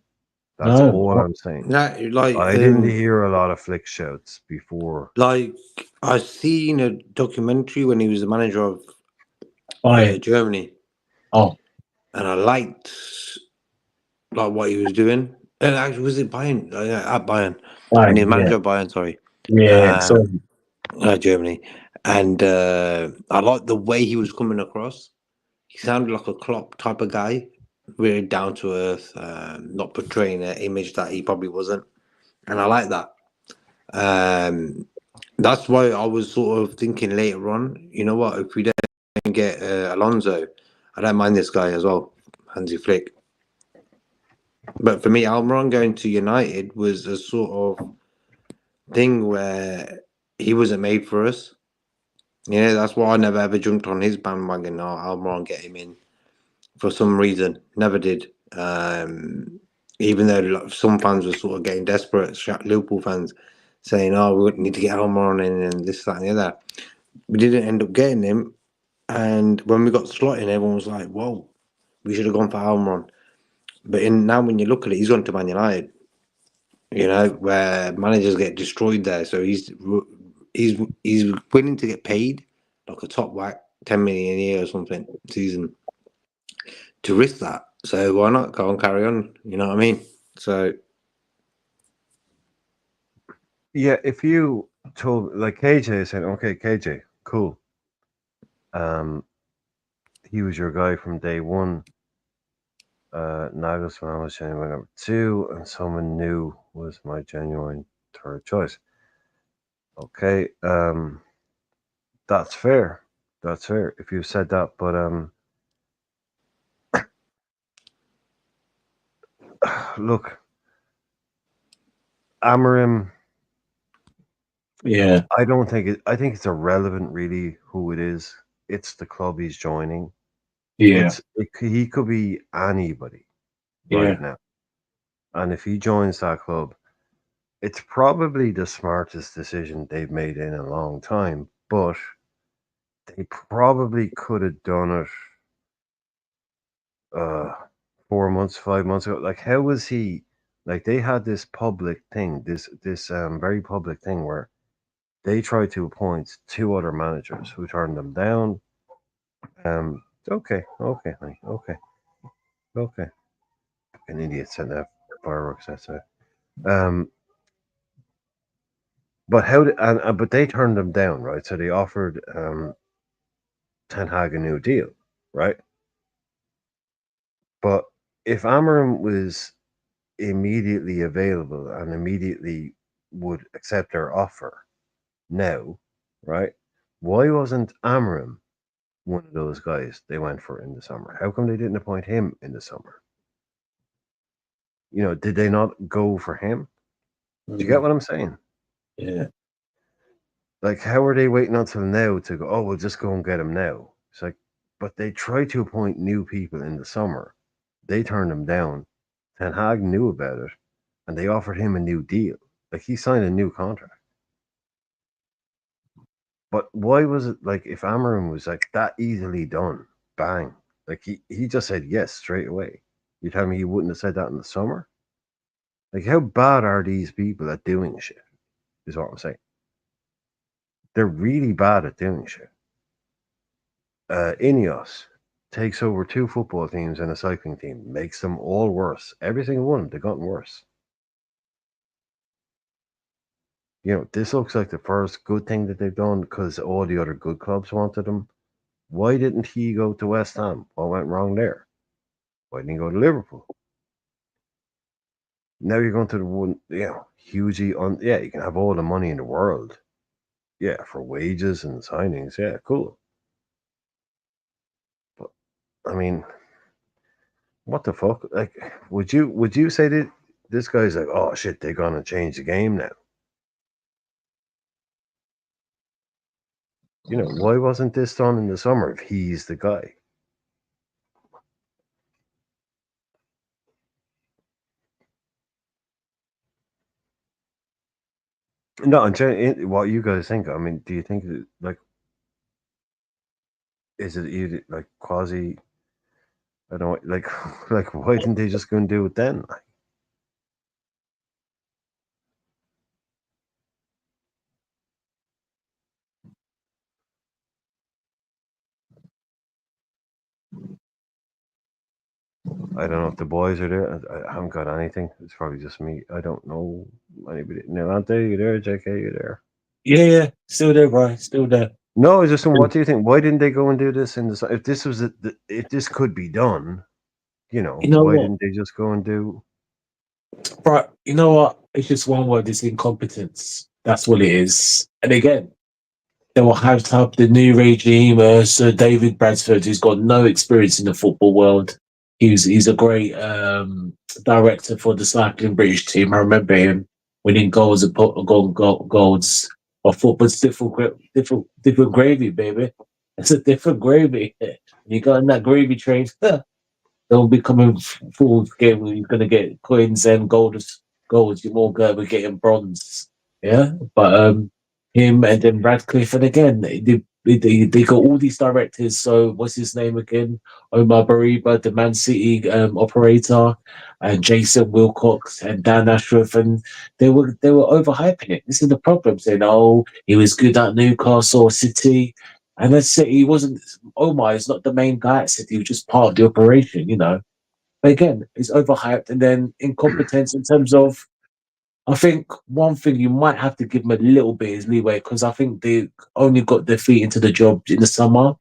[SPEAKER 1] That's all
[SPEAKER 3] no,
[SPEAKER 1] I'm saying.
[SPEAKER 2] That like
[SPEAKER 1] I didn't hear a lot of Flick shouts before.
[SPEAKER 2] like I seen a documentary when he was the manager of
[SPEAKER 3] fine.
[SPEAKER 2] Germany,
[SPEAKER 3] Oh,
[SPEAKER 2] and I liked like what he was doing. And actually, was it Bayern? At Bayern, when he
[SPEAKER 3] fine.
[SPEAKER 2] was
[SPEAKER 3] Yeah,
[SPEAKER 2] manager of Bayern, sorry,
[SPEAKER 3] yeah. So
[SPEAKER 2] Germany, and I liked the way he was coming across. He sounded like a Klopp type of guy, really down to earth, not portraying an image that he probably wasn't, and I like that. That's why I was sort of thinking later on, you know what, if we don't get Alonso, I don't mind this guy as well, Hansi Flick. But for me, Almiron going to United was a sort of thing where he wasn't made for us. Yeah, that's why I never ever jumped on his bandwagon. Or Almiron get him in for some reason. Never did. Even though some fans were sort of getting desperate, Liverpool fans saying, "Oh, we need to get Almiron in and this, that, and the other." We didn't end up getting him, and when we got Slot in, everyone was like, "Whoa, we should have gone for Almiron." But now, when you look at it, he's gone to Man United. You know, where managers get destroyed there, so he's willing to get paid like a top whack 10 million a year or something season to risk that. So why not go and carry on? You know what I mean? So
[SPEAKER 1] Yeah, if you told like KJ said, okay, KJ, cool. He was your guy from day one. Nagelsmann was genuine number 2, and someone new was my genuine third choice. Okay, that's fair. That's fair if you said that, but look, Amarim.
[SPEAKER 3] Yeah,
[SPEAKER 1] I don't think it. I think it's irrelevant, really, who it is. It's the club he's joining.
[SPEAKER 3] yeah,
[SPEAKER 1] He could be anybody
[SPEAKER 3] yeah,
[SPEAKER 1] right now, and if he joins that club, it's probably the smartest decision they've made in a long time. But they probably could have done it 4 months, 5 months ago. Like, how was he? Like, they had this public thing, this very public thing where they tried to appoint 2 other managers who turned them down. Okay, okay, honey, okay, okay. An idiot sent out fireworks. That's it. But how? But they turned them down, right? So they offered Ten Hag a new deal, right? But if Amarim was immediately available and immediately would accept their offer now, right? Why wasn't Amarim one of those guys they went for in the summer? How come they didn't appoint him in the summer? Did they not go for him? Do you get what I'm saying?
[SPEAKER 3] yeah.
[SPEAKER 1] Like, how are they waiting until now to go, oh, we'll just go and get him now? It's like, but they tried to appoint new people in the summer. They turned him down. Ten Hag knew about it, and they offered him a new deal. Like, he signed a new contract. But why was it, like, if Amarim was like that easily done, bang, like he just said yes straight away. You tell me he wouldn't have said that in the summer? Like, how bad are these people at doing shit? Is what I'm saying. They're really bad at doing shit. Ineos takes over 2 football teams and a cycling team, makes them all worse. Every single one, they've gotten worse. This looks like the first good thing that they've done because all the other good clubs wanted them. Why didn't he go to West Ham? What went wrong there? Why didn't he go to Liverpool? Now you're going to the one, hugely you can have all the money in the world. Yeah, for wages and signings. Yeah, cool. But I mean, what the fuck? Like, would you say that this guy's like, oh shit, they're gonna change the game now? Why wasn't this done in the summer if he's the guy? No, what you guys think? I mean, do you think that, like, is it either like quasi? I don't like, like, why didn't they just go and do it then? I don't know if the boys are there. I haven't got anything. It's probably just me. I don't know anybody. Nilante, you there? JK, you there?
[SPEAKER 3] Yeah, still there, bro. Still there.
[SPEAKER 1] No, just what do you think? Why didn't they go and do this in the? If this was if this could be done,
[SPEAKER 3] You know
[SPEAKER 1] why
[SPEAKER 3] what,
[SPEAKER 1] didn't they just go and do?
[SPEAKER 3] bro? You know what? It's just one word. It's incompetence. That's what it is. And again, they will hyped up the new regime, Sir David Bradford, who's got no experience in the football world. He's a great director for the cycling British team. I remember him winning goals and goals. I thought, but it's different gravy, baby. It's a different gravy. You got in that gravy train, they'll be coming forward game. You're going to get coins and golds. You're more going to be getting bronze. Yeah, but him and then Radcliffe, and again they got all these directors. So what's his name again? Omar Bariba, the Man City operator, and Jason Wilcox and Dan Ashworth, and they were overhyping it. This is the problem, saying, "Oh, he was good at Newcastle City." And let's say he wasn't. Omar is not the main guy at City; he was just part of the operation, But again, it's overhyped, and then incompetence in terms of. I think one thing you might have to give them a little bit is leeway because I think they only got their feet into the job in the summer,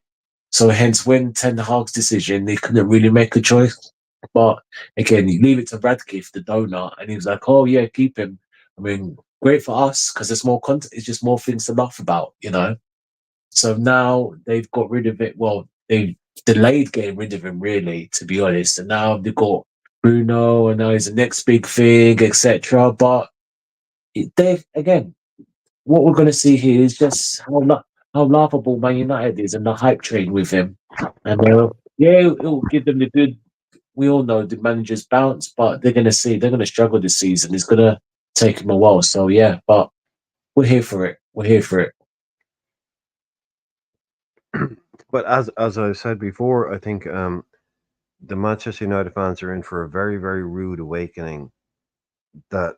[SPEAKER 3] so hence when Ten Hag's decision, they couldn't really make a choice. But again, you leave it to Radcliffe, the donor, and he was like, "Oh yeah, keep him." I mean, great for us because there's more content. It's just more things to laugh about, you know. So now they've got rid of it. Well, they've delayed getting rid of him, really, to be honest. And now they've got Bruno, and now he's the next big thing, etc. But Dave, again, what we're going to see here is just how laughable Man United is and the hype train with him. And yeah, it'll give them the good. We all know the managers bounce, but they're going to see they're going to struggle this season. It's going to take them a while. So yeah, but we're here for it. We're here for it.
[SPEAKER 1] But as I said before, I think the Manchester United fans are in for a very, very rude awakening that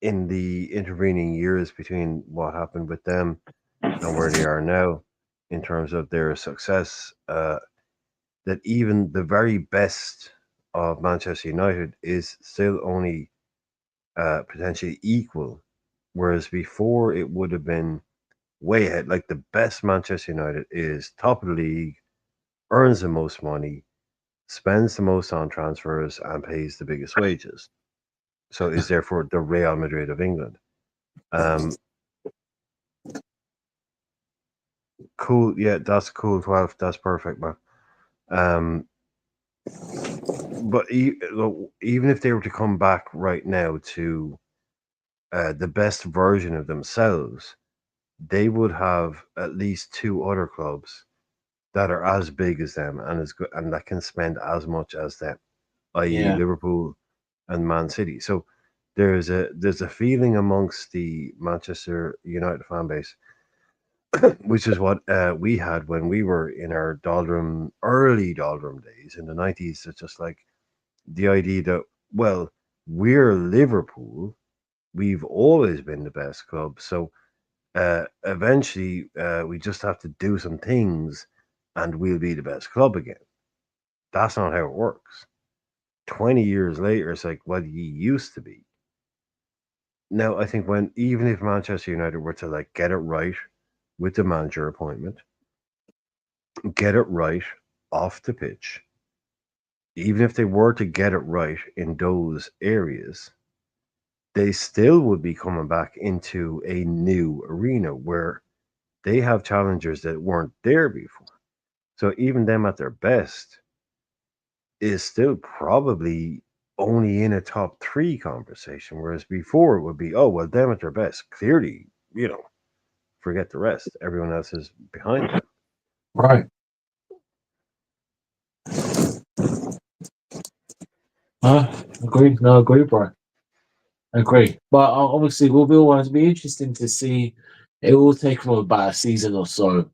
[SPEAKER 1] in the intervening years between what happened with them and where they are now in terms of their success, that even the very best of Manchester United is still only potentially equal, whereas before it would have been way ahead. Like the best Manchester United is top of the league, earns the most money, spends the most on transfers, and pays the biggest wages. So is therefore the Real Madrid of England. Cool, yeah, that's cool. 12, that's perfect, man. But even if they were to come back right now to the best version of themselves, they would have at least two other clubs that are as big as them and as good and that can spend as much as them, i.e.,
[SPEAKER 3] Yeah,
[SPEAKER 1] Liverpool and Man City. So there's a feeling amongst the Manchester United fan base, which is what we had when we were in our early doldrum days in the 90s. It's just like the idea that, well, we're Liverpool, we've always been the best club, so eventually we just have to do some things and we'll be the best club again. That's not how it works. 20 years later, it's like, well, you used to be. Now, I think when, even if Manchester United were to like get it right with the manager appointment, get it right off the pitch, even if they were to get it right in those areas, they still would be coming back into a new arena where they have challengers that weren't there before. So even them at their best is still probably only in a top three conversation, whereas before it would be, oh, well, them at their best. Clearly, forget the rest. Everyone else is behind them.
[SPEAKER 3] right. Agree. No, agree, bro. Agree. But obviously, will be always be interesting to see. It will take them about a season or so,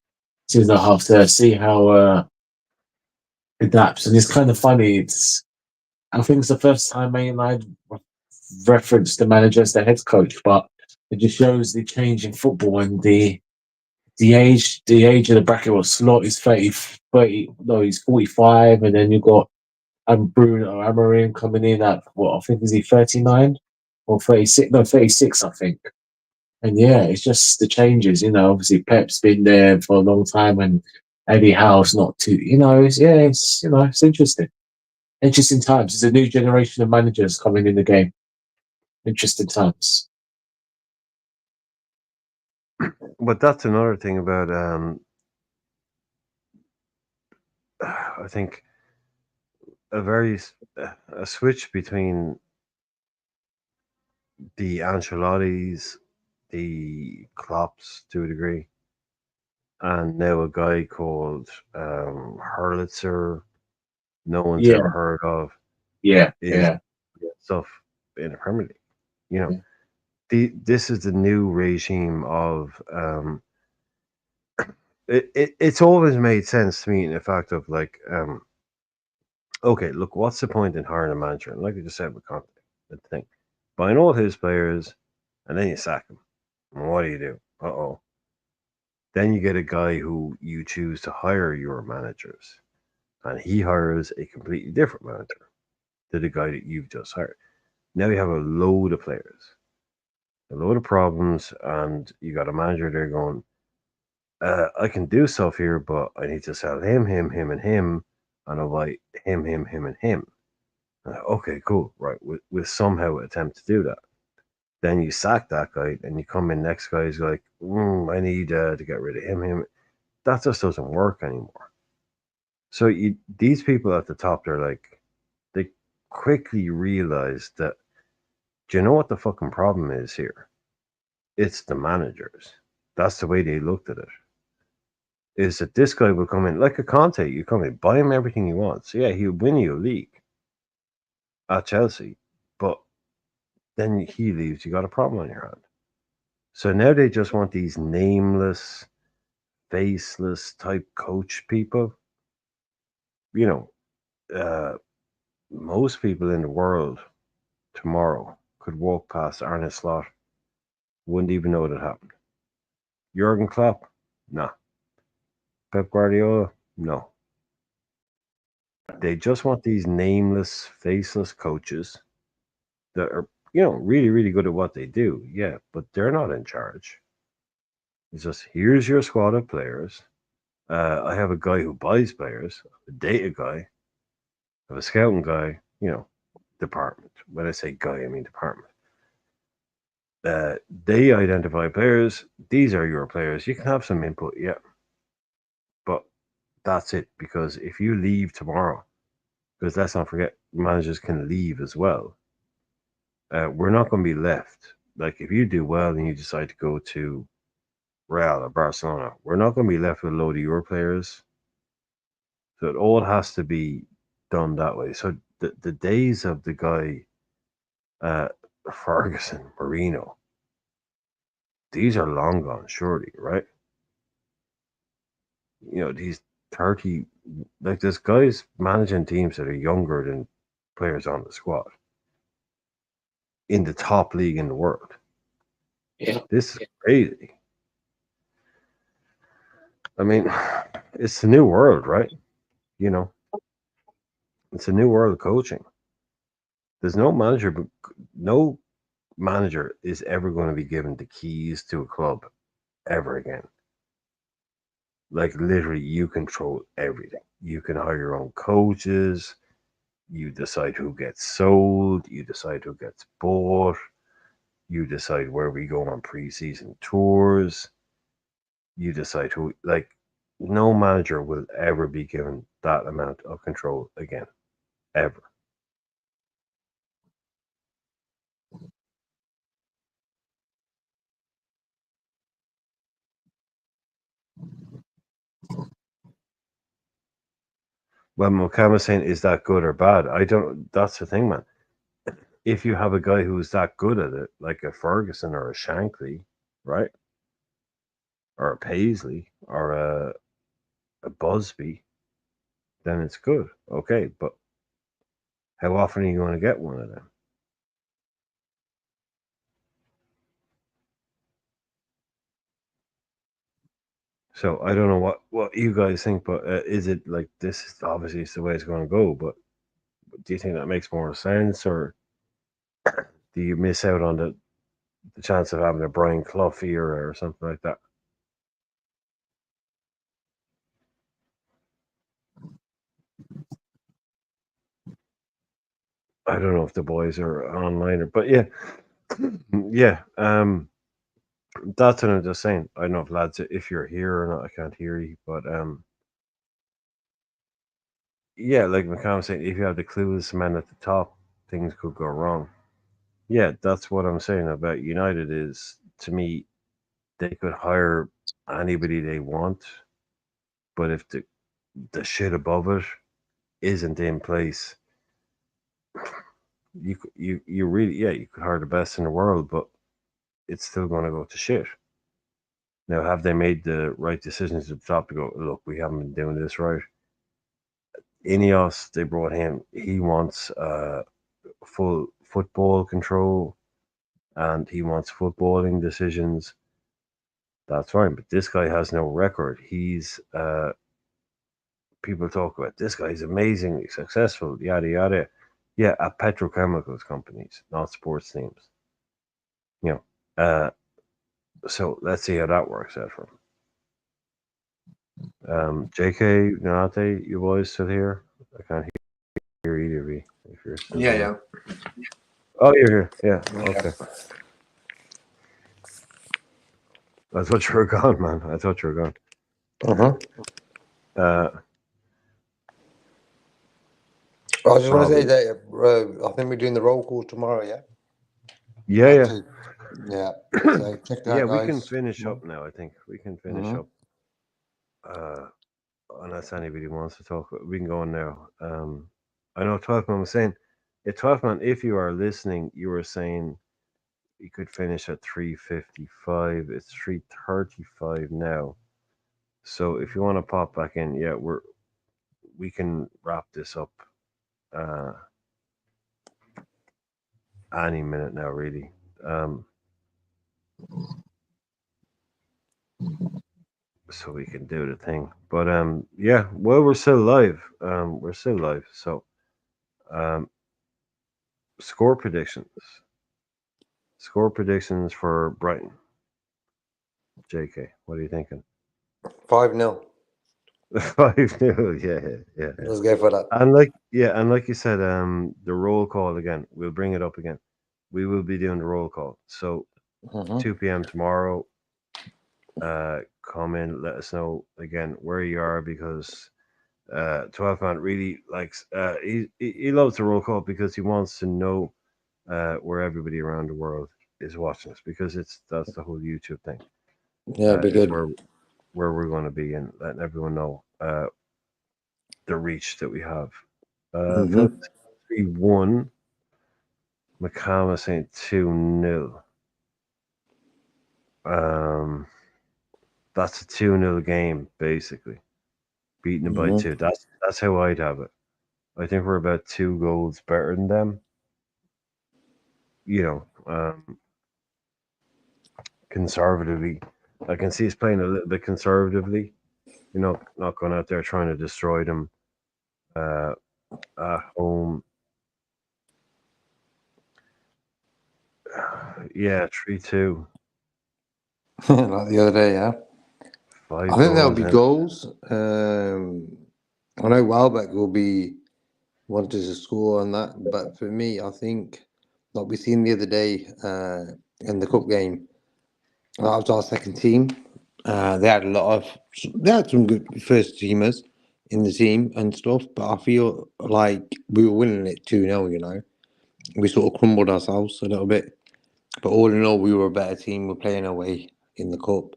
[SPEAKER 3] season and a half to see how adapts. And it's kind of funny. I think it's the first time Man United referenced the manager as the head coach, but it just shows the change in football and the age of the bracket was slot is 30, no, he's 45, and then you've got Bruno Amarim coming in at what I think is he 39 or 36? No, 36, I think. And yeah, it's just the changes, obviously Pep's been there for a long time and Eddie Howe's not too, it's interesting. Interesting times. There's a new generation of managers coming in the game. Interesting times.
[SPEAKER 1] But that's another thing about, I think, a switch between the Ancelottis, the Klopps to a degree, and now a guy called Hurlitzer, no one's
[SPEAKER 3] Yeah,
[SPEAKER 1] ever heard of,
[SPEAKER 3] yeah,
[SPEAKER 1] is
[SPEAKER 3] yeah.
[SPEAKER 1] stuff in the Premier League. You know,
[SPEAKER 3] Yeah.
[SPEAKER 1] this is the new regime of. It's always made sense to me in the fact of like, okay, look, what's the point in hiring a manager? And like I just said with Conte, the thing, buying all his players, and then you sack him. And what do? Uh-oh. Then you get a guy who you choose to hire your managers, and he hires a completely different manager to the guy that you've just hired. Now you have a load of players, a load of problems, and you got a manager there going, I can do stuff here, but I need to sell him, and him. and I'll buy him, and him. Okay, cool. Right, we'll somehow attempt to do that. Then you sack that guy, and you come in next guy's like, I need to get rid of him. That just doesn't work anymore. So these people at the top, they're like, they quickly realize that, do you know what the fucking problem is here? It's the managers. That's the way they looked at it. Is that this guy will come in like a Conte? You come in, buy him everything he wants. Yeah, he'll win you a league at Chelsea, but then he leaves. You got a problem on your hand. So now they just want these nameless, faceless type coach people. You know, most people in the world tomorrow could walk past Arne Slot, wouldn't even know it had happened. Jurgen Klopp, no. Pep Guardiola, no. They just want these nameless, faceless coaches that are, really, really good at what they do. Yeah, but they're not in charge. It's just, here's your squad of players. I have a guy who buys players, a data guy, I have a scouting guy, department. When I say guy, I mean department. They identify players. These are your players. You can have some input, yeah. But that's it. Because if you leave tomorrow, because let's not forget, managers can leave as well. We're not going to be left. Like, if you do well and you decide to go to Real or Barcelona, we're not going to be left with a load of your players. So it all has to be done that way. So the days of the guy, Ferguson, Mourinho, these are long gone, surely, right? These 30, like, there's guys managing teams that are younger than players on the squad in the top league in the world.
[SPEAKER 3] Yeah.
[SPEAKER 1] This is crazy. I mean, it's the new world, right? It's a new world of coaching. There's no manager is ever going to be given the keys to a club ever again. Like, literally, you control everything. You can hire your own coaches. You decide who gets sold. You decide who gets bought. You decide where we go on preseason tours. You decide who, like, no manager will ever be given that amount of control again, ever. Well, Mokam is saying, is that good or bad? I don't. That's the thing, man. If you have a guy who's that good at it, like a Ferguson or a Shankly, right, or a Paisley or a Busby, then it's good. Okay, but how often are you going to get one of them? So I don't know what you guys think, but is it like this? Is obviously it's the way it's going to go, but do you think that makes more sense, or do you miss out on the chance of having a Brian Clough era or something like that? I don't know if the boys are online, but yeah, yeah. That's what I'm just saying. I don't know if lads, if you're here or not, I can't hear you, but yeah, like McCann was saying, if you have the clueless men at the top, things could go wrong. Yeah, that's what I'm saying about United. Is, to me, they could hire anybody they want, but if the shit above it isn't in place, you really, yeah, you could hire the best in the world, but it's still going to go to shit. Now, have they made the right decisions at the top to go, look, we haven't been doing this right? Ineos, they brought him. He wants full football control, and he wants footballing decisions. That's fine, but this guy has no record. He's people talk about this guy's amazingly successful, yada yada. Yeah, at petrochemicals companies, not sports teams. So let's see how that works out for him. JK, Nate, you boys still here? I can't hear either of you. If you're still
[SPEAKER 2] Yeah,
[SPEAKER 1] there.
[SPEAKER 2] yeah.
[SPEAKER 1] Oh, you're here. Yeah.
[SPEAKER 2] Yeah.
[SPEAKER 1] Okay. I thought you were gone, man. I thought you were gone.
[SPEAKER 2] Uh-huh. I just want to say
[SPEAKER 1] Probably.
[SPEAKER 2] that I think we're doing the roll call tomorrow, yeah?
[SPEAKER 1] Yeah, yeah.
[SPEAKER 2] Yeah. So check that,
[SPEAKER 1] Yeah,
[SPEAKER 2] guys.
[SPEAKER 1] we can finish up now. I think we can finish
[SPEAKER 2] Mhm.
[SPEAKER 1] up. Unless anybody wants to talk, we can go on now. I know 12 man was saying, yeah, 12 man. If you are listening, you were saying you could finish at 3:55. It's 3:35 now. So if you want to pop back in, yeah, we can wrap this up uh, any minute now, really. So we can do the thing. But yeah, well, we're still live. We're still live. So um, score predictions. Score predictions for Brighton. JK, what are you thinking?
[SPEAKER 2] 5-0.
[SPEAKER 1] 5-0. Yeah.
[SPEAKER 2] Let's go for that.
[SPEAKER 1] And like you said, the roll call again. We'll bring it up again. We will be doing the roll call. So
[SPEAKER 2] Mhm.
[SPEAKER 1] 2 p.m. tomorrow. Come in, let us know again where you are because 12 man really likes he loves the roll call because he wants to know where everybody around the world is watching us because that's the whole YouTube thing.
[SPEAKER 2] Yeah, be
[SPEAKER 1] Is
[SPEAKER 2] good.
[SPEAKER 1] where we're going to be and letting everyone know the reach that we have.
[SPEAKER 2] Mhm.
[SPEAKER 1] 3-1. McCallum is saying 2-0. That's a 2-0 game basically. Beating them by
[SPEAKER 2] Mhm.
[SPEAKER 1] 2. That's how I'd have it. I think we're about 2 goals better than them. You know, conservatively. I can see us playing a little bit conservatively. You know, not going out there trying to destroy them uh, at home. Yeah, 3-2.
[SPEAKER 2] Like the other day, yeah.
[SPEAKER 1] 5
[SPEAKER 2] I think there'll
[SPEAKER 1] goals.
[SPEAKER 2] be
[SPEAKER 1] And
[SPEAKER 2] goals. I know Welbeck will be wanted to score on that, but for me, I think like we seen the other day in the cup game, that was our second team. They had they had some good first teamers in the team and stuff, but I feel like we were winning it 2-0, you know. We sort of crumbled ourselves a little bit. But all in all, we were a better team. We're playing away in the cup.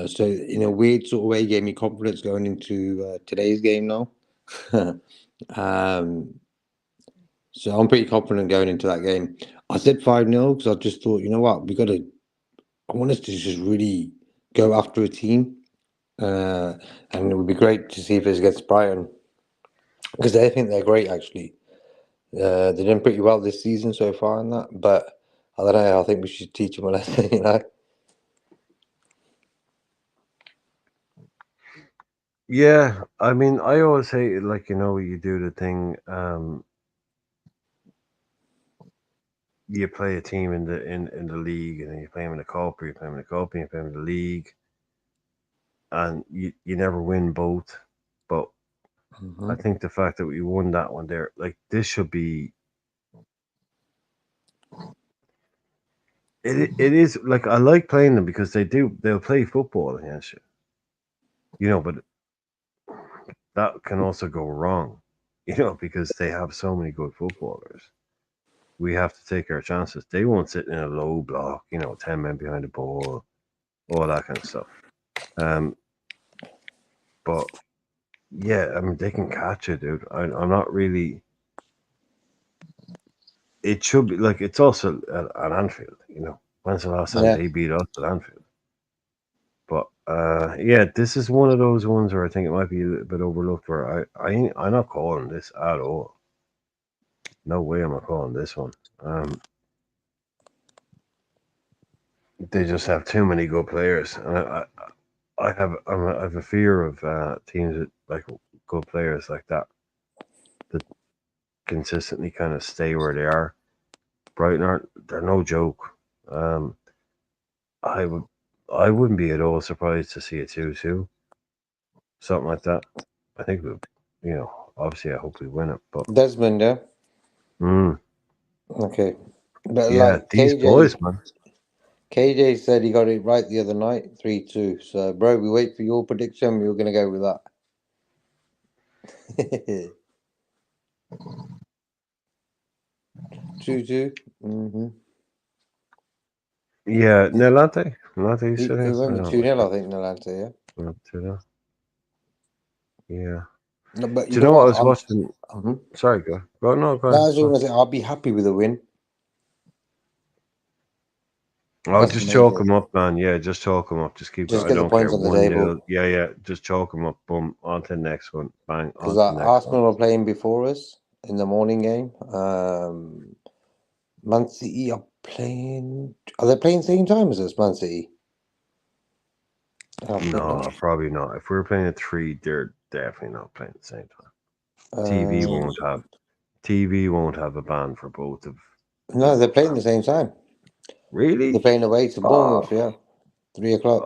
[SPEAKER 2] So in a weird sort of way, gave me confidence going into today's game now. um, so I'm pretty confident going into that game. I said 5-0 because I just thought, you know what, I want us to just really go after a team. And it would be great to see if it's against Brighton because they think they're great actually. They're doing pretty well this season so far and that, but I don't know. I think we should teach them a lesson, you know.
[SPEAKER 1] yeah, I mean, I always say, like, you know, you do the thing. You play a team in the league, and then you play them in the cup, or you play them in the cup, and you play them in the league, and you never win both. But I think the fact that we won that one there, like this should be. It is like I like playing them because they'll play football against you, you know. But that can also go wrong, you know, because they have so many good footballers. We have to take our chances. They won't sit in a low block, you know, 10 men behind the ball, all that kind of stuff. But yeah, I mean, they can catch it, dude. I'm not really. It should be like it's also at Anfield, you know. When's the last time
[SPEAKER 2] Yeah.
[SPEAKER 1] they beat us at Anfield? But yeah, this is one of those ones where I think it might be a little bit overlooked. Where I'm not calling this at all. No way am I calling this one. They just have too many good players, and I have a fear of teams that like good players like that consistently kind of stay where they are. Brighton aren't they're no joke. Um, I would I wouldn't be at all surprised to see a 2-2, something like that. I think you know obviously I hope we win it. But
[SPEAKER 2] Desmond, yeah.
[SPEAKER 1] mm,
[SPEAKER 2] Okay, but
[SPEAKER 1] yeah,
[SPEAKER 2] like
[SPEAKER 1] these boys, man.
[SPEAKER 2] KJ said he got it right the other night, 3-2. So, bro, we wait for your prediction. We were gonna go with that. 2-2. Mm-hmm.
[SPEAKER 1] Yeah, Nelante, you
[SPEAKER 2] He
[SPEAKER 1] said it.
[SPEAKER 2] went with 2-0, I think, Nalante, yeah.
[SPEAKER 1] Yeah.
[SPEAKER 2] No, but
[SPEAKER 1] Do
[SPEAKER 2] you
[SPEAKER 1] you
[SPEAKER 2] know
[SPEAKER 1] know what I
[SPEAKER 2] what?
[SPEAKER 1] was watching? Sorry, go. Go. No, go
[SPEAKER 2] No, I
[SPEAKER 1] ahead.
[SPEAKER 2] was going to say, I'll be happy with a win.
[SPEAKER 1] Oh,
[SPEAKER 2] That's the
[SPEAKER 1] just
[SPEAKER 2] main
[SPEAKER 1] chalk
[SPEAKER 2] thing.
[SPEAKER 1] them up, man. Yeah, just chalk them up. Just keep it.
[SPEAKER 2] Just
[SPEAKER 1] I
[SPEAKER 2] get the
[SPEAKER 1] don't care.
[SPEAKER 2] points on the
[SPEAKER 1] 1-0.
[SPEAKER 2] table.
[SPEAKER 1] Yeah. Just chalk them up. Boom. On to the next one. Bang. On
[SPEAKER 2] Because
[SPEAKER 1] to the next
[SPEAKER 2] Arsenal
[SPEAKER 1] one.
[SPEAKER 2] are playing before us in the morning game. Man City are playing. Are they playing same time as us, Man City? I think
[SPEAKER 1] No, probably not. If we're playing at 3, they're definitely not playing at the same time.
[SPEAKER 2] not.
[SPEAKER 1] TV won't have a ban for both of.
[SPEAKER 2] No, they're playing the same time.
[SPEAKER 1] Really?
[SPEAKER 2] They're playing away to Bournemouth, yeah. 3 o'clock.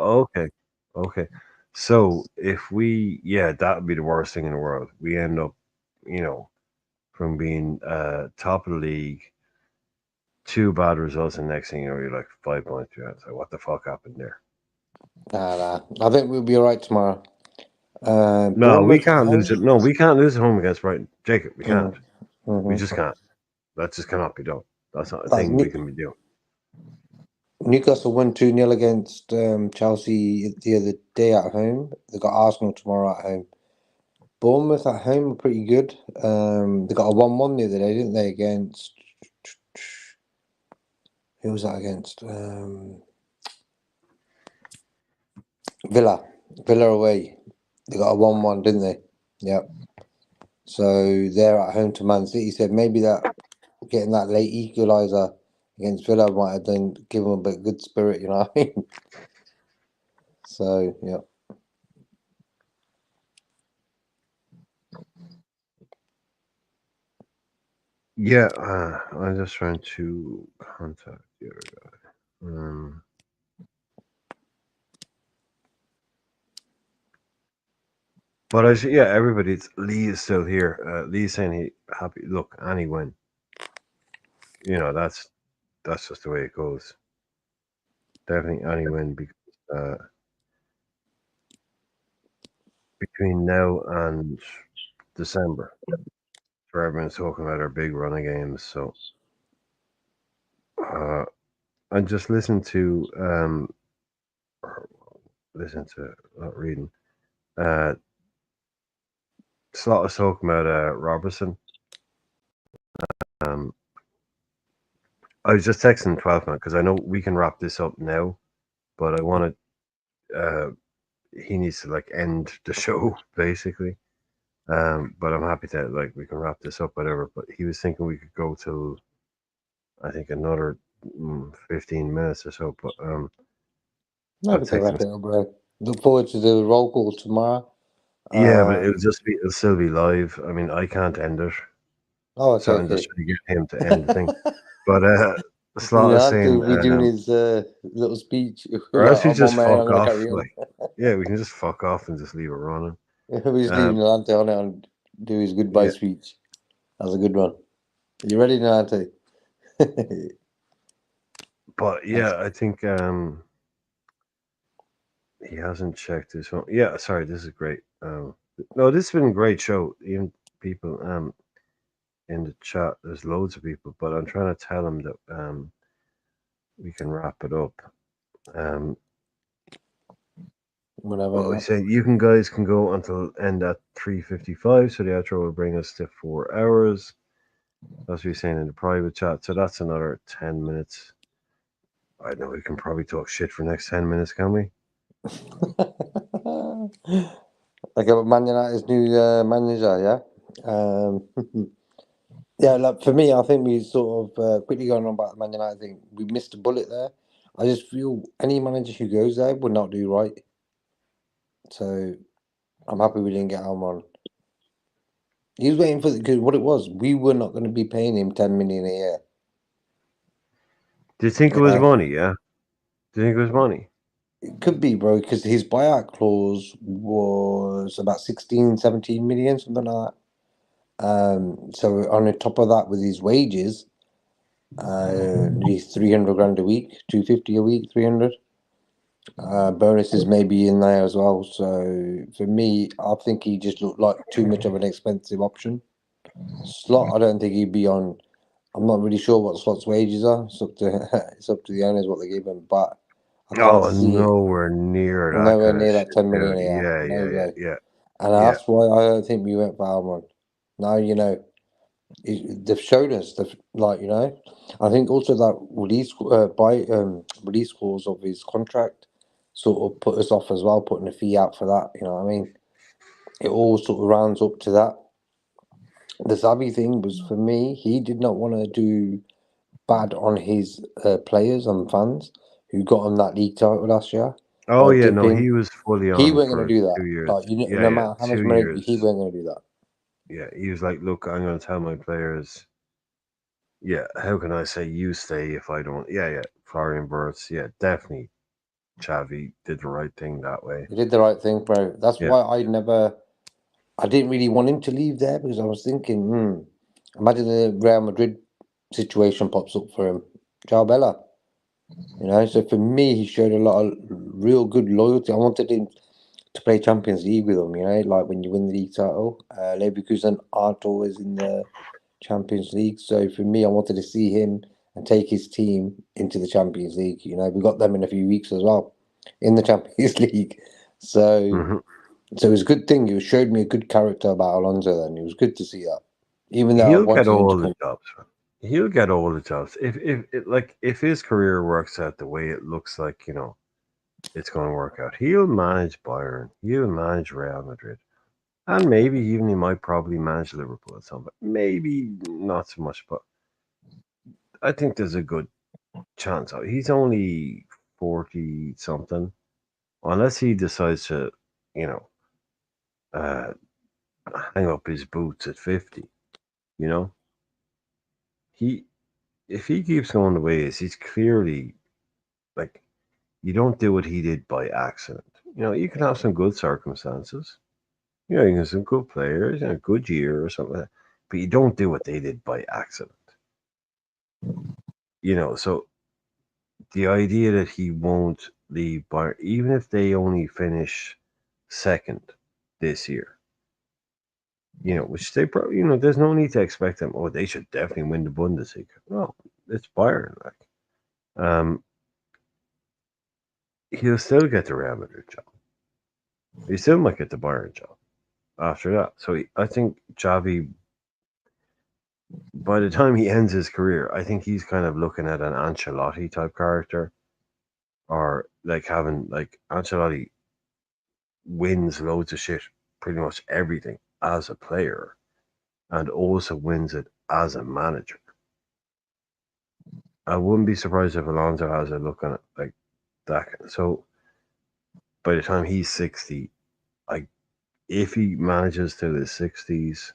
[SPEAKER 1] Okay. So if we, that would be the worst thing in the world. We end up, from being top of the league, 2 bad results, and next thing you know, you're like 5 points behind. So what the fuck happened there?
[SPEAKER 2] Nah. I think we'll be all right tomorrow.
[SPEAKER 1] No, we
[SPEAKER 2] Bournemouth at
[SPEAKER 1] can't lose
[SPEAKER 2] home?
[SPEAKER 1] it. No, we can't lose at home against Brighton. Jacob, we can't.
[SPEAKER 2] Mm-hmm.
[SPEAKER 1] We just can't. That just cannot be done. That's not a
[SPEAKER 2] Like,
[SPEAKER 1] thing we can be doing.
[SPEAKER 2] Newcastle won 2-0 against Chelsea the other day at home. They got Arsenal tomorrow at home. Bournemouth at home are pretty good. They got a 1-1 the other day, didn't they? Against who was that against? Villa away. They got a 1-1, didn't they? Yep. So they're at home to Man City. Said maybe that getting that late equaliser against Villa might have done give them a bit of good spirit, you know what I mean? So yeah.
[SPEAKER 1] Yeah, I'm just trying to contact the other guy. But everybody's Lee is still here. Lee's saying he happy. Look, any win. That's just the way it goes. Definitely any win because between now and December, where everyone's talking about our big run of games. So, and just listen to not reading. Slot was talking about Robertson. I was just texting 12 man because I know we can wrap this up now, but I want to. He needs to end the show basically. But I'm happy that we can wrap this up, whatever. But he was thinking we could go till I think another 15 minutes or so. But
[SPEAKER 2] No, we can wrap it up, bro. Look forward to the roll call tomorrow.
[SPEAKER 1] Yeah, but it'll still be live. I mean, I can't end it.
[SPEAKER 2] Oh, okay.
[SPEAKER 1] So I'm just trying to get him to end the thing. But Slot is saying
[SPEAKER 2] we're doing his little speech.
[SPEAKER 1] Or else we just
[SPEAKER 2] man,
[SPEAKER 1] fuck
[SPEAKER 2] I'm gonna
[SPEAKER 1] off.
[SPEAKER 2] carry on.
[SPEAKER 1] We can just fuck off and just leave it running.
[SPEAKER 2] We just leave Nalante on it and do his goodbye speech. That's a good one. You ready, Nalante?
[SPEAKER 1] But I think he hasn't checked his phone. Yeah, sorry, this is great. No, this has been a great show. Even people in the chat, there's loads of people, but I'm trying to tell them that we can wrap it up.
[SPEAKER 2] Whatever.
[SPEAKER 1] We say you guys can go until end at 3:55, so the outro will bring us to 4 hours. As we were saying in the private chat, so that's another 10 minutes. I know we can probably talk shit for the next 10 minutes, can we?
[SPEAKER 2] Like about Man United's new manager, yeah. Yeah, like for me, I think we sort of quickly going on about the Man United thing. We missed a bullet there. I just feel any manager who goes there would not do right. So I'm happy we didn't get Almiron. He was waiting for because what it was, we were not going to be paying him 10 million a year.
[SPEAKER 1] Do you think it was money? Yeah. Do you think it was money?
[SPEAKER 2] It could be, bro, because his buyout clause was about 16, 17 million, something like that. So on the top of that, with his wages, nearly 300 grand a week, 250 a week, 300. Bonuses maybe in there as well. So for me, I think he just looked like too much of an expensive option. Slot, I don't think he'd be on. I'm not really sure what Slot's wages are. It's up to it's up to the owners what they give him, but I can't
[SPEAKER 1] Oh,
[SPEAKER 2] see it
[SPEAKER 1] nowhere near that
[SPEAKER 2] nowhere
[SPEAKER 1] kind of
[SPEAKER 2] near
[SPEAKER 1] shit,
[SPEAKER 2] that 10 million
[SPEAKER 1] dude.
[SPEAKER 2] a year.
[SPEAKER 1] Yeah,
[SPEAKER 2] No
[SPEAKER 1] yeah, yeah,
[SPEAKER 2] way.
[SPEAKER 1] yeah,
[SPEAKER 2] And
[SPEAKER 1] yeah.
[SPEAKER 2] that's why I don't think we went for Almond. Now you know they've showed us the like you know. I think also that release clause of his contract sort of put us off as well, putting a fee out for that. You know what I mean? It all sort of rounds up to that. The Zabi thing was for me. He did not want to do bad on his players and fans who got on that league title last year
[SPEAKER 1] Oh
[SPEAKER 2] by
[SPEAKER 1] yeah, no,
[SPEAKER 2] dipping.
[SPEAKER 1] he was fully
[SPEAKER 2] He
[SPEAKER 1] on
[SPEAKER 2] weren't going to
[SPEAKER 1] for
[SPEAKER 2] do that.
[SPEAKER 1] 2 years.
[SPEAKER 2] Like you know,
[SPEAKER 1] Yeah,
[SPEAKER 2] no
[SPEAKER 1] yeah,
[SPEAKER 2] matter how much
[SPEAKER 1] 2
[SPEAKER 2] money,
[SPEAKER 1] years.
[SPEAKER 2] he weren't going to do that.
[SPEAKER 1] Yeah, he was like, look, I'm going to tell my players. Yeah, how can I say you stay if I don't? Yeah, yeah, Florian Wirtz. Yeah, definitely. Xavi did the right thing that way.
[SPEAKER 2] He did the right thing, bro. That's
[SPEAKER 1] Yeah.
[SPEAKER 2] why I didn't really want him to leave there because I was thinking, imagine the Real Madrid situation pops up for him. Ciao Bella. You know, so for me, he showed a lot of real good loyalty. I wanted him to play Champions League with him, you know, like when you win the league title. Leverkusen aren't always in the Champions League. So for me, I wanted to see him and take his team into the Champions League. You know, we got them in a few weeks as well in the Champions League. So
[SPEAKER 1] hmm
[SPEAKER 2] so it was a good thing. It showed me a good character about Alonso then. It was good to see that. Even though I
[SPEAKER 1] He'll get
[SPEAKER 2] wanted him to
[SPEAKER 1] all the
[SPEAKER 2] come.
[SPEAKER 1] jobs. Man. He'll get all the jobs if his career works out the way it looks like it's going to work out. He'll manage Bayern. He'll manage Real Madrid. And maybe even he might probably manage Liverpool at some point. Maybe not so much, but I think there's a good chance. He's only 40 something. Unless he decides to, you know, uh, hang up his boots at 50, you know? He If he keeps going the way he is, he's clearly like you don't do what he did by accident. You can have some good circumstances. You can have some good players, a good year or something like that. But you don't do what they did by accident. So the idea that he won't leave Bayern, even if they only finish second this year, which they probably, there's no need to expect them. Oh, they should definitely win the Bundesliga. No, it's Bayern. He'll still get the Real Madrid job. He still might get the Bayern job after that. So I think Xavi, by the time he ends his career, I think he's kind of looking at an Ancelotti type character, or like having like Ancelotti wins loads of shit, pretty much everything as a player, and also wins it as a manager. I wouldn't be surprised if Alonso has a look on it like that. So by the time he's 60, if he manages to his 60s,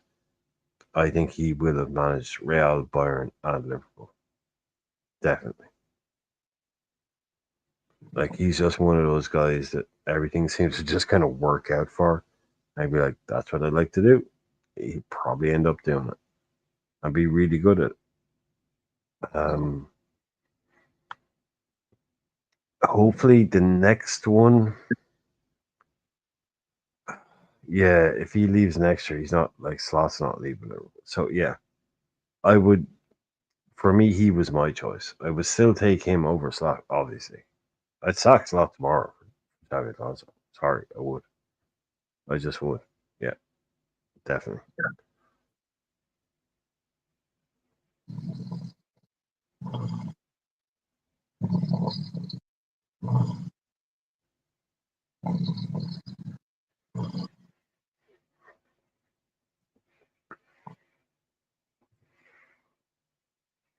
[SPEAKER 1] I think he will have managed Real, Bayern, and Liverpool. Definitely. Like he's just one of those guys that everything seems to just kind of work out for. I'd be like, that's what I'd like to do. He'd probably end up doing it. I'd be really good at it. Hopefully the next one. Yeah, if he leaves next year, he's not like Slot's not leaving Liverpool. So yeah, I would. For me, he was my choice. I would still take him over Slot, obviously. I'd sack Slot tomorrow for Xavi Alonso. Sorry, I would. I just would. Yeah, definitely.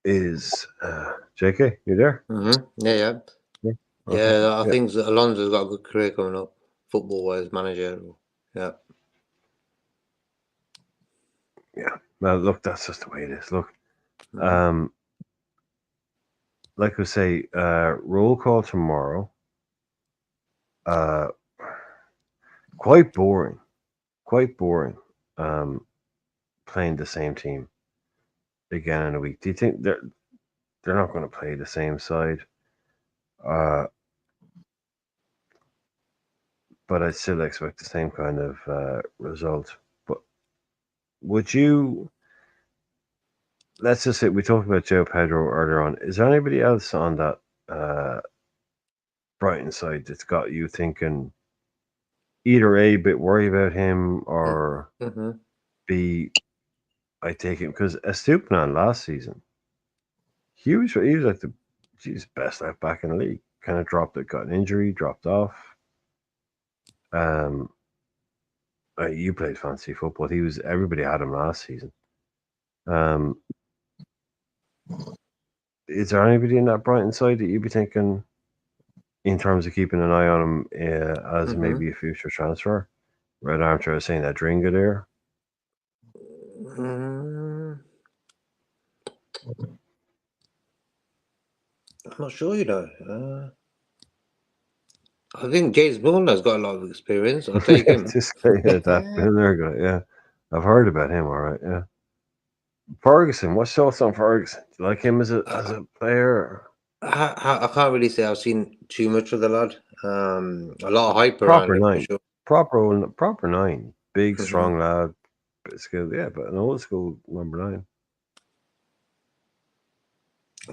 [SPEAKER 1] Is JK, you there?
[SPEAKER 2] Yeah.
[SPEAKER 1] Yeah.
[SPEAKER 2] Yeah, I
[SPEAKER 1] Yeah.
[SPEAKER 2] think Alonso's got a good career coming up, football-wise, manager. Yeah.
[SPEAKER 1] Yeah. Well, look, that's just the way it is. Look,
[SPEAKER 2] Mhm.
[SPEAKER 1] like I say, roll call tomorrow. Quite boring. Quite boring. playing the same team again in a week? Do you think they're not going to play the same side? But I still expect the same kind of result. But would you? Let's just say we talked about Joe Pedro earlier on. Is there anybody else on that Brighton side that's got you thinking either A, bit worried about him, or
[SPEAKER 2] Mm-hmm.
[SPEAKER 1] B, I take him because Estupiñán last season, he was like the best left back in the league. Kind of got an injury, dropped off. You played fantasy football. Everybody had him last season. Is there anybody in that Brighton side that you'd be thinking in terms of keeping an eye on him as maybe a future transfer? Red Armchair was saying that Dringa there.
[SPEAKER 2] I'm not sure, you know. I think James Milner's got a lot of experience. I'll take him.
[SPEAKER 1] This guy, that Milner guy, yeah. I've heard about him, all right, yeah. Ferguson, what's your thoughts on Ferguson? Do you like him as a player?
[SPEAKER 2] I can't really say I've seen too much of the lad. A lot of hype
[SPEAKER 1] Proper
[SPEAKER 2] around him,
[SPEAKER 1] nine.
[SPEAKER 2] for sure.
[SPEAKER 1] Proper nine. Big, strong lad. Bit of skill, yeah, but an old school number 9.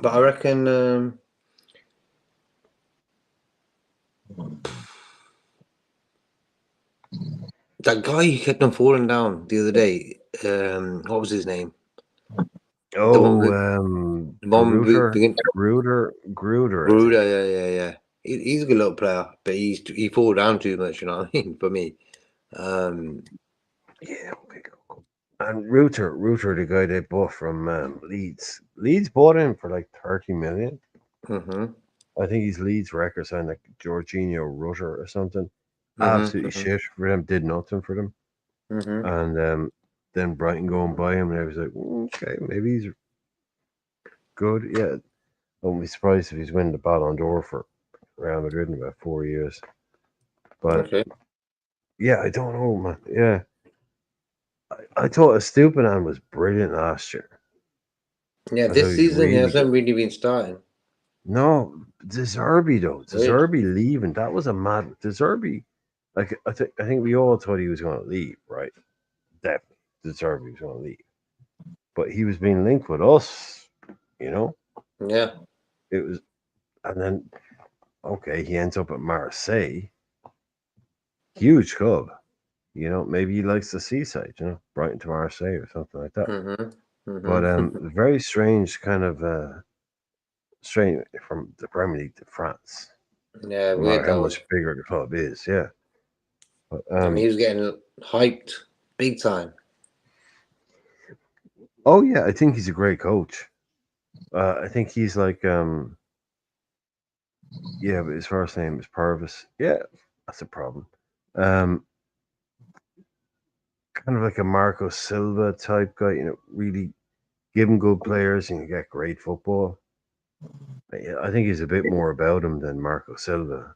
[SPEAKER 2] But I reckon that guy who kept on falling down the other day, what was his name? Gruder, yeah. He's a good little player, but he fall down too much, you know what I mean, for me.
[SPEAKER 1] Yeah, okay, cool. And Reuter, the guy they bought from Leeds. Leeds bought him for like 30 million. I think he's Leeds record signed like Jorginho Rutter or something. Absolutely shit for them. Did nothing for them. And then Brighton go and buy him, and I was like, okay, maybe he's good. Yeah, I wouldn't be surprised if he's winning the Ballon d'Or for Real Madrid in about 4 years. But yeah, I don't know, man. Yeah, I thought Estupiñán was brilliant last year.
[SPEAKER 2] Yeah, this season he hasn't really been starting.
[SPEAKER 1] No, De Zerbi though. De Zerbi leaving, that was a mad. De Zerbi, like I think we all thought he was going to leave, right? Definitely, De Zerbi was going to leave, but he was being linked with us, you know.
[SPEAKER 2] Yeah,
[SPEAKER 1] it was, and then okay, he ends up at Marseille, huge club. You know, maybe he likes the seaside, you know, Brighton to Marseille or something like that. But very strange kind of strange from the Premier League to France.
[SPEAKER 2] Yeah,
[SPEAKER 1] no matter how much bigger the club is, yeah. But,
[SPEAKER 2] and he was getting hyped big time.
[SPEAKER 1] Oh yeah, I think he's a great coach. I think he's like yeah, but his first name is Purvis. Yeah, that's a problem. Kind of like a Marco Silva type guy, you know, really give him good players and you get great football. I think he's a bit more about him than Marco Silva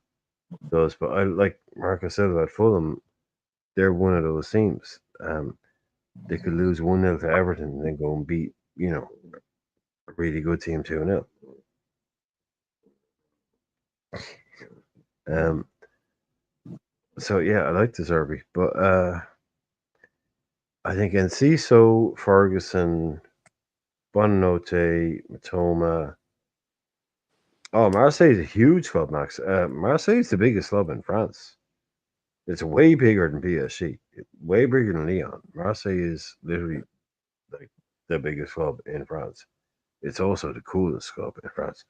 [SPEAKER 1] does, but I like Marco Silva at Fulham. They're one of those teams. They could lose 1-0 to Everton and then go and beat, you know, a really good team 2-0. So yeah, I like De Zerbi, but I think Enciso, Ferguson, Buonanotte, Matoma. Oh, Marseille is a huge club, Max. Marseille is the biggest club in France. It's way bigger than PSG, way bigger than Lyon. Marseille is literally like the biggest club in France. It's also the coolest club in France.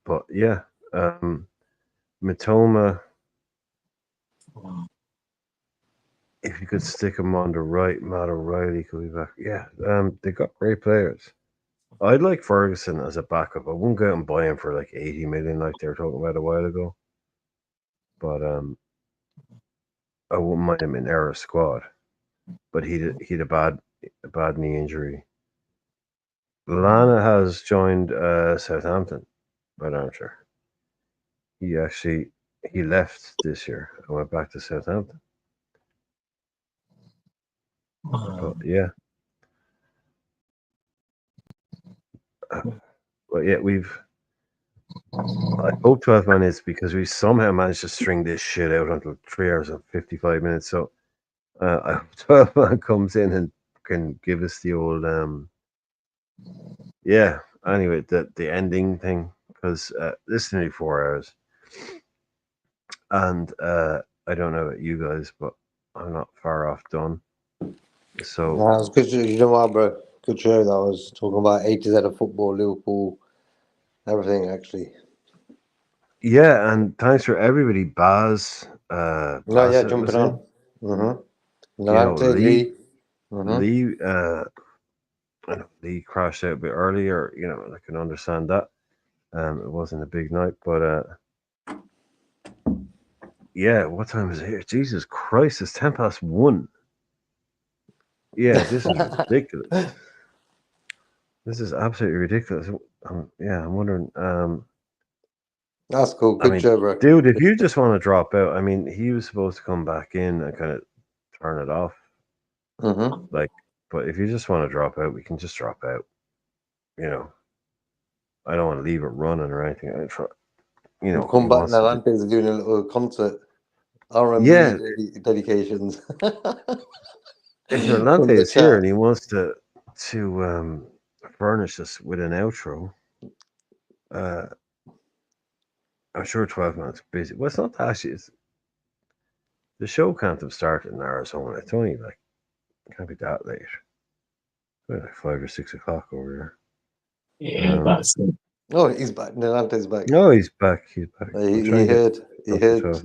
[SPEAKER 1] But yeah, Matoma. If you could stick him on the right, Matt O'Reilly could be back. Yeah, they got great players. I'd like Ferguson as a backup. I wouldn't go out and buy him for like 80 million like they were talking about a while ago. But I wouldn't mind him in our squad. But he'd a bad knee injury. Lallana has joined Southampton, but I'm sure. He left this year and went back to Southampton. But yeah. But yeah, I hope 12 man is because we somehow managed to string this shit out until 3 hours and 55 minutes. So I hope 12 man comes in and can give us the old yeah. Anyway, the ending thing because this is nearly 4 hours, and I don't know about you guys, but I'm not far off done. So
[SPEAKER 2] That was good. You know what, bro? Good show. That was talking about A to Z of football, Liverpool, everything actually.
[SPEAKER 1] yeah, and thanks for everybody. Baz,
[SPEAKER 2] No,
[SPEAKER 1] Baz
[SPEAKER 2] yeah,
[SPEAKER 1] that was
[SPEAKER 2] jumping
[SPEAKER 1] in.
[SPEAKER 2] on. Mm-hmm.
[SPEAKER 1] You know, Lee,
[SPEAKER 2] Mm-hmm.
[SPEAKER 1] Lee, I know Lee crashed out a bit earlier. You know, I can understand that. It wasn't a big night, but yeah. What time is it here? Jesus Christ! It's 1:10. Yeah, this is ridiculous. This is absolutely ridiculous. I'm wondering.
[SPEAKER 2] That's cool.
[SPEAKER 1] I
[SPEAKER 2] Good
[SPEAKER 1] mean,
[SPEAKER 2] show, bro.
[SPEAKER 1] dude, if you just want to drop out, I mean, he was supposed to come back in and kind of turn it off.
[SPEAKER 2] Mm-hmm.
[SPEAKER 1] Like, but if you just want to drop out, we can just drop out. You know, I don't want to leave it running or anything. I try, you
[SPEAKER 2] We'll
[SPEAKER 1] know,
[SPEAKER 2] come
[SPEAKER 1] he
[SPEAKER 2] back
[SPEAKER 1] wants to
[SPEAKER 2] now.
[SPEAKER 1] do.
[SPEAKER 2] Antes are doing a little concert. R&B
[SPEAKER 1] Yeah,
[SPEAKER 2] dedications.
[SPEAKER 1] if Orlante
[SPEAKER 2] From the
[SPEAKER 1] is here
[SPEAKER 2] chat.
[SPEAKER 1] and he wants to furnish us with an outro, uh, I'm sure 12 minutes busy. Well, it's not that actually. The show can't have started in Arizona. It's only like it can't be that late. It's only like 5 or 6 o'clock over
[SPEAKER 3] Yeah,
[SPEAKER 1] there.
[SPEAKER 3] that's it.
[SPEAKER 2] Oh, he's back. Nelante's back.
[SPEAKER 1] No, he's back. He's back. I'm
[SPEAKER 2] He
[SPEAKER 1] trying to get
[SPEAKER 2] heard. He
[SPEAKER 1] up to
[SPEAKER 2] heard.
[SPEAKER 1] 12.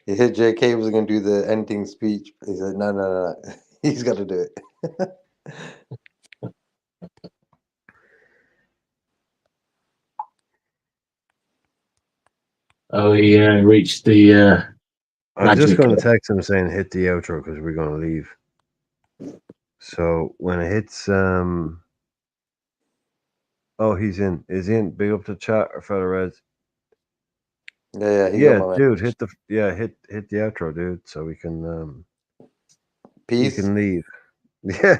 [SPEAKER 2] He heard JK was going to do the ending speech. He said, "No. He's got to do it."
[SPEAKER 3] Oh yeah, reached the
[SPEAKER 1] I'm just
[SPEAKER 3] magic.
[SPEAKER 1] going to text him saying hit the outro because we're going to leave. So when it hits, oh, he's in. Is he in? Big up to chat or fella Reds?
[SPEAKER 2] Yeah, he got
[SPEAKER 1] Yeah,
[SPEAKER 2] my
[SPEAKER 1] dude,
[SPEAKER 2] message.
[SPEAKER 1] hit the outro, dude, so we can
[SPEAKER 2] Peace.
[SPEAKER 1] leave. Yeah.